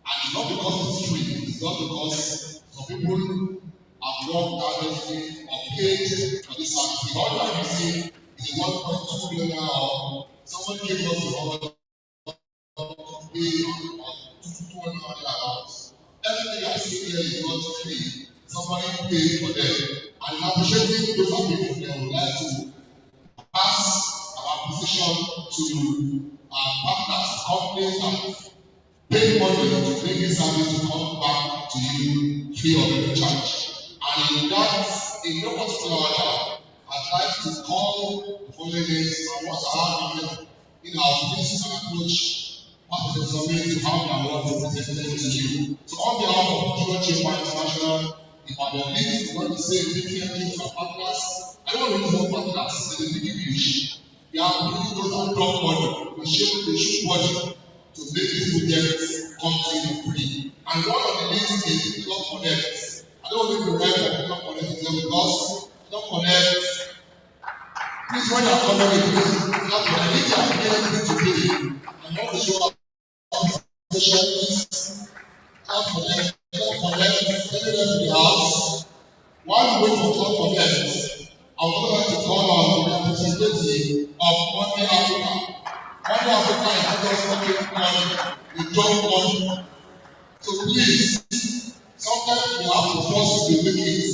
And it's not because it's free, it's not because some people have worked tirelessly or paid for this service. All you have to see is 1.2 million or someone gave us the order to pay on 200 amounts. Everything I see here is not free. Somebody paid for them. And appreciating those who paid for them, we would like to pass our position to our partners, companies, and pay money to bring this service to come back to you free of charge. And in that, in no particular order, I'd like to call the following names and what are in our business and approach what is the to how we are represented to you. So on behalf of Pure Chamber International, if I am leading to want to say big thank you to our partners, I don't want to use our partners in the big English. We are really those that drop money, we shoot money to make people get content free. And one of the list is Club Connect. I don't think the right of Club Connect is there because Club Connect Please, when you're coming in, please, after I need to appear today, I'm not sure sessions, out for them, sending them to the house. While we wait for God for them, I would like to call on the representative of Money Africa. Money Africa is not just talking money, we talk money. So please, sometimes we have to force the wicked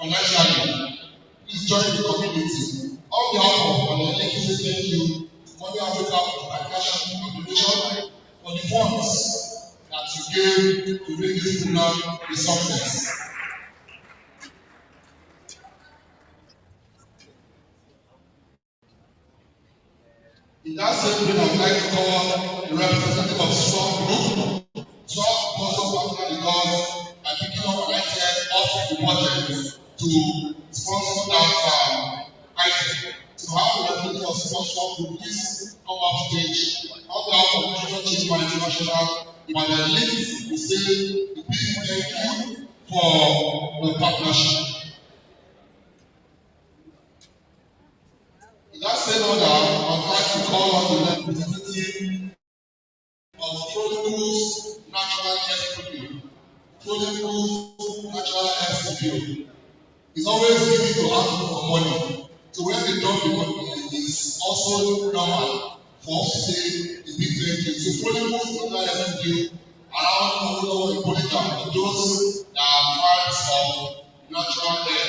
financially. Please join the community. On behalf of Money, let me say thank you to Money Africa for the cash donation for the funds that you gave to make this program a success. In that same vein, I would like to call the representative of Strong Group. Strong also partner with us by picking up an item off the budget to sponsor that item. So how the representative of Strong Group please come up stage on behalf of Treasure Chamber International, but the list will say a big thank you for the partnership. In that same order, I would like to call on the representative of Prodigal's Natural Health Studio. Prodigal's Natural Health Studio is always giving to ask for money. So when they drop the money, it is also normal for us to say a big thank you. So Prodigal's Natural Health Studio around all over Ipolita, those that are fans of natural hair.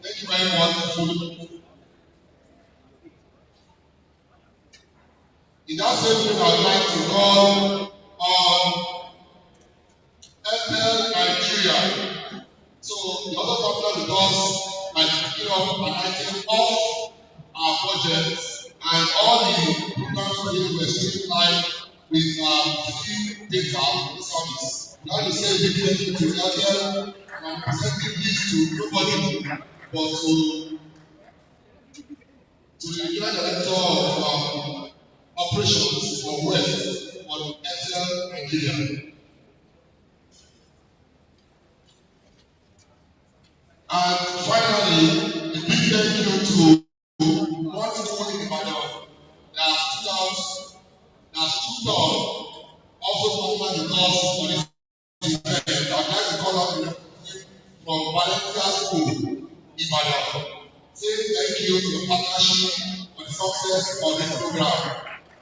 Thank you very much, Prodigal. In that same vein, I would like to call on FL Nigeria. So the other partner with us by picking up an item off our budget and all the programs we were streamlined with free data service. Now you say big thank you to Elder and I'm presenting this to nobody but to the regional director of operations for West on FL Nigeria. And finally, a big thank you to one in Ibadan that stood on also partnered with us for this event. I'd like to call out the representative from Valencia School, Ibadan. Say thank you to the partnership for the success of this program.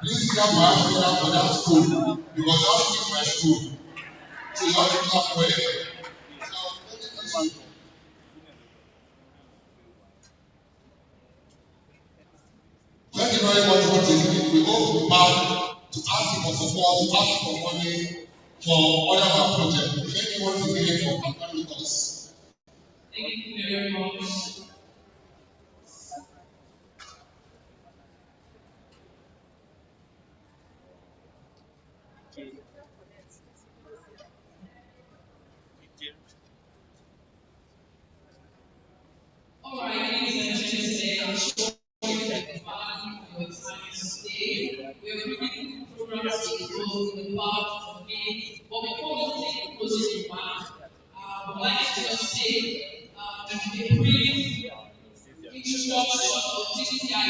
Please clap my hands for that school because that is my school. So you have to clap well. Thank you very much once again. We hope to be back to ask you for support, to ask you for money for other our projects. Thank you once again for partnering with us. Thank you very much. All right, ladies and gentlemen, I'm sure you can value your time today. We're bringing the program to a close in about a minute. But before we take the closing remark, I would like to just say a brief introduction of TCI.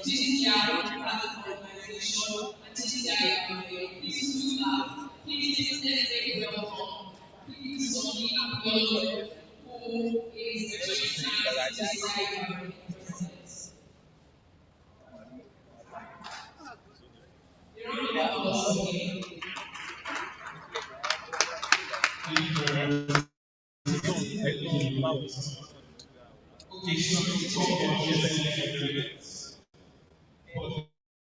TCI as an organization and TCI. Please do that. Please take welcome. Please submit Abiodun, who is the 29th TCI president. A round of applause again. Okay, so we talk about yes, but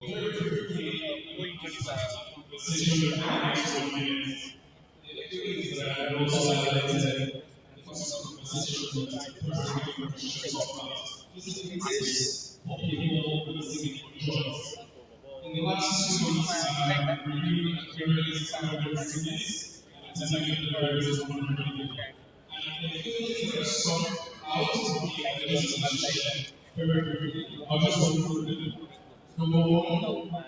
very quickly, going to this conversation with the next 1 minute. The thing is that I also highlighted the first conversation with the person who shows up. This is for people who see jobs. In the last 2 months, I've reviewed various cities and attended the various 100 people. And the feeling that some out to be just very briefly. I'll just go through them. Number one,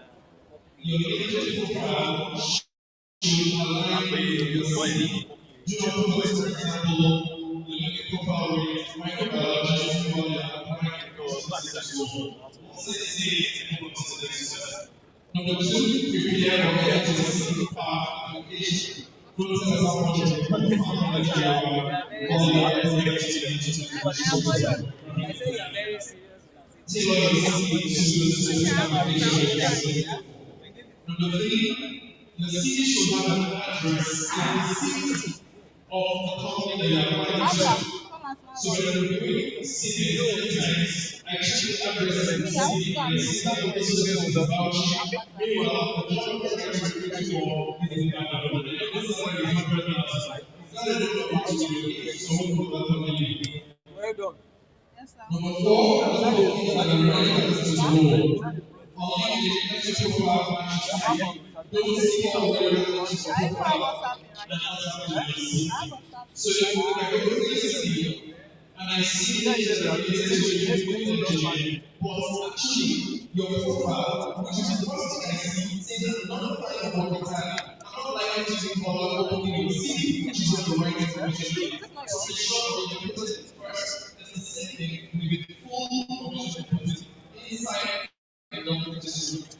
your age profile should align with your city. Do not put, for example, your profile with microbiology, applying as well. Also, this is a consideration. Number two, prepare or get to the single part application. Don't tell us how much of the family you are, tailor your CV to the application. Number three, your CV should have an address in the city of the company that you are applying to. So when you're doing CV times, I check the address in the city and the city also gets the voucher. Meanwhile, the job you're trying to recruit for is in Ibadan. And this is like 100,000. Is that enough to relocate someone from that company? Number four, other things that are relevant to the role. Only the executive profile matches don't see all the relevant to the profile that so if I go to the CV and I see that it's related to electrical engineering, but actually your profile, which is the first thing I see, says that none of that work entirely. I'm not likely to be bothered opening your CV, which is not the right information. So ensure that you put it first. That's the same thing with the full information you put it inside and don't put it.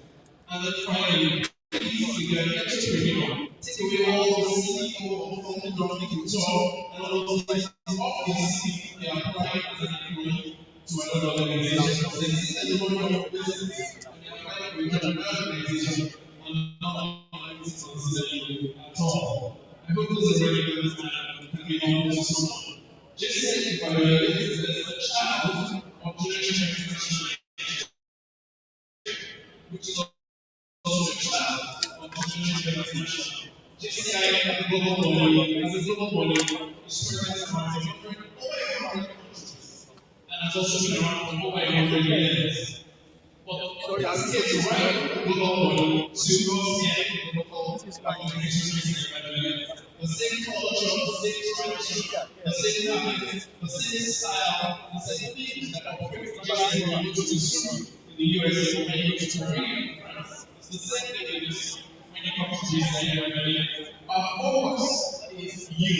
And then finally, please, if you're an entrepreneur, take away all the CEO of the company to talk and all those things off the CV they are applying as an employee to another organization. So they see that you run your business and you're applying for a job in that organization and not allowing to consider you at all. I hope this is very good and can be helpful to someone. Just say if I were a child of Generation International, which is also a child of Generation International. JCI as a global body, is present around over 100 countries and has also been around for over 100 years. But it has yet to run global body to go see local organizations by the way. The same culture, the same tradition, the same habits, the same style, the same things that operate just like we used to see in the US and we used to in France. It's the same thing in this when it comes to this our focus is you,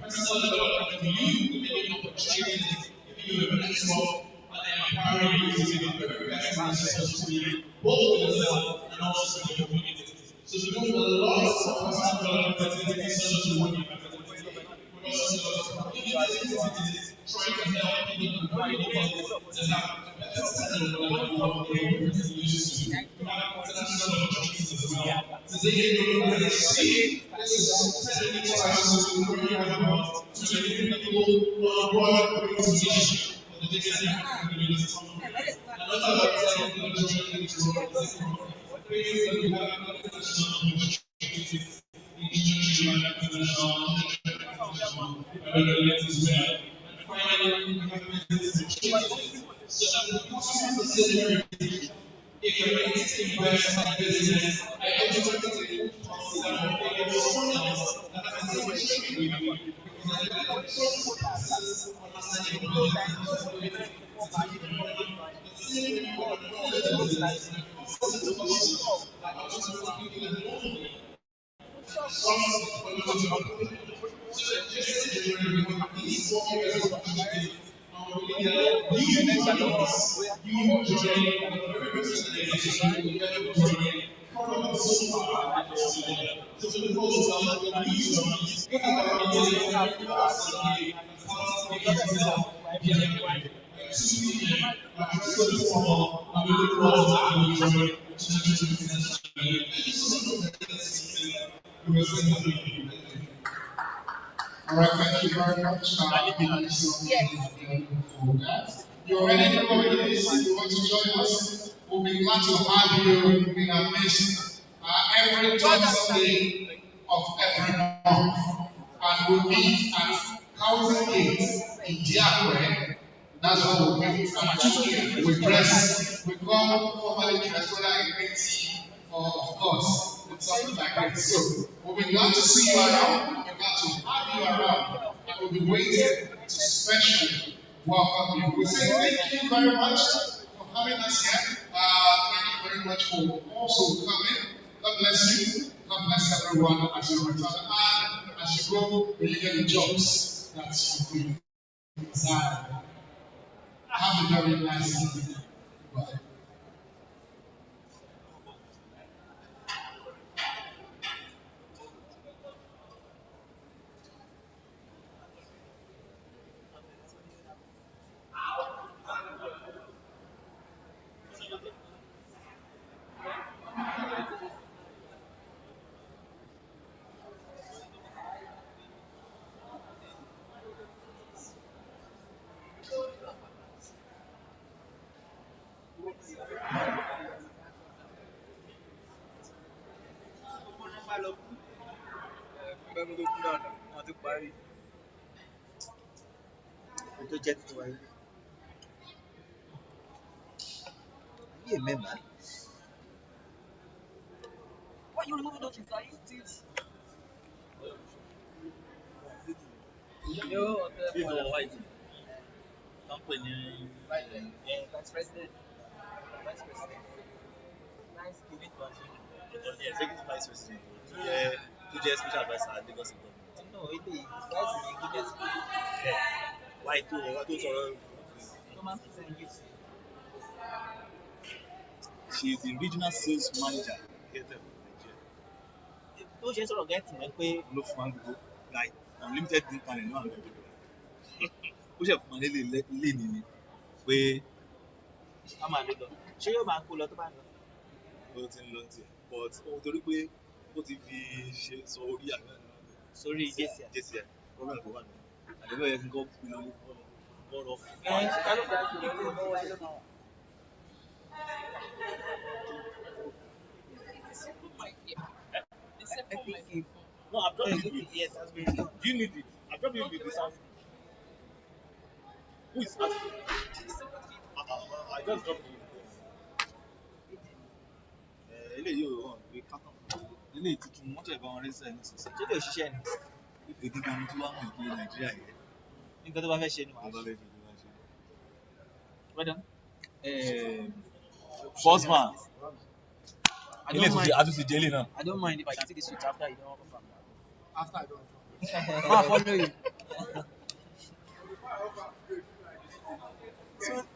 personal development for you, giving you opportunities, giving you a network, and empowering you to be the very best man you're supposed to be, both for yourself and also for your community. So we do a lot of personal development in social media. We also do a lot of community activities, trying to help people in communities to have a better standard of life than what they used to. We have international opportunities as well. Today, as I see, this is sending instructions to the working about to the people on a broad position for the data center communities. Another example of the journey is basically we have international opportunities in international as well. And finally, we have business opportunities. So the customers are very if you're ready to invest in business, I automatically consider maybe someone else that has a relationship with you. Because I think that some process understanding your ability to take your money, the same way you want to know the business, and also the customers that automatically give them money. Some so just generally we have these 4 areas of opportunity. You joining the very first organization you ever joined probably so far. So for the folks out there, please join us. We have our meeting every last Sunday as part of the yourself again. 2 p.m. After the formal, and we look forward to having you join Thank you so much for listening. We will send you. All right, thank you very much. Thank you so much for that. You already know what it is. You want to join us? We'll be glad to have you in our midst every third Sunday of every month. And we'll meet at Housing Gate in Diakwe. That's what we'll meet at. We dress, we come formally dressed, whether in green tea or, of course, with something like that. So we'll be glad to see you around. We'll be glad to have you around. And we'll be waiting to specially welcome you. We say thank you very much for having us here. Thank you very much for also coming. God bless you. God bless everyone as you return. And as you go, may you get the jobs that you desire. Have a very nice evening. Why you removing those things? Are you things? Yo, white. Company. Vice president. Vice president. Nice giving to us. Executive vice president. To the special advisor at Lagos government. No, it is. Guys, you get why to what to sort come and present you. She is the regional sales manager here in Nigeria. Tó ṣe sọ̀rọ̀ gẹ́tì mẹ́ pé ló fún wa gbogbo like unlimited internet náà lọ ó ṣe fún wa nílé ilé nìyí pé a máa lè lọ ṣé yóò máa kó lọ tó bá lọ. Ó ti ń lọ tiẹ̀ but ohun torí pé ó ti fi ṣe sọ orí àgbà sórí jẹ́sì problem kò wà ní àdébẹ̀ yẹn kí n kọ́ pin lọ bọ́ọ̀rọ̀ fún No, I've dropped it. Yes, that's very good. Do you need it? I've dropped it with the sound. Who is asking? I just dropped it. Eléyìí ò hàn pé kákan. Eléyìí tuntun mọ́tò ẹ̀bá wọn rẹ́sẹ̀ ní sísè. Ṣé lè ṣiṣẹ́ ni? Èdè kan tí wọ́n mọ̀ pé Nàìjíríà yẹn. Nǹkan tó bá fẹ́ ṣe ni wàá ṣe. Well done. First man. I don't mind if I can take this switch after you don't confirm. After I don't. I'll follow you.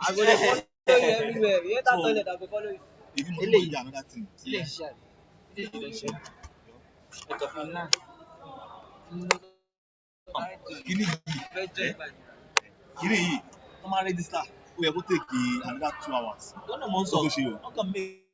I will follow you everywhere. You enter toilet, I will follow you. Even more than another thing. Yes. Kini yìí, wọ́n máa register, ó yẹ kó take another 2 hours. Don't know, Monso. How come me?